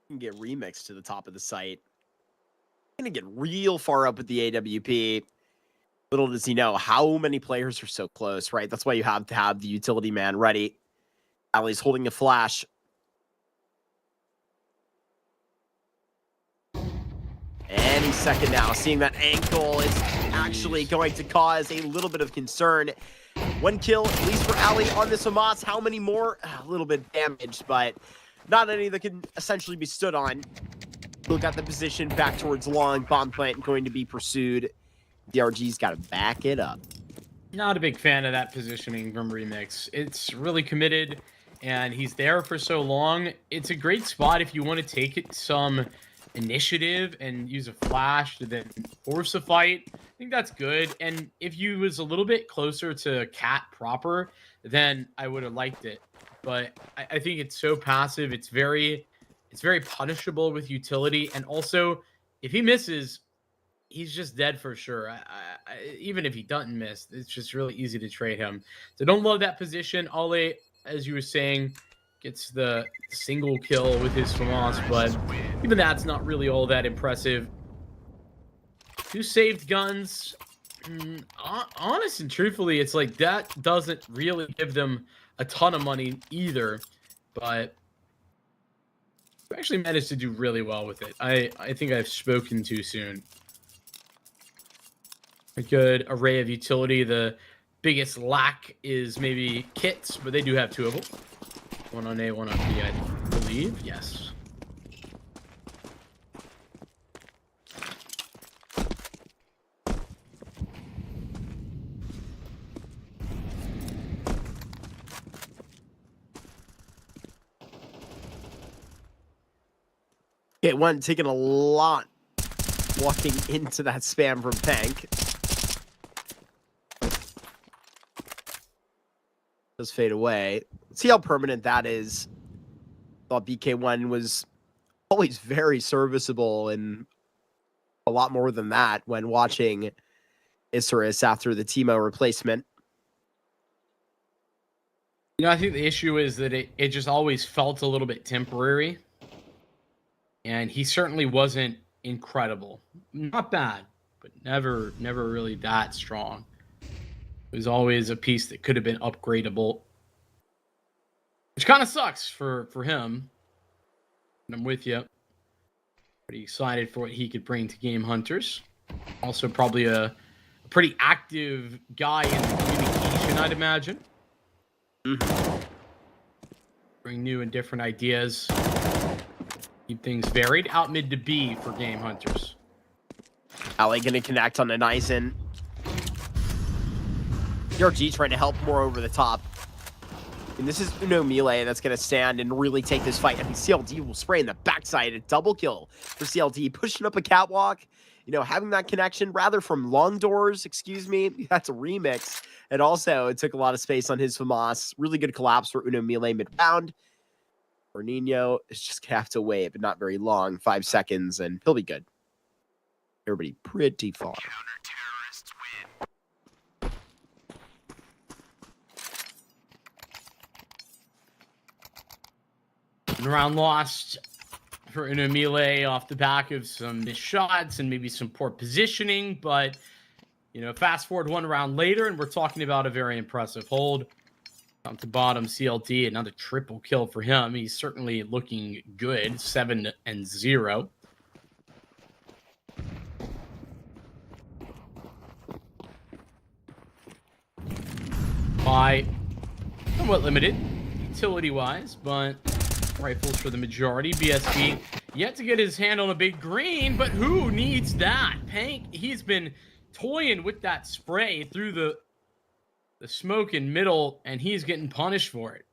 Can get Remix to the top of the site. Gonna get real far up with the AWP. Little does he know how many players are so close, right? That's why you have to have the utility man ready. Ali's holding a flash. And he's second now. Seeing that ankle is actually going to cause a little bit of concern. One kill, at least for Ali on this Hamas. How many more? A little bit damaged, but not any that can essentially be stood on. Look at the position back towards long. Bomb plant going to be pursued. DRG's got to back it up. Not a big fan of that positioning from Remix. It's really committed, and he's there for so long. It's a great spot if you want to take it some initiative and use a flash to then force a fight. I think that's good. And if he was a little bit closer to Cat proper, then I would have liked it. But I think it's so passive. It's very punishable with utility. And also, if he misses, he's just dead for sure. Even if he doesn't miss, it's just really easy to trade him. So don't love that position. Ale, as you were saying, gets the single kill with his FAMAS, but even that's not really all that impressive. 2 saved guns. Honest and truthfully, it's like that doesn't really give them a ton of money either, but we actually managed to do really well with it. I think I've spoken too soon. A good array of utility. The biggest lack is maybe kits, but they do have 2 of them. One on A, one on B, I believe. Yes. It went taking a lot walking into that spam from Tank. Does fade away. See how permanent that is. Thought BK1 was always very serviceable and a lot more than that when watching Isurus after the Timo replacement. You know, I think the issue is that it just always felt a little bit temporary. And he certainly wasn't incredible. Not bad, but never really that strong. It was always a piece that could have been upgradable. which kind of sucks for him. And I'm with you. Pretty excited for what he could bring to GameHunters. Also, probably a pretty active guy in communication, I'd imagine. Bring new and different ideas. Keep things varied. Out mid to B for GameHunters. Ali gonna connect on the Nizen. DRG trying to help more over the top. And this is Uno MILLE that's going to stand and really take this fight. I mean, CLD will spray in the backside. A double kill for CLD. Pushing up a catwalk. You know, having that connection rather from long doors, excuse me. That's a remix. And also, it took a lot of space on his FAMAS. Really good collapse for Uno MILLE mid-round. Nino is just going to have to wait, but not very long. 5 seconds, and he'll be good. Everybody pretty far. Round lost for Uno MILLE off the back of some missed shots and maybe some poor positioning, but you know, fast forward 1 round later, and we're talking about a very impressive hold. Top to bottom, CLD, another triple kill for him. He's certainly looking good. 7-0. By somewhat limited utility-wise, but rifles for the majority. BSB yet to get his hand on a big green, but who needs that? Pank, he's been toying with that spray through the smoke in middle, and he's getting punished for it.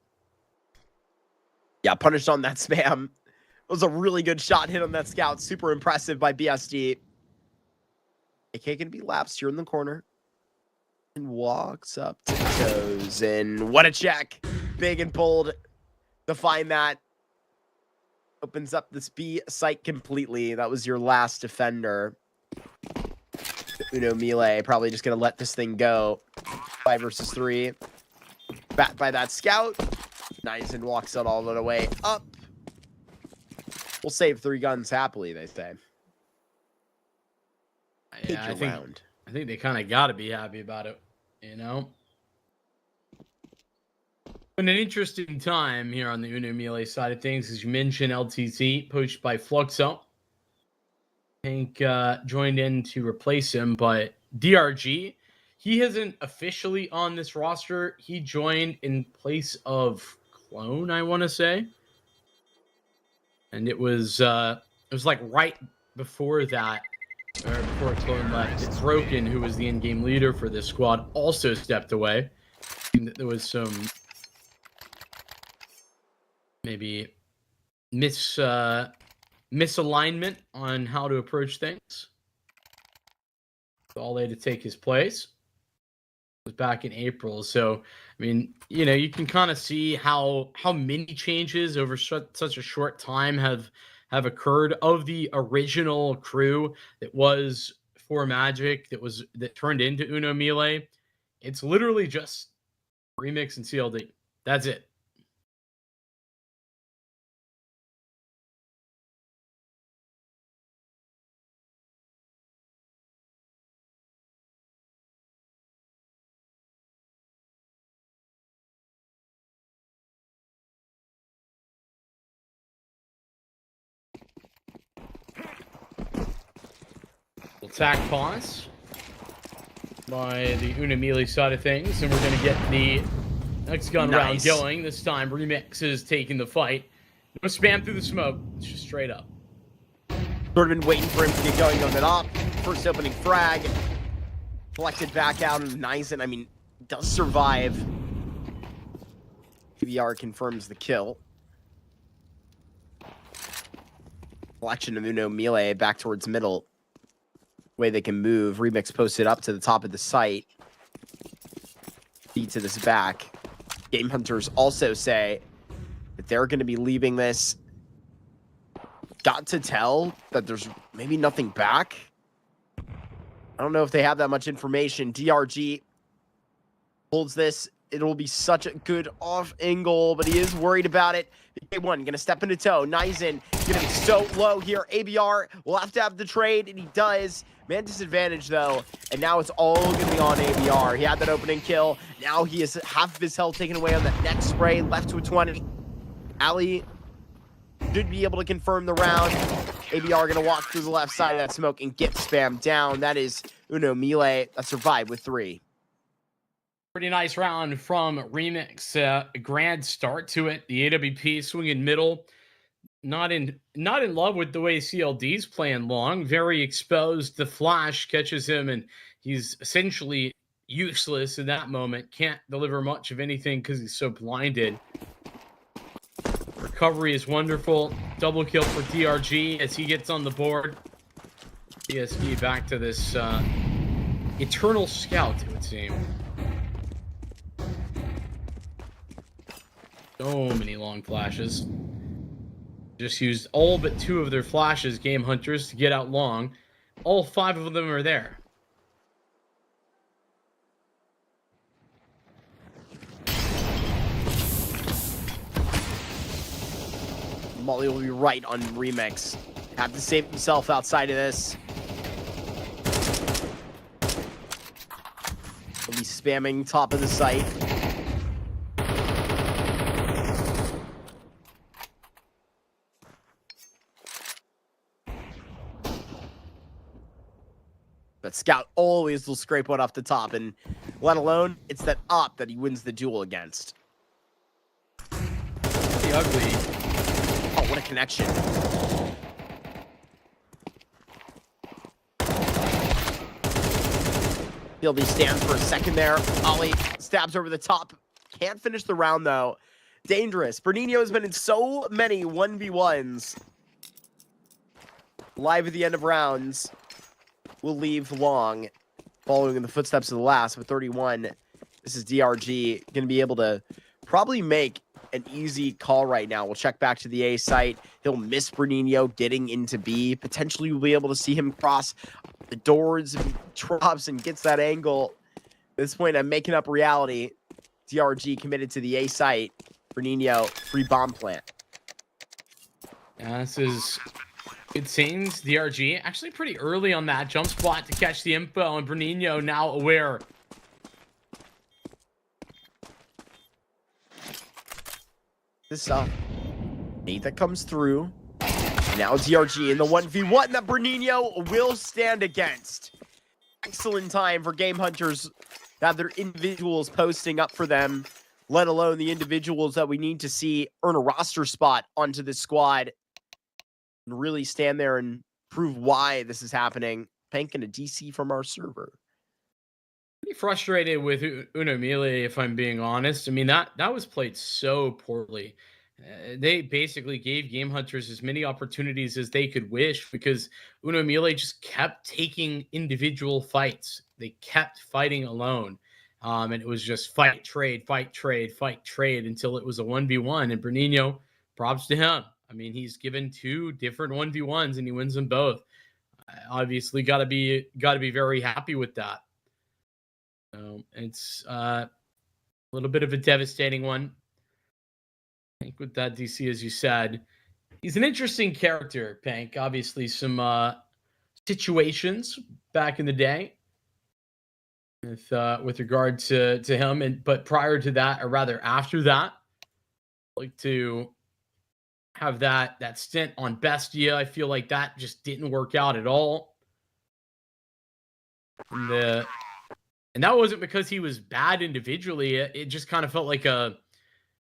Yeah, punished on that spam. It was a really good shot hit on that scout. Super impressive by BSD. AK can be lapsed here in the corner. And walks up to toes. And what a check. Big and bold to find that. Opens up this B site completely. That was your last defender. Uno MILLE probably just going to let this thing go. 5 versus 3. Bat by that scout. Nice, and walks it all the way up. We'll save 3 guns happily, they say. Yeah, I think they kind of got to be happy about it, you know? An interesting time here on the Uno MILLE side of things. As you mentioned, LTC poached by Fluxo. Hank joined in to replace him, but DRG, he isn't officially on this roster. He joined in place of Clone, I want to say. And it was like right before that, or before Clone left, it's Broken, who was the in-game leader for this squad, also stepped away. And there was some maybe misalignment on how to approach things. All to take his place. It was back in April. So, I mean, you know, you can kind of see how many changes over such a short time have occurred of the original crew that was for Magic, that turned into Uno MILLE. It's literally just Remix and CLD. That's it. Attack pause by the Uno MILLE side of things, and we're going to get the next gun round going. This time, Remix is taking the fight. No spam through the smoke. It's just straight up. Sort of been waiting for him to get going on it up. First opening frag. Collected back out, and Nizen, I mean, does survive. PBR confirms the kill. Collection of Uno MILLE back towards middle. Way they can move. Remix posted up to the top of the site. Feed to this back. GameHunters also say that they're going to be leaving this. Got to tell that there's maybe nothing back. I don't know if they have that much information. DRG holds this It'll be such a good off angle, but he is worried about it. K1 gonna step into tow. Nizen gonna be so low here. ABR will have to have the trade, and he does. Man disadvantage though, and now it's all gonna be on ABR. He had that opening kill. Now he has half of his health taken away on that next spray. Left to a 20. Ali should be able to confirm the round. ABR gonna walk through the left side of that smoke and get spammed down. That is Uno MILLE that survived with 3. Pretty nice round from Remix. A grand start to it. The AWP swinging middle. Not in love with the way CLD's playing long. Very exposed. The flash catches him, and he's essentially useless in that moment. Can't deliver much of anything because he's so blinded. Recovery is wonderful. Double kill for DRG as he gets on the board. PSG back to this eternal scout, it would seem. So many long flashes. Just used all but 2 of their flashes, GameHunters, to get out long. All 5 of them are there. Molly will be right on Remix. Have to save himself outside of this. He'll be spamming top of the site. But Scout always will scrape one off the top, and let alone, it's that op that he wins the duel against. Pretty ugly. Oh, what a connection. Fieldy stands for a second there. Ollie stabs over the top. Can't finish the round, though. Dangerous. Bernino has been in so many 1v1s. Live at the end of rounds. Will leave long, following in the footsteps of the last with 31. This is DRG going to be able to probably make an easy call right now. We'll check back to the A site. He'll miss Bernino getting into B. Potentially we'll be able to see him cross the doors and drops and gets that angle. At this point, I'm making up reality. DRG committed to the A site. Bernino, free bomb plant. Yeah, this is... It seems DRG actually pretty early on that jump spot to catch the info, and Bernino now aware. This nade that comes through. Now DRG in the 1v1 that Bernino will stand against. Excellent time for GameHunters to have their individuals posting up for them, let alone the individuals that we need to see earn a roster spot onto this squad. And really stand there and prove why this is happening. Panking a DC from our server. Pretty frustrated with Uno MILLE, if I'm being honest. I mean, that was played so poorly. They basically gave GameHunters as many opportunities as they could wish because Uno MILLE just kept taking individual fights. They kept fighting alone. And it was just fight, trade, fight, trade, fight, trade until it was a 1v1. And Bernino, props to him. I mean, he's given 2 different 1v1s and he wins them both. Obviously, got to be very happy with that. So it's a little bit of a devastating one. I think with that DC, as you said, he's an interesting character, Pank. Obviously, some situations back in the day with regard to him, but prior to that, or rather after that, I'd like to have that stint on Bestia. I feel like that just didn't work out at all. And that wasn't because he was bad individually. It just kind of felt like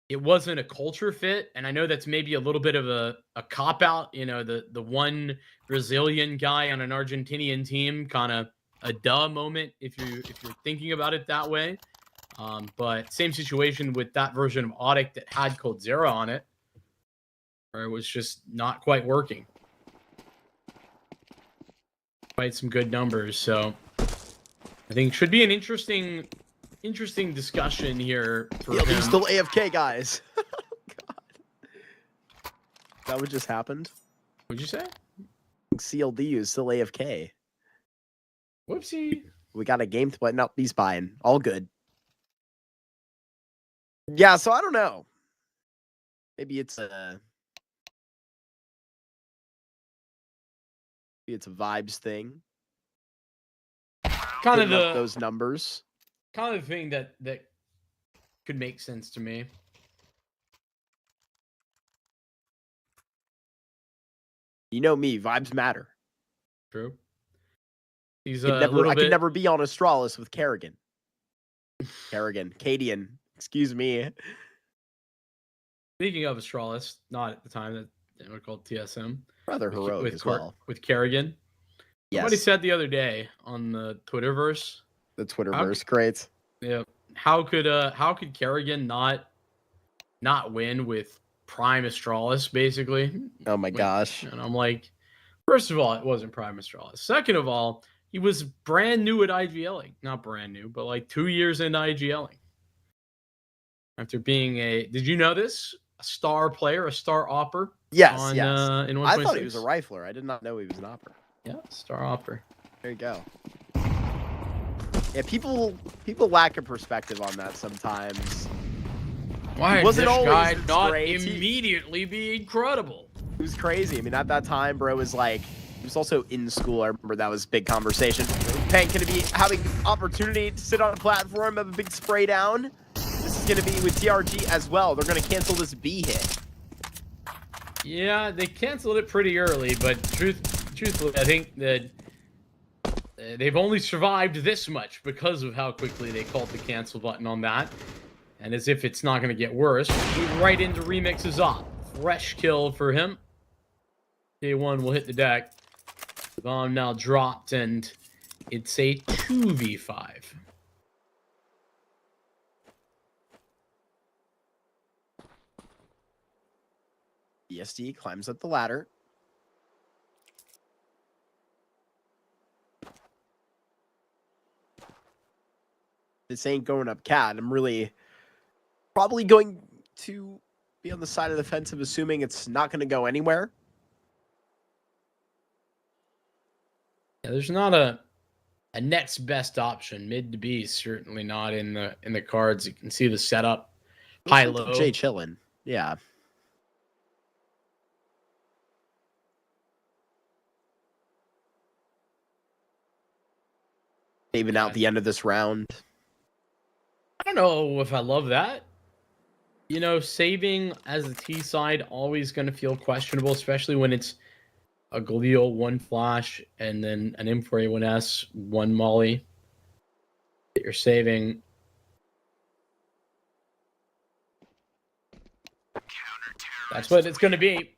it wasn't a culture fit. And I know that's maybe a little bit of a cop-out. You know, the one Brazilian guy on an Argentinian team, kind of a duh moment if you're thinking about it that way. But same situation with that version of Audic that had Code Zero on it, where it was just not quite working. Quite some good numbers, so I think should be an interesting discussion here for him. He's still AFK, guys. God. That what just happened? What'd you say? CLD is still AFK. Whoopsie. We got a game to play. No, he's buying. All good. Yeah, so I don't know. Maybe it's a vibes thing. Kind of Putting up the those numbers. kind of the thing that could make sense to me. You know me, vibes matter. True. He's I a little could bit. never be on Astralis with Kerrigan. Cadian. Excuse me. Speaking of Astralis, not at the time that they were called TSM. Rather heroic as well. With Kerrigan. Yes. Somebody said the other day on the Twitterverse. The Twitterverse, great. Yeah. How could Kerrigan not win with Prime Astralis, basically? Oh my gosh. And I'm like, first of all, it wasn't Prime Astralis. Second of all, he was brand new at IGLing. Not brand new, but like 2 years into IGLing. After being did you know this? A star player, a star opper? Yes, in I thought he was a 1.6? rifler. I did not know he was an opper. Yeah, star opper. There you go. Yeah, people lack a perspective on that sometimes. Why Was did it this always guy this not great? immediately be incredible? It was crazy. I mean, at that time, bro was like, he was also in school. I remember that was a big conversation. Tank going to be having opportunity to sit on a platform, have a big spray down. This is going to be with TRG as well. They're going to cancel this B hit. Yeah, they canceled it pretty early, but truthfully, I think that they've only survived this much because of how quickly they called the cancel button on that. And as if it's not going to get worse, right into Remix's op. Fresh kill for him. K1 will hit the deck. The bomb now dropped, and it's a 2v5. ESD climbs up the ladder. This ain't going up cat. I'm really probably going to be on the side of the fence of assuming it's not going to go anywhere. Yeah, there's not a next best option. Mid to B is certainly not in the cards. You can see the setup. High low. Jay chillin'. Yeah. Even out the end of this round. I don't know if I love that. You know, saving as the T side always going to feel questionable, especially when it's a Galil, one flash, and then an M4A1S, one molly that you're saving. That's what it's going to be.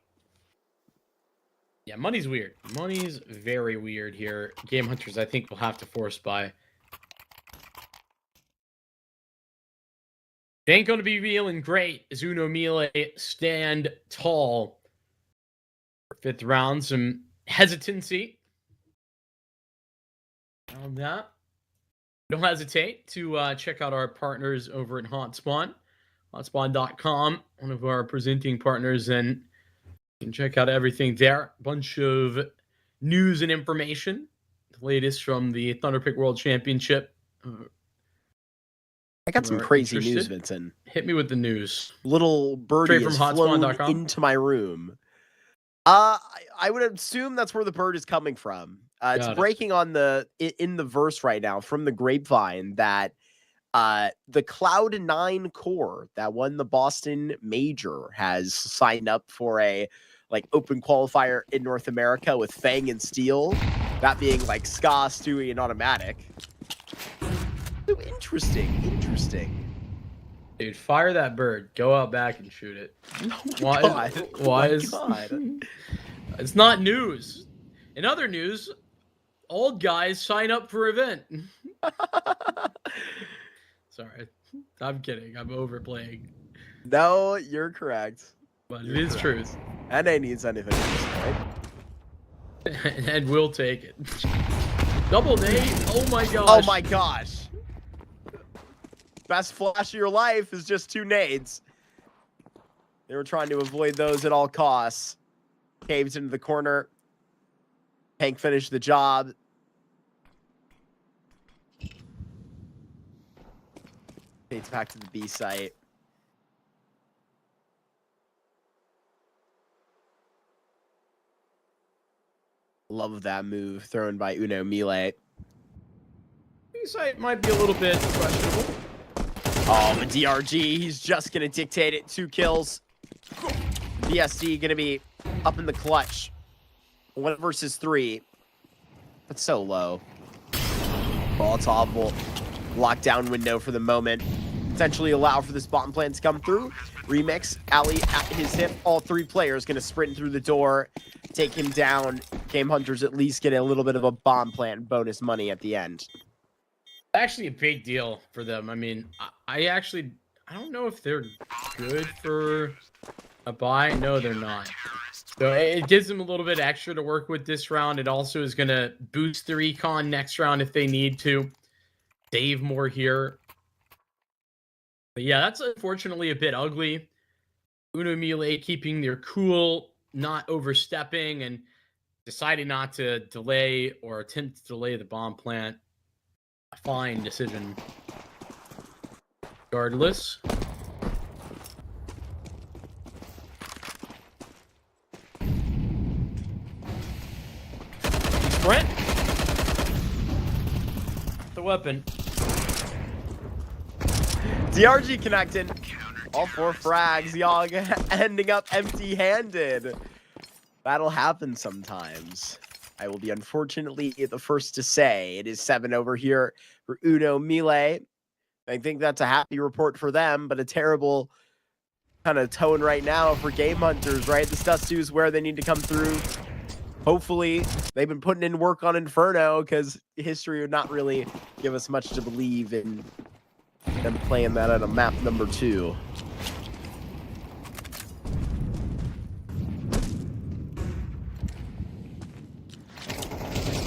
Yeah, money's weird. Money's very weird here. GameHunters, I think, will have to force buy. They ain't going to be feeling great as Uno MILLE stand tall. For fifth round, some hesitancy on that. Don't hesitate to check out our partners over at Hotspawn. Hotspawn.com, one of our presenting partners, and you can check out everything there. A bunch of news and information. The latest from the Thunderpick World Championship. I got some crazy news, Vincent. Hit me with the news. Little birdie Straight has from flown Hotspawn.com? into my room. I would assume that's where the bird is coming from. It's breaking on in the verse right now from the grapevine that the Cloud9 core that won the Boston Major has signed up for a open qualifier in North America with Fang and Steel. That being like Ska, Stewie, and Automatic. So interesting. Dude, fire that bird. Go out back and shoot it. Why is It's not news. In other news, old guys sign up for event. Sorry. I'm kidding. I'm overplaying. No, you're correct. But it is truth. NA needs anything, right? And we'll take it. Double nade. Oh my gosh. Oh my gosh. Best flash of your life is just 2 nades. They were trying to avoid those at all costs. Caves into the corner. Hank finished the job. Fades back to the B site. Love that move thrown by Uno MILLE. B-site might be a little bit questionable. Oh, the DRG, he's just going to dictate it. 2 kills. BSD going to be up in the clutch. 1 versus 3. That's so low. Volatile lockdown window for the moment. Potentially allow for this bottom plan to come through. Remix, Ali at his hip. All 3 players going to sprint through the door, take him down. GameHunters at least get a little bit of a bomb plant bonus money at the end. Actually a big deal for them. I mean, I don't know if they're good for a buy. No, they're not. So it gives them a little bit extra to work with this round. It also is going to boost the recon next round if they need to. Save more here. But yeah, that's unfortunately a bit ugly. Uno MILLE keeping their cool, not overstepping, and deciding not to delay or attempt to delay the bomb plant. A fine decision. Regardless. Sprint. The weapon. DRG connected. All 4 frags. Yog ending up empty-handed. That'll happen sometimes. I will be unfortunately the first to say it is 7 over here for Uno MILLE. I think that's a happy report for them, but a terrible kind of tone right now for GameHunters, right? The Stustu is where they need to come through. Hopefully, they've been putting in work on Inferno because history would not really give us much to believe in them playing that at a map number 2.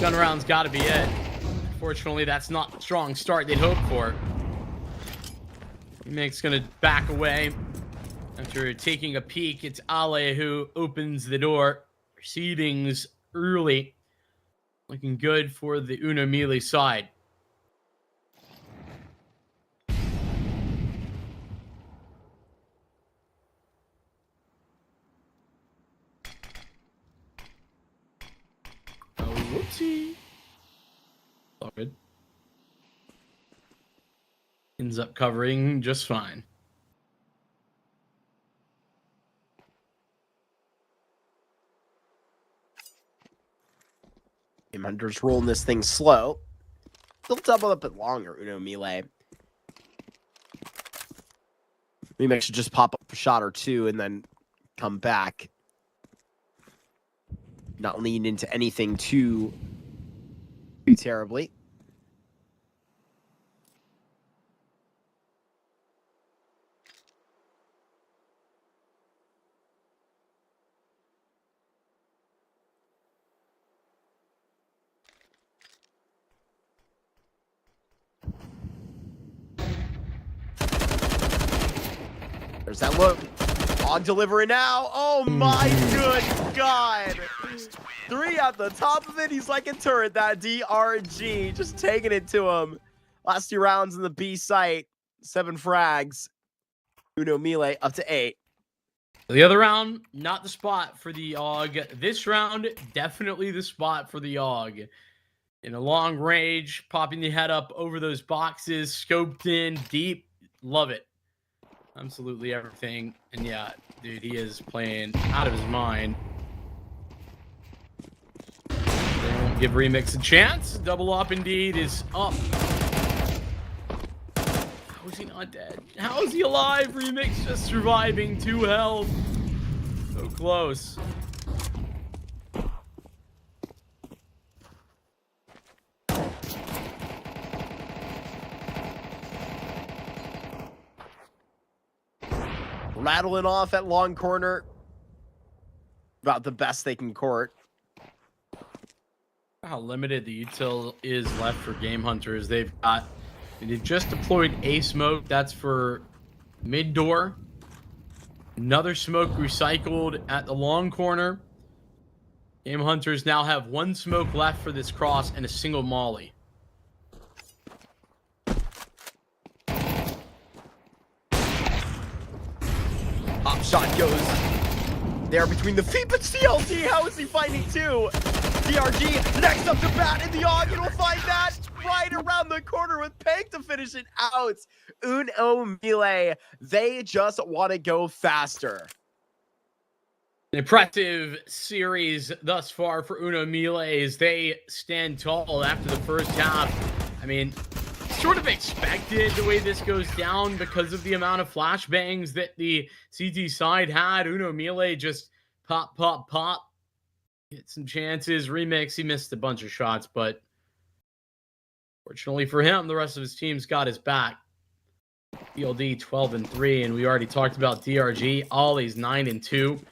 Gun round's got to be it. Unfortunately, that's not the strong start they'd hoped for. Remix gonna back away after taking a peek. It's Ale who opens the door. Proceedings early, looking good for the Uno MILLE side. Whoopsie. All good. Ends up covering just fine. GameHunters rolling this thing slow. They'll double up it longer, Uno MILLE. Remix should just pop up a shot or 2 and then come back. Not lean into anything too terribly. There's that look. On delivery now. Oh my good God. 3 at the top of it. He's like a turret, that DRG. Just taking it to him. Last 2 rounds in the B site. 7 frags. Uno MILLE up to 8. The other round, not the spot for the AUG. This round, definitely the spot for the AUG. In a long range, popping the head up over those boxes, scoped in, deep. Love it. Absolutely everything. And yeah, dude, he is playing out of his mind. They won't give Remix a chance. Double up indeed is up. How is he not dead? How is he alive? Remix just surviving 2 health. So close. Rattling off at long corner. About the best they can court. How limited the util is left for GameHunters. They've just deployed a smoke. That's for mid door. Another smoke recycled at the long corner. GameHunters now have 1 smoke left for this cross and a single molly. Hop shot goes there between the feet, but CLT, how is he finding 2? DRG next up to bat in the AUG, and we'll find that right around the corner with Pank to finish it out. Uno MILLE, they just want to go faster. An impressive series thus far for Uno MILLE as they stand tall after the first half. I mean, sort of expected the way this goes down because of the amount of flashbangs that the CT side had. Uno MILLE just pop, pop, pop. Get some chances. Remix, he missed a bunch of shots, but fortunately for him, the rest of his team's got his back. PLD 12-3, and we already talked about DRG. Ollie's 9-2.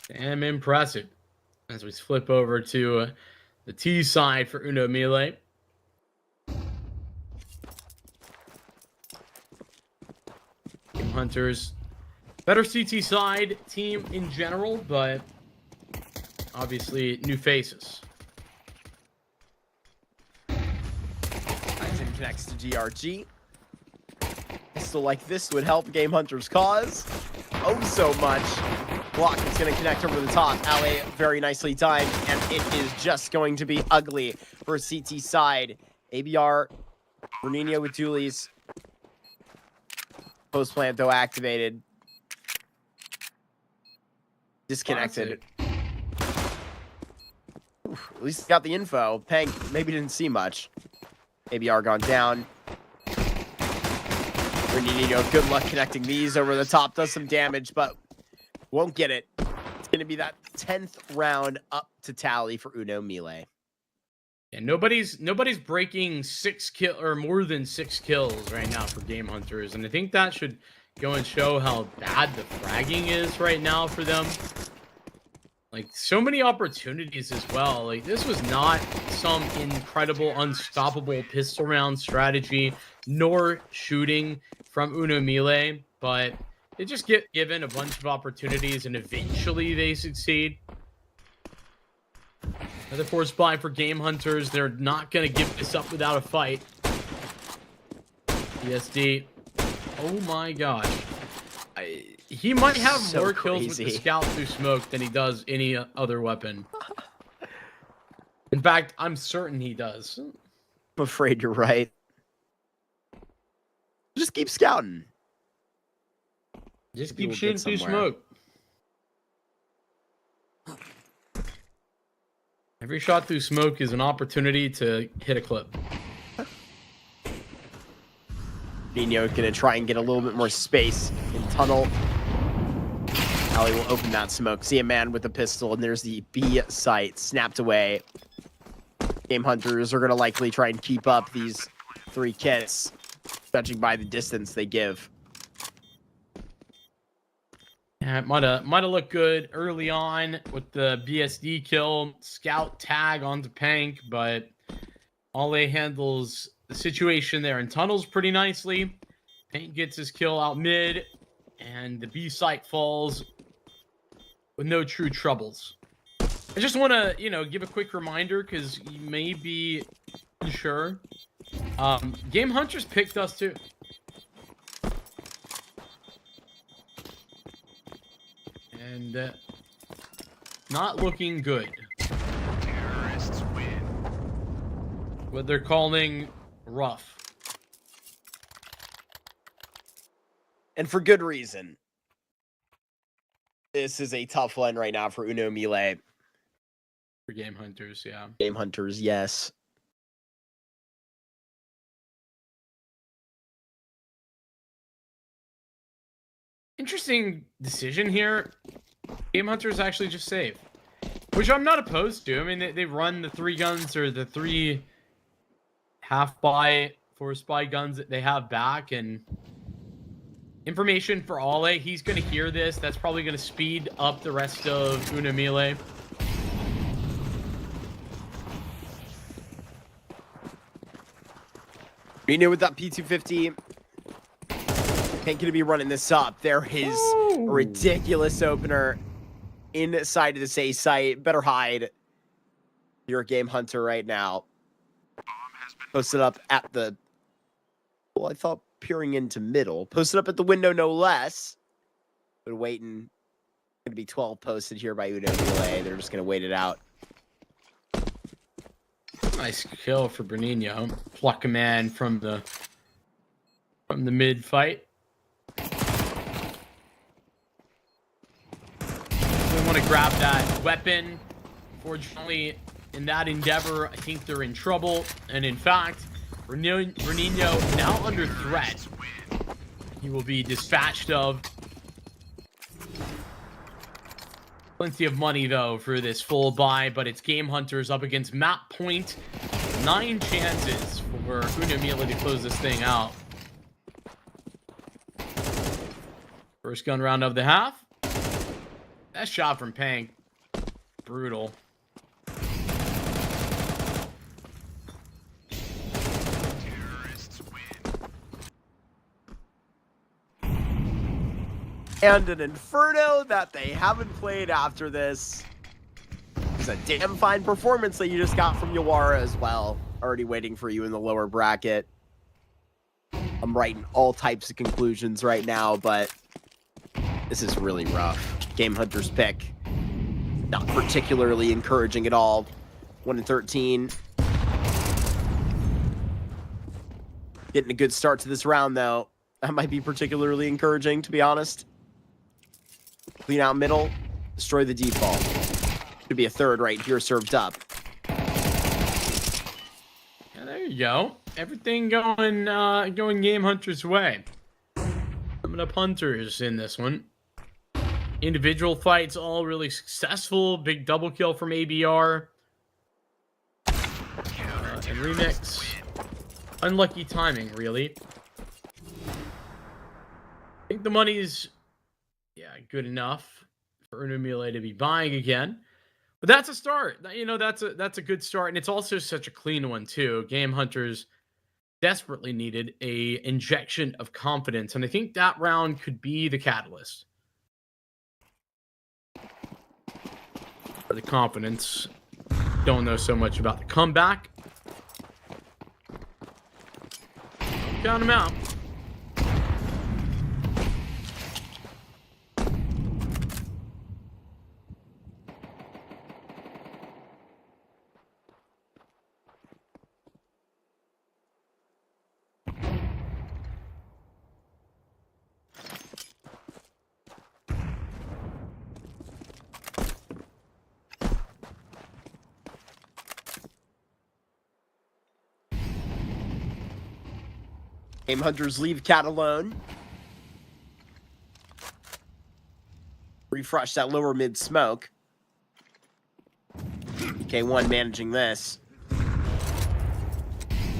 Damn impressive. As we flip over to the T side for Uno MILLE. GameHunters. Better CT side team in general, but obviously new faces. Aizen connects to DRG. Pistol like this would help GameHunters' cause. Oh, so much. Block is going to connect over the top. Ale very nicely timed, and it is just going to be ugly for CT side. ABR, Bernino with dualies. Post plant, though, activated. Disconnected. Oof, at least got the info. Peng maybe didn't see much. ABR gone down. Bernino, good luck connecting these over the top. Does some damage, but won't get it. It's going to be that 10th round up to tally for Uno MILLE. And nobody's breaking 6 kill or more than 6 kills right now for GameHunters, and I think that should go and show how bad the fragging is right now for them. Like, so many opportunities as well. Like, this was not some incredible, unstoppable pistol round strategy, nor shooting from Uno MILLE, but they just get given a bunch of opportunities, and eventually they succeed. Another force buy for GameHunters. They're not going to give this up without a fight. ESD. Oh my gosh. He might have So more kills crazy. with the scout through smoke than he does any other weapon. In fact, I'm certain he does. I'm afraid you're right. Just keep scouting. Just Maybe keep we'll shooting get through somewhere. smoke. Every shot through smoke is an opportunity to hit a clip. Nino gonna try and get a little bit more space in tunnel. Ali will open that smoke. See a man with a pistol, and there's the B site snapped away. GameHunters are gonna likely try and keep up these 3 kits, judging by the distance they give. Yeah, it might have looked good early on with the BSD kill, scout tag onto Pank, but Ole handles the situation there in tunnels pretty nicely. Pank gets his kill out mid, and the B site falls with no true troubles. I just want to, give a quick reminder because you may be unsure. GameHunters picked us too. And not looking good. Terrorists win. What they're calling rough. And for good reason. This is a tough one right now for Uno MILLE. For GameHunters, yeah. GameHunters, yes. Interesting decision here. GameHunters actually just save, which I'm not opposed to. I mean, they run the 3 guns or the 3 half-buy force buy guns that they have back, and information for Ale. He's going to hear this. That's probably going to speed up the rest of Uno MILLE. Reno with that P250. Ain't gonna be running this up. There is a ridiculous opener inside of this A site. Better hide. You're a game hunter right now. Posted up at the... Well, I thought peering into middle. Posted up at the window, no less. But waiting to be 12 posted here by Uno MILLE. They're just going to wait it out. Nice kill for Bernino. Pluck a man from the mid fight. We want to grab that weapon. Fortunately, in that endeavor, I think they're in trouble. And in fact, Bernino now under threat. He will be dispatched of. Plenty of money, though, for this full buy, but it's GameHunters up against Map Point. 9 chances for Uno MILLE to close this thing out. First gun round of the half. That shot from Pank. Brutal. And an Inferno that they haven't played after this. It's a damn fine performance that you just got from Yawara as well. Already waiting for you in the lower bracket. I'm writing all types of conclusions right now, but this is really rough. GameHunters pick. Not particularly encouraging at all. 1-13. Getting a good start to this round, though. That might be particularly encouraging, to be honest. Clean out middle, destroy the default. Could be a third right here served up. Yeah, there you go. Everything going GameHunters' way. Coming up Hunters in this one. Individual fights all really successful. Big double kill from ABR. And Remix. Unlucky timing, really. I think the money's good enough for Uno MILLE to be buying again. But that's a start. You know, that's a good start, and it's also such a clean one too. GameHunters desperately needed a injection of confidence, and I think that round could be the catalyst for the confidence. Don't know so much about the comeback. Count him out. GameHunters leave Cat alone. Refresh that lower mid smoke. K1 managing this.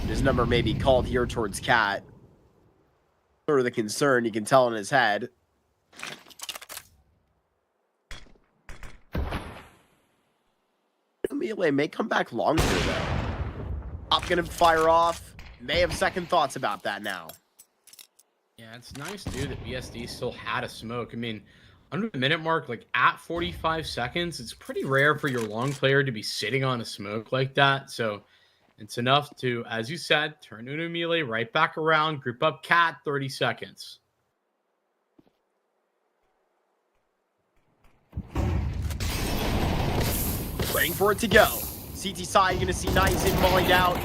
His number may be called here towards Cat. Sort of the concern you can tell in his head. MILLE may come back longer though. Up gonna fire off. May have second thoughts about that now. Yeah, it's nice, dude, that BSD still had a smoke. I mean, under the minute mark, like at 45 seconds, it's pretty rare for your long player to be sitting on a smoke like that. So it's enough to, as you said, turn Uno MILLE right back around, group up Cat, 30 seconds. Waiting for it to go. CT side, you're going to see Nines in, mulling out.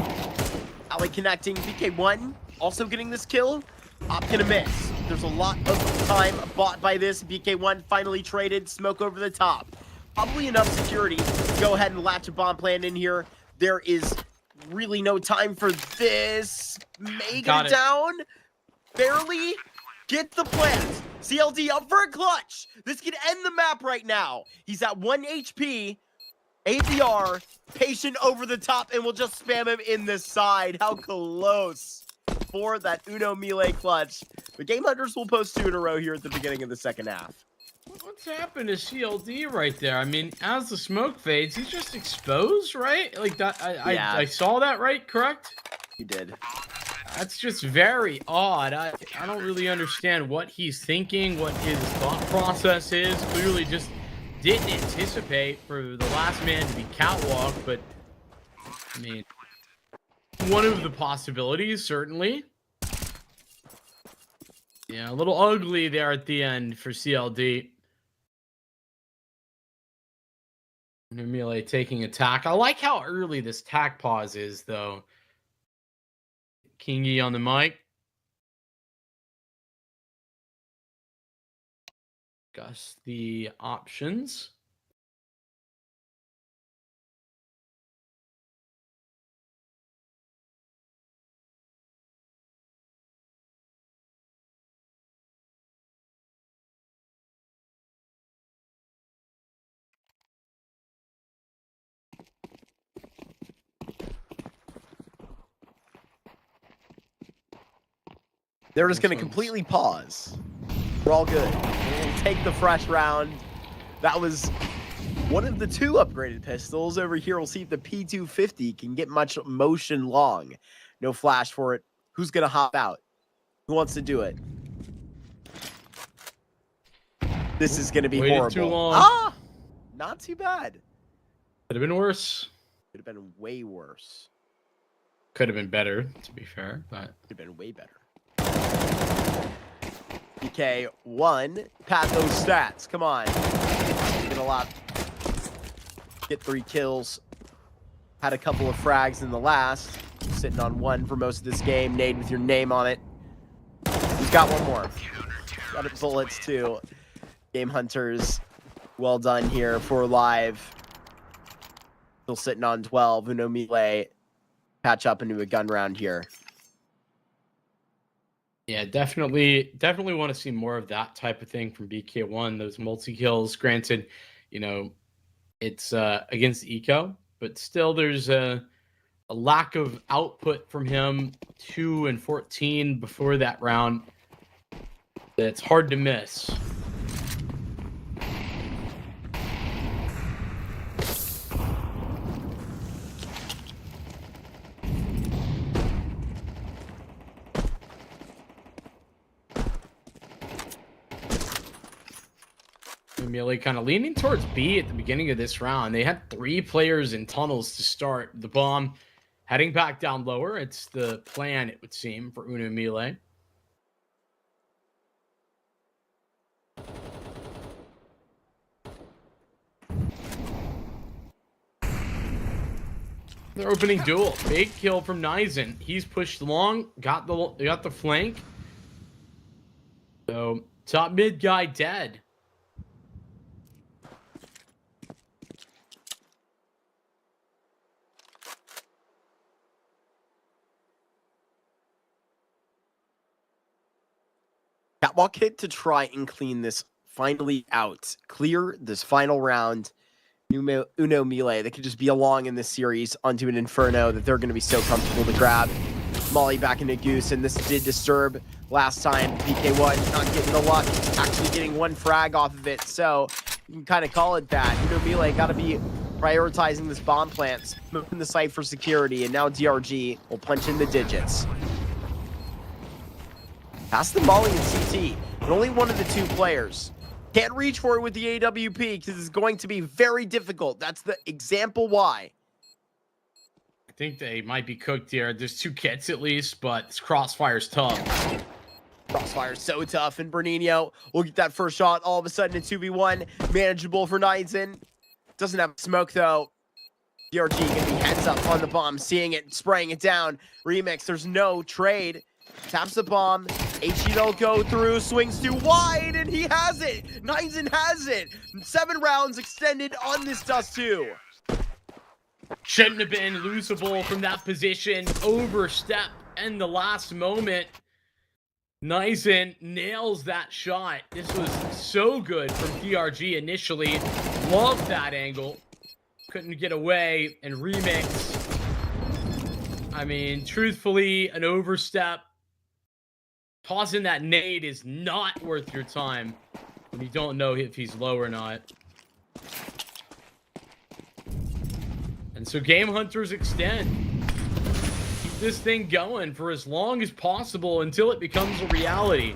Alley connecting. BK1 also getting this kill. Op gonna miss. There's a lot of time bought by this. BK1 finally traded. Smoke over the top. Probably enough security to go ahead and latch a bomb plan in here. There is really no time for this. May get it down. Barely get the plant. CLD up for a clutch. This could end the map right now. He's at 1 HP. ABR, patient over the top, and we'll just spam him in this side. How close for that Uno MILLE clutch. The GameHunters will post 2 in a row here at the beginning of the second half. What's happened to CLD right there? I mean, as the smoke fades, he's just exposed, right? Like that. I saw that, right? Correct? You did. That's just very odd. I don't really understand what he's thinking, what his thought process is. Clearly just didn't anticipate for the last man to be catwalk, but I mean, one of the possibilities, certainly. Yeah, a little ugly there at the end for CLD. MILLE taking attack. I like how early this tack pause is, though. Kingy on the mic. Discuss the options. They're just going to completely pause. We're all good. We'll take the fresh round. That was one of the 2 upgraded pistols. Over here, we'll see if the P250 can get much motion long. No flash for it. Who's going to hop out? Who wants to do it? This is going to be Waited horrible. too long. Ah! Not too bad. Could have been worse. Could have been way worse. Could have been better, to be fair, but Could have been way better. BK1, pat those stats. Come on. Get a lot. Get 3 kills. Had a couple of frags in the last. Sitting on 1 for most of this game. Nade with your name on it. He's got 1 more. Got it bullets too. GameHunters, well done here for live. Still sitting on 12. MILLE patch up into a gun round here. yeah, definitely want to see more of that type of thing from BK1. Those multi-kills, granted, you know, it's against Eco, but still there's a lack of output from him. 2 and 14 before that round. That's hard to miss. MILLE kind of leaning towards B at the beginning of this round. They had 3 players in tunnels to start. The bomb heading back down lower. It's the plan, it would seem, for MILLE. Their opening duel. Big kill from Nizen. He's pushed long, got the flank. So top mid guy dead. Catwalk hit to try and clean this finally out. Clear this final round. MILLE, they could just be along in this series onto an Inferno that they're going to be so comfortable to grab. Molly back into Goose, and this did disturb last time. BK1 not getting the luck, actually getting 1 frag off of it, so you can kind of call it that. MILLE got to be prioritizing this bomb plant, moving the site for security, and now DRG will punch in the digits. Pass the Molly and CT, but only one of the 2 players. Can't reach for it with the AWP because it's going to be very difficult. That's the example why. I think they might be cooked here. There's 2 kits at least, but this Crossfire's tough. Crossfire's so tough, and Bernino will get that first shot. All of a sudden, a 2v1. Manageable for Nizen. Doesn't have smoke, though. DRG gonna be heads up on the bomb, seeing it, spraying it down. Remix, there's no trade. Taps the bomb. HE don't go through, swings too wide, and he has it. Nizen has it. 7 rounds extended on this Dust 2. Shouldn't have been losable from that position. Overstep in the last moment. Nizen nails that shot. This was so good from DRG initially. Loved that angle. Couldn't get away, and Remix. I mean, truthfully, an overstep. Tossing that nade is not worth your time when you don't know if he's low or not. And so GameHunters extend. Keep this thing going for as long as possible until it becomes a reality.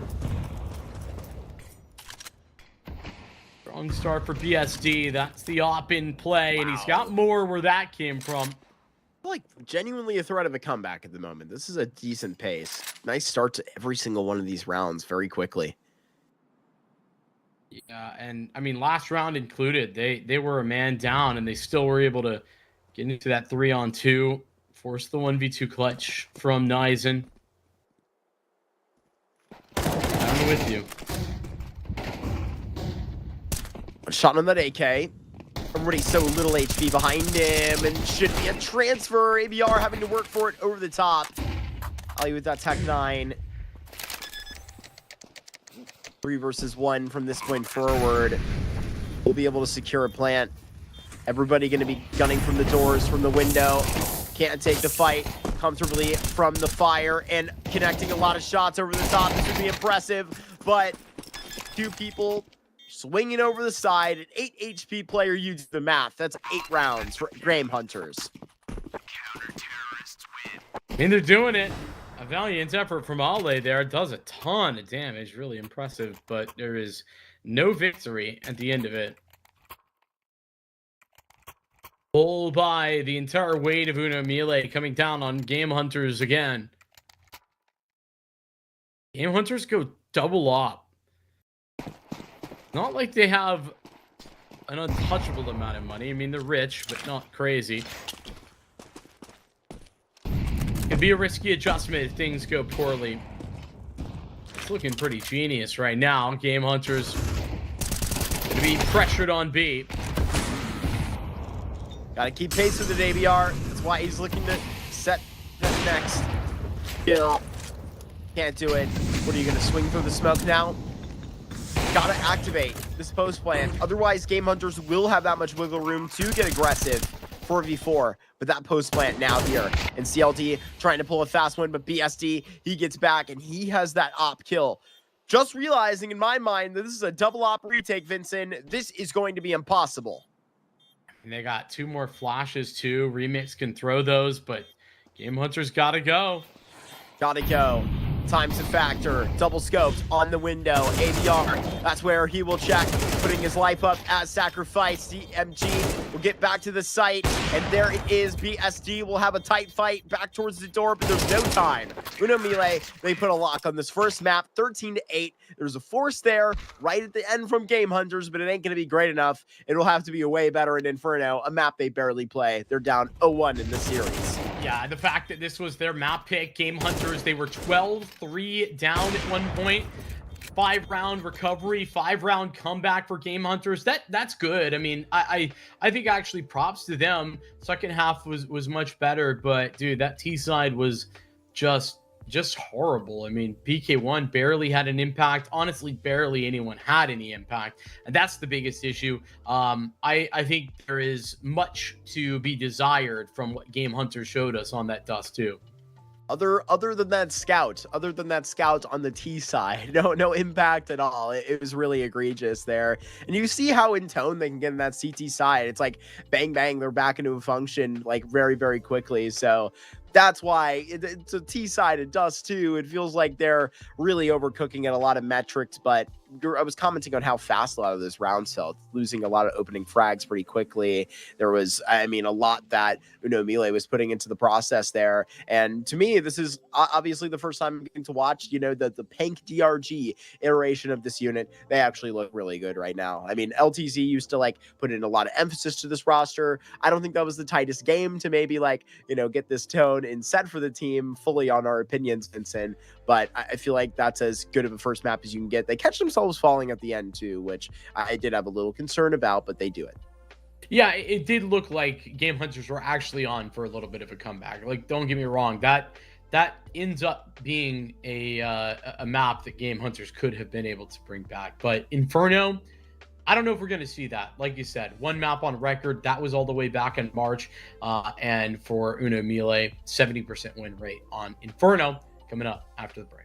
Strong start for BSD. That's the op in play, and he's got more where that came from. Like genuinely a threat of a comeback at the moment. This is a decent pace. Nice start to every single one of these rounds very quickly. Yeah, and I mean, last round included, they were a man down, and they still were able to get into that 3-on-2, force the 1v2 clutch from Nizen. I'm with you. Shot on that AK. Already so little HP behind him, and should be a transfer. MIBR having to work for it over the top. Ali with that Tech 9. 3 versus 1 from this point forward. We'll be able to secure a plant. Everybody going to be gunning from the doors, from the window. Can't take the fight comfortably from the fire, and connecting a lot of shots over the top. This would be impressive, but 2 people swinging over the side. An 8 HP player used the math. That's 8 rounds for GameHunters. I mean, they're doing it. A valiant effort from MILLE there. Does a ton of damage. Really impressive, but there is no victory at the end of it. Pulled by the entire weight of MILLE coming down on GameHunters again. GameHunters go double up. Not like they have an untouchable amount of money. I mean, they're rich, but not crazy. Could be a risky adjustment if things go poorly. It's looking pretty genius right now. GameHunters gonna be pressured on B. Gotta keep pace with it, MIBR. That's why he's looking to set the next kill. Can't do it. What are you gonna swing through the smoke now? Gotta activate this post plant. Otherwise, GameHunters will have that much wiggle room to get aggressive 4v4. But that post plant now here. And CLT trying to pull a fast one, but BSD, he gets back and he has that op kill. Just realizing in my mind that this is a double op retake, Vincent. This is going to be impossible. And they got 2 more flashes too. Remix can throw those, but GameHunters gotta go. Gotta go. Time's a factor. Double scoped on the window. MIBR, that's where he will check. Putting his life up as sacrifice. DMG will get back to the site. And there it is. BSD will have a tight fight back towards the door, but there's no time. MILLE, they put a lock on this first map, 13-8. There's a force there right at the end from GameHunters, but it ain't going to be great enough. It'll have to be a way better in Inferno, a map they barely play. They're down 0-1 in the series. Yeah, the fact that this was their map pick, GameHunters, they were 12-3 down at one point. 5-round recovery, 5-round comeback for GameHunters. That's good. I mean, I think actually props to them. Second half was much better, but dude, that T side was just horrible. I mean, PK1 barely had an impact. Honestly, barely anyone had any impact, and that's the biggest issue. I think there is much to be desired from what GameHunters showed us on that dust too. Other than that scout on the T side, no impact at all. It was really egregious there. And you see how in tone they can get in that CT side. It's like bang, bang, they're back into a function like very, very quickly. So that's why it's a T side of dust too. It feels like they're really overcooking at a lot of metrics, but I was commenting on how fast a lot of those rounds felt, losing a lot of opening frags pretty quickly. There was, I mean, a lot that MILLE was putting into the process there. And to me, this is obviously the first time I'm getting to watch, the Pank DRG iteration of this unit. They actually look really good right now. I mean, LTZ used to put in a lot of emphasis to this roster. I don't think that was the tightest game to maybe get this tone and set for the team fully on our opinions, Vincent. But I feel like that's as good of a first map as you can get. They catch themselves falling at the end too, which I did have a little concern about, but they do it. Yeah, it did look like GameHunters were actually on for a little bit of a comeback. Don't get me wrong, that ends up being a map that GameHunters could have been able to bring back. But Inferno, I don't know if we're going to see that. Like you said, 1 map on record, that was all the way back in March. And for MILLE, 70% win rate on Inferno coming up after the break.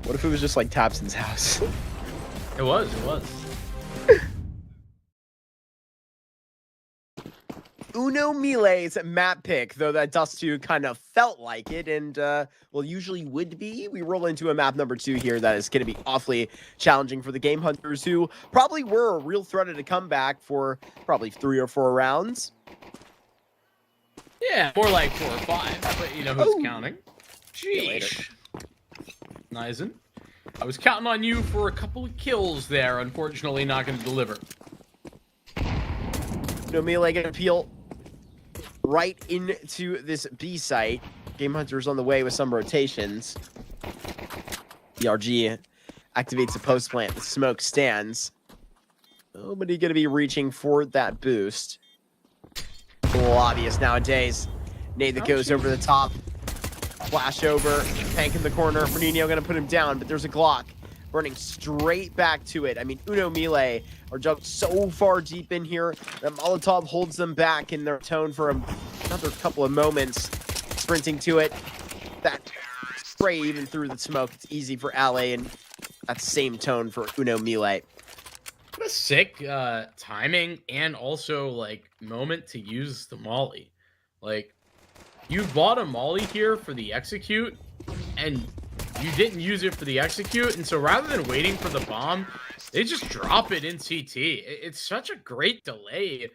What if it was just like Tabson's house? It was. Uno Mille's map pick, though that Dust 2 kind of felt like it, and, well, usually would be. We roll into a map number 2 here that is going to be awfully challenging for the GameHunters, who probably were a real threat at a comeback for probably 3 or 4 rounds. Yeah, more like 4 or 5, but you know who's Oh. counting. you later. Sheesh. Nizen. I was counting on you for a couple of kills there. Unfortunately, not going to deliver. Uno Mille going to peel right into this B site. GameHunters on the way with some rotations. ERG activates a post plant. The smoke stands. Nobody going to be reaching for that boost. A little obvious nowadays. Nade that goes over the top. Flash over. Tank in the corner. Fernino going to put him down, but there's a Glock running straight back to it. I mean, Uno Mille are jumped so far deep in here that Molotov holds them back in their tone for another couple of moments. Sprinting to it. That spray even through the smoke. It's easy for Ale, and that same tone for Uno Mille. What a sick timing and also like moment to use the molly. Like, you bought a molly here for the execute, and you didn't use it for the execute, and so rather than waiting for the bomb, they just drop it in CT. It's such a great delay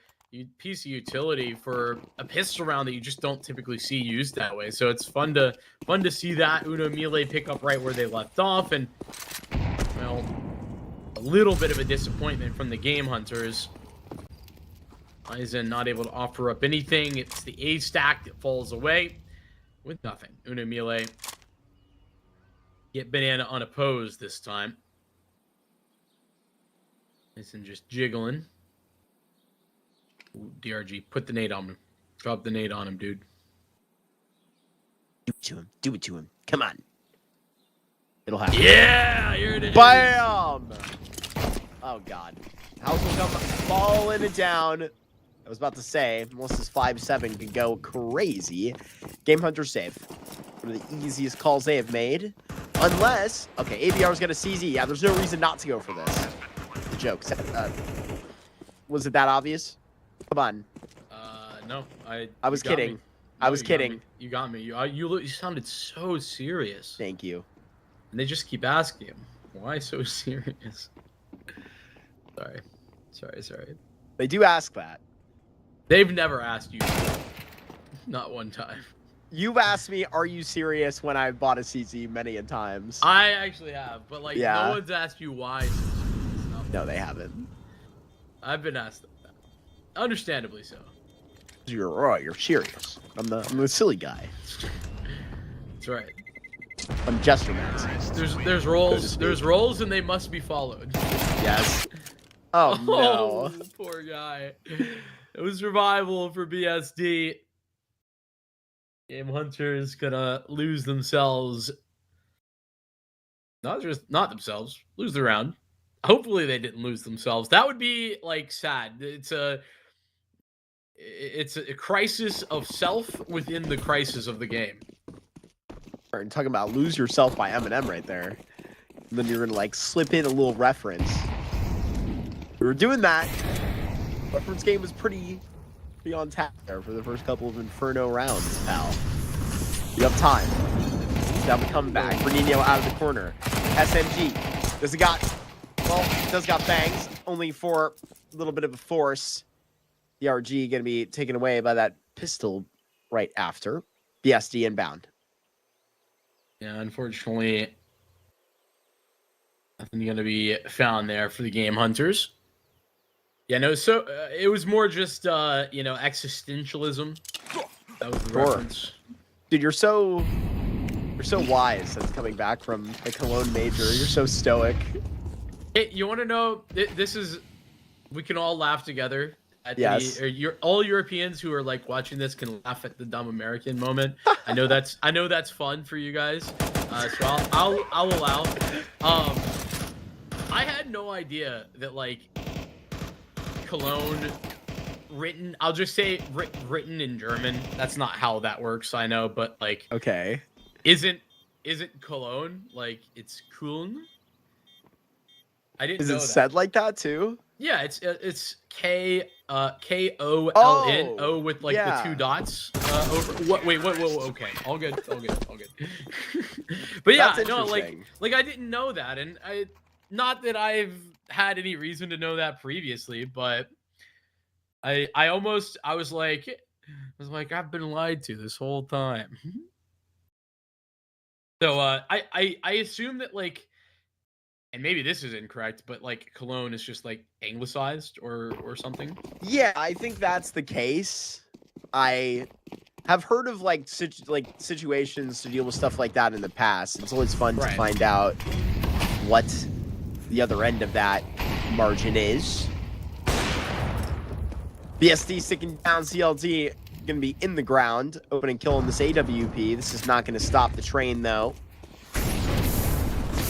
piece of utility for a pistol round that you just don't typically see used that way. So it's fun to see that Uno Mille pick up right where they left off, and well, a little bit of a disappointment from the GameHunters. Aizen not able to offer up anything. It's the A stack that falls away with nothing. Uno Mille get banana unopposed this time. Aizen just jiggling. Ooh, DRG, put the nade on him. Drop the nade on him, dude. Do it to him. Do it to him. Come on. It'll happen. Yeah, here it is. Bam! Oh, God. House will come falling it down. I was about to say, unless this 5-7 could go crazy. GameHunter save. One of the easiest calls they have made. Unless, okay, ABR's got a CZ. Yeah, there's no reason not to go for this. The joke. Was it that obvious? Come on. No. I was kidding. No, I was kidding. You got me. You sounded so serious. Thank you. And they just keep asking him, why so serious? Sorry. They do ask that. They've never asked you. Not one time. You've asked me, are you serious, when I bought a CZ many a times. I actually have, but like Yeah. no one's asked you why. So serious. No, they haven't. I've been asked that. Understandably so. You're serious. I'm the silly guy. That's right. I'm Jester Max. There's roles and they must be followed. Yes. Oh no. Oh, poor guy. It was survival for BSD. GameHunters gonna lose themselves. Not themselves. Lose the round. Hopefully they didn't lose themselves. That would be like sad. It's a crisis of self within the crisis of the game. We're talking about Lose Yourself by Eminem right there. And then you're gonna like slip in a little reference. We were doing that. Reference game was pretty on tap there for the first couple of Inferno rounds, pal. You have time. You have a comeback. Fernino out of the corner. SMG. Does it got bangs, only for a little bit of a force. The RG gonna be taken away by that pistol right after. BSD inbound. Yeah, unfortunately, nothing going to be found there for the GameHunters. Yeah, no, so it was more just, existentialism. That was the reference. Dude, you're so wise since coming back from the Cologne major. You're so stoic. Hey, you want to know, we can all laugh together. Yes. All Europeans who are like watching this can laugh at the dumb American moment. I know that's fun for you guys. So I'll allow. I had no idea that like Cologne written. I'll just say written in German. That's not how that works. I know, but like Okay. isn't isn't Cologne, like it's Köln. I didn't Is know it that. said like that too? Yeah, it's Koln with like the 2 dots over. What? Wait, what? Okay, all good. But yeah, That's no, interesting. like I didn't know that, and not that I've had any reason to know that previously, but I was like I've been lied to this whole time. So I assume that like, and maybe this is incorrect, but like Cologne is just like anglicized or something. Yeah, I think that's the case. I have heard of like situations to deal with stuff like that in the past. It's always fun to Right. find out what the other end of that margin is. BSD sticking down, CLT going to be in the ground, opening kill in this AWP. This is not going to stop the train though.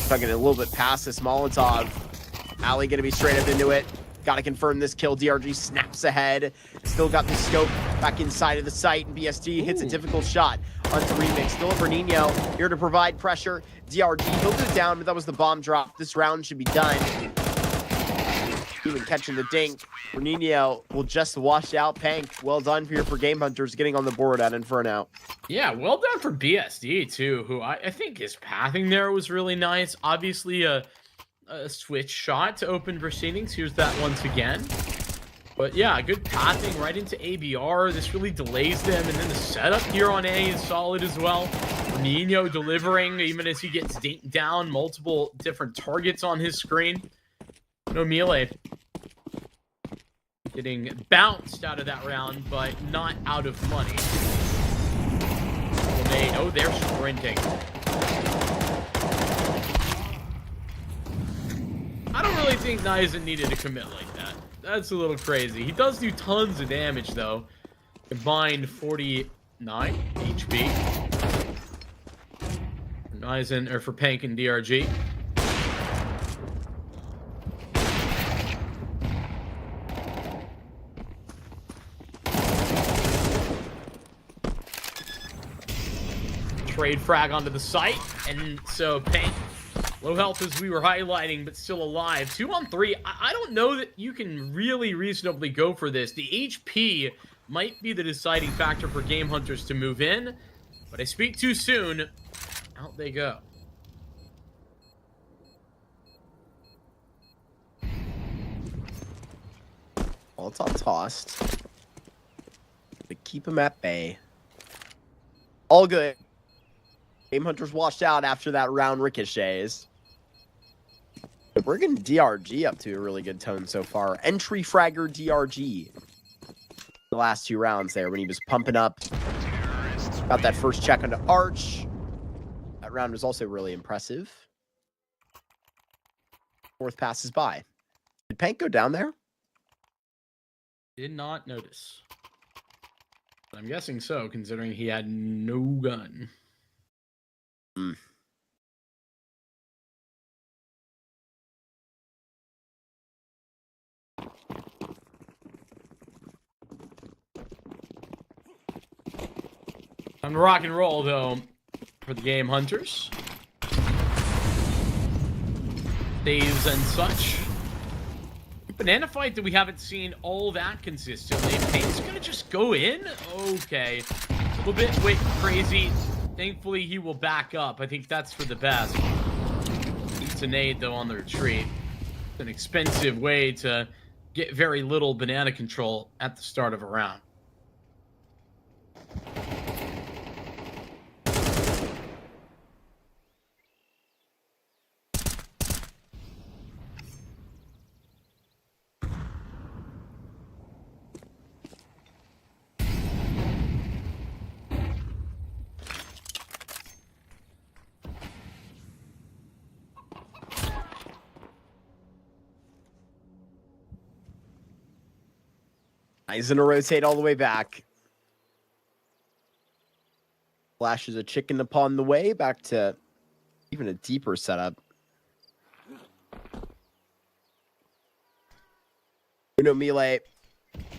Tugging it a little bit past this Molotov. Ali going to be straight up into it. Got to confirm this kill. DRG snaps ahead. Still got the scope back inside of the site, and BSD hits a difficult shot onto Remix. Still Bernino here to provide pressure. DRG, he'll go down, but that was the bomb drop. This round should be done. Even catching the dink. Bernino will just wash out Pank. Well done here for GameHunters getting on the board at Inferno. Yeah, well done for BSD too, who I think his pathing there was really nice. Obviously a switch shot to open proceedings. Here's that once again. But yeah, good pathing right into ABR. This really delays them, and then the setup here on A is solid as well. Nino delivering even as he gets dinked down, multiple different targets on his screen. No MILLE getting bounced out of that round, but not out of money. Oh, they're sprinting. I don't really think Nizen needed to commit like that. That's a little crazy. He does do tons of damage, though. Combined 49 HP. For Nizen, or for Pank and DRG. Trade frag onto the site, and so Pank, low health as we were highlighting, but still alive. 2-on-3, I don't know that you can really reasonably go for this. The HP might be the deciding factor for GameHunters to move in, but I speak too soon. Out they go. Well, it's all tossed. To keep him at bay. All good. GameHunters washed out after that round ricochets. But we're getting DRG up to a really good tone so far. Entry fragger DRG. The last 2 rounds there when he was pumping up. Got that first check onto Arch. That round was also really impressive. 4th passes by. Did Pank go down there? Did not notice. I'm guessing so, considering he had no gun. Time to rock and roll, though, for the GameHunters. Saves and such. Banana fight that we haven't seen all that consistently. Paint's gonna just go in? Okay. A little bit crazy. Thankfully, he will back up. I think that's for the best. Eats a nade, though, on the retreat. It's an expensive way to get very little banana control at the start of a round. He's gonna rotate all the way back. Flashes a chicken upon the way back to even a deeper setup. No MILLE.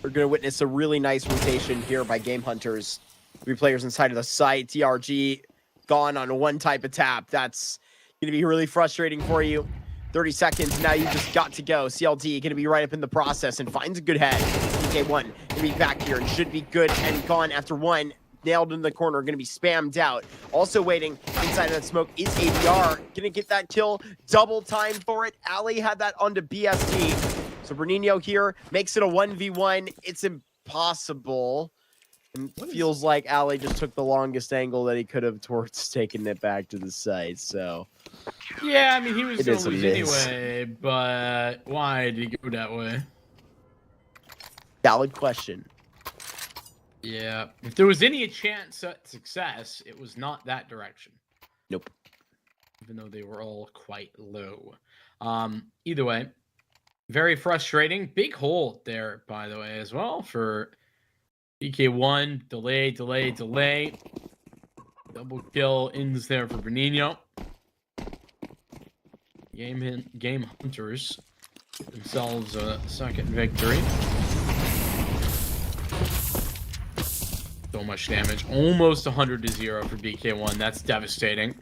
We're gonna witness a really nice rotation here by GameHunters. 3 players inside of the site. DRG gone on one type of tap. That's going to be really frustrating for you. 30 seconds, now you just got to go. CLD going to be right up in the process and finds a good head. PK1 going to be back here and should be good and gone after one. Nailed in the corner, going to be spammed out. Also waiting inside of that smoke is ABR. Going to get that kill. Double time for it. Ali had that onto BSD. So Bernino here makes it a 1v1. It's impossible. And feels like Ali just took the longest angle that he could have towards taking it back to the site. So yeah, I mean, he was going to lose is. anyway, but why did he go that way? Valid question. Yeah, if there was any chance at success, it was not that direction. Nope. Even though they were all quite low. Either way, very frustrating. Big hole there, by the way, as well for PK1. Delay. Double kill ends there for Bernino. Game Hunters themselves a second victory. So much damage. Almost 100-0 for BK1. That's devastating.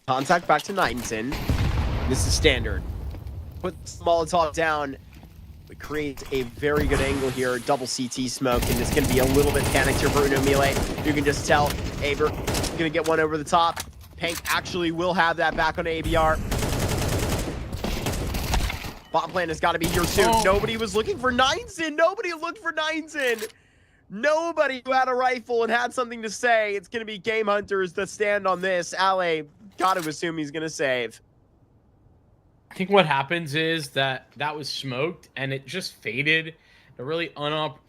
Contact back to Nightington. This is standard. Put Molotov down. It creates a very good angle here. Double CT smoke, and it's going to be a little bit panicked here for Uno MILLE. You can just tell Aber going to get one over the top. Pank actually will have that back on ABR. Bot plan has got to be here soon. Oh. Nobody was looking for Nightington. Nobody looked for Nightington. Nobody who had a rifle and had something to say. It's going to be Game Hunters that stand on this. Ale, got to assume he's going to save. I think what happens is that was smoked and it just faded. A really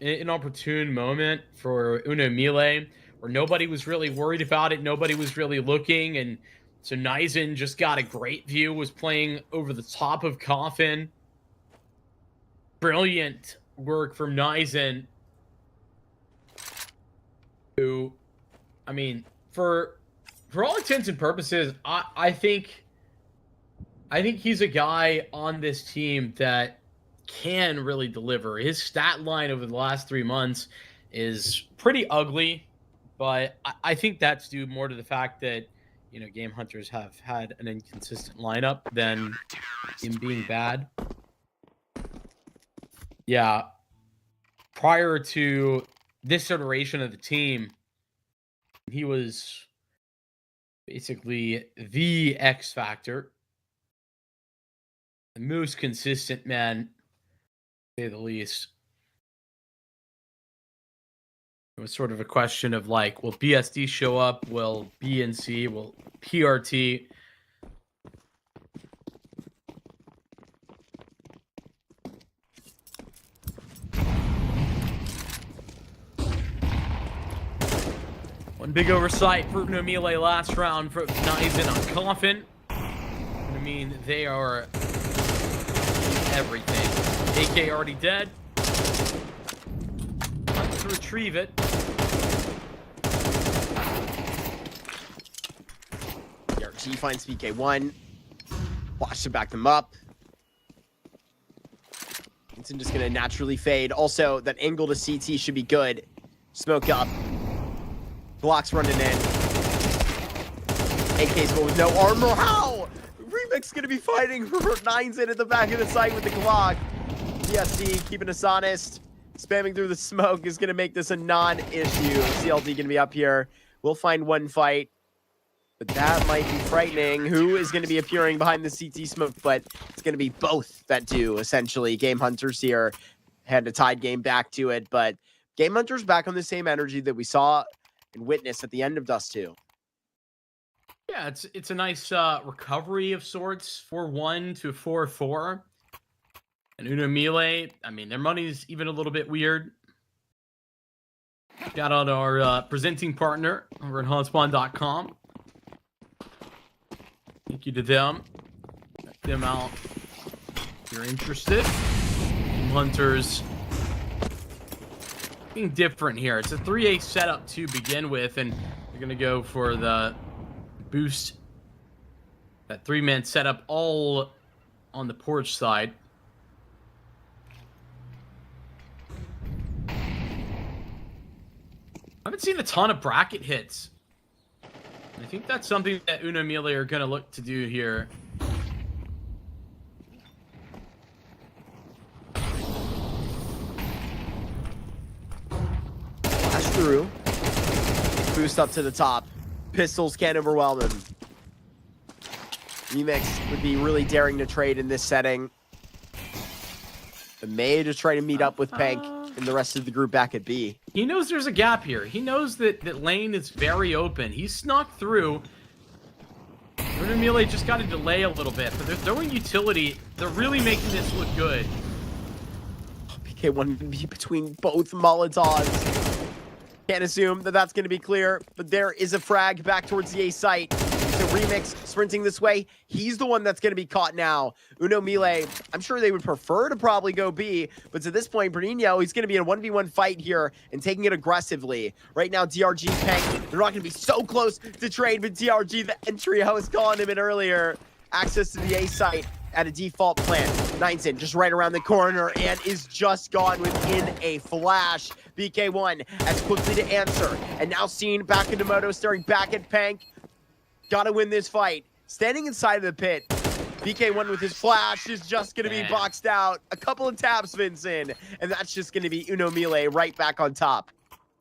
inopportune moment for Uno MILLE where nobody was really worried about it. Nobody was really looking. And so Nizen just got a great view, was playing over the top of Coffin. Brilliant work from Nizen. Who, I mean, for all intents and purposes, I think he's a guy on this team that can really deliver. His stat line over the last 3 months is pretty ugly, but I think that's due more to the fact that, you know, Game Hunters have had an inconsistent lineup than him being bad. Yeah. Prior to this iteration of the team, he was basically the X factor. The most consistent man, to say the least. It was sort of a question of like, will BSD show up? Will BNC? Will PRT? One big oversight for Uno MILLE last round for Nizen on Coffin. I mean, they are everything. AK already dead. Let's retrieve it. DRT finds PK1. Flash to back them up. It's just going to naturally fade. Also, that angle to CT should be good. Smoke up. Glock's running in. AK's but with no armor. How? Remix going to be fighting for Nizen at the back of the site with the Glock. DSD keeping us honest. Spamming through the smoke is going to make this a non-issue. CLD going to be up here. We'll find one fight. But that might be frightening. Who is going to be appearing behind the CT smoke? But it's going to be both that do, essentially. Game Hunters here had a tied game back to it. But Game Hunters back on the same energy that we saw and witnessed at the end of Dust 2. Yeah, it's a nice recovery of sorts, 4-1 to 4-4. And Uno MILLE, I mean, their money's even a little bit weird. Shout out our presenting partner over at Hunspawn.com. Thank you to them. Check them out if you're interested. Hunters something different here. It's a 3A setup to begin with, and you're gonna go for the boost. That 3-man setup all on the porch side. I haven't seen a ton of bracket hits. I think that's something that Uno MILLE are going to look to do here. Flash through. Boost up to the top. Pistols can't overwhelm him. Remix would be really daring to trade in this setting. But may just try to meet up with Pank and the rest of the group back at B. He knows there's a gap here. He knows that lane is very open. He snuck through. Uno MILLE just got to delay a little bit, but they're throwing utility. They're really making this look good. PK1 can be between both Molotovs. Can't assume that that's going to be clear, but there is a frag back towards the A site. So Remix sprinting this way. He's the one that's going to be caught now. Uno MILLE, I'm sure they would prefer to probably go B, but to this point, Bernino, he's going to be in a 1v1 fight here and taking it aggressively. Right now, DRG Pank, they're not going to be so close to trade, but DRG, the entry I was calling him in earlier, access to the A site at a default plan. NineZen just right around the corner and is just gone within a flash. BK1 as quickly to answer. And now seen back into Moto, staring back at Pank. Gotta win this fight. Standing inside of the pit, BK1 with his flash is just gonna be boxed out. A couple of taps, Vincent, and that's just gonna be Uno MILLE right back on top.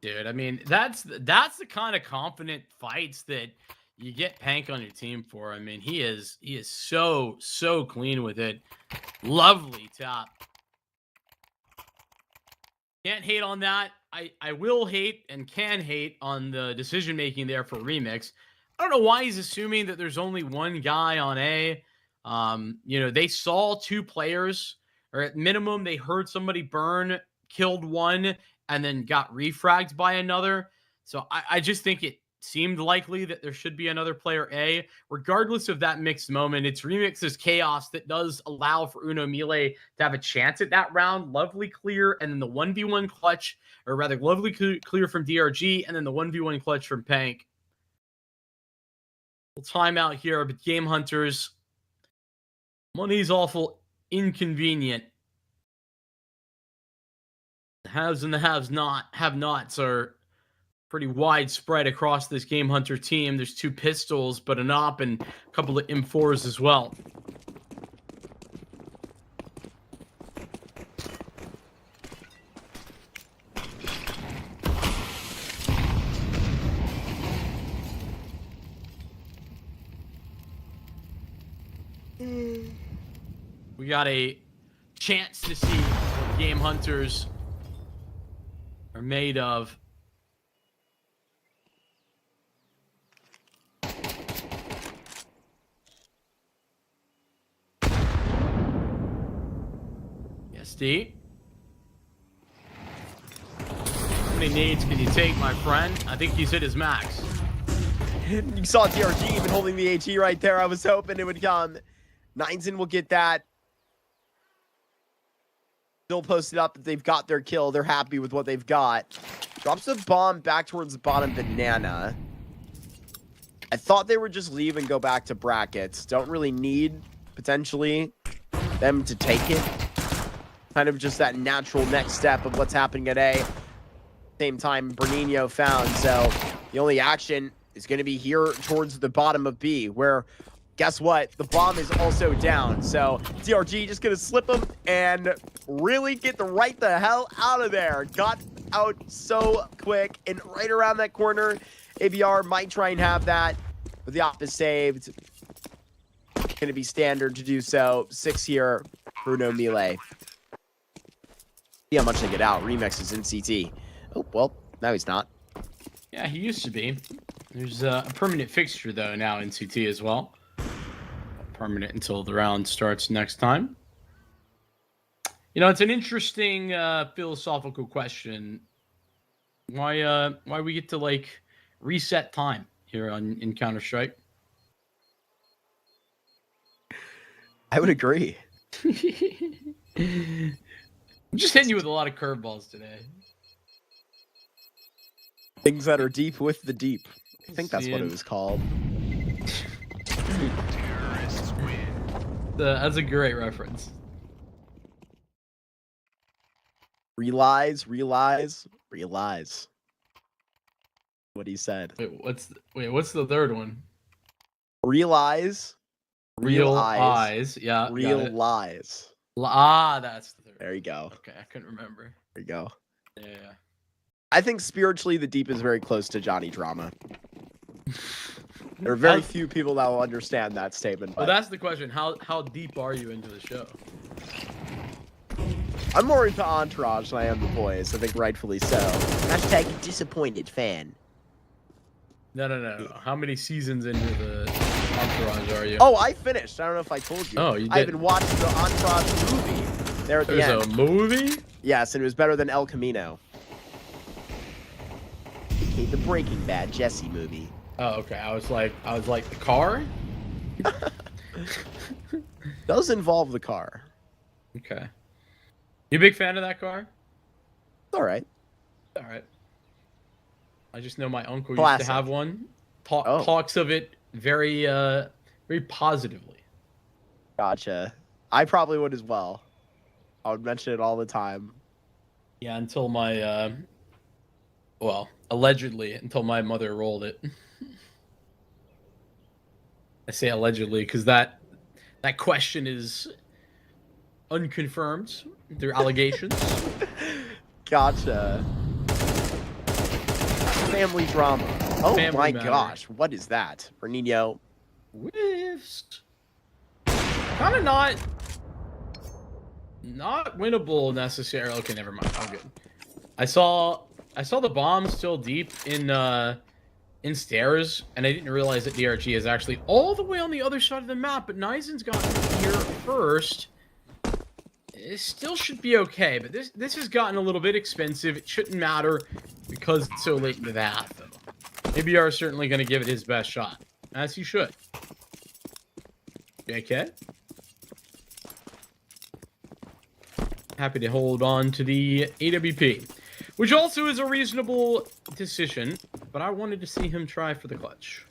Dude, I mean, that's the kind of confident fights that you get Pank on your team for. I mean, he is so clean with it. Lovely tap. Can't hate on that. I will hate and can hate on the decision making there for Remix. I don't know why he's assuming that there's only one guy on A. You know, they saw two players, or at minimum, they heard somebody burn, killed one, and then got refragged by another. So I just think it seemed likely that there should be another player A. Regardless of that mixed moment, it's Remix's chaos that does allow for Uno MILLE to have a chance at that round. Lovely clear, and then the 1v1 clutch, or rather lovely clear from DRG, and then the 1v1 clutch from Pank. Timeout here, but GameHunters, money's awful inconvenient. The haves and the have-nots are pretty widespread across this GameHunter team. There's 2 pistols, but an op and a couple of M4s as well. We got a chance to see what GameHunters are made of. Yes, D. How many nades can you take, my friend? I think he's hit his max. You saw DRG even holding the HE right there. I was hoping it would come. NineZen will get that. Still posted up that they've got their kill. They're happy with what they've got. Drops a bomb back towards the bottom banana. I thought they would just leave and go back to brackets. Don't really need, potentially, them to take it. Kind of just that natural next step of what's happening at A. Same time, Bernino found. So the only action is going to be here towards the bottom of B, where guess what? The bomb is also down. So DRG just going to slip him and really get the hell out of there. Got out so quick and right around that corner. ABR might try and have that, but the op is saved. Going to be standard to do so. 6 here, Uno MILLE. See how much they get out. Remix is in CT. Oh, well, now he's not. Yeah, he used to be. There's a permanent fixture, though, now in CT as well. Permanent until the round starts next time. You know, it's an interesting philosophical question. Why we get to, like, reset time here in Counter-Strike? I would agree. I'm just hitting you with a lot of curveballs today. Things that are deep with the deep. I think that's what it Seeing- was called. Terrorists win. That's a great reference. Realize, realize, realize. What he said. What's the third one? Realize, Real eyes. eyes. Yeah. got it. realize. That's the third. There you go. Okay, I couldn't remember. There you go. Yeah. I think spiritually, the deep is very close to Johnny Drama. There are very few people that will understand that statement. Well, But that's the question. How deep are you into the show? I'm more into Entourage than I am The Boys. I think rightfully so. Hashtag disappointed fan. No. How many seasons into the Entourage are you? Oh, I finished. I don't know if I told you. Oh, you I've did. been watching the Entourage movie there at the There's end. a movie? Yes, and it was better than El Camino. Okay, the Breaking Bad Jesse movie. Oh, okay. I was like the car? Does involve the car. Okay. You a big fan of that car? It's all right. All right. I just know my uncle used Classic. to have one. Oh. Talks of it very very positively. Gotcha. I probably would as well. I would mention it all the time. Yeah, until my well, allegedly until my mother rolled it. I say allegedly because that question is unconfirmed. They're allegations. Gotcha. Family drama. Oh Family my matter. gosh, what is that? Bernino. Whiffs. Kind of not winnable necessarily. Okay, never mind. I'm good. I saw the bomb still deep in stairs, and I didn't realize that DRG is actually all the way on the other side of the map. But Nizen's got here first. It still should be okay, but this has gotten a little bit expensive. It shouldn't matter because it's so late into the half, though. MIBR is certainly going to give it his best shot, as he should. JK. Happy to hold on to the AWP, which also is a reasonable decision, but I wanted to see him try for the clutch.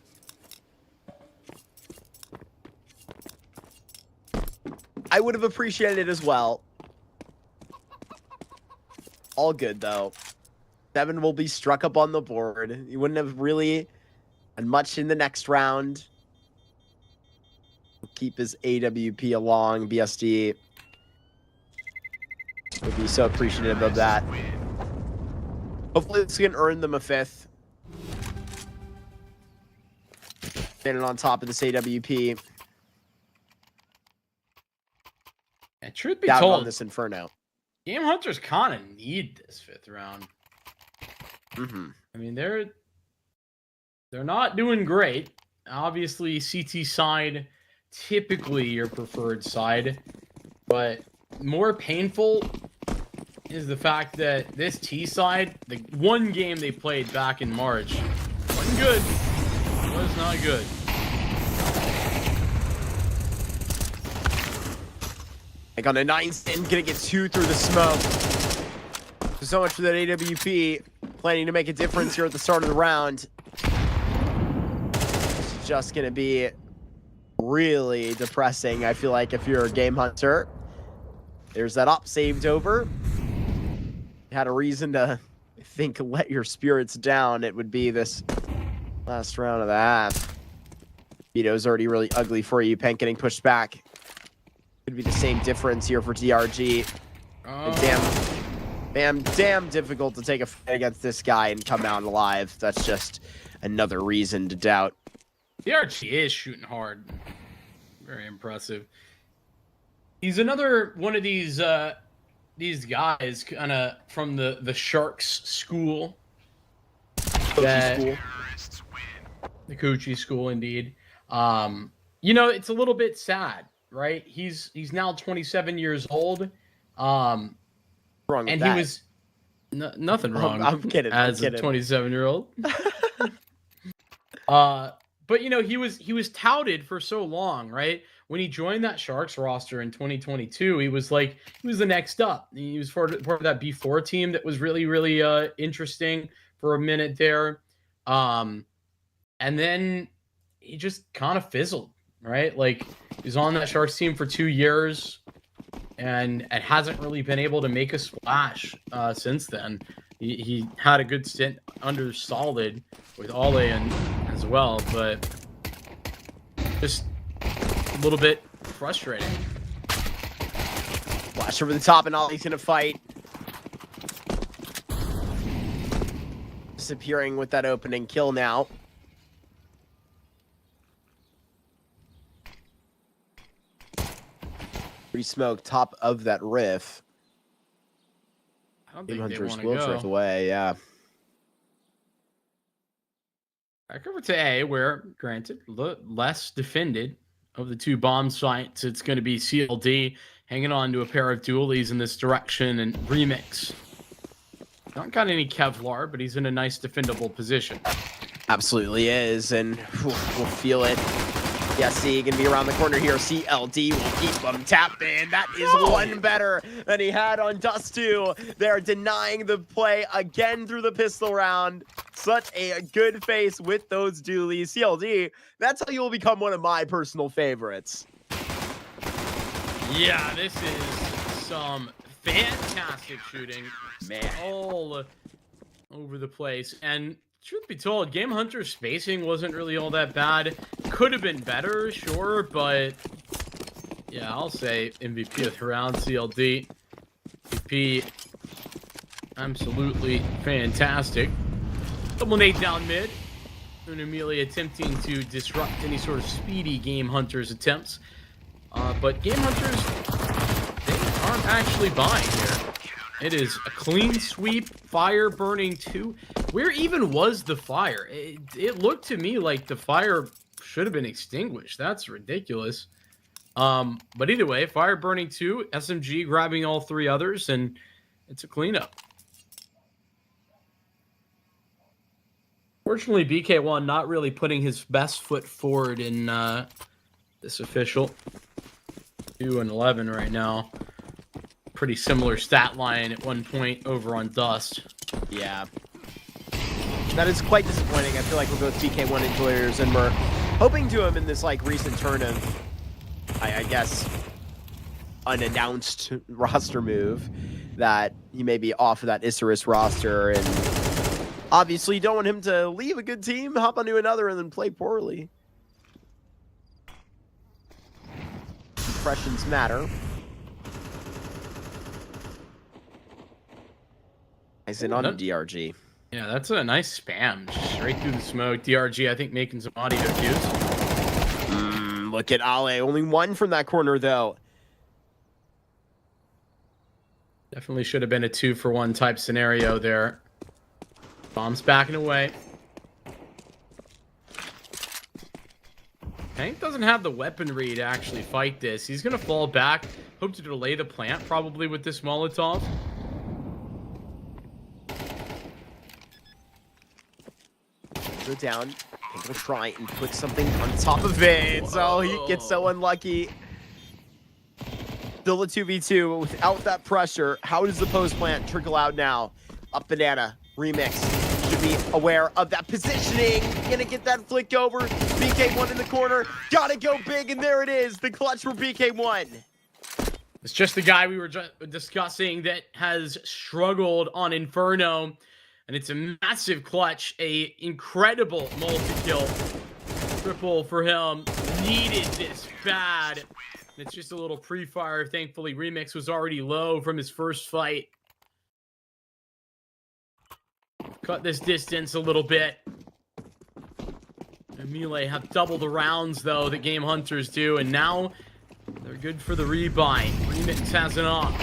I would have appreciated it as well. All good, though. 7 will be struck up on the board. You wouldn't have really done much in the next round. Keep his AWP along. BSD would be so appreciative of that. Hopefully this can earn them a 5th. Standing on top of this AWP. And truth be Down told, on this Inferno. GameHunters kind of need this 5th round. Mm-hmm. I mean, they're not doing great. Obviously, CT side, typically your preferred side, but more painful is the fact that this T side, the one game they played back in March, wasn't good. It was not good. Like on a 9-stand, gonna get 2 through the smoke. So much for that AWP. Planning to make a difference here at the start of the round. It's just gonna be really depressing. I feel like if you're a game hunter, there's that op saved over. You had a reason to think let your spirits down. It would be this last round of the half. Vito's already really ugly for you. Penk getting pushed back. Could be the same difference here for DRG. And damn difficult to take a fight against this guy and come out alive. That's just another reason to doubt. DRG is shooting hard. Very impressive. He's another one of these guys kind of from the Sharks school. That- School. Terrorists win. The Coochie school, indeed. You know, it's a little bit sad, right? He's now 27 years old. Wrong with And that. he was nothing wrong. I'm kidding. I'm As kidding. a 27-year-old. But you know, he was touted for so long, right? When he joined that Sharks roster in 2022, he was the next up. He was part of that B4 team that was really, really interesting. for a minute there. And then he just kind of fizzled, right? Like, he's on that Sharks team for 2 years and hasn't really been able to make a splash since then. He had a good stint under Solid with Ole and as well, but just a little bit frustrating. Flash over the top, and Ollie's gonna fight. Disappearing with that opening kill now. Free smoke, top of that riff. I don't think they GameHunters want to will go. drift away, yeah. Back over to A, where, granted, less defended of the two bomb sites. It's going to be CLD hanging on to a pair of dualies in this direction, and Remix. Not got any Kevlar, but he's in a nice defendable position. Absolutely is, and we'll feel it. Yeah, see, gonna be around the corner here. CLD will keep him tapped in. That is one better than he had on Dust 2. They're denying the play again through the pistol round. Such a good face with those dualies. CLD, that's how you will become one of my personal favorites. Yeah, this is some fantastic shooting. Man. All over the place. And truth be told, GameHunters spacing wasn't really all that bad. Could have been better, sure, but yeah, I'll say MVP of the round, CLD. MVP, absolutely fantastic. Double nade down mid. And Amelia attempting to disrupt any sort of speedy GameHunters attempts. But GameHunters, they aren't actually buying here. It is a clean sweep, fire burning 2. Where even was the fire? It looked to me like the fire should have been extinguished. That's ridiculous. But either way, fire burning 2, SMG grabbing all 3 others, and it's a cleanup. Fortunately, BK1 not really putting his best foot forward in this official. 2-11 right now. Pretty similar stat line at one point over on Dust. Yeah. That is quite disappointing. I feel like we're both BK1 enjoyers, and we're hoping to him in this like recent turn of, I guess, unannounced roster move that he may be off of that Isurus roster, and obviously you don't want him to leave a good team, hop onto another, and then play poorly. Impressions matter. He's in on DRG. Yeah, that's a nice spam. Just straight through the smoke. DRG, I think, making some audio cues. Look at Ale. Only one from that corner, though. Definitely should have been a 2-for-1 type scenario there. Bomb's backing away. Tank doesn't have the weaponry to actually fight this. He's going to fall back. Hope to delay the plant, probably, with this Molotov. Go down. He'll try and put something on top of it. So he gets so unlucky. Still a 2v2 without that pressure. How does the post plant trickle out now? Up banana. Remix. Should be aware of that positioning. Gonna get that flick over. BK1 in the corner. Gotta go big, and there it is. The clutch for BK1. It's just the guy we were just discussing that has struggled on Inferno. And it's a massive clutch, a incredible multi-kill. Triple for him. Needed this bad. And it's just a little pre-fire. Thankfully, Remix was already low from his first fight. Cut this distance a little bit. And MILLE have double the rounds, though, that GameHunters do. And now they're good for the rebuy. Remix has it off.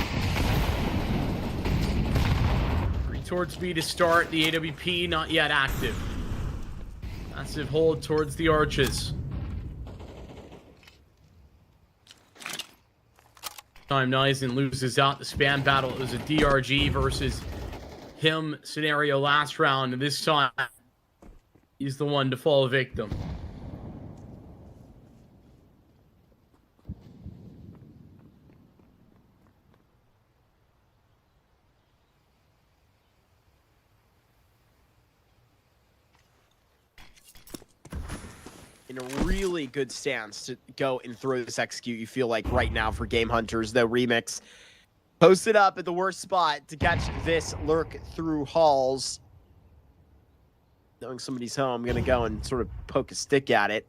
Towards B to start. The AWP not yet active. Massive hold towards the arches. Time Nizen loses out the spam battle. It was a DRG versus him scenario last round, and this time he's the one to fall victim. in a really good stance to go and throw this execute, you feel like, right now for GameHunters, though. Remix posted up at the worst spot to catch this lurk through halls. Knowing somebody's home, I'm going to go and sort of poke a stick at it.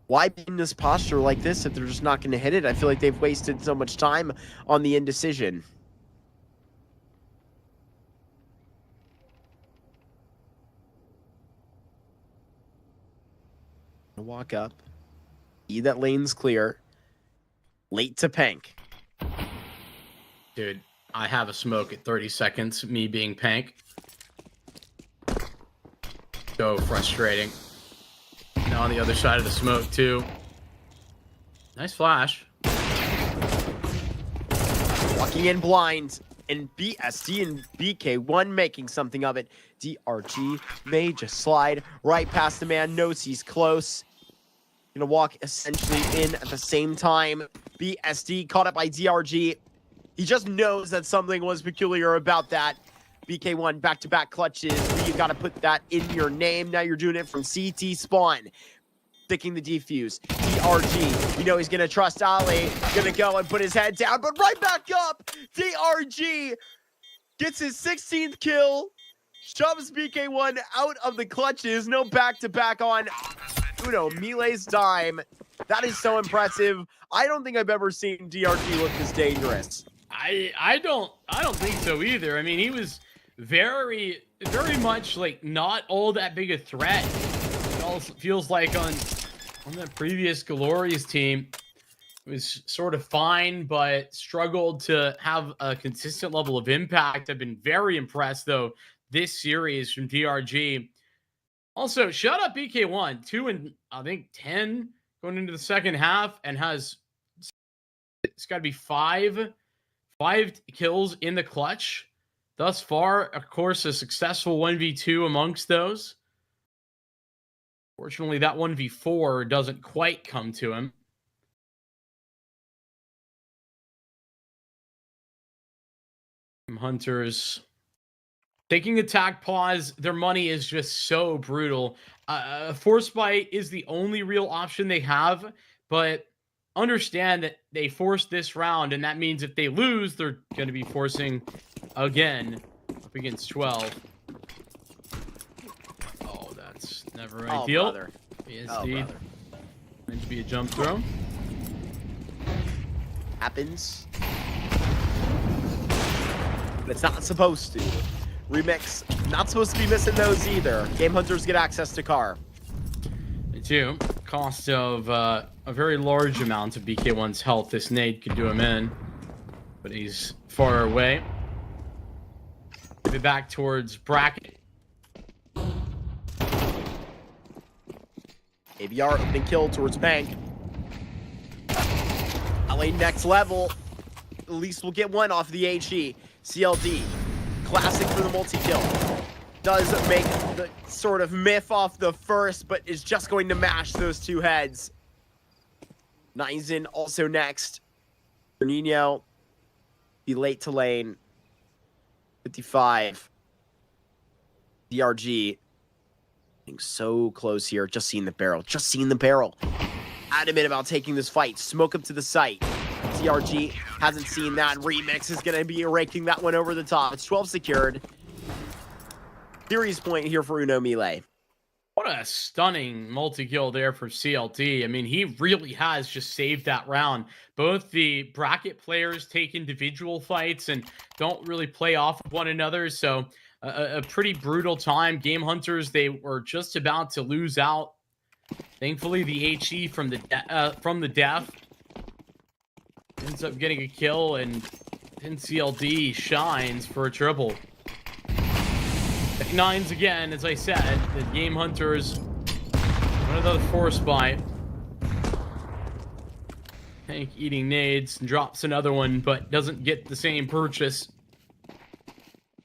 Why be in this posture like this if they're just not going to hit it? I feel like they've wasted so much time on the indecision. Walk up. See that lane's clear. Late to Pank. Dude, I have a smoke at 30 seconds, me being Pank. So frustrating. Now on the other side of the smoke, too. Nice flash. Walking in blind. And BSD and BK1 making something of it. DRG may just slide right past the man. Knows he's close. Gonna walk essentially in at the same time. BSD caught up by DRG. He just knows that something was peculiar about that. BK1 back-to-back clutches. You gotta put that in your name. Now you're doing it from CT spawn. Sticking the defuse. DRG, you know he's gonna trust Ali. Gonna go and put his head down, but right back up. DRG gets his 16th kill. Shoves BK1 out of the clutches. No back-to-back on Uno. MILLE's dime. That is so impressive. I don't think I've ever seen DRG look this dangerous. I don't think so either. I mean, he was very much like not all that big a threat. It also feels like on the previous Glory's team, it was sort of fine, but struggled to have a consistent level of impact. I've been very impressed though this series from DRG. Also, shut up BK1, 2 and I think 10 going into the second half, and has it's got to be five kills in the clutch thus far. Of course, a successful 1v2 amongst those. Fortunately, that 1v4 doesn't quite come to him. Hunters taking attack pause. Their money is just so brutal. Force bite is the only real option they have, but understand that they forced this round, and that means if they lose, they're going to be forcing again up against 12. Oh, that's never ideal. Brother. BSD meant to be a jump throw. Happens. But it's not supposed to. Remix, not supposed to be missing those either. GameHunters get access to car. They do. Cost of a very large amount of BK1's health. This nade could do him in, but he's far away. Give it back towards bracket. MIBR opening kill towards Bank. LA next level. At least we'll get one off the HE. CLD. Classic for the multi-kill. Does make the sort of miff off the first, but is just going to mash those two heads. Nizen also next. Nino be late to lane. 55. DRG. Getting so close here. Just seeing the barrel. Just seeing the barrel. Adamant about taking this fight. Smoke up to the site. DRG hasn't seen that. Remix is going to be raking that one over the top. It's 12 secured. Series point here for Uno MILLE. What a stunning multi-kill there for CLT. I mean, he really has just saved that round. Both the bracket players take individual fights and don't really play off of one another. So a pretty brutal time. GameHunters, they were just about to lose out. Thankfully, the HE from the def ends up getting a kill, and then CLD shines for a triple. Nines again, as I said, the GameHunters, another force bite. Hank eating nades, drops another one, but doesn't get the same purchase.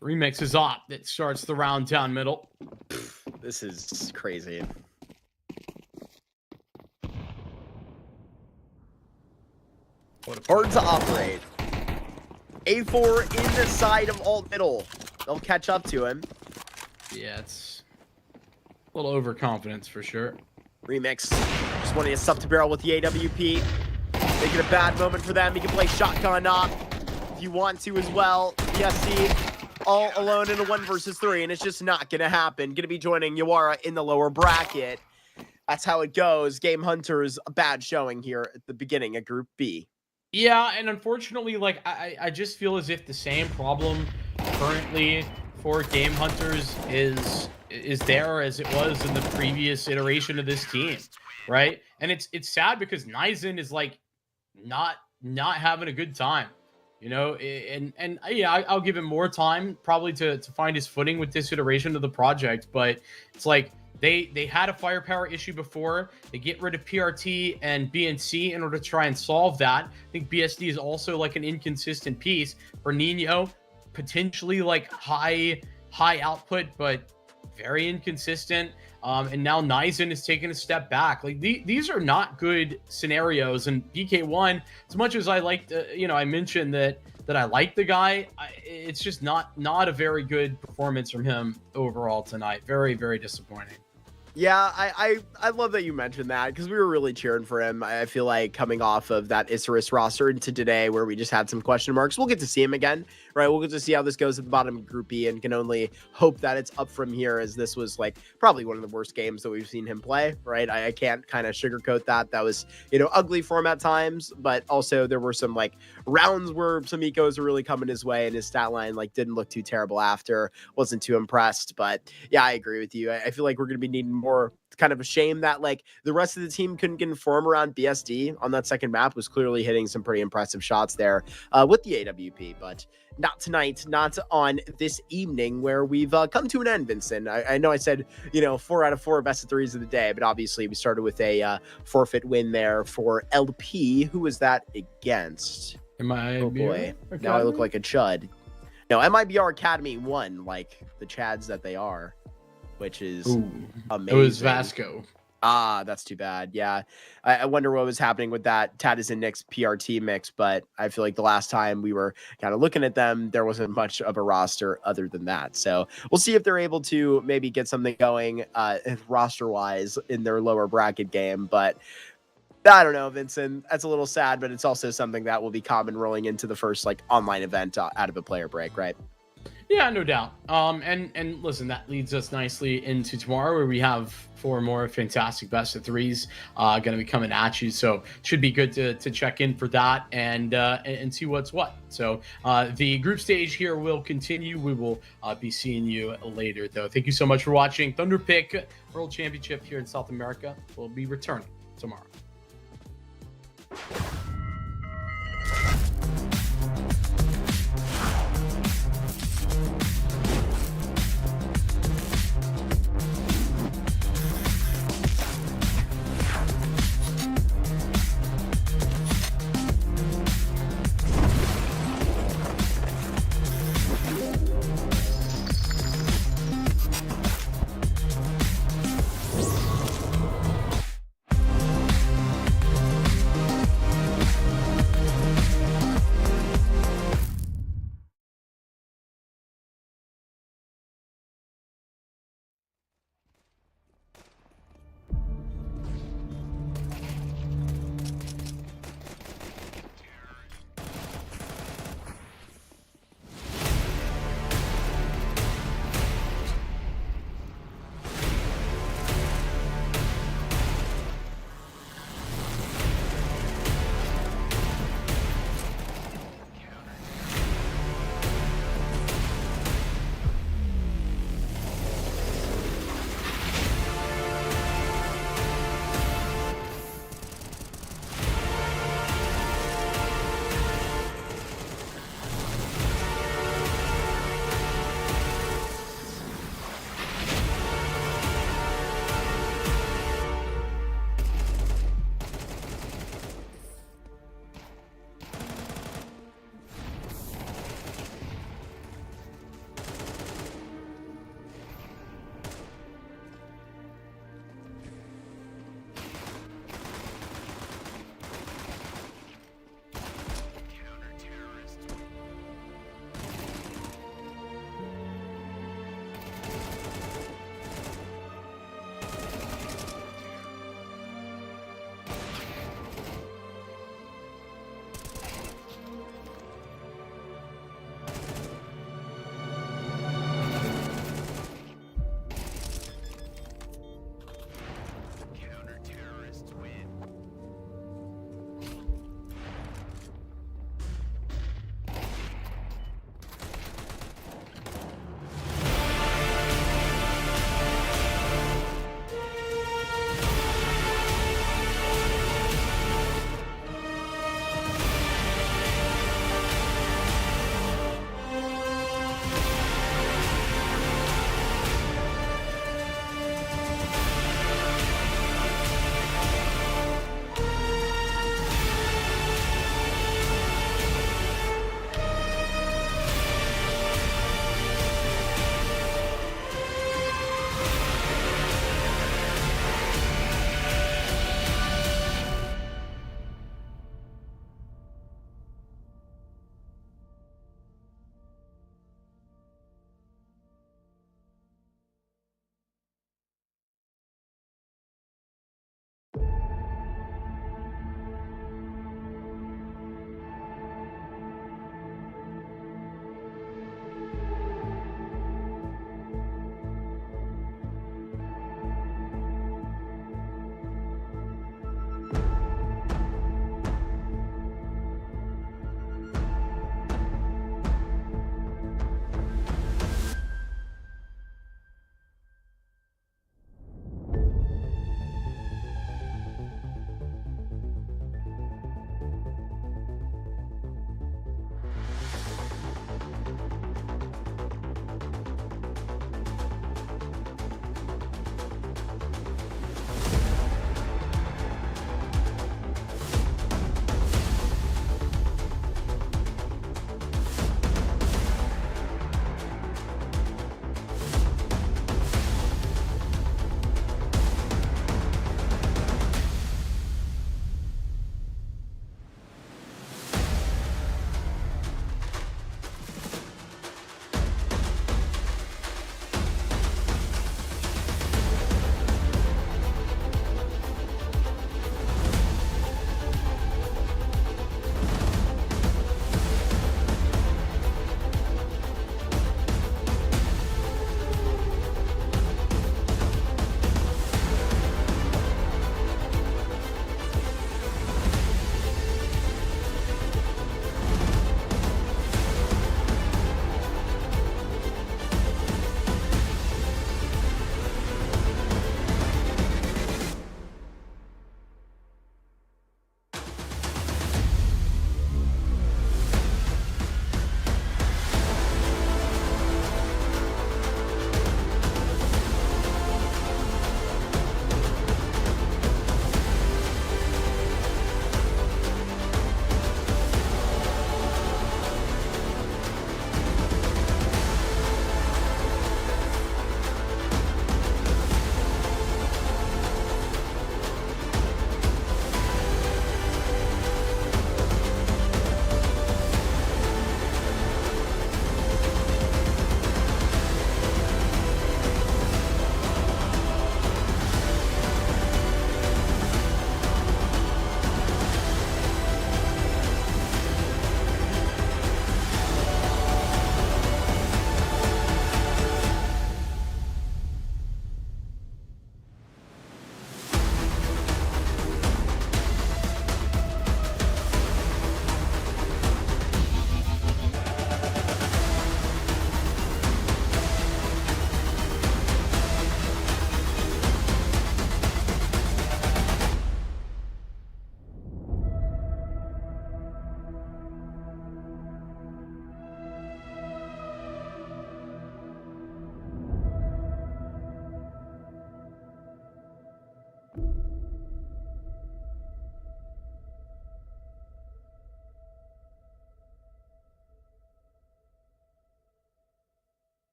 Remix is op that starts the round down middle. This is crazy. Hard to operate. A4 in the side of alt middle. They'll catch up to him. Yeah, it's little overconfidence for sure. Remix. Just wanting to stuff to barrel with the AWP. Make it a bad moment for them. He can play shotgun up if you want to as well. BSC all alone in a 1 versus 3, and it's just not going to happen. Going to be joining Yawara in the lower bracket. That's how it goes. GameHunters, a bad showing here at the beginning of Group B. Yeah, and unfortunately, like, I just feel as if the same problem currently for GameHunters is there as it was in the previous iteration of this team, right? And it's sad because Nizen is like not having a good time, you know. And yeah, I'll give him more time probably to find his footing with this iteration of the project, but it's like they had a firepower issue before. They get rid of PRT and BNC in order to try and solve that. I think BSD is also like an inconsistent piece. For Nino, potentially like high output, but very inconsistent. And now Nizen is taking a step back. Like these are not good scenarios. And PK1, as much as I liked, I mentioned that I like the guy, it's just not a very good performance from him overall tonight. Very, very disappointing. Yeah, I love that you mentioned that because we were really cheering for him. I feel like coming off of that Isurus roster into today where we just had some question marks, we'll get to see him again, right? We'll get to see how this goes at the bottom of Group B and can only hope that it's up from here, as this was like probably one of the worst games that we've seen him play, right? I can't kind of sugarcoat that. That was, ugly for him at times, but also there were some like rounds where some ecos were really coming his way and his stat line like didn't look too terrible after. Wasn't too impressed, but yeah, I agree with you. I feel like we're going to be needing more. It's kind of a shame that like the rest of the team couldn't conform around BSD on that second map. Was clearly hitting some pretty impressive shots there with the AWP, but not tonight, not on this evening where we've come to an end, Vincent. I know I said, 4 out of 4 best of 3s of the day, but obviously we started with a forfeit win there for LP. Who was that against? MIBR Oh boy, Academy? now I look like a chud. No, MIBR Academy won, like the chads that they are, which is amazing. It was Vasco. Ah, that's too bad. Yeah. I wonder what was happening with that Tadis and Nick's PRT mix, but I feel like the last time we were kind of looking at them, there wasn't much of a roster other than that. So we'll see if they're able to maybe get something going roster-wise in their lower bracket game. But I don't know, Vincent. That's a little sad, but it's also something that will be common rolling into the first like online event out of a player break, right? Yeah, no doubt. And listen, that leads us nicely into tomorrow, where we have 4 more fantastic best of 3s going to be coming at you. So should be good to check in for that and see what's what. So the group stage here will continue. We will be seeing you later, though. Thank you so much for watching. Thunderpick World Championship here in South America will be returning tomorrow.